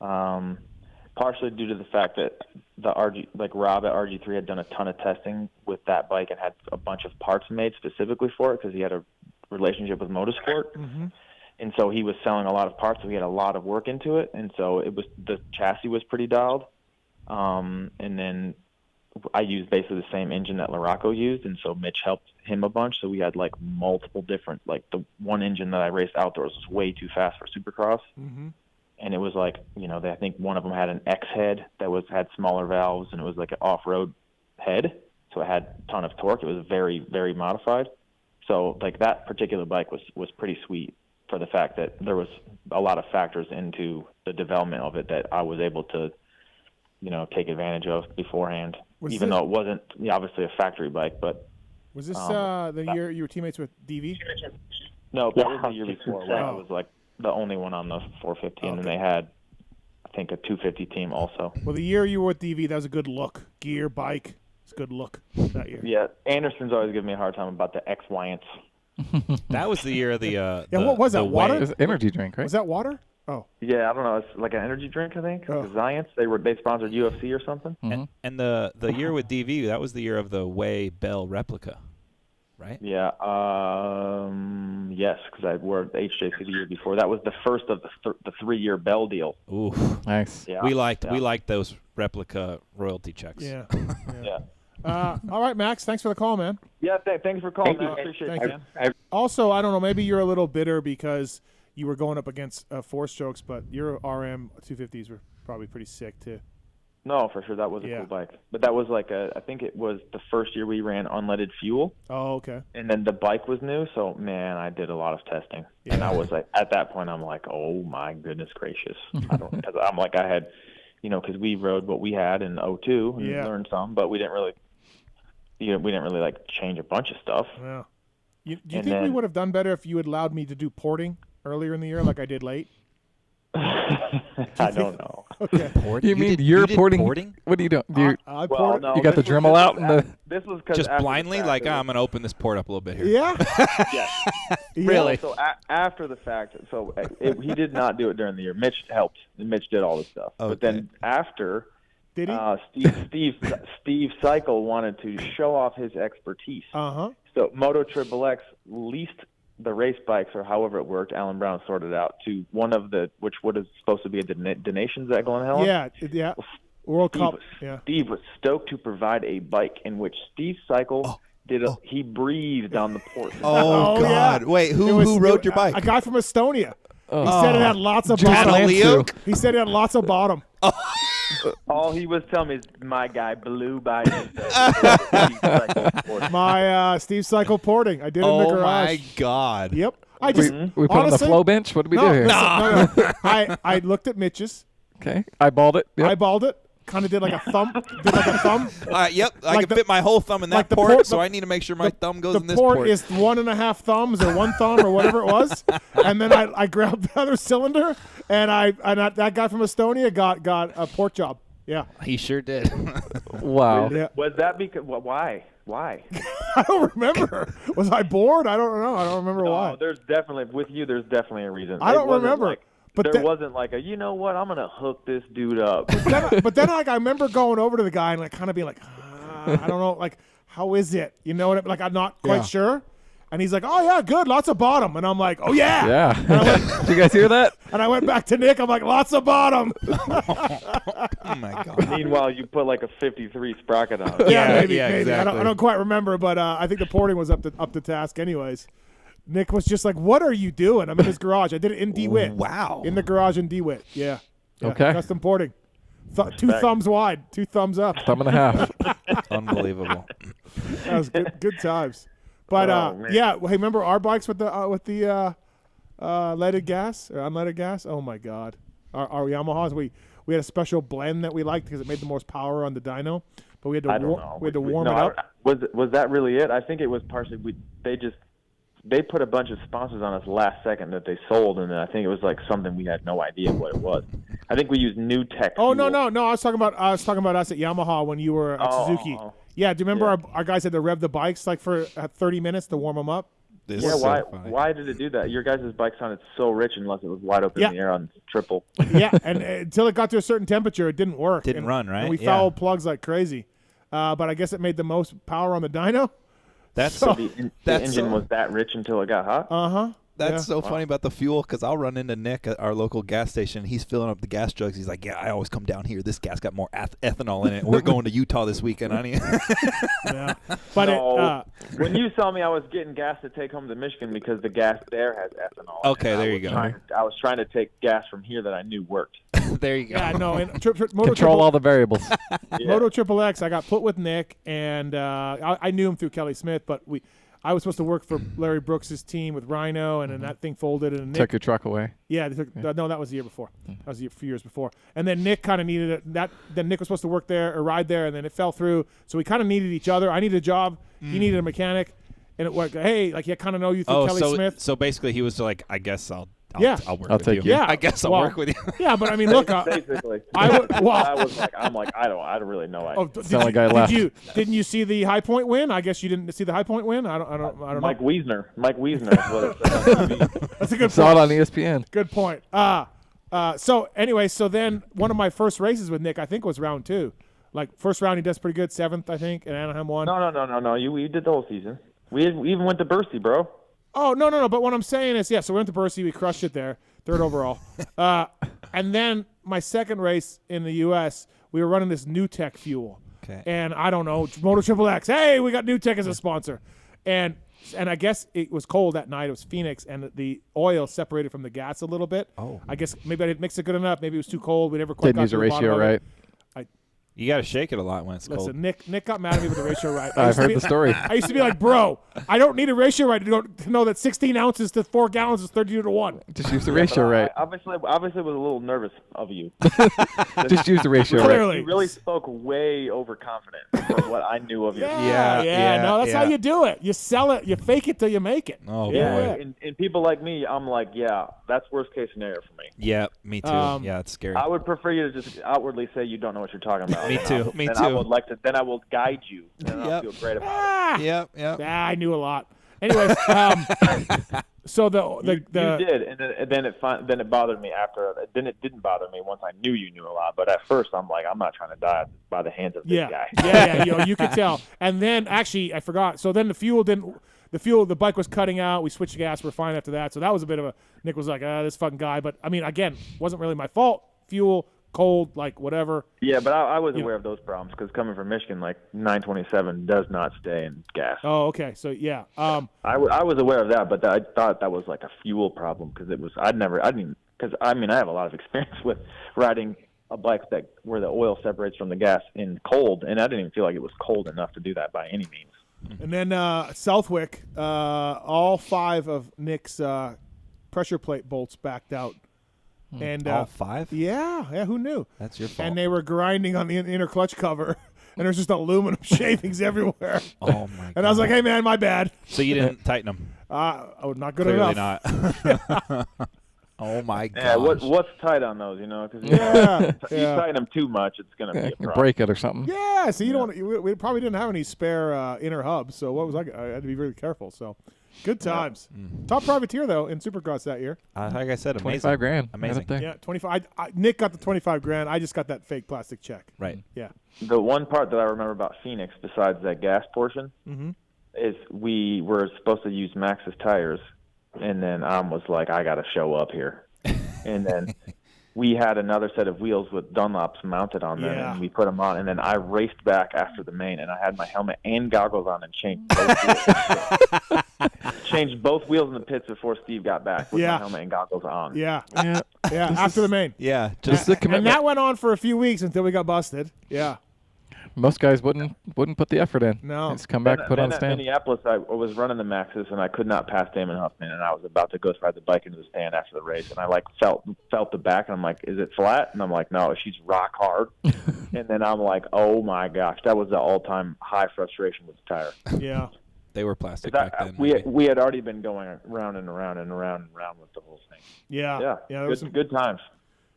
Partially due to the fact that Rob at RG3 had done a ton of testing with that bike and had a bunch of parts made specifically for it because he had a relationship with Motorsport. Mm-hmm. And so he was selling a lot of parts, so he had a lot of work into it. And so the chassis was pretty dialed. And then I used basically the same engine that Laraco used, and so Mitch helped him a bunch. So we had like multiple different, like the one engine that I raced outdoors was way too fast for Supercross. Mm-hmm. And it was like, I think one of them had an X head that had smaller valves, and it was like an off-road head. So it had a ton of torque. It was very, very modified. So like that particular bike was pretty sweet for the fact that there was a lot of factors into the development of it that I was able to, take advantage of beforehand, even though it wasn't obviously a factory bike. But was this the year you were teammates with DV? No, that was the year before where I was like the only one on the 450, and then they had, I think, a 250 team also. Well, the year you were with DV, that was a good look. Gear, bike, it's a good look that year. Yeah, Anderson's always giving me a hard time about the X-Wyance. That was the year of the what was that, water? It was energy drink, right? Was that water? Oh. Yeah, I don't know. It's like an energy drink, I think. Oh. Zions, they sponsored UFC or something. Mm-hmm. And the year with DV, that was the year of the Wey Bell replica, right? Yeah. Yes, because I wore the HJC the year before. That was the first of the 3-year Bell deal. Ooh, nice. Yeah. We liked those replica royalty checks. Yeah. Yeah. All right, Max. Thanks for the call, man. Yeah. Thanks for calling, man. Appreciate Thank it, you. man. Also, I don't know. Maybe you're a little bitter because you were going up against 4-strokes, but your RM 250s were probably pretty sick too. No, for sure. That was a cool bike. But that was I think it was the first year we ran unleaded fuel. Oh, okay. And then the bike was new. So, man, I did a lot of testing. Yeah. And I was like, at that point, I'm like, oh, my goodness gracious. Because I'm like, I had, because we rode what we had in 02 and learned some, but we didn't really, like change a bunch of stuff. Yeah. Do you think we would have done better if you had allowed me to do porting earlier in the year like I did late? I don't know. Okay. You mean you're porting? What do you do? You got the Dremel out and the. This was just blindly, like I'm gonna open this port up a little bit here. Yeah. Yeah. Really? So after the fact, he did not do it during the year. Mitch helped. And Mitch did all the stuff. Okay. But then after, did he? Steve Cycle wanted to show off his expertise. So Moto XXX leased the race bikes, or however it worked, Alan Brown sorted out to one of what is supposed to be a donations at Glen Helen. Yeah. World Cup. Steve was stoked to provide a bike in which Steve Cycle he breathed down the port. Oh God! Yeah. Wait, who rode your bike? A guy from Estonia. He said it had lots of bottom. He said it had lots of bottom. All he was telling me is my guy blew by my Steve Cycle porting. I did it in the garage. Oh my God! Yep. We put on the flow bench. What did we do here? No. I looked at Mitch's. Okay. Eyeballed it. Yep. Eyeballed it. Kind of did like a thumb. Yep. I can fit my whole thumb in that port, so I need to make sure my thumb goes in this port. The port is 1.5 thumbs or 1 thumb or whatever it was, and then I grabbed the other cylinder, and that guy from Estonia got a port job. Yeah. He sure did. Wow. Was that because why? I don't remember. Was I bored? I don't know. I don't remember why. There's definitely a reason. I don't remember. But there wasn't like you know what, I'm going to hook this dude up. But then I remember going over to the guy and like kind of being like, I don't know, like, how is it? You know what I mean? Like, I'm not quite sure. And he's like, oh, yeah, good, lots of bottom. And I'm like, oh, yeah. Yeah. Did you guys hear that? And I went back to Nick. I'm like, lots of bottom. Oh, my God. Meanwhile, you put like a 53 sprocket on it. Maybe. Exactly. I don't quite remember, but I think the porting was up to task anyways. Nick was just like, what are you doing? I'm in his garage. I did it in DeWitt. Wow. In the garage in DeWitt. Yeah. Okay. Custom porting. 2 thumbs wide, 2 thumbs up. Thumb and a half. Unbelievable. That was good times. But hey, remember our bikes with the leaded gas or unleaded gas? Oh my God. Our Yamahas, we had a special blend that we liked because it made the most power on the dyno. But we had to warm it up. Was that really it? I think it was partially they put a bunch of sponsors on us last second that they sold, and I think it was like something we had no idea what it was. I think we used New Tech. Oh no! I was talking about us at Yamaha when you were at Suzuki. Yeah, do you remember our guys had to rev the bikes like for 30 minutes to warm them up? Why did it do that? Your guys' bike sounded so rich unless it was wide open in the air on triple. Yeah, and until it got to a certain temperature, it didn't work. Didn't run, right? And we fouled plugs like crazy. But I guess it made the most power on the dyno. The engine was that rich until it got hot? That's so funny about the fuel because I'll run into Nick at our local gas station. He's filling up the gas jugs. He's like, yeah, I always come down here. This gas got more ethanol in it. We're going to Utah this weekend, honey. But when you saw me, I was getting gas to take home to Michigan because the gas there has ethanol. Okay, there you go. I was trying to take gas from here that I knew worked. There you go. Yeah, no. And Control all the variables. Moto XXX, I got put with Nick, and I knew him through Kelly Smith, but I was supposed to work for Larry Brooks' team with Rhino, and then that thing folded. And Nick took your truck away. Yeah, no, that was the year before. That was a few years before. And then Nick kind of needed it. Then Nick was supposed to work there or ride there, and then it fell through. So we kind of needed each other. I needed a job. He needed a mechanic. And it worked. Hey, like, I kind of know you through Kelly Smith. So basically he was like, I guess I'll work I'll with take you. Yeah, I guess I'll work with you. Yeah, but I mean, look, basically. I don't really know. Didn't you see the High Point win? I guess you didn't see the High Point win. I don't know. Mike Wiesner is what it said. That's a good point. Saw it on ESPN. Good point. So anyway, then one of my first races with Nick, I think, was round 2. Like, first round he does pretty good, 7th, I think, and Anaheim won. No. You did the whole season. We even went to Bercy, bro. Oh, no. But what I'm saying is, so we went to Bercy. We crushed it there. 3rd overall. And then my second race in the U.S., we were running this New Tech fuel. Okay. And I don't know, Motor Triple X. Hey, we got New Tech as a sponsor. And I guess it was cold that night. It was Phoenix, and the oil separated from the gas a little bit. Oh. I guess maybe I didn't mix it good enough. Maybe it was too cold. We never quite Didn't got use to a the bottom ratio of it. right. You got to shake it a lot when it's cold. Listen, Nick got mad at me with the ratio right. I've heard the story. I used to be like, bro, I don't need a ratio right to know that 16 ounces to 4 gallons is 32 to 1. Just use the ratio right. I obviously was a little nervous of you. Just use the ratio right. You really spoke way overconfident for what I knew of you. Yeah. No, that's how you do it. You sell it. You fake it till you make it. Oh, yeah. boy. And people like me, I'm like, yeah, that's worst case scenario for me. Yeah, me too. Yeah, it's scary. I would prefer you to just outwardly say you don't know what you're talking about. Me too. Me too. I would like to. Then I will guide you. And I'll feel great about it. Yep. I knew a lot. Anyways, so you did, and then it bothered me after. Then it didn't bother me once I knew you knew a lot. But at first, I'm like, I'm not trying to die by the hands of this guy. Yeah. You could tell. And then actually, I forgot. So then the bike was cutting out. We switched gas. We're fine after that. So that was a bit of a. Nick was like, this fucking guy. But I mean, again, wasn't really my fault. Fuel. Cold, like whatever. Yeah, but I was aware of those problems because coming from Michigan, like 927 does not stay in gas. Oh, okay. So yeah, I was aware of that, but I thought that was like a fuel problem because I have a lot of experience with riding a bike where the oil separates from the gas in cold, and I didn't even feel like it was cold enough to do that by any means. And then Southwick, all 5 of Nick's pressure plate bolts backed out. And all 5? Yeah, who knew? That's your fault. And they were grinding on the inner clutch cover, and there's just aluminum shavings everywhere. Oh my god! And I was like, "Hey man, my bad." So you didn't tighten them? Not good Clearly enough. Not. Oh my god! Yeah, what's tight on those? Because you tighten them too much, it's gonna be a problem. Break it or something. Yeah, so you don't. We probably didn't have any spare inner hubs, so what was I had to be really careful. So. Good times. Top privateer though in Supercross that year. Like I said, $25 grand. Amazing. Yeah, 25. Nick got the 25 grand. I just got that fake plastic check. Right. Yeah. The one part that I remember about Phoenix, besides that gas portion, is we were supposed to use Max's tires, and then was like, I got to show up here, and then. We had another set of wheels with Dunlops mounted on them, and we put them on. And then I raced back after the main, and I had my helmet and goggles on and changed both wheels. Changed both wheels in the pits before Steve got back with my helmet and goggles on. Yeah. After the main. Yeah. Just the commitment. And that went on for a few weeks until we got busted. Yeah. Most guys wouldn't put the effort in. No. Just come back, put on stand. In Minneapolis, I was running the Maxes, and I could not pass Damon Huffman, and I was about to go ride the bike into the stand after the race, and I felt the back, and I'm like, is it flat? And I'm like, no, she's rock hard. And then I'm like, oh my gosh, that was the all-time high frustration with the tire. Yeah. They were plastic back then. We had already been going round and around and around and around with the whole thing. Yeah. There was some good times.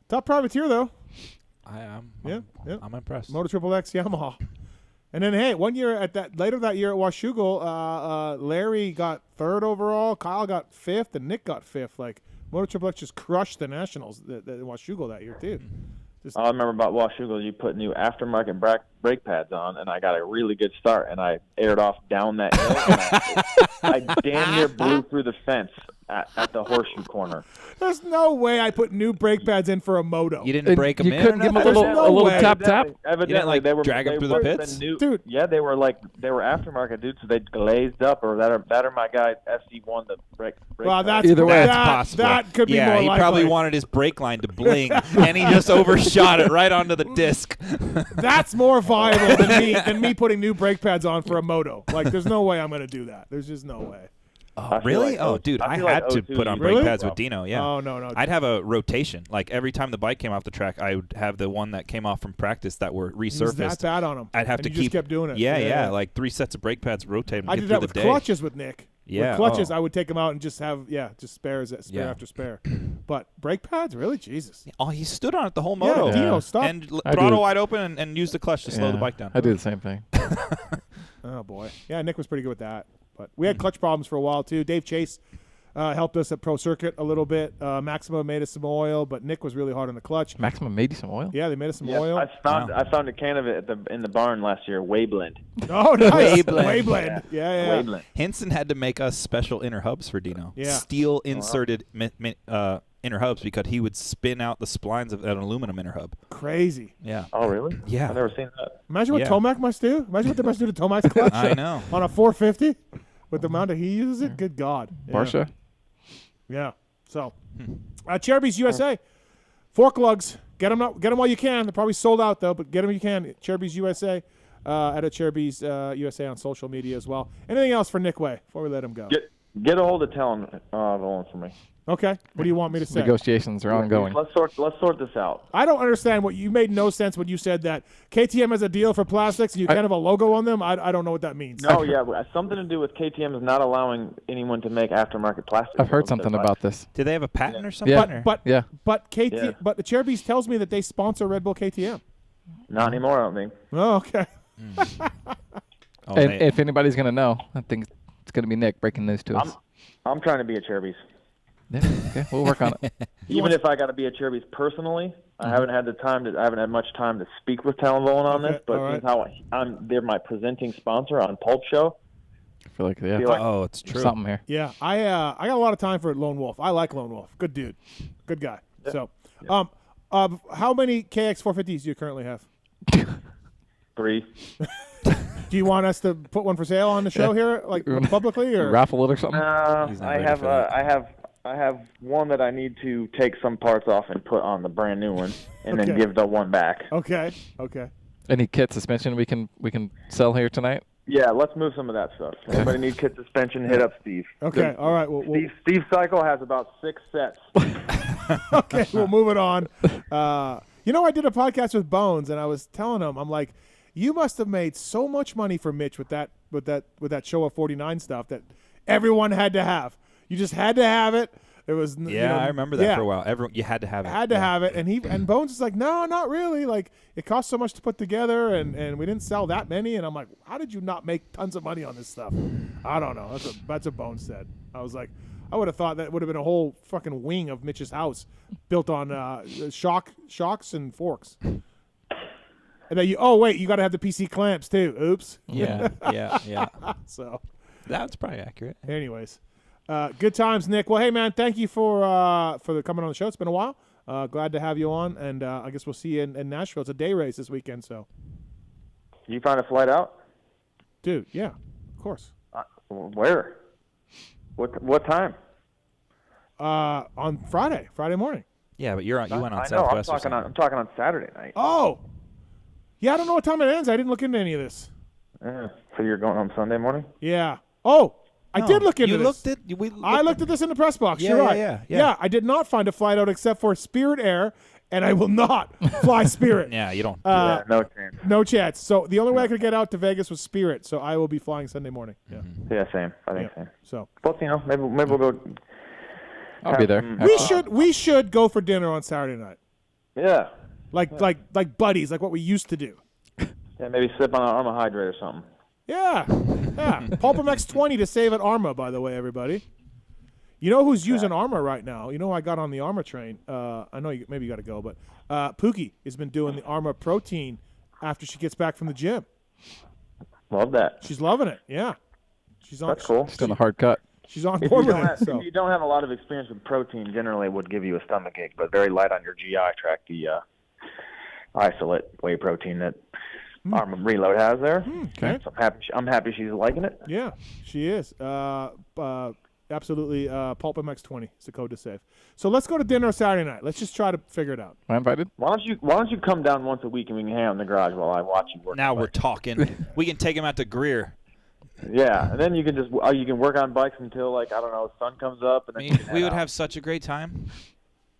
Top privateer though. I'm impressed. Motor Triple X Yamaha. And then, hey, one year later that year at Washougal, Larry got 3rd overall, Kyle got 5th, and Nick got 5th. Like, Motor Triple X just crushed the Nationals at Washougal that year, too. All I remember about Washougal, you put new aftermarket brake pads on, and I got a really good start, and I aired off down that hill, and I damn near blew through the fence at the horseshoe corner. There's no way I put new brake pads in for a moto. You didn't break them in? You couldn't give them a little tap. Evidently, they were drag them through the pits? Dude. Yeah, they were aftermarket, dude, so they glazed up, or that or my guy FC1 the brake well, pads. Either way, that's possible. That could be more likely. Yeah, he probably wanted his brake line to bling, and he just overshot it right onto the disc. That's more viable than me putting new brake pads on for a moto. Like, there's no way I'm going to do that. There's just no way. Oh, really? Dude, I had to put on brake pads with Dino. Yeah. Oh, no. I'd have a rotation. Like, every time the bike came off the track, I would have the one that came off from practice that were resurfaced. That bad on them. I'd have to just kept doing it. Yeah. Like 3 sets of brake pads rotating. I did that with clutches with Nick. Yeah. With clutches, I would take them out and just have, just spares, spare after spare. But brake pads, really? Jesus. Oh, he stood on it the whole moto. Yeah, Dino, stop. And throttle wide open and used the clutch to slow the bike down. I do the same thing. Oh, boy. Yeah, Nick was pretty good with that. But we had clutch problems for a while, too. Dave Chase helped us at Pro Circuit a little bit. Maxima made us some oil, but Nick was really hard on the clutch. Maxima made you some oil? Yeah, they made us some oil. I found a can of it in the barn last year. Wey Blend. Oh, nice. Wey Wey Blend. Blend. Yeah. Wey Blend. Henson had to make us special inner hubs for Dino. Yeah. Steel inserted inner hubs because he would spin out the splines of an aluminum inner hub. Crazy. Yeah. Oh, really? Yeah. I've never seen that. Imagine what Tomac must do. Imagine what they must do to Tomac's clutch. I know. On a 450 with the amount that he uses it. Good God. Yeah. Barsha. Yeah. So, Cherubies USA, fork lugs. Get them while you can. They're probably sold out though, but get them when you can. Cherubies USA, at a Cherubies USA on social media as well. Anything else for Nick Wey before we let him go? Get a hold of Tallon Volin for me. Okay. What do you want me to say? Negotiations are ongoing. Let's sort this out. I don't understand what you made no sense when you said that KTM has a deal for plastics and you can't have a logo on them. I don't know what that means. No, yeah, but something to do with KTM is not allowing anyone to make aftermarket plastics. I've heard something about this. Do they have a patent or something? Yeah. But Yeah. but the Cherubies tells me that they sponsor Red Bull KTM. Not anymore, I don't think. Oh, okay. And if anybody's going to know, I think it's going to be Nick breaking news to us. I'm trying to be a Cherubies. Yeah, okay, we'll work on it. Even if I got to be a Cherubies personally, I haven't had much time to speak with Tallon Volin on this. But since they're my presenting sponsor on Pulp Show. I feel like it's true. There's something here. Yeah, I got a lot of time for Lone Wolf. I like Lone Wolf. Good dude, good guy. Yeah. So, how many KX450s do you currently have? 3. Do you want us to put one for sale on the show here, like publicly, or raffle it or something? I have one that I need to take some parts off and put on the brand new one, and then give the one back. Okay. Any kit suspension we can sell here tonight? Yeah, let's move some of that stuff. Anybody need kit suspension? Hit up Steve. Okay, all right. Well, Steve Cycle has about 6 sets. Okay, we'll move it on. I did a podcast with Bones, and I was telling him, I'm like, you must have made so much money for Mitch with that Showa 49 stuff that everyone had to have. You just had to have it. It was I remember that for a while. You had to have it. Have it, and Bones is like, no, not really. Like it cost so much to put together, and we didn't sell that many. And I'm like, how did you not make tons of money on this stuff? I don't know. That's what Bones said. I was like, I would have thought that would have been a whole fucking wing of Mitch's house built on shocks and forks. And then you got to have the PC clamps too. Oops. Yeah. So that's probably accurate. Anyways. Good times, Nick. Well, hey, man, thank you for coming on the show. It's been a while. Glad to have you on, and I guess we'll see you in Nashville. It's a day race this weekend, so. You find a flight out? Dude, yeah, of course. Where? What time? On Friday morning. Yeah, but you went on I know, Southwest. I'm talking on Saturday night. Oh, yeah. I don't know what time it ends. I didn't look into any of this. So you're going on Sunday morning? Yeah. Oh. I did look into this. I looked at this in the press box. Yeah, You're right. Yeah. I did not find a flight out except for Spirit Air, and I will not fly Spirit. Yeah, you don't. No chance. No chance. So the only way I could get out to Vegas was Spirit. So I will be flying Sunday morning. Yeah. Yeah, same. I think same. So. But maybe we'll go. I'll be there. We should go for dinner on Saturday night. Yeah. Like buddies, like what we used to do. Yeah, maybe sip on an Arma Hydrate or something. Yeah. PulpMX 20 to save at Arma, by the way, everybody. You know who's using Arma right now? You know who I got on the Arma train? I know maybe you got to go, but Pookie has been doing the Arma protein after she gets back from the gym. Love that. She's loving it. Yeah. She's on. That's cool. She's doing a hard cut. She's on board with it. If you don't have a lot of experience with protein, generally it would give you a stomachache, but very light on your GI tract. The isolate whey protein that Arma Reload has there. Okay. So I'm happy she's liking it. Yeah, she is. Absolutely. PulpMX 20 is the code to save. So let's go to dinner Saturday night. Let's just try to figure it out. Am I invited? Why don't you come down once a week and we can hang out in the garage while I watch you work? Now we're talking. We can take him out to Greer. Yeah, and then you can you can work on bikes until the sun comes up. And then we would have such a great time.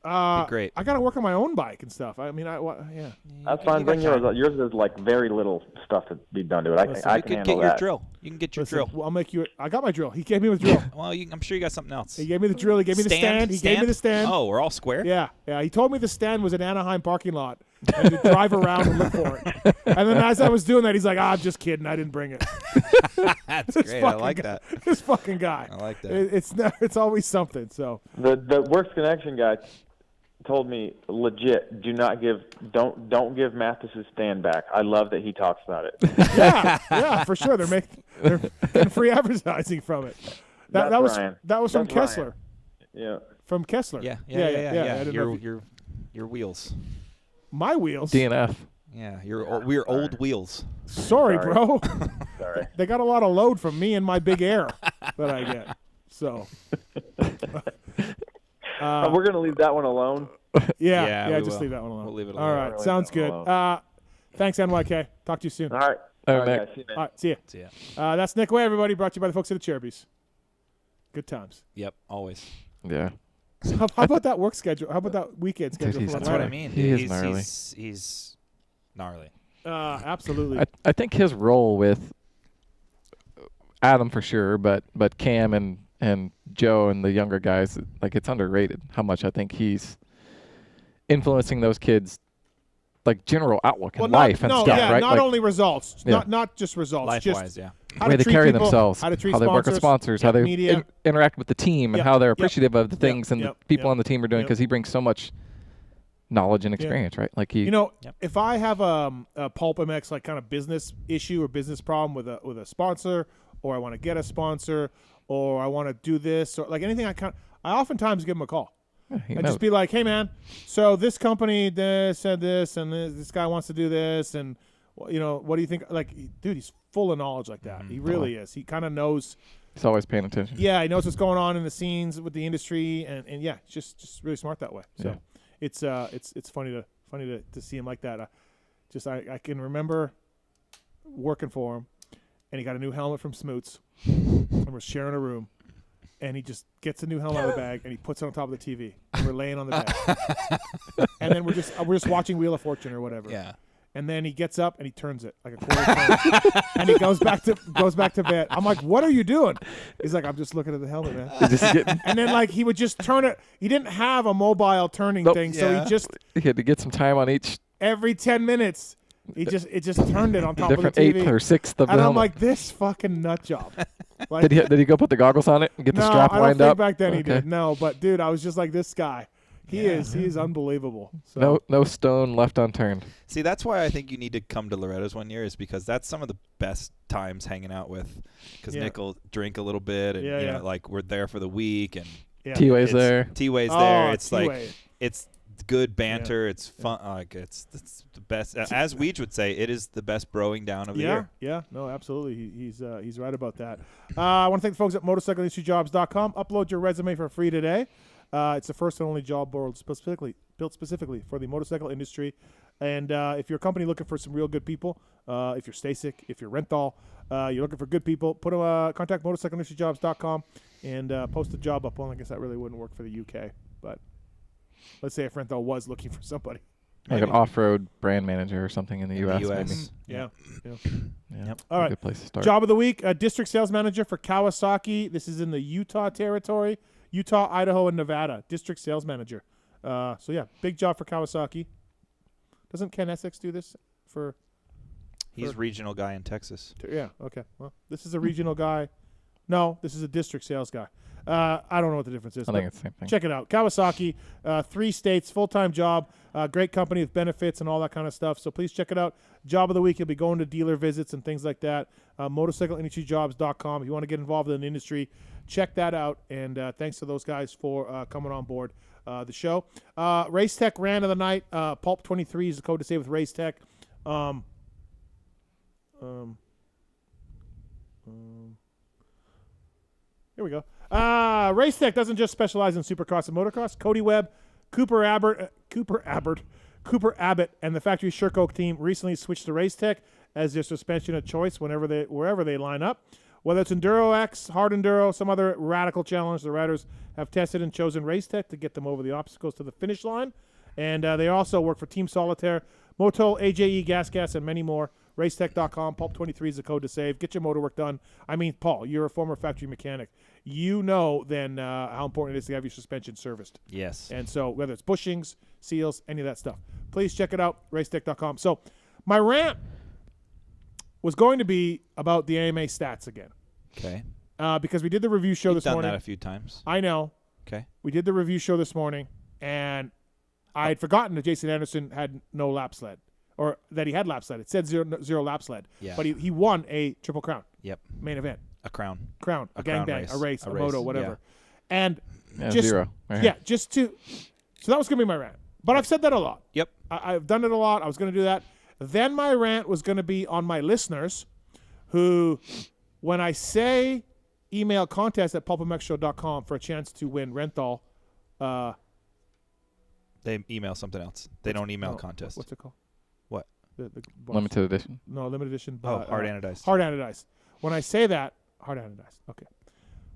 Great. I got to work on my own bike and stuff. I mean, yeah. That's fine. Bring yours. Yours is very little stuff to be done to it. I can handle your that. drill. You can get your drill. Well, I'll make you. I got my drill. He gave me the drill. Well, I'm sure you got something else. He gave me the drill. He gave me the stand. He gave me the stand. Oh, we're all square. Yeah. He told me the stand was an Anaheim parking lot and to drive around and look for it. And then as I was doing that, he's like, I'm just kidding. I didn't bring it. That's great. I like that. This fucking guy. I like that. It's always something. So the Works Connection guy told me legit, don't give Mathis his stand back. I love that he talks about it. yeah, for sure. They're getting free advertising from it. That was from Kessler. Yeah. From Kessler. Yeah. Your wheels. My wheels. DNF. Yeah, we're old wheels. Sorry, bro. Sorry. They got a lot of load from me and my big air that I get. So. We're going to leave that one alone. Yeah, just leave that one alone. We'll leave it alone. All right, sounds good. Thanks, NYK. Talk to you soon. All right. All right, guys. See you, man. All right, see ya. See ya. That's Nick Wey, everybody, brought to you by the folks at the Cherubies. Good times. Yep, always. Yeah. How about that work schedule? How about that weekend schedule? Dude, That's what I mean. He is gnarly. He's gnarly. Absolutely. I think his role with Adam for sure, but Cam and Joe and the younger guys, like, it's underrated how much I think he's influencing those kids, like, general outlook in life and stuff, right? Not only results, not just results, Life-wise, just how they carry themselves, how they work with sponsors, how they interact with the team, and how they're appreciative of the things and the people on the team are doing, because he brings so much knowledge and experience, right? Like if I have a PulpMX like kind of business issue or business problem with a sponsor, or I want to get a sponsor, or I want to do this, or like anything, I oftentimes give him a call. And just be like, hey, man, so this company said this, and this guy wants to do this, and, what do you think? Like, dude, he's full of knowledge like that. He really is. He kind of knows. He's always paying attention. Yeah, he knows what's going on in the scenes with the industry, and yeah, just really smart that way. So it's funny to see him like that. I can remember working for him, and he got a new helmet from Smoots, and we're sharing a room. And he just gets a new helmet out of the bag, and he puts it on top of the TV. And we're laying on the bed, and then we're just watching Wheel of Fortune or whatever. Yeah. And then he gets up and he turns it like a quarter turn, and he goes back to bed. I'm like, "What are you doing?" He's like, "I'm just looking at the helmet, man." And then like he would just turn it. He didn't have a mobile turning thing, so he had to get some time on each. Every 10 minutes, it just turned it on top different of the TV. Eighth or sixth of the and helmet. I'm like, this fucking nut job. Like, did he go put the goggles on it and get the strap lined up? lined up? No, I don't think back then he did. No, but dude, I was just like, this guy. He is unbelievable. So. No stone left unturned. See, that's why I think you need to come to Loretta's one year, is because that's some of the best times hanging out with, because Nick will drink a little bit, and like we're there for the week, and T-Way's there. T-Way's there. It's T-Way. Like it's good banter. It's fun. Like it's the best. As Weege would say, it is the best broing down of the year. Yeah, no, absolutely. He's right about that. I want to thank the folks at motorcycleindustryjobs.com. Upload your resume for free today. It's the first and only job board built specifically for the motorcycle industry. And if you're a company looking for some real good people, if you're Stasic, if you're Renthal, you're looking for good people, contact motorcycleindustryjobs.com and post a job up. Well, I guess that really wouldn't work for the UK, but let's say if Renthal was looking for somebody. Like an off-road brand manager or something in the U.S. maybe. Yeah. Yep. All right. Good place to start. Job of the week, district sales manager for Kawasaki. This is in the Utah territory. Utah, Idaho, and Nevada. District sales manager. So, yeah, big job for Kawasaki. Doesn't Ken Essex do this for? He's regional guy in Texas. Yeah, okay. Well, this is a regional guy. No, this is a district sales guy. I don't know what the difference is. I think it's the same thing. Check it out. Kawasaki, 3 states, full-time job, great company with benefits and all that kind of stuff. So please check it out. Job of the week, you'll be going to dealer visits and things like that. Motorcycleindustryjobs.com. If you want to get involved in the industry, check that out. And thanks to those guys for coming on board the show. Race Tech Rant of the night. Pulp 23 is the code to save with Race Tech. Here we go. Race Tech doesn't just specialize in supercross and motocross. Cody Webb, Cooper Abbott, and the Factory Shercoke team recently switched to Race Tech as their suspension of choice wherever they line up. Whether it's Enduro X, Hard Enduro, some other radical challenge, the riders have tested and chosen Race Tech to get them over the obstacles to the finish line. And they also work for Team Solitaire, Moto, AJE, Gas, and many more. Racetech.com. Pulp23 is the code to save. Get your motor work done. I mean, Paul, you're a former factory mechanic. You know then how important it is to have your suspension serviced. Yes. And so whether it's bushings, seals, any of that stuff, please check it out, Racetech.com. So my rant was going to be about the AMA stats again. Okay. Because we did the review show this morning. You've done that a few times. I know. Okay. We did the review show this morning, and I had forgotten that Jason Anderson had no lap sled, or that he had lap sled. It said zero lap sled. Yeah. But he won a Triple Crown. Yep. Main event. A crown. A gangbang, a race, a moto, whatever. Yeah. And just zero. Right just to. So that was going to be my rant. But I've said that a lot. Yep. I've done it a lot. I was going to do that. Then my rant was going to be on my listeners who, when I say email contest at pulpmxshow.com for a chance to win Renthal. They email something else. They don't email contest. What's it called? What? The limited edition. No, limited edition. Hard anodized. Hard anodized. When I say that, hard anodized. Okay.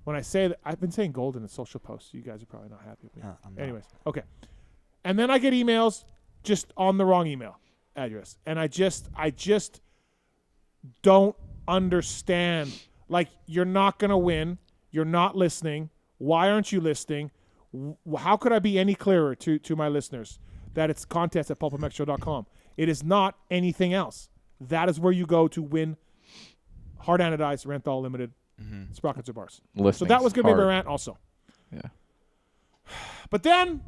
When I say that, I've been saying golden in social posts. You guys are probably not happy with me. Anyways, okay. And then I get emails just on the wrong email address, and I just don't understand. Like, you're not gonna win. You're not listening. Why aren't you listening? How could I be any clearer to my listeners that it's contest at pulpmxshow.com? It is not anything else. That is where you go to win hard anodized Renthal limited sprockets or bars. So that was going to be my rant also. Yeah. But then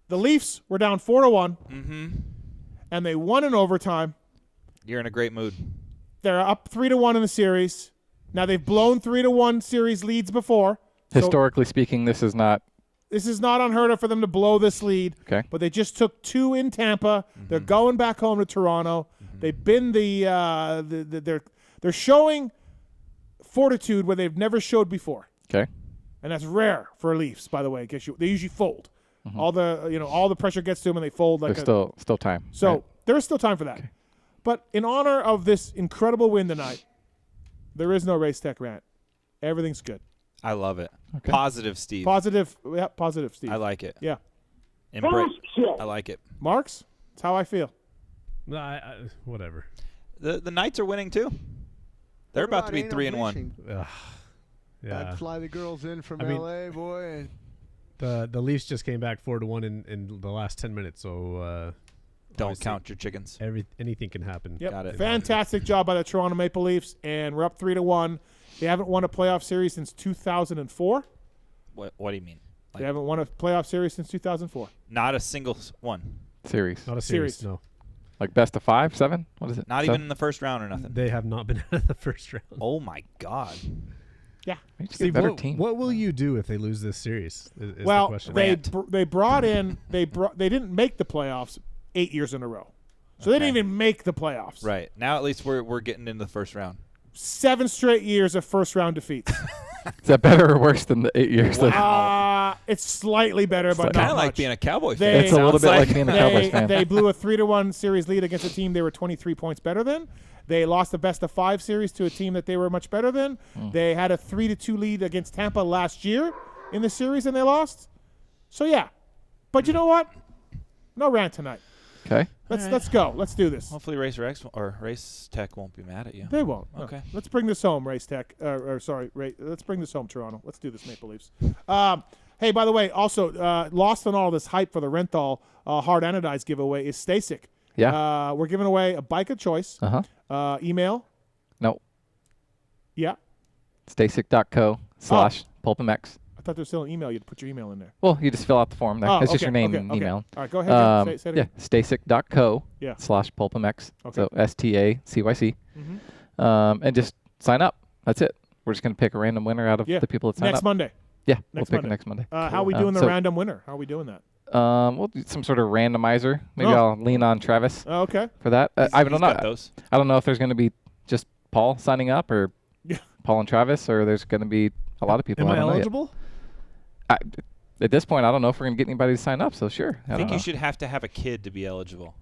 the Leafs were down 4-1, and they won in overtime. You're in a great mood. They're up 3-1 in the series. Now they've blown 3-1 series leads before. Historically speaking, this is not unheard of for them to blow this lead. Okay. But they just took 2 in Tampa. They're going back home to Toronto. They've been they're showing fortitude where they've never showed before. Okay. And that's rare for Leafs, by the way. They usually fold. All the pressure gets to them and they fold. Like There's still time. So right? There's still time for that. Okay. But in honor of this incredible win tonight, there is no Race Tech rant. Everything's good. I love it. Okay. Positive, Steve. Positive, Steve. I like it. Yeah. I like it. Marks, that's how I feel. Whatever. The Knights are winning too. They're about to be 3-1. Yeah. I'd fly the girls in from LA, boy. And the Leafs just came back 4-1 in the last 10 minutes, so don't count your chickens. Anything can happen. Yep. Got it. Fantastic job by the Toronto Maple Leafs, and we're up 3-1. They haven't won a playoff series since 2004. What do you mean? They haven't won a playoff series since 2004. Not a single one. Series. Not a series. No. Like best of 5, 7? What is it? Not 7? even in the first round or nothing. They have not been out of the first round. Oh my God. Yeah. Steve, what will you do if they lose this series? Is well, the question. they didn't make the playoffs 8 years in a row, so they didn't even make the playoffs. Right now, at least we're getting into the first round. 7 straight years of first round defeats. Is that better or worse than the 8 years? It's slightly better, but not kind of much. like being a Cowboy fan. It's a little bit like being a Cowboys fan. They blew a 3-1 series lead against a team they were 23 points better than. They lost the best of 5 series to a team that they were much better than. They had a 3-2 lead against Tampa last year in the series, and they lost. So yeah, but you know what? No rant tonight. Okay. Let's go. Let's do this. Hopefully, Race Tech won't be mad at you. They won't. Okay. No. Let's bring this home, Race Tech. Let's bring this home, Toronto. Let's do this, Maple Leafs. Hey, by the way, also lost on all this hype for the Renthal hard anodized giveaway is Stasik. Yeah. We're giving away a bike of choice. Email. No. Yeah. Stasic.co/PulpMX. I thought there was still an email. You'd put your email in there. Well, you just fill out the form there. It's just your name and email. All right, go ahead. Say it again. Stasic.co/PulpMX. Okay. So STACYC. And just sign up. That's it. We're just going to pick a random winner out of the people that sign up. Next Monday. Yeah, we'll pick next Monday. How are we doing the random winner? How are we doing that? We'll do some sort of randomizer. Maybe I'll lean on Travis okay. for that. I don't know. Those. I don't know if there's going to be just Paul signing up or Paul and Travis, or there's going to be a lot of people. Am I eligible? At this point, I don't know if we're going to get anybody to sign up, so sure. I think you should have to have a kid to be eligible.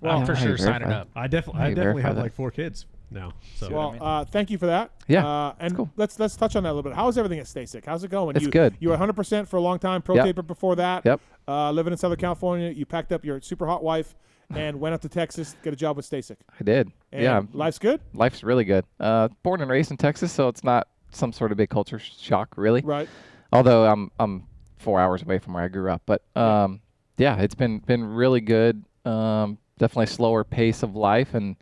Well, I'm for sure signing up. I definitely have like 4 kids now. So. Well, thank you for that. Yeah. And cool. let's touch on that a little bit. How's everything at Stasic? How's it going? It's good. You were 100% for a long time, pro taper before that. Yep. Living in Southern California, you packed up your super hot wife and went up to Texas to get a job with Stasek. I did. And yeah. Life's good? Life's really good. Born and raised in Texas, so it's not some sort of big culture shock, really. Right. Although I'm 4 hours away from where I grew up. But, yeah, it's been really good. Definitely slower pace of life. And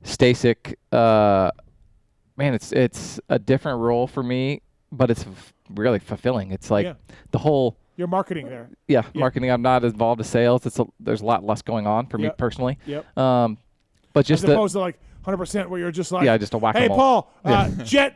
Stasek, man, it's a different role for me, but it's really fulfilling. It's like the whole... You're marketing there. Yeah, marketing. I'm not involved in sales. There's a lot less going on for me personally. Yep. But just as opposed to like 100% where you're just like, just a whack-a-mole. Hey, Paul,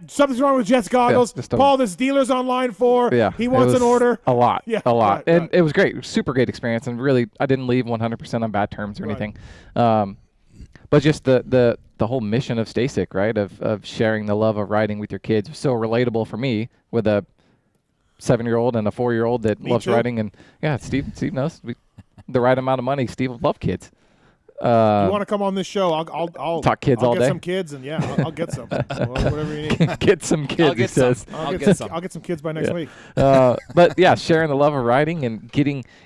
something's wrong with Jet's goggles. Paul, this dealer's online for. Yeah, he wants an order. A lot. Yeah, a lot. Right, and it was great. It was super great experience. And really, I didn't leave 100% on bad terms or anything. But just the whole mission of Stasek, right, of sharing the love of riding with your kids was so relatable for me with a 7-year-old and a 4-year-old that loves riding. And Steve knows the right amount of money. Steve will love kids. You want to come on this show? I'll talk kids all get day. Some kids, and I'll get some. Whatever you need. Get some kids. I'll get some. I'll get some kids by next week. But yeah, sharing the love of riding and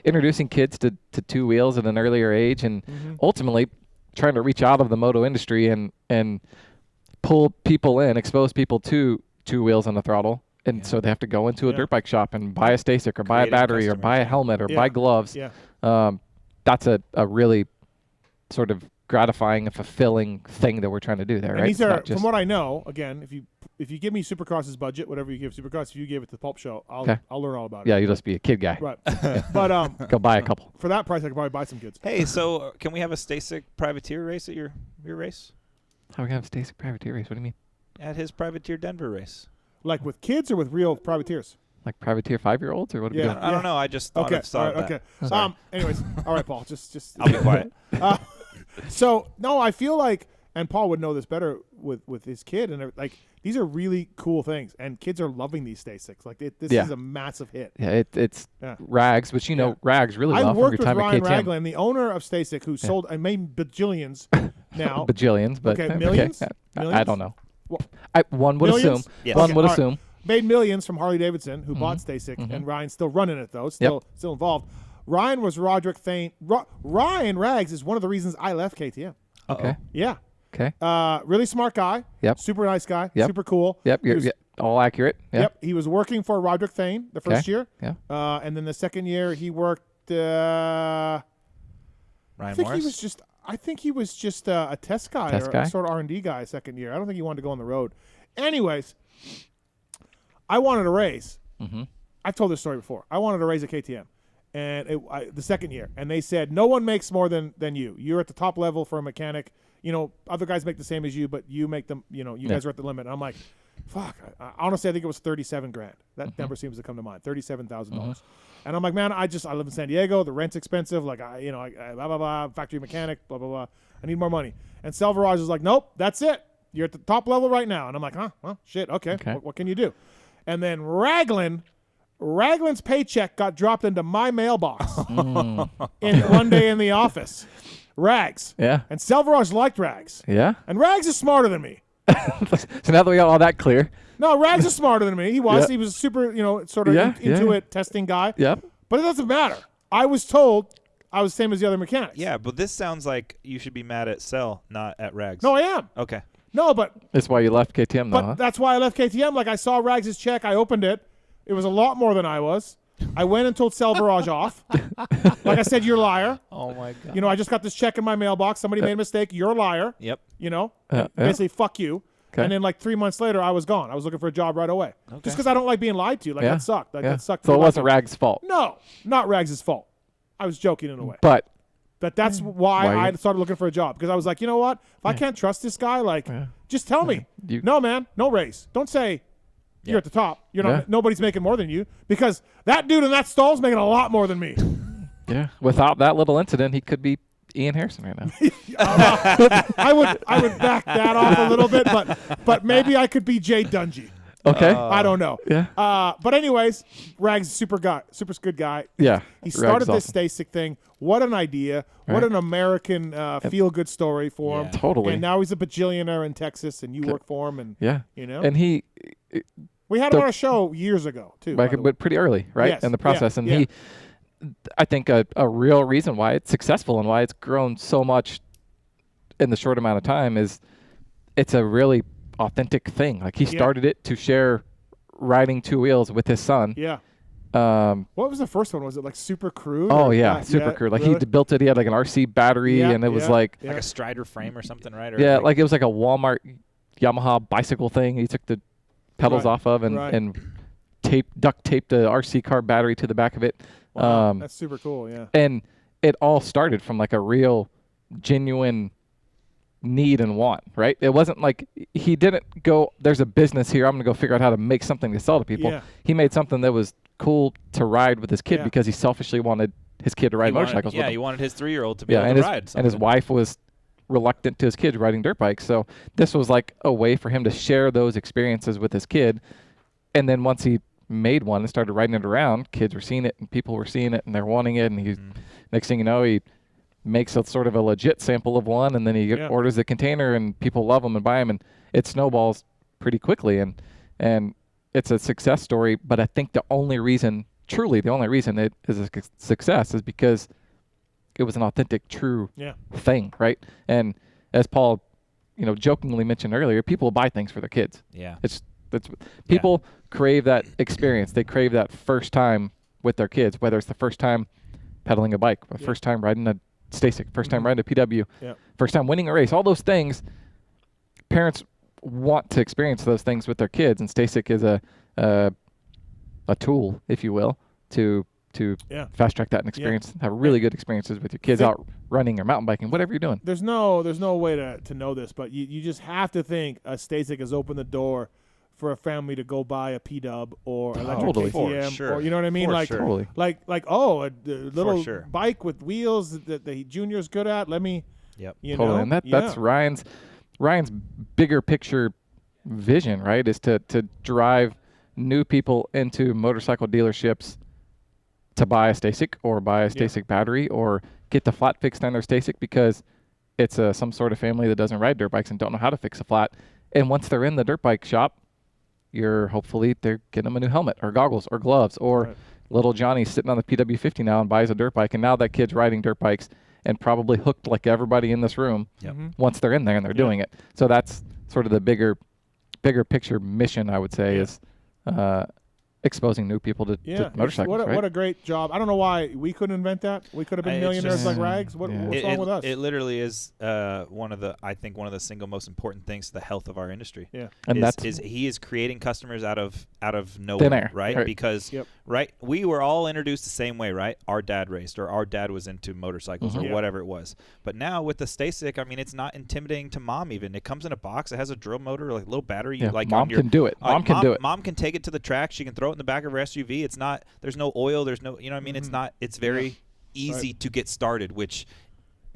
introducing kids to two wheels at an earlier age, and ultimately trying to reach out of the moto industry and pull people in, expose people to two wheels on the throttle. And so they have to go into a dirt bike shop and buy a Stasek or buy a battery or buy a helmet or buy gloves. That's a really sort of gratifying and fulfilling thing that we're trying to do there, and right? These are, from what I know, again, if you give me Supercross's budget, whatever you give Supercross, if you give it to the Pulp Show, I'll learn all about it. Yeah, you'll just be a kid guy. Right. But go buy a couple. For that price, I could probably buy some kids. Hey, so can we have a Stasek privateer race at your race? How are we going to have a Stasek privateer race? What do you mean? At his privateer Denver race. Like with kids or with real privateers? Like privateer 5-year-olds or what are we doing? I don't know. I just thought of that. Okay. Anyways, all right, Paul. Just I'll be quiet. So no, I feel like, and Paul would know this better with his kid, and like these are really cool things, and kids are loving these Staseks. Like this is a massive hit. Yeah, it's Rags, which Rags really well. I worked with time Ryan at KTM. Ragland, the owner of Stasek, who sold and made bajillions now. Bajillions, but millions? Okay. Millions? I don't know. Well, one would millions? assume. Yes. One would assume. Made millions from Harley Davidson, who bought Stasek, and Ryan's still running it though, still involved. Ryan was Roderick Thane. Ryan Rags is one of the reasons I left KTM. Okay. Yeah. Okay. Really smart guy. Yep. Super nice guy. Yep. Super cool. Yep. You're all accurate. Yep. Yep. He was working for Roderick Thane the first year. Yeah. And then the second year he worked. Ryan I think Morris? he was just a test guy or a sort of R&D guy second year. I don't think he wanted to go on the road. Anyways, I wanted a race. I've told this story before. I wanted to race at KTM, and the second year, and they said no one makes more than you. You're at the top level for a mechanic. You know, other guys make the same as you, but you make them. You know, you guys are at the limit. And I'm like, fuck. Honestly, I think it was $37,000. That number seems to come to mind. $37,000. And I'm like, man, I live in San Diego. The rent's expensive. Like, I blah blah blah. Factory mechanic. Blah blah blah. I need more money. And Selvaraj is like, nope, that's it. You're at the top level right now. And I'm like, huh? Well, shit. Okay. What can you do? And then Ragland's paycheck got dropped into my mailbox in one day in the office. Rags. Yeah. And Selvaraj liked Rags. Yeah. And Rags is smarter than me. So now that we got all that clear. No, Rags is smarter than me. He was. He was a super, sort of intuit testing guy. Yep. But it doesn't matter. I was told I was the same as the other mechanics. Yeah, but this sounds like you should be mad at Cell, not at Rags. No, I am. Okay. No, but that's why you left KTM, though. But that's why I left KTM. Like I saw Rags' check, I opened it. It was a lot more than I was. I went and told Selvaraj off. Like I said, you're a liar. Oh my God. I just got this check in my mailbox. Somebody made a mistake. You're a liar. Yep. Basically, fuck you. Okay. And then like 3 months later, I was gone. I was looking for a job right away. Okay. Just because I don't like being lied to. Like that sucked. That sucked. So it wasn't Rags' fault. No, not Rags' fault. I was joking in a way. But that's why I started looking for a job, because I was like, you know what? If I can't trust this guy, like, just tell me. No, man, no race. Don't say you're at the top. You're not. Nobody's making more than you, because that dude in that stall's making a lot more than me. Yeah. Without that little incident, he could be Ian Harrison right now. I would back that off a little bit, but maybe I could be Jay Dungy. Okay. I don't know. Yeah. But anyways, Rags is super good guy. Yeah. He started Rags this Stasek thing. What an idea. What an American feel-good story for him. Totally. And now he's a bajillionaire in Texas, and you work for him. And And we had him on a show years ago, too. But pretty early, right? Yes. In the process. And I think a real reason why it's successful and why it's grown so much in the short amount of time is it's a really authentic thing. Like he started it to share riding two wheels with his son. Yeah. What was the first one? Was it like Super Crude? Oh yeah, Super Crude. Like really? he built it. He had like an RC battery, and it was like a Strider frame or something, right? Or yeah, like it was like a Walmart Yamaha bicycle thing. He took the pedals off of and duct taped the RC car battery to the back of it. Wow, that's super cool. Yeah. And it all started from like a real, genuine need and want, right? It wasn't like he didn't go, there's a business here, I'm going to go figure out how to make something to sell to people. Yeah. He made something that was cool to ride with his kid because he selfishly wanted his kid to ride motorcycles with him. He wanted his 3-year-old to be able to ride something. And his wife was reluctant to his kids riding dirt bikes. So this was like a way for him to share those experiences with his kid. And then once he made one and started riding it around, kids were seeing it and people were seeing it and they're wanting it. And he, next thing you know, he makes a sort of a legit sample of one, and then he orders the container, and people love them and buy them, and it snowballs pretty quickly, and it's a success story. But I think truly the only reason it is a success is because it was an authentic, true thing, right? And as Paul, jokingly mentioned earlier, people buy things for their kids. Yeah, people crave that experience. They crave that first time with their kids, whether it's the first time pedaling a bike, or first time riding a Stasic, first time riding a PW, first time winning a race, all those things. Parents want to experience those things with their kids, and Stasic is a tool, if you will, to fast track that and experience, have really good experiences with your kids out running or mountain biking, whatever you're doing. There's no way to know this, but you just have to think a Stasic has opened the door for a family to go buy a P-Dub or electric KTM, or you know what I mean, like a little bike with wheels that the junior's good at. Let me, totally. And that's Ryan's bigger picture vision, right? Is to drive new people into motorcycle dealerships to buy a Stasic or buy a Stasic battery or get the flat fixed on their Stasic because it's some sort of family that doesn't ride dirt bikes and don't know how to fix a flat. And once they're in the dirt bike shop, hopefully they're getting them a new helmet or goggles or gloves, or little Johnny's sitting on the PW50 now and buys a dirt bike, and now that kid's riding dirt bikes and probably hooked like everybody in this room once they're in there and they're doing it. So that's sort of the bigger picture mission, I would say, is exposing new people to motorcycles. What a great job. I don't know why we couldn't invent that. We could have been millionaires like Rags. What's wrong with us? It literally is one of the single most important things to the health of our industry. Yeah. And he is creating customers out of nowhere, right? Because we were all introduced the same way, right? Our dad raced, or our dad was into motorcycles, or whatever it was. But now with the Stasic, I mean, it's not intimidating to mom even. It comes in a box. It has a drill motor, like a little battery. Mom can do it. Mom can do it. Mom can take it to the track. She can throw it in the back of her SUV. It's not. There's no oil. There's no. You know what I mean? It's not. It's very easy to get started, which.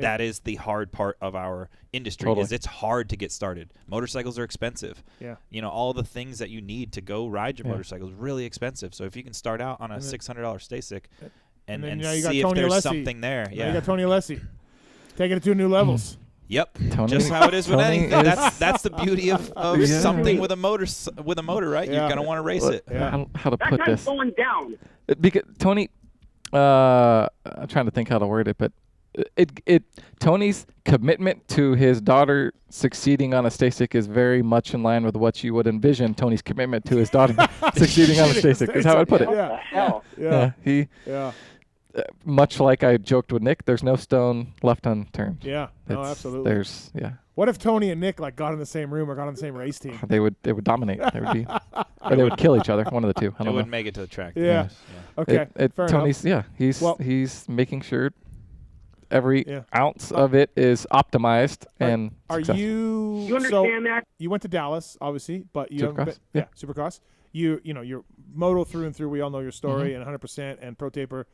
That is the hard part of our industry. Is it's hard to get started. Motorcycles are expensive. Yeah. All the things that you need to go ride your motorcycle is really expensive. So if you can start out on a $600 Stasic and see if there's something there. You got Tony Alessi taking it to new levels. Yep. Just how it is with anything. That's the beauty of something with a motor, right? You're gonna want to race it. Yeah. How to put this? Going down. Because Tony, I'm trying to think how to word it, but Tony's commitment to his daughter succeeding on a Stasic is very much in line with what you would envision Tony's commitment to his daughter succeeding on a Stasic, is how I'd put it. Much like I joked with Nick, there's no stone left unturned. Yeah, no, absolutely. What if Tony and Nick got in the same room or got on the same race team? They would dominate. They would be, or they would kill each other. One of the two. I don't know. wouldn't make it to the track. Yeah. Okay. Fair Tony's enough. He's making sure every ounce of it is optimized and successful. You understand that? You went to Dallas, obviously, but you Supercross. Supercross. You're moto through and through. We all know your story, and 100% and Pro Taper.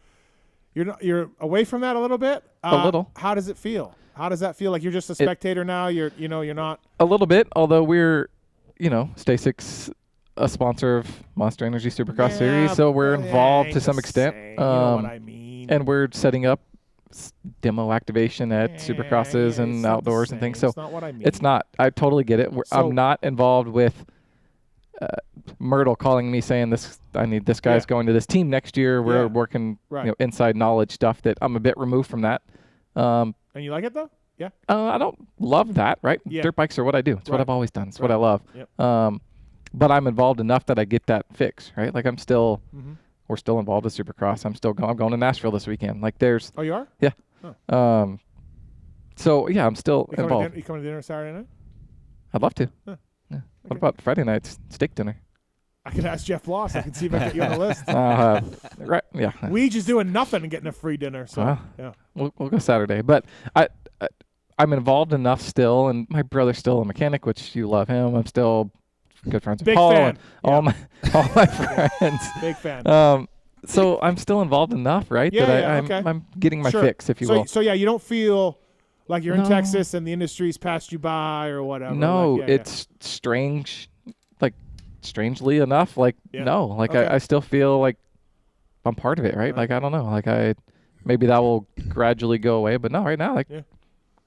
You're away from that a little bit. A little. How does it feel? How does that feel? Like you're just a spectator now. You're not. A little bit, although we're, Stasic's a sponsor of Monster Energy Supercross Series, so we're involved to some extent. You know what I mean. And we're setting up demo activation at Supercrosses and outdoors and things. So it's not what I mean. It's not. I totally get it. I'm not involved with Myrtle calling me saying this. I need this guy's going to this team next year. We're working inside knowledge stuff that I'm a bit removed from that. And you like it though? Yeah. I don't love that, right? Yeah. Dirt bikes are what I do. It's what I've always done. It's what I love. Yep. But I'm involved enough that I get that fix, right? Like I'm still, we're still involved with Supercross. I'm going to Nashville this weekend. Like there's. Oh, you are? Yeah. Oh. So yeah, I'm still involved. You coming to dinner Saturday night? I'd love to. Huh. Yeah. What about Friday night's steak dinner? I could ask Jeff Bloss. I can see if I can get you on the list. Right. Yeah. We just doing nothing and getting a free dinner. So yeah. We'll go Saturday. But I'm involved enough still, and my brother's still a mechanic, which you love him. I'm still good friends with Big Paul fan. and all my friends. Big fan. So I'm still involved enough, right? I'm getting my fix, if you will. So yeah, you don't feel like you're in Texas and the industry's passed you by or whatever. No, it's strange. Like strangely enough, I still feel like I'm part of it, right? Like I don't know, maybe that will gradually go away, but no, right now,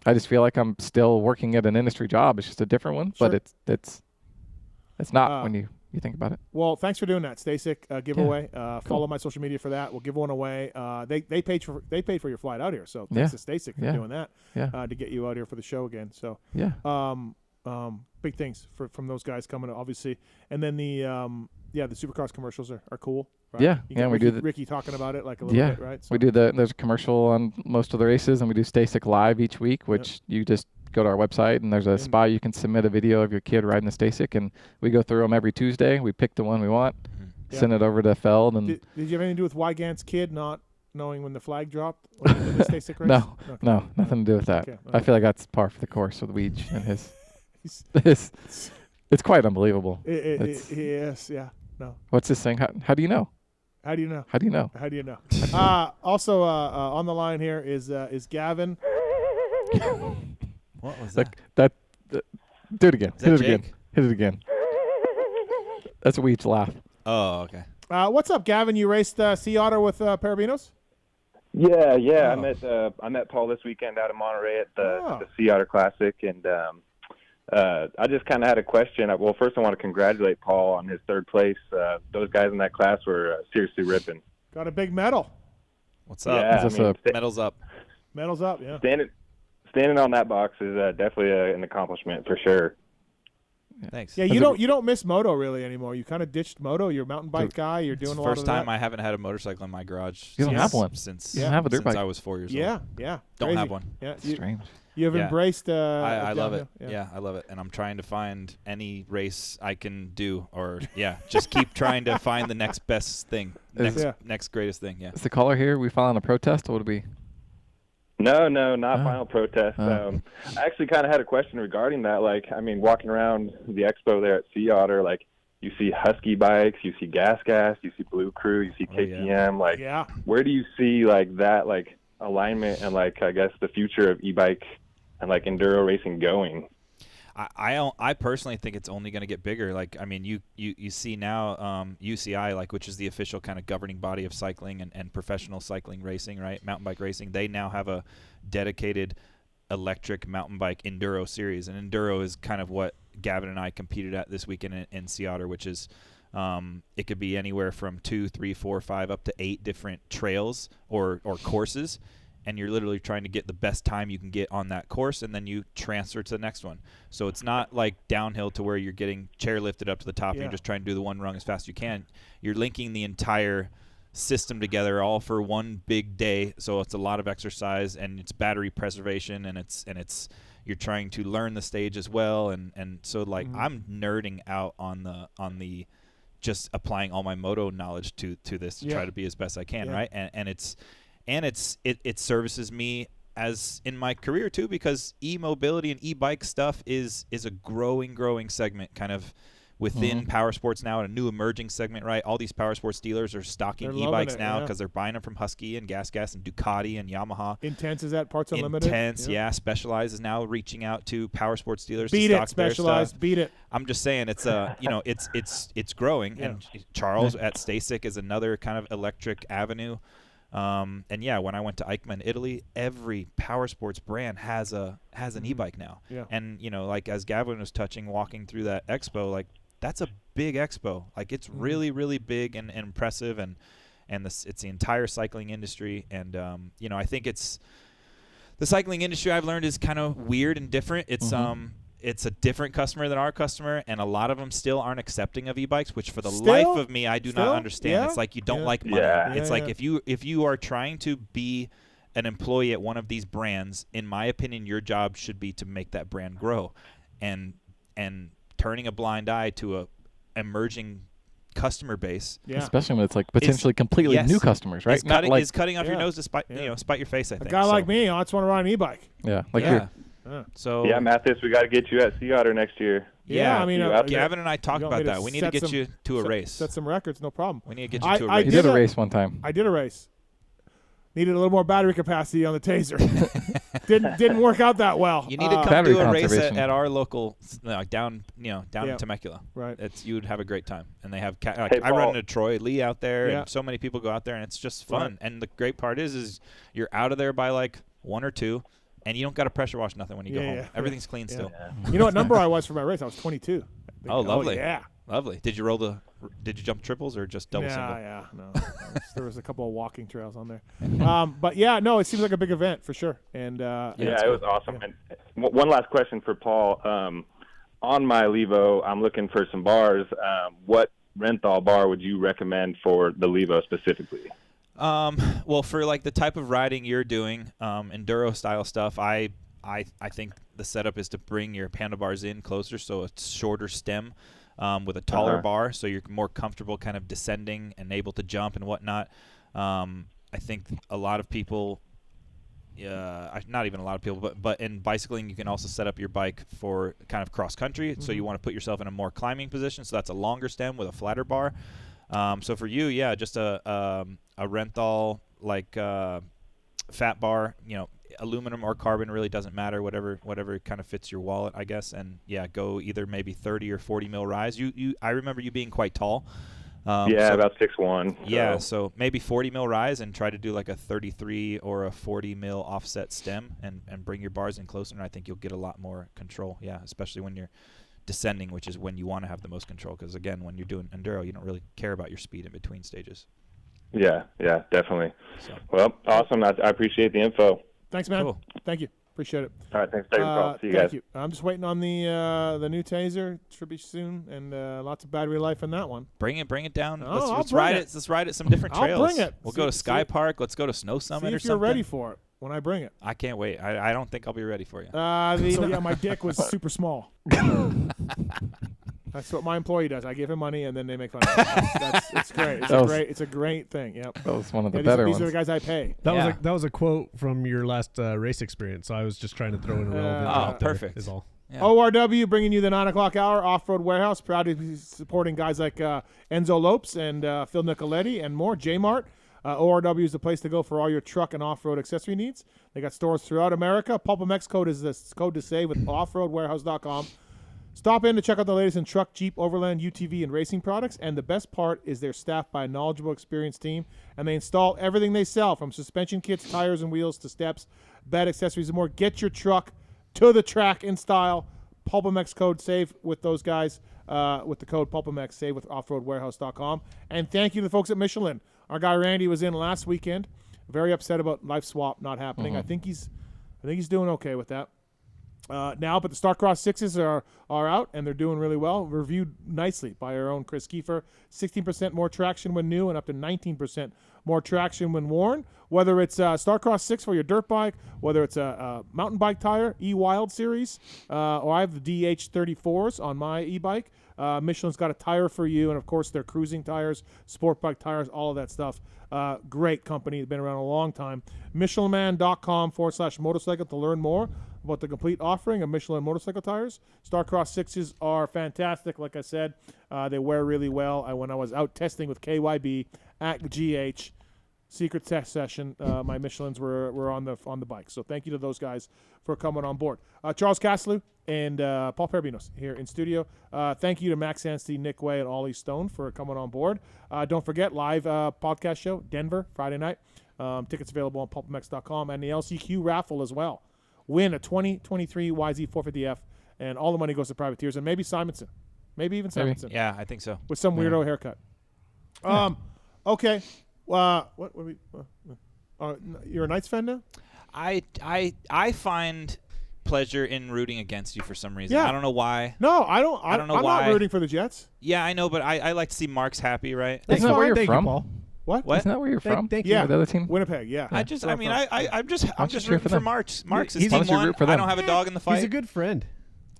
I just feel like I'm still working at an industry job. It's just a different one, but it's not when you think about it. Well, thanks for doing that, Stasic giveaway. Follow my social media for that. We'll give one away. They paid for your flight out here, so thanks to Stasic for doing that. To get you out here for the show again. So big things from those guys coming, obviously. And then the Supercross commercials are cool. Right? We do Ricky talking about it like a little bit, right? So. We do there's a commercial on most of the races, and we do Stasic Live each week, which you just go to our website, and there's a spot you can submit a video of your kid riding a Stasic, and we go through them every Tuesday. We pick the one we want, send it over to Feld. And did you have anything to do with Wygant's kid not knowing when the flag dropped in the Stasic race? No, nothing to do with that. Okay. I feel like that's par for the course with Weege and his. It's quite unbelievable. Yes, yeah, no. What's this thing? How do you know? How do you know? How do you know? How do you know? Also, on the line here is Gavin. What was that? Do it again. Hit it again. Hit it again. That's a Weege laugh. Oh, okay. What's up, Gavin? You raced Sea Otter with Perebjinos? Yeah. I met Paul this weekend out in Monterey at the Sea Otter Classic, and I just kind of had a question. Well, first I want to congratulate Paul on his third place. Those guys in that class were seriously ripping. Got a big medal. What's up? Yeah, medal's up. Medal's up, yeah. Standing on that box is definitely an accomplishment for sure. Thanks. Yeah, you don't miss moto really anymore. You kind of ditched moto. You're a mountain bike guy. You're doing a lot of that. First time I haven't had a motorcycle in my garage. You don't have one since you don't have a dirt bike. I was 4 years old. Yeah. Don't Crazy. have one. Yeah, strange. You have embraced. I love it. Yeah, I love it, and I'm trying to find any race I can do, or just keep trying to find the next best thing, next greatest thing. Yeah. Is the caller here? We filing a protest? Or would it be? No, not final protest. I actually kind of had a question regarding that. Walking around the expo there at Sea Otter, you see Husky bikes, you see Gas, you see Blue Crew, you see KTM. Where do you see that alignment and I guess the future of e-bike and enduro racing going? I personally think it's only going to get bigger. You see now UCI, which is the official kind of governing body of cycling and professional cycling racing, right? Mountain bike racing. They now have a dedicated electric mountain bike enduro series, and enduro is kind of what Gavin and I competed at this weekend in Sea Otter, which is it could be anywhere from 2, 3, 4, 5 up to 8 different trails or courses. And you're literally trying to get the best time you can get on that course, and then you transfer to the next one. So it's not like downhill to where you're getting chairlifted up to the top and you're just trying to do the one rung as fast as you can. You're linking the entire system together all for one big day. So it's a lot of exercise, and it's battery preservation, and it's you're trying to learn the stage as well. And so I'm nerding out on the just applying all my moto knowledge to this to try to be as best I can, right? And it services me as in my career too, because e-mobility and e-bike stuff is a growing segment kind of within power sports now, and a new emerging segment, right? All these power sports dealers are stocking e-bikes now because they're buying them from Husky and Gas and Ducati and Yamaha. Intense is at Parts Unlimited. Intense, Specialized is now reaching out to power sports dealers. Beat to stock it, Specialized. Beat it. I'm just saying it's it's growing, and Charles at Stasic is another kind of electric avenue. When I went to Eichmann, Italy, every power sports brand has an e-bike now. Yeah. And as Gavin was walking through that expo, that's a big expo. Like it's really, really big and impressive, and it's the entire cycling industry. And I think it's the cycling industry. I've learned is kind of weird and different. It's it's a different customer than our customer, and a lot of them still aren't accepting of e-bikes, which for the life of me I do not understand. Yeah. It's like you don't like money. It's like if you are trying to be an employee at one of these brands, in my opinion, your job should be to make that brand grow, and turning a blind eye to a emerging customer base, especially when it's like potentially completely new customers, right? Is cutting off your nose to spite your face. I think a guy like me, I just want to ride an e-bike. Yeah, So yeah, Mathis, we got to get you at Sea Otter next year. Yeah, I mean, Gavin and I talked about that. We need to get you to a race. Set some records, no problem. We need to get you to a race. You did a race one time. I did a race. Needed a little more battery capacity on the Taser. didn't work out that well. You need to come do a race at our local, down in Temecula. Right. You'd have a great time. And they have Hey, I run into Troy Lee out there, Yeah. and so many people go out there, and it's just fun. Right. And the great part is you're out of there by like 1 or 2, and you don't got to pressure wash nothing when you go home. Everything's clean still. You know what number I was for my race? I was 22. Oh, lovely. Yeah. Lovely. Did you jump triples or just double single? Yeah, no. There was a couple of walking trails on there. But yeah, no, it seems like a big event for sure. And it was awesome. And one last question for Paul. On my Levo, I'm looking for some bars. What Renthal bar would you recommend for the Levo specifically? Well, for like the type of riding you're doing, enduro style stuff, I think the setup is to bring your handlebars in closer, so it's shorter stem with a taller bar, so you're more comfortable kind of descending and able to jump and whatnot. I think a lot of people, not even a lot of people, but in bicycling, you can also set up your bike for kind of cross country. So you want to put yourself in a more climbing position. So that's a longer stem with a flatter bar. So for you, just a Renthal like fat bar, aluminum or carbon, really doesn't matter, whatever kind of fits your wallet, I guess. And go either maybe 30 or 40 mil rise. I remember you being quite tall. About 6'1". Yeah, so maybe 40 mil rise and try to do like a 33 or a 40 mil offset stem and bring your bars in closer, and I think you'll get a lot more control. Yeah, especially when you're descending, which is when you want to have the most control, because again, when you're doing enduro, you don't really care about your speed in between stages. Yeah, definitely. Well, awesome. I appreciate the info. Thanks, man. Cool. Thank you. Appreciate it. All right, thanks for taking the call. See you guys. Thank you. I'm just waiting on the new Taser. Should be soon, and lots of battery life in that one. Bring it down. Oh, Let's ride it. Let's ride it some different trails. I'll bring it. We'll go to Sky Park. Let's go to Snow Summit or something. See if you're ready for it when I bring it. I can't wait. I don't think I'll be ready for you. My dick was super small. That's what my employee does. I give him money, and then they make fun of it. It's great. It's a great thing. Yep. That was one of the better ones. These are the guys I pay. That was a quote from your last race experience. So I was just trying to throw in a relevant. Perfect. Is all. Yeah. ORW bringing you the 9 o'clock hour. Off-Road Warehouse, proud to be supporting guys like Enzo Lopes and Phil Nicoletti and more. J-Mart. ORW is the place to go for all your truck and off-road accessory needs. They got stores throughout America. PulpMX code is the code to save with offroadwarehouse.com. Stop in to check out the latest in truck, Jeep, Overland, UTV, and racing products. And the best part is they're staffed by a knowledgeable, experienced team, and they install everything they sell, from suspension kits, tires and wheels, to steps, bed accessories, and more. Get your truck to the track in style. PulpMX code save with those guys with the code PulpMX, save with offroadwarehouse.com. And thank you to the folks at Michelin. Our guy Randy was in last weekend, very upset about Life Swap not happening. I think he's doing okay with that. Now, but the Starcross 6s are out, and they're doing really well. Reviewed nicely by our own Chris Kiefer. 16% more traction when new and up to 19% more traction when worn. Whether it's Starcross 6 for your dirt bike, whether it's a mountain bike tire, E-Wild series, or I have the DH34s on my e-bike. Michelin's got a tire for you, and of course their cruising tires, sport bike tires, all of that stuff. Great company. It's been around a long time. Michelinman.com/motorcycle to learn more about the complete offering of Michelin motorcycle tires. Starcross 6s are fantastic. Like I said, they wear really well. When I was out testing with KYB at GH secret test session, my Michelins were on the bike. So thank you to those guys for coming on board. Charles Castloo and Paul Perebjinos here in studio. Thank you to Max Anstie, Nick Wey, and Ollie Stone for coming on board. Don't forget, live podcast show, Denver, Friday night. Tickets available on PulpMX.com, and the LCQ raffle as well. Win a 2023 YZ 450F, and all the money goes to privateers and maybe Simonson. Maybe even Simonson. Yeah, I think so. With some weirdo haircut. Okay. What we? You're a Knights fan now? I find pleasure in rooting against you for some reason. Yeah. I don't know why. No, I don't. I don't know I'm why. not rooting for the Jets. Yeah, I know, but I like to see Mark's happy, right? Isn't that where you're Thank from? you, Paul. What? Isn't that where you're from? Thank Yeah, you. The other team? Winnipeg. Yeah. I'm just rooting for Mark's. Mark's is Why don't team you one. root for I them? don't have a dog in the fight. He's a good friend.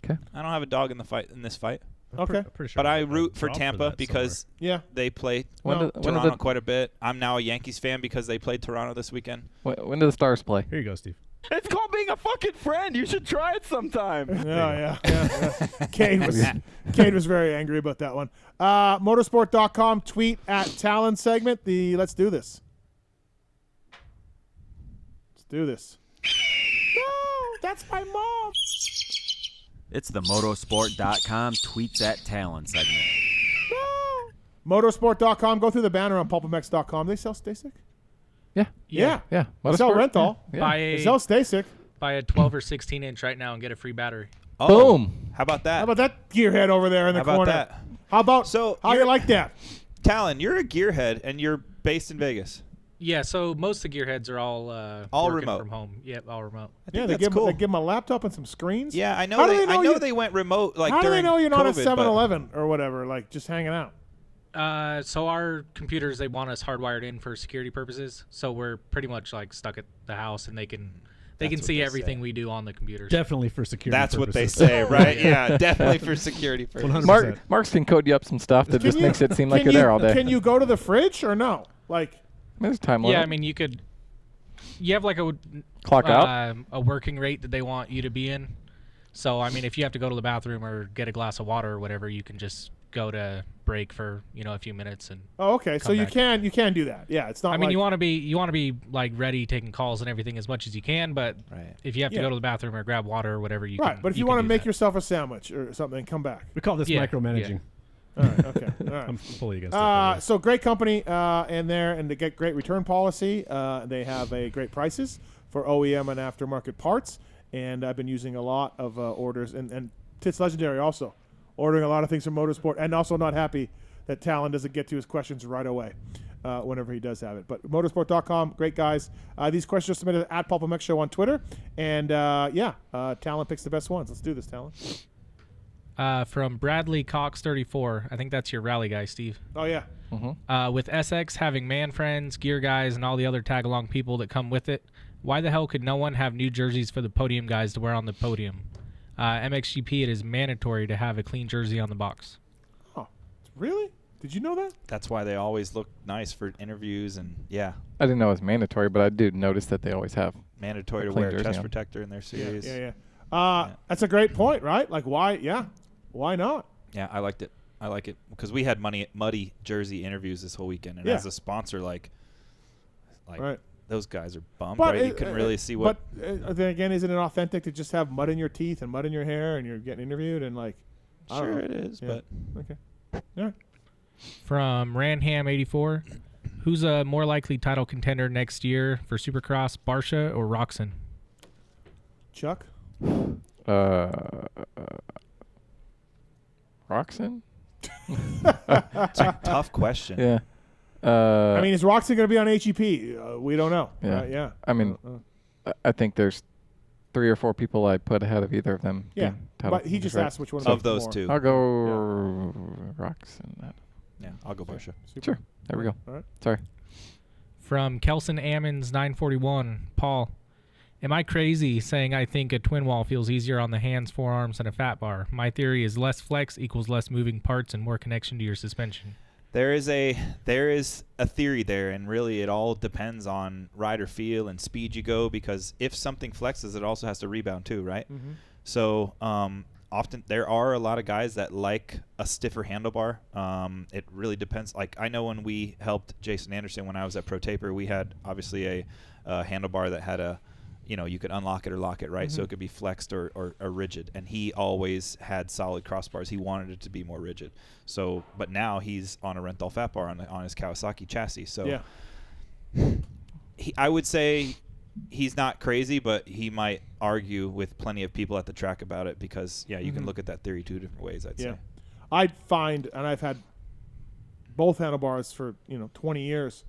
Okay. I don't have a dog in this fight. Okay. Pretty sure But I I'd root for drop Tampa that because they play When Toronto did quite a bit. I'm now a Yankees fan because they played Toronto this weekend. when do the Stars play? Here you go, Steve. It's called being a fucking friend. You should try it sometime. Yeah. Cade was very angry about that one. Motorsport.com, tweet at Tallon segment. Let's do this. Let's do this. No, that's my mom. It's the motorsport.com tweets at Tallon segment. Motorsport.com. Go through the banner on PulpMX.com. They sell Stasic? Yeah. They sell rental. Yeah. They sell Stasic. Buy a 12 or 16 inch right now and get a free battery. Oh, Boom. How about that? How about that gearhead over there in the How about corner? that? How you like that? Talon, you're a gearhead and you're based in Vegas. Yeah, so most of the gearheads are all working remote from home. Yep, all remote. Yeah, they give them a laptop and some screens. Yeah, I know. How do they know I know you- they went remote. Like How do they during know you're not at COVID, but- 7-Eleven or whatever, like just hanging out? So our computers, they want us hardwired in for security purposes. So we're pretty much like stuck at the house, and they can see everything we do on the computers. Definitely for security That's purposes. what they say, right? Yeah, definitely for security purposes. 100%. Mark's can code you up some stuff that just makes it seem like you're there all day. Can you go to the fridge or no? Like, there's time limit. Yeah, I mean, you have like Clock out? a working rate that they want you to be in. So, I mean, if you have to go to the bathroom or get a glass of water or whatever, you can just go to break for, a few minutes and okay, so you can do that. Yeah, it's not I mean, like, you want to be like ready taking calls and everything as much as you can, but if you have to go to the bathroom or grab water or whatever, you can. But if you want to make yourself a sandwich or something, come back. We call this micromanaging. All right, okay. All right. I'm fully against it. So great company in there, and they get great return policy. They have great prices for OEM and aftermarket parts, and I've been using a lot of orders, and Tits Legendary also, ordering a lot of things from Motorsport, and also not happy that Tallon doesn't get to his questions right away whenever he does have it. But motorsport.com, great guys. These questions are submitted at PulpMX Show on Twitter, and Tallon picks the best ones. Let's do this, Tallon. From Bradley Cox 34. I think that's your rally guy, Steve. Oh, yeah. With SX having man friends, gear guys, and all the other tag-along people that come with it, why the hell could no one have new jerseys for the podium guys to wear on the podium? MXGP, it is mandatory to have a clean jersey on the box. Oh, really? Did you know that? That's why they always look nice for interviews and I didn't know it was mandatory, but I do notice that they always have mandatory to clean wear a jersey chest on. protector in their series. Yeah. That's a great point, right? Like, why? Yeah. Why not? Yeah, I liked it. I like it because we had muddy jersey interviews this whole weekend, and as a sponsor, like right. those guys are bummed, But right? You couldn't really see what. But then again, isn't it authentic to just have mud in your teeth and mud in your hair, and you're getting interviewed and like? I don't Sure, know. it is, but okay. All right. From Ranham84, who's a more likely title contender next year for Supercross, Barsha or Roxon? Chuck? Roxon? It's a tough question. Yeah. I mean, is Roxon going to be on HEP? We don't know. Yeah. Right? Yeah. I mean, I think there's 3 or 4 people I put ahead of either of them. Yeah. being title But he just contenders, asked which one of those more. Two. I'll go Roxon. Yeah, I'll go Barsha. Sure. There we go. All right. Sorry. From Kelson Ammons 941, Paul, am I crazy saying I think a twin wall feels easier on the hands, forearms, than a fat bar? My theory is less flex equals less moving parts and more connection to your suspension. There is a theory there, and really it all depends on rider feel and speed you go, because if something flexes, it also has to rebound too, right? Mhm. So often there are a lot of guys that like a stiffer handlebar. It really depends. Like I know when we helped Jason Anderson when I was at Pro Taper, we had obviously a handlebar that had a, you could unlock it or lock it, right? So it could be flexed or rigid. And he always had solid crossbars. He wanted it to be more rigid. So, but now he's on a Renthal fat bar on his Kawasaki chassis. So I would say he's not crazy, but he might argue with plenty of people at the track about it because, you can look at that theory 2 different ways, I'd say. I'd find, and I've had both handlebars for 20 years.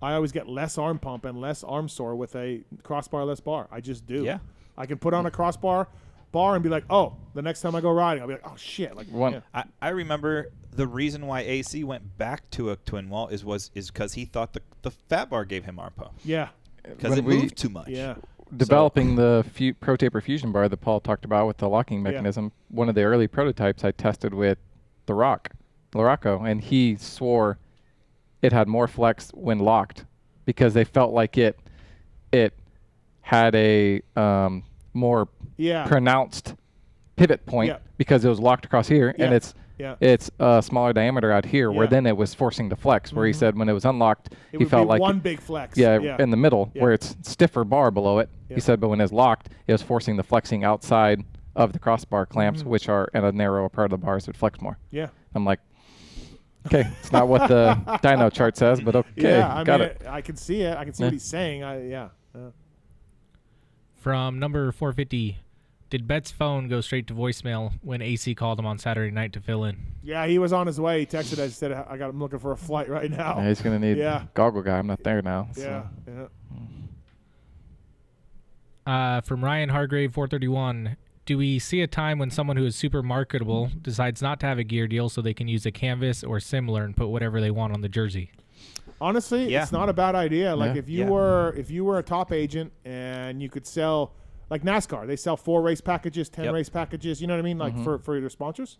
I always get less arm pump and less arm sore with a crossbar-less bar. I just do. Yeah. I can put on a crossbar bar and be like, oh, the next time I go riding, I'll be like, oh shit. Like I remember the reason why AC went back to a twin wall is because he thought the fat bar gave him arm pump. Yeah. Because it moved too much. Yeah. Developing the Pro Taper Fusion bar that Paul talked about with the locking mechanism, one of the early prototypes I tested with the Laraco, and he swore it had more flex when locked because they felt like it had a more pronounced pivot point because it was locked across here, and it's a smaller diameter out here, where then it was forcing the flex, where he said when it was unlocked, he felt like one big flex. In the middle, where it's stiffer bar below it. He said, but when it's locked, it was forcing the flexing outside of the crossbar clamps, which are in a narrower part of the bars that flex more. Yeah. I'm like, okay, it's not what the dyno chart says, but okay, got it. I can see it. I can see what he's saying. From number 450, did Bet's phone go straight to voicemail when AC called him on Saturday night to fill in? Yeah, he was on his way. He texted us, said, I'm looking for a flight right now. Yeah, he's going to need goggle guy. I'm not there now. Yeah, so. From Ryan Hargrave, 431, do we see a time when someone who is super marketable decides not to have a gear deal so they can use a canvas or similar and put whatever they want on the jersey? Honestly, it's not a bad idea. Like if you were a top agent and you could sell, like NASCAR, they sell 4 race packages, 10 race packages. You know what I mean? Like for your sponsors,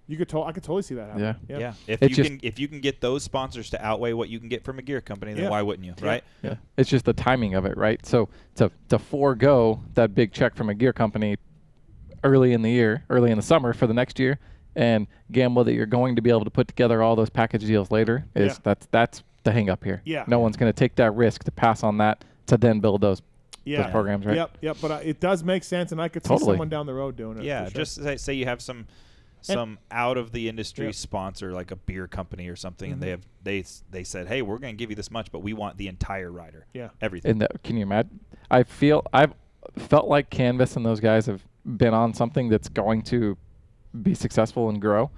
I could totally see that happen. Yeah. If you can get those sponsors to outweigh what you can get from a gear company, then why wouldn't you? Right? Yeah. It's just the timing of it, right? So to forego that big check from a gear company early in the summer for the next year, and gamble that you're going to be able to put together all those package deals later that's the hang up here. Yeah. No one's going to take that risk to pass on that to then build those programs, right? Yep. But it does make sense, and I could see someone down the road doing it. Yeah. For sure. Just say you have some out of the industry sponsor, like a beer company or something, and they said, hey, we're going to give you this much, but we want the entire rider. Yeah. Everything. Can you imagine? I've felt like Canvas and those guys have been on something that's going to be successful and grow.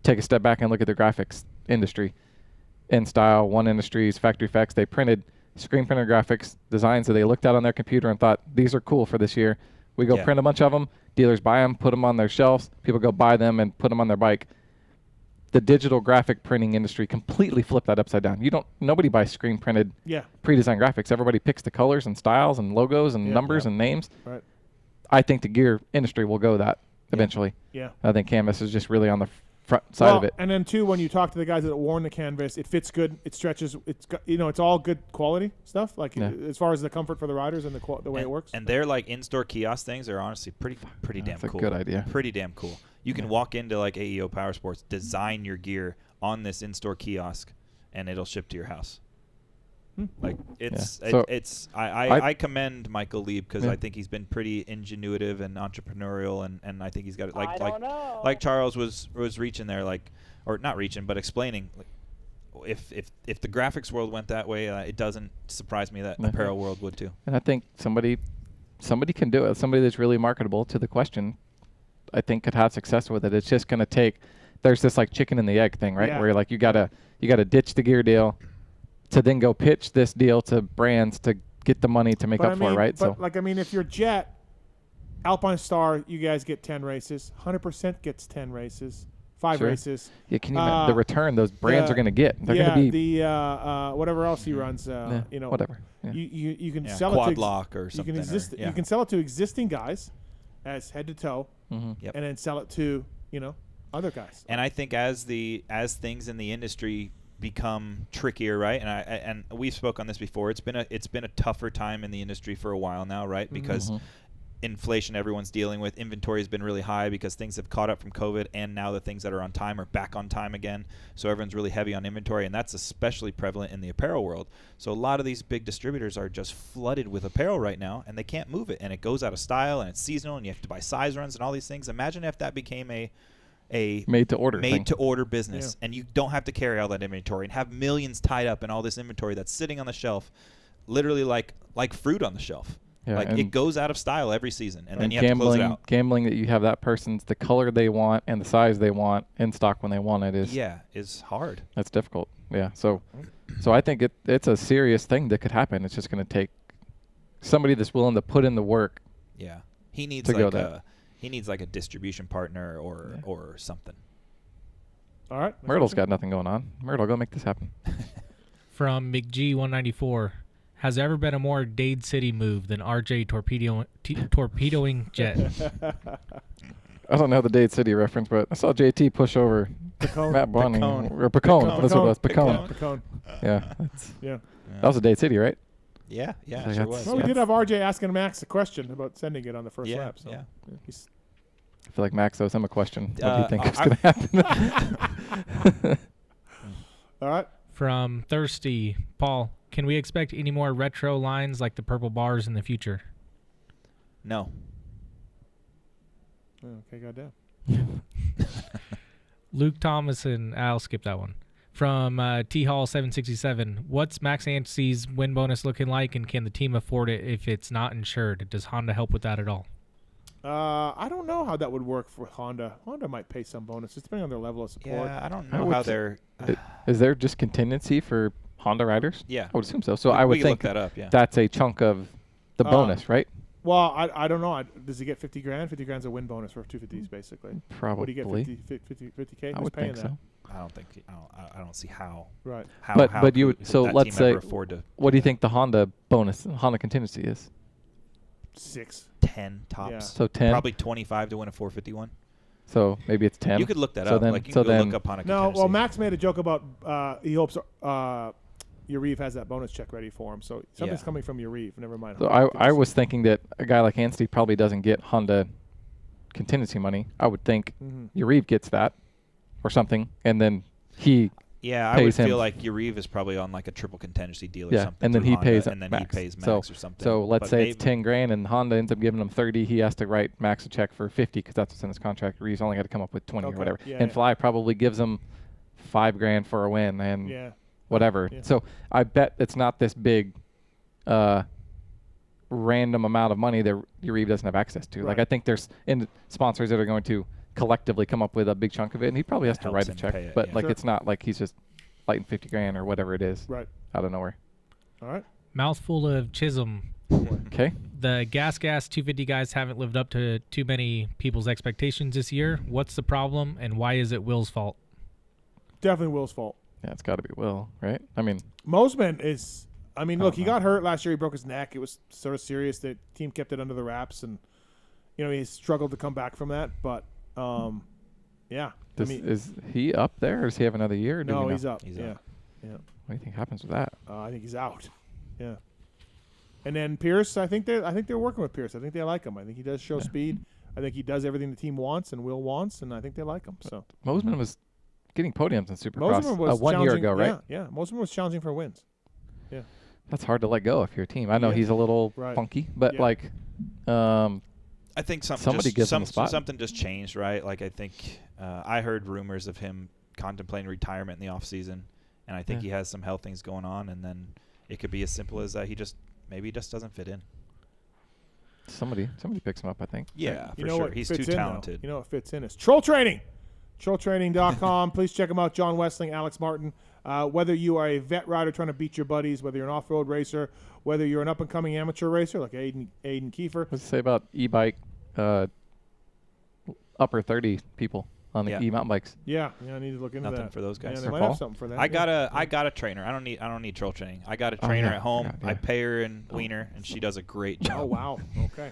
Take a step back and look at the graphics industry. InStyle, One Industries, Factory Effects, they printed screen printer graphics designs that they looked at on their computer and thought, these are cool for this year. We go print a bunch of them, dealers buy them, put them on their shelves, people go buy them and put them on their bike. The digital graphic printing industry completely flipped that upside down. Nobody buys screen printed pre-designed graphics. Everybody picks the colors and styles and logos and numbers and names. Right. I think the gear industry will go that eventually. Yeah. I think Canvas is just really on the front side of it. And then too, when you talk to the guys that worn the canvas, it fits good, it stretches, it's got, it's all good quality stuff. Like as far as the comfort for the riders and the way it works. And they're like in-store kiosk things are honestly pretty damn cool. That's a good idea. Pretty damn cool. You can walk into like AEO Power Sports, design your gear on this in-store kiosk, and it'll ship to your house. Like I commend Michael Lieb because I think he's been pretty ingenuitive and entrepreneurial, and I think he's got it like Charles was reaching there, or not reaching, but explaining. If the graphics world went that way, it doesn't surprise me that apparel world would too. And I think somebody can do it. Somebody that's really marketable to the question, I think could have success with it. It's just going to take. There's this like chicken and the egg thing, right? Where like you gotta ditch the gear deal to then go pitch this deal to brands to get the money to make up for it, right? But if you're Jet, Alpine Star, you guys get 10 races. 100% gets 10 races, 5 races. Yeah, can you imagine the return those brands are going to get? They're going to be whatever else he runs. Whatever. Yeah. You can sell quad it to lock or something. You can sell it to existing guys as head to toe, and then sell it to other guys. And I think as things in the industry become trickier, right? And we've spoke on this before. It's been a tougher time in the industry for a while now, right? Because inflation everyone's dealing with, inventory has been really high because things have caught up from COVID, and now the things that are on time are back on time again. So everyone's really heavy on inventory, and that's especially prevalent in the apparel world. So a lot of these big distributors are just flooded with apparel right now, and they can't move it, and it goes out of style, and it's seasonal, and you have to buy size runs and all these things. Imagine if that became a made-to-order business, and you don't have to carry all that inventory and have millions tied up in all this inventory that's sitting on the shelf, literally like fruit on the shelf. Yeah, like it goes out of style every season, and then you gambling, have to close it out. Gambling that you have that person's the color they want and the size they want in stock when they want it is hard. That's difficult. Yeah. So I think it's a serious thing that could happen. It's just going to take somebody that's willing to put in the work. Yeah. He needs like a distribution partner or something. All right. Myrtle's got nothing going on. Myrtle, go make this happen. From McG194, has there ever been a more Dade City move than RJ torpedoing Jet? I don't know the Dade City reference, but I saw JT push over Matt Bonning. Or Picone. That's what it was. Picone. Yeah. That was a Dade City, right? Yeah, So sure was. Well, we did have RJ asking Max a question about sending it on the first lap. So I feel like Max owes him a question. What do you think is going to happen? All right. From Thirsty, Paul, can we expect any more retro lines like the purple bars in the future? No. Okay, goddamn. Luke Thomason, I'll skip that one. From T-Hall 767, what's Max Anstie's win bonus looking like, and can the team afford it if it's not insured? Does Honda help with that at all? I don't know how that would work for Honda. Honda might pay some bonuses depending on their level of support. Yeah, I don't know how they're. Is there just contingency for Honda riders? Yeah. I would assume so. So I would think look that up, yeah. That's a chunk of the bonus, right? Well, I don't know. Does he get 50 grand? 50 grand's a win bonus for 250s, basically. Probably. What do you get? 50K? I would think so. I don't think. I don't see how. Right. But you would. So let's say. Afford to, what do you think the Honda bonus, Honda contingency is? 6. 10 tops. Yeah. So 10. Probably 25 to win a 451. So maybe it's 10. You could look that so up. Then, like you so can then look up on a No, contingency. well, Max made a joke about he hopes Uriv has that bonus check ready for him. So something's coming from Uriv. Never mind. So I was thinking that a guy like Anstie probably doesn't get Honda contingency money. I would think Uriv gets that or something, and then he I pays would him. feel like Uriv is probably on like a triple contingency deal or something. And then through he Honda, pays and then Max. he pays Max or something. So let's But say maybe, it's 10 grand and Honda ends up giving him 30. He has to write Max a check for 50 because that's what's in his contract. Reeves only got to come up with 20 or whatever. And Fly probably gives him 5 grand for a win and whatever. Yeah. So I bet it's not this big random amount of money that Uriv doesn't have access to. Right. Like I think there's sponsors that are going to collectively come up with a big chunk of it, and he probably has to write a check. But like it's not like he's just lighting 50 grand or whatever it is. Right. Out of nowhere. All right. Mouthful of Chisholm. Okay. The Gas 250 guys haven't lived up to too many people's expectations this year. What's the problem, and why is it Will's fault? Definitely Will's fault. Yeah, it's got to be Will, right? I mean, Mosman is. I mean, look, he got hurt last year. He broke his neck. It was sort of serious. The team kept it under the wraps, and he struggled to come back from that. But yeah. Is he up there, or does he have another year? Or no, he's up. He's up. up. Yeah. What do you think happens with that? I think he's out. Yeah. And then Pierce, I think they're working with Pierce. I think they like him. I think he does show speed. I think he does everything the team wants and Will wants, and I think they like him. So Mosman was getting podiums in Supercross Mosman was 1 year ago, right? Yeah. Mosman was challenging for wins. Yeah. That's hard to let go if you're a team. I know he's a little funky, but I think somebody gives him a spot. Something just changed, right? Like I think I heard rumors of him contemplating retirement in the off season, and I think he has some health things going on, and then it could be as simple as he just doesn't fit in. Somebody picks him up, I think. Yeah, you for know sure. What He's fits too in, talented. Though? You know what fits in is Troll Training. TrollTraining.com. Please check them out. John Westling, Alex Martin. Whether you are a vet rider trying to beat your buddies, whether you're an off-road racer, whether you're an up-and-coming amateur racer like Aiden Kiefer. What's it say about e-bike upper 30 people on the e-mountain bikes? Yeah, I need to look into that. Nothing for those guys. Yeah, they might have something for that. I got a trainer. I don't need Troll Training. I got a trainer at home. I pay her in Wiener, and she does a great job. Oh wow. Okay.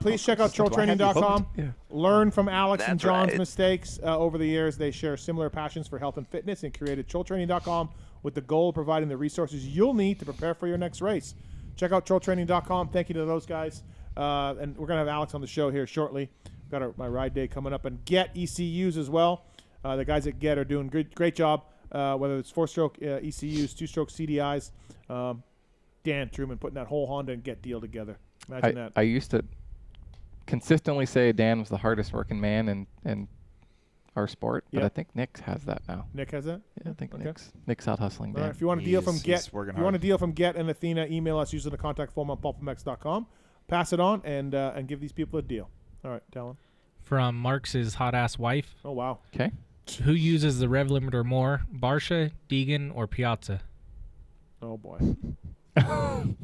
Please check out TrollTraining.com. Learn from Alex and John's mistakes over the years. They share similar passions for health and fitness and created TrollTraining.com with the goal of providing the resources you'll need to prepare for your next race. Check out TrollTraining.com. Thank you to those guys. And we're going to have Alex on the show here shortly. Got my ride day coming up. And Get ECUs as well. The guys at Get are doing great job, whether it's 4-stroke ECUs, 2-stroke CDIs. Dan Truman putting that whole Honda and Get deal together. Imagine that. I used to consistently say Dan was the hardest working man, and our sport, but Yep. I think Nick has that now. Nick has that? Yeah, I think Okay. Nick's out hustling. All right, Dan. if you want a deal from Get, he's working if you want a hard. deal from Get and Athena, email us using the contact form on PulpMX.com. Pass it on and give these people a deal. All right, Tallon. From Mark's hot ass wife. Oh wow. Okay. Who uses the rev limiter more, Barsha, Deegan, or Piazza? Oh boy. I'll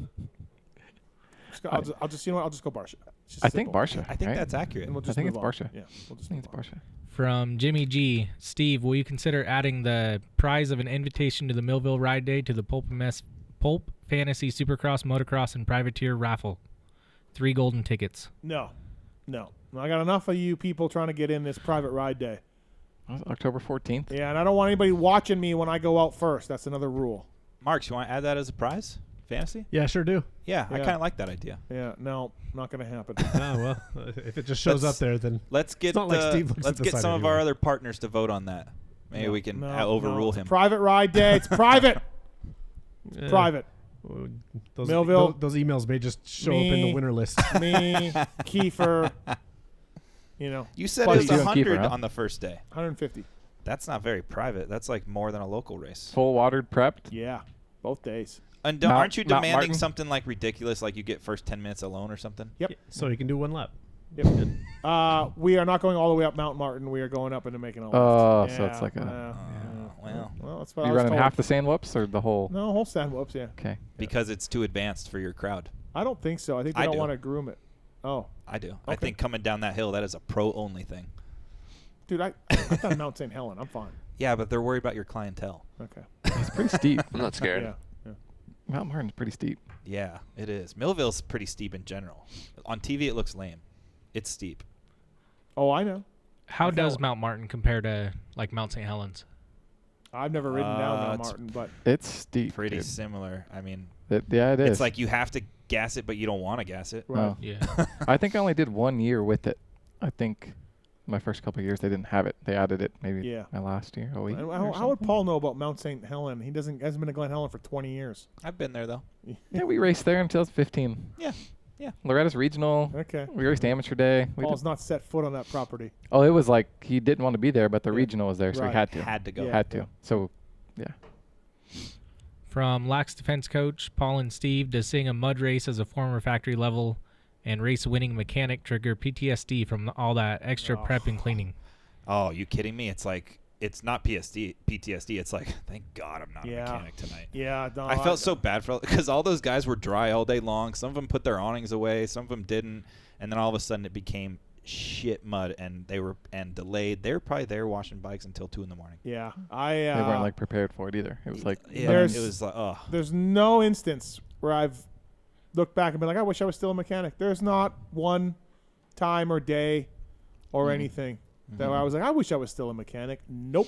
just you know what? I'll just go Barsha. It's just I think simple. Barsha. I think right? that's accurate. And we'll I just think move it's on. Barsha. Yeah, we'll just I think move it's on. Barsha. From Jimmy G. Steve, will you consider adding the prize of an invitation to the Millville Ride Day to the Pulp Fantasy Supercross, Motocross, and Privateer raffle? 3 golden tickets. No. I got enough of you people trying to get in this private ride day. October 14th. Yeah, and I don't want anybody watching me when I go out first. That's another rule. Marks, you want to add that as a prize? Fantasy? Yeah, sure do. Yeah, I kind of like that idea. Yeah, no, not going to happen. Oh, well, if it just shows up there, then let's get it's not like Steve looks let's at the get side some of anyway. our other partners to vote on that. Maybe we can overrule it's him. Private ride day. It's private. It's private. Those, Millville. Those emails may just show up in the winner list. Me, Kiefer. You know. You said buddy. it was 100 on the first day. 150. That's not very private. That's like more than a local race. Full watered, prepped. Yeah, both days. And aren't you demanding something like ridiculous, like you get first 10 minutes alone or something? Yep. So you can do 1 lap. Yep. We are not going all the way up Mount Martin. We are going up into making a left. Oh, yeah, so it's like a. Well, that's what I You was running told. half the sand whoops or the whole? No, whole sand whoops. Yeah. Okay. Because it's too advanced for your crowd. I don't think so. I think they don't want to groom it. Oh. I do. Okay. I think coming down that hill, that is a pro-only thing. Dude, I thought Mount St. Helen. I'm fine. Yeah, but they're worried about your clientele. Okay. It's pretty steep. I'm not scared. Yeah. Mount Martin's pretty steep. Yeah, it is. Millville's pretty steep in general. On TV, it looks lame. It's steep. Oh, I know. How does Mount Martin compare to like Mount St. Helens? I've never ridden down Mount Martin, but it's steep. Pretty dude. similar. I mean, yeah, it is. It's like you have to gas it, but you don't want to gas it. Right. Yeah. I think I only did 1 year with it. I think my first couple of years they didn't have it. They added it maybe my last year. How would Paul know about Mount St. Helen? He hasn't been to Glen Helen for 20 years. I've been there though. Yeah, we raced there in 2015. Yeah. Loretta's regional. Okay. We raced amateur day. Paul's not set foot on that property. Oh, it was like he didn't want to be there, but the regional was there, so Right. he had to. Had to go. Yeah. Had to. So, yeah. From Lax defense coach Paul and Steve, does seeing a mud race as a former factory level and race winning mechanic trigger PTSD from all that extra prep and cleaning? Oh, you kidding me? It's like it's not PTSD. It's like, thank God I'm not a mechanic tonight. Yeah, no, I felt so bad for because all those guys were dry all day long. Some of them put their awnings away. Some of them didn't. And then all of a sudden it became shit mud, and they were delayed. They were probably there washing bikes until 2 a.m. Yeah, they weren't like prepared for it either. It was like it was like There's no instance where I've looked back and been like, I wish I was still a mechanic. There's not one time or day or anything that I was like, I wish I was still a mechanic. Nope.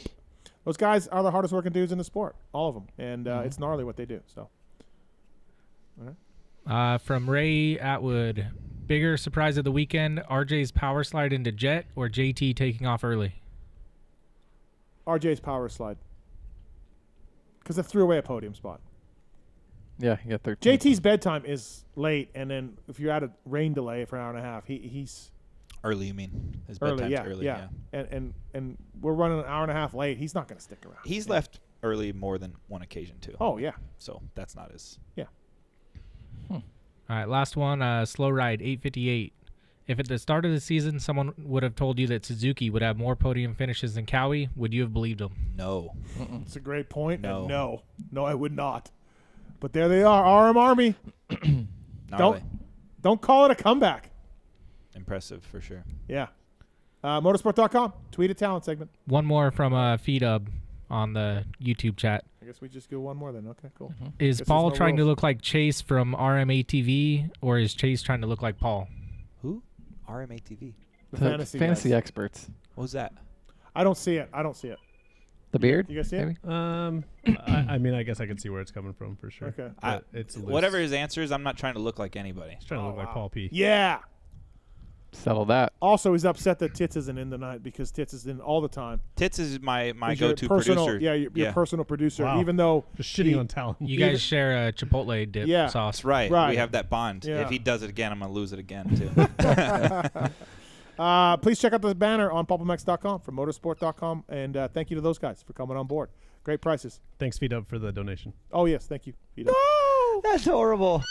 Those guys are the hardest working dudes in the sport, all of them, and it's gnarly what they do. So. All right. From Ray Atwood, bigger surprise of the weekend: RJ's power slide into jet or JT taking off early? RJ's power slide, because it threw away a podium spot. Yeah, he got 13. JT's bedtime is late, and then if you're at a rain delay for an hour and a half, he's early. You mean his early? bedtime's early? Yeah. And we're running an hour and a half late. He's not going to stick around. He's left early more than one occasion too. Oh yeah. So that's not his. Yeah. All right, last one. Slow ride 858. If at the start of the season someone would have told you that Suzuki would have more podium finishes than Cowie, would you have believed him? No. It's a great point. No. And no, I would not. But there they are, RM Army. Don't call it a comeback. Impressive for sure. Yeah. Motorsport.com. Tweet a talent segment. One more from Feedub on the YouTube chat. I guess we just go one more then. Okay, cool. Is Guess Paul there's no trying to rules. look like Chase from RMATV, or is Chase trying to look like Paul? Who? RMATV. The fantasy guys. experts. What was that? I don't see it. The beard? You guys see it? I mean, I guess I can see where it's coming from for sure. Okay. But it's loose. Whatever his answer is, I'm not trying to look like anybody. He's trying to look like Paul P. Yeah. Settle that. Also, he's upset that Tits isn't in tonight because Tits is in all the time. Tits is my He's your go-to personal, producer. Yeah, your personal producer. Wow. Even though Just shitting on Tallon. You guys share a Chipotle dip sauce. That's right. Right. We have that bond. Yeah. If he does it again, I'm gonna lose it again too. Please check out the banner on PulpMX.com from motorsport.com, and thank you to those guys for coming on board. Great prices. Thanks, V-Dub, for the donation. Oh, yes, thank you, V-Dub. No! That's horrible.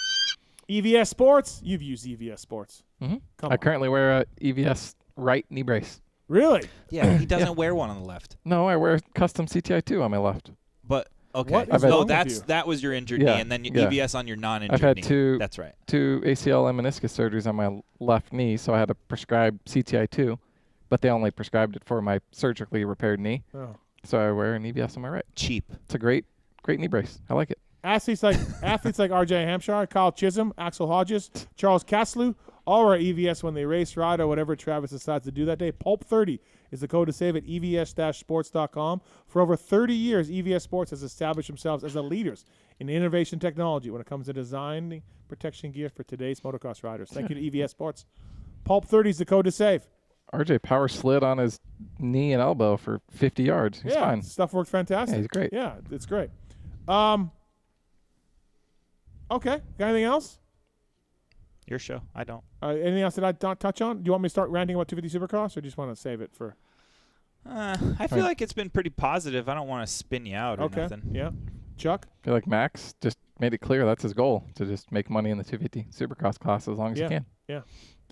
EVS Sports. You've used EVS Sports. Mm-hmm. I currently wear a EVS right knee brace. Really? Yeah, he doesn't wear one on the left. No, I wear custom CTI 2 on my left. But okay, What is no, wrong with you? that was your injured Yeah, knee, and then yeah. EVS on your non-injured I've had knee. two. That's right. 2 ACL and meniscus surgeries on my left knee, so I had to prescribe CTI 2, but they only prescribed it for my surgically repaired knee. Oh. So I wear an EVS on my right. Cheap. It's a great knee brace. I like it. Athletes like RJ Hampshire, Kyle Chisholm, Axel Hodges, Charles Castloo, all wear EVS when they race, ride, or whatever Travis decides to do that day. Pulp30 is the code to save at evs-sports.com. For over 30 years, EVS Sports has established themselves as the leaders in innovation technology when it comes to designing protection gear for today's motocross riders. Thank you to EVS Sports. Pulp30 is the code to save. RJ power slid on his knee and elbow for 50 yards. He's fine. Stuff works fantastic. Yeah, he's great. Yeah, it's great. Okay, got anything else? Your show. I don't. Anything else that I don't touch on? Do you want me to start ranting about 250 Supercross, or do you just want to save it for? I feel like it's been pretty positive. I don't want to spin you out or nothing. Yeah. Chuck? I feel like Max just made it clear that's his goal, to just make money in the 250 Supercross class as long as he can. Yeah. Nothing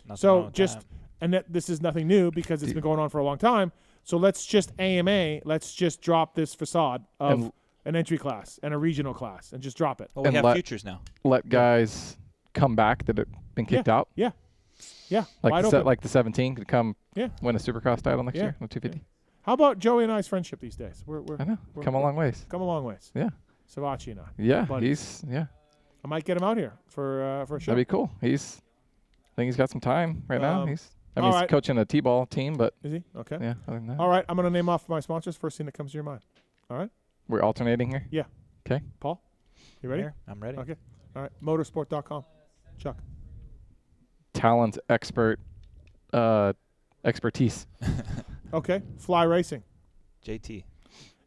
wrong So with just, that. and this is nothing new because it's been going on for a long time. So let's just let's just drop this facade of an entry class and a regional class and just drop it. Well, we have futures now. Let guys come back that have been kicked out. Yeah. Yeah. Like Wide open. like the 17 could come Yeah. win a Supercross title next Yeah. year in the 250. How about Joey and I's friendship these days? I know. Come a long ways. Come a long ways. Yeah. Savachi and I. Yeah, buddies. I might get him out here for a show. That'd be cool. I think he's got some time right now. He's all right. coaching a T-ball team, but Is he? Okay. Yeah. Other than that, All right. I'm going to name off my sponsors. First thing that comes to your mind. All right. we're alternating here. Yeah. Okay. Paul, you ready? I'm ready. Okay. All right. Motorsport.com. Chuck. Tallon's expertise. Okay. Fly Racing. JT.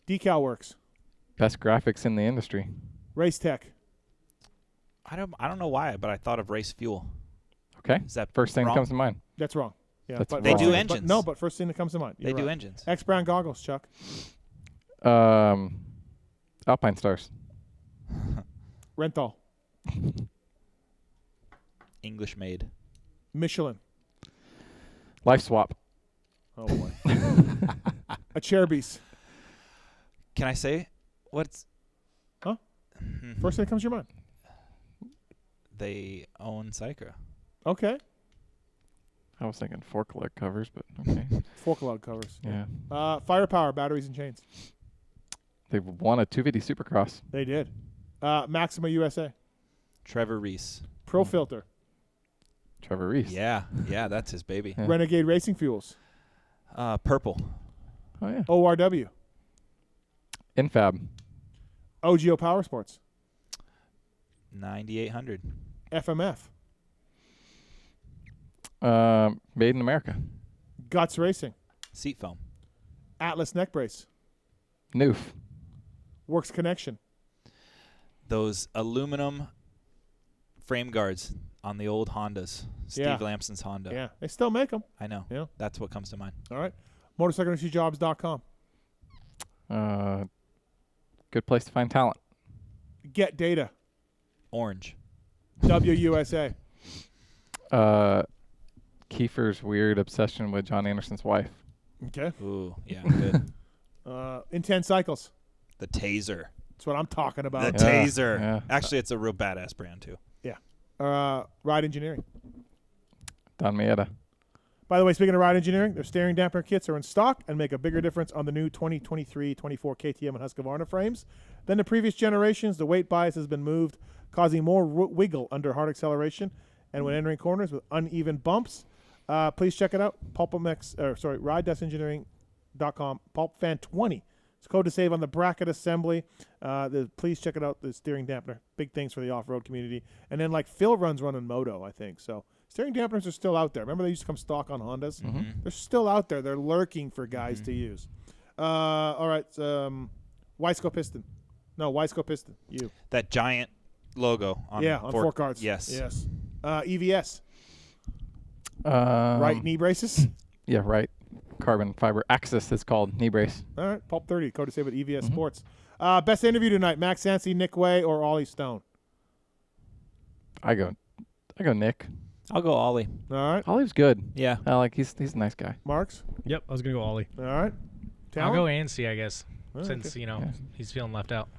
Decal Works. Best graphics in the industry. Race Tech. I don't know why, but I thought of Race Fuel. Okay. Is that first thing wrong? that comes to mind? That's wrong. Yeah, That's but They wrong. do but engines. no, but first thing that comes to mind. They You're do right. engines. X Brand Goggles, Chuck. Alpine Stars. Renthal. English made. Michelin. Life Swap. Oh boy. A Cherbys. Can I say what's? Huh? First thing that comes to your mind. They own Sycra. Okay. I was thinking fork leg covers, but okay. Fork log covers. Yeah. Firepower batteries and chains. They've won a 250 Supercross. They did. Maxima USA. Trevor Reese. Pro Filter. Trevor Reese. Yeah, that's his baby. Yeah. Renegade Racing Fuels. Purple. Oh yeah. ORW. Infab. OGO Power Sports. 9800. FMF. Made in America. Guts Racing. Seat foam. Atlas Neck Brace. Noof. Works Connection. Those aluminum frame guards on the old Hondas. Steve Lamson's Honda. Yeah, they still make them. I know. Yeah. That's what comes to mind. All right. MotorcycleIndustryJobs.com. Good place to find talent. Get Data. Orange. WUSA. Kiefer's weird obsession with John Anderson's wife. Okay. Ooh, yeah, good. Intense Cycles. The Taser. That's what I'm talking about. The Taser. Yeah. Actually, it's a real badass brand, too. Yeah. Ride Engineering. Don Maeda. By the way, speaking of Ride Engineering, their steering dampener kits are in stock and make a bigger difference on the new 2023-24 KTM and Husqvarna frames than the previous generations. The weight bias has been moved, causing more wiggle under hard acceleration and when entering corners with uneven bumps. Please check it out. Ride-engineering.com. PulpFan20. It's code to save on the bracket assembly. Please check it out. The steering dampener. Big things for the off-road community. And then like Phil runs running moto, I think. So steering dampeners are still out there. Remember they used to come stock on Hondas? Mm-hmm. They're still out there. They're lurking for guys to use. All right. Wiseco Piston. No, Wiseco Piston. You. That giant logo on on fork cards. Yes. Yes. EVS. Right knee braces. Yeah, right. Carbon fiber Axis is called knee brace. All right, Pulp 30, Cody Save with EVS Sports. Best interview tonight, Max Anstie, Nick Wey, or Ollie Stone? I go Nick. I'll go Ollie. All right. Ollie's good. Yeah. I like he's a nice guy. Marks? Yep, I was going to go Ollie. All right. I'll go Anstie, I guess, Oh, since, okay. you know, he's feeling left out.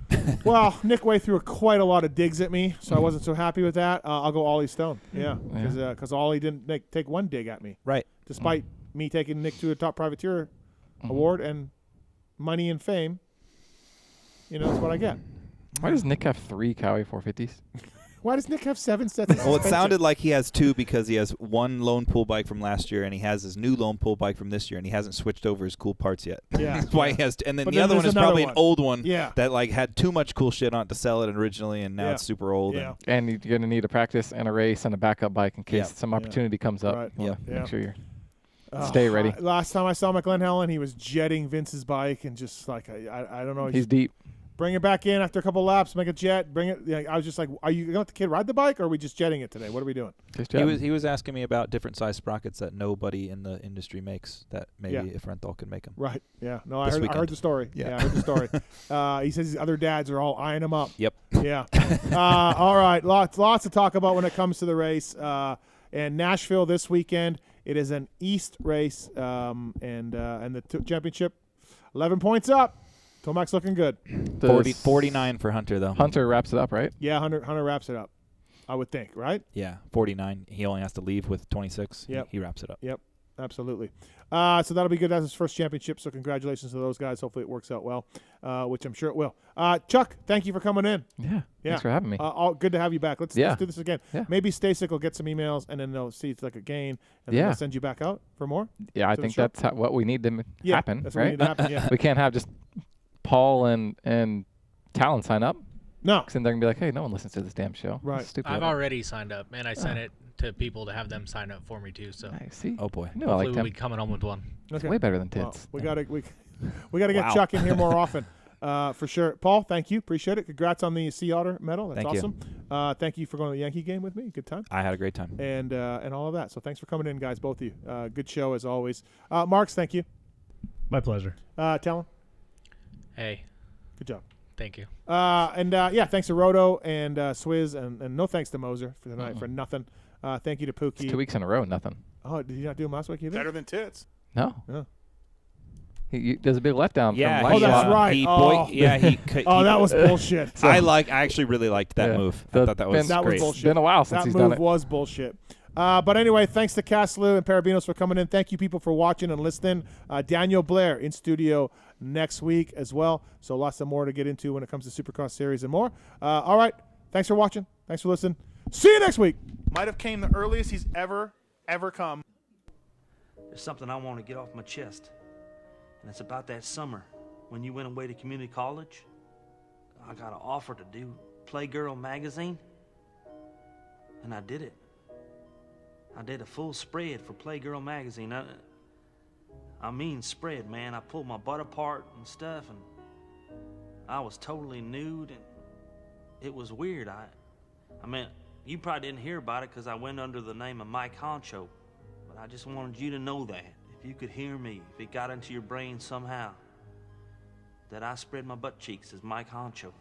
Well, Nick Wey threw quite a lot of digs at me, so I wasn't so happy with that. I'll go Ollie Stone. Yeah, because Ollie didn't take one dig at me. Right. Despite me taking Nick to a top privateer award and money and fame, that's what I get. Why does Nick have 3 Cowie 450s? Why does Nick have 7 sets of Well, it suspension? sounded like he has 2 because he has one lone pull bike from last year, and he has his new lone pull bike from this year, and he hasn't switched over his cool parts yet. Yeah. That's why he has. And then But the other one there's is probably another an old one Yeah. that like had too much cool shit on it to sell it originally, and now Yeah. it's super old. Yeah. And you're going to need a practice and a race and a backup bike in case some opportunity comes up. Right. You wanna Yeah. Make sure you're stay ready. Last time I saw him at Glen Helen, he was jetting Vince's bike and just like I don't know. He's deep. Bring it back in after a couple laps, make a jet, bring it. I was just like, are you going to let the kid ride the bike, or are we just jetting it today? What are we doing? He was asking me about different size sprockets that nobody in the industry makes that maybe if Renthal can make them. Right. Yeah. No, I heard the story. Yeah. I heard the story. He says his other dads are all eyeing him up. Yep. Yeah. All right. Lots to talk about when it comes to the race. And Nashville this weekend, it is an East race, and the championship, 11 points up. Tomac's looking good. 49 for Hunter, though. Hunter wraps it up, right? Yeah, Hunter wraps it up, I would think, right? Yeah, 49. He only has to leave with 26. Yep. He wraps it up. Yep, absolutely. So that'll be good. That's his first championship, so congratulations to those guys. Hopefully it works out well, which I'm sure it will. Chuck, thank you for coming in. Yeah, thanks for having me. Good to have you back. Let's do this again. Yeah. Maybe Stasic will get some emails, and then they'll see it's like a gain, and then they'll send you back out for more. Yeah, I think that's what we need to happen, that's what right? we need to happen, yeah. We can't have just Paul and Tallon sign up. No. Because then they're going to be like, hey, no one listens to this damn show. Right. That's stupid. I've already signed up, and I sent it to people to have them sign up for me, too. So see? Oh, boy. No, I hopefully like we'll be coming on with one. It's way better than tits. We gotta get Wow. Chuck in here more often, for sure. Paul, thank you, appreciate it. Congrats on the Sea Otter medal. That's Thank you. awesome. Thank you for going to the Yankee game with me. Good time. I had a great time. And all of that. So thanks for coming in, guys, both of you. Good show as always. Marks, thank you. My pleasure. Tallon. Hey. Good job. Thank you. Thanks to Roto and Swizz, and no thanks to Moser for tonight for nothing. Thank you to Pookie. It's 2 weeks in a row, nothing. Oh, did you not do him last week either? Better than tits. No. Yeah. There's a big letdown. Yeah, from Oh, that's right. That was bullshit. I actually really liked that move. I thought that was great. bullshit. It's been a while since that he's move done it. was bullshit. But anyway, thanks to Castloo and Perebjinos for coming in. Thank you, people, for watching and listening. Daniel Blair in studio next week as well. So lots of more to get into when it comes to Supercross Series and more. All right. Thanks for watching. Thanks for listening. See you next week. Might have came the earliest he's ever come. There's something I want to get off my chest, and it's about that summer when you went away to community college. I got an offer to do Playgirl magazine, and I did it. I did a full spread for Playgirl magazine. I mean spread, man. I pulled my butt apart and stuff, and I was totally nude, and it was weird. I mean, you probably didn't hear about it because I went under the name of Mike Honcho, but I just wanted you to know that. If you could hear me, if it got into your brain somehow, that I spread my butt cheeks as Mike Honcho.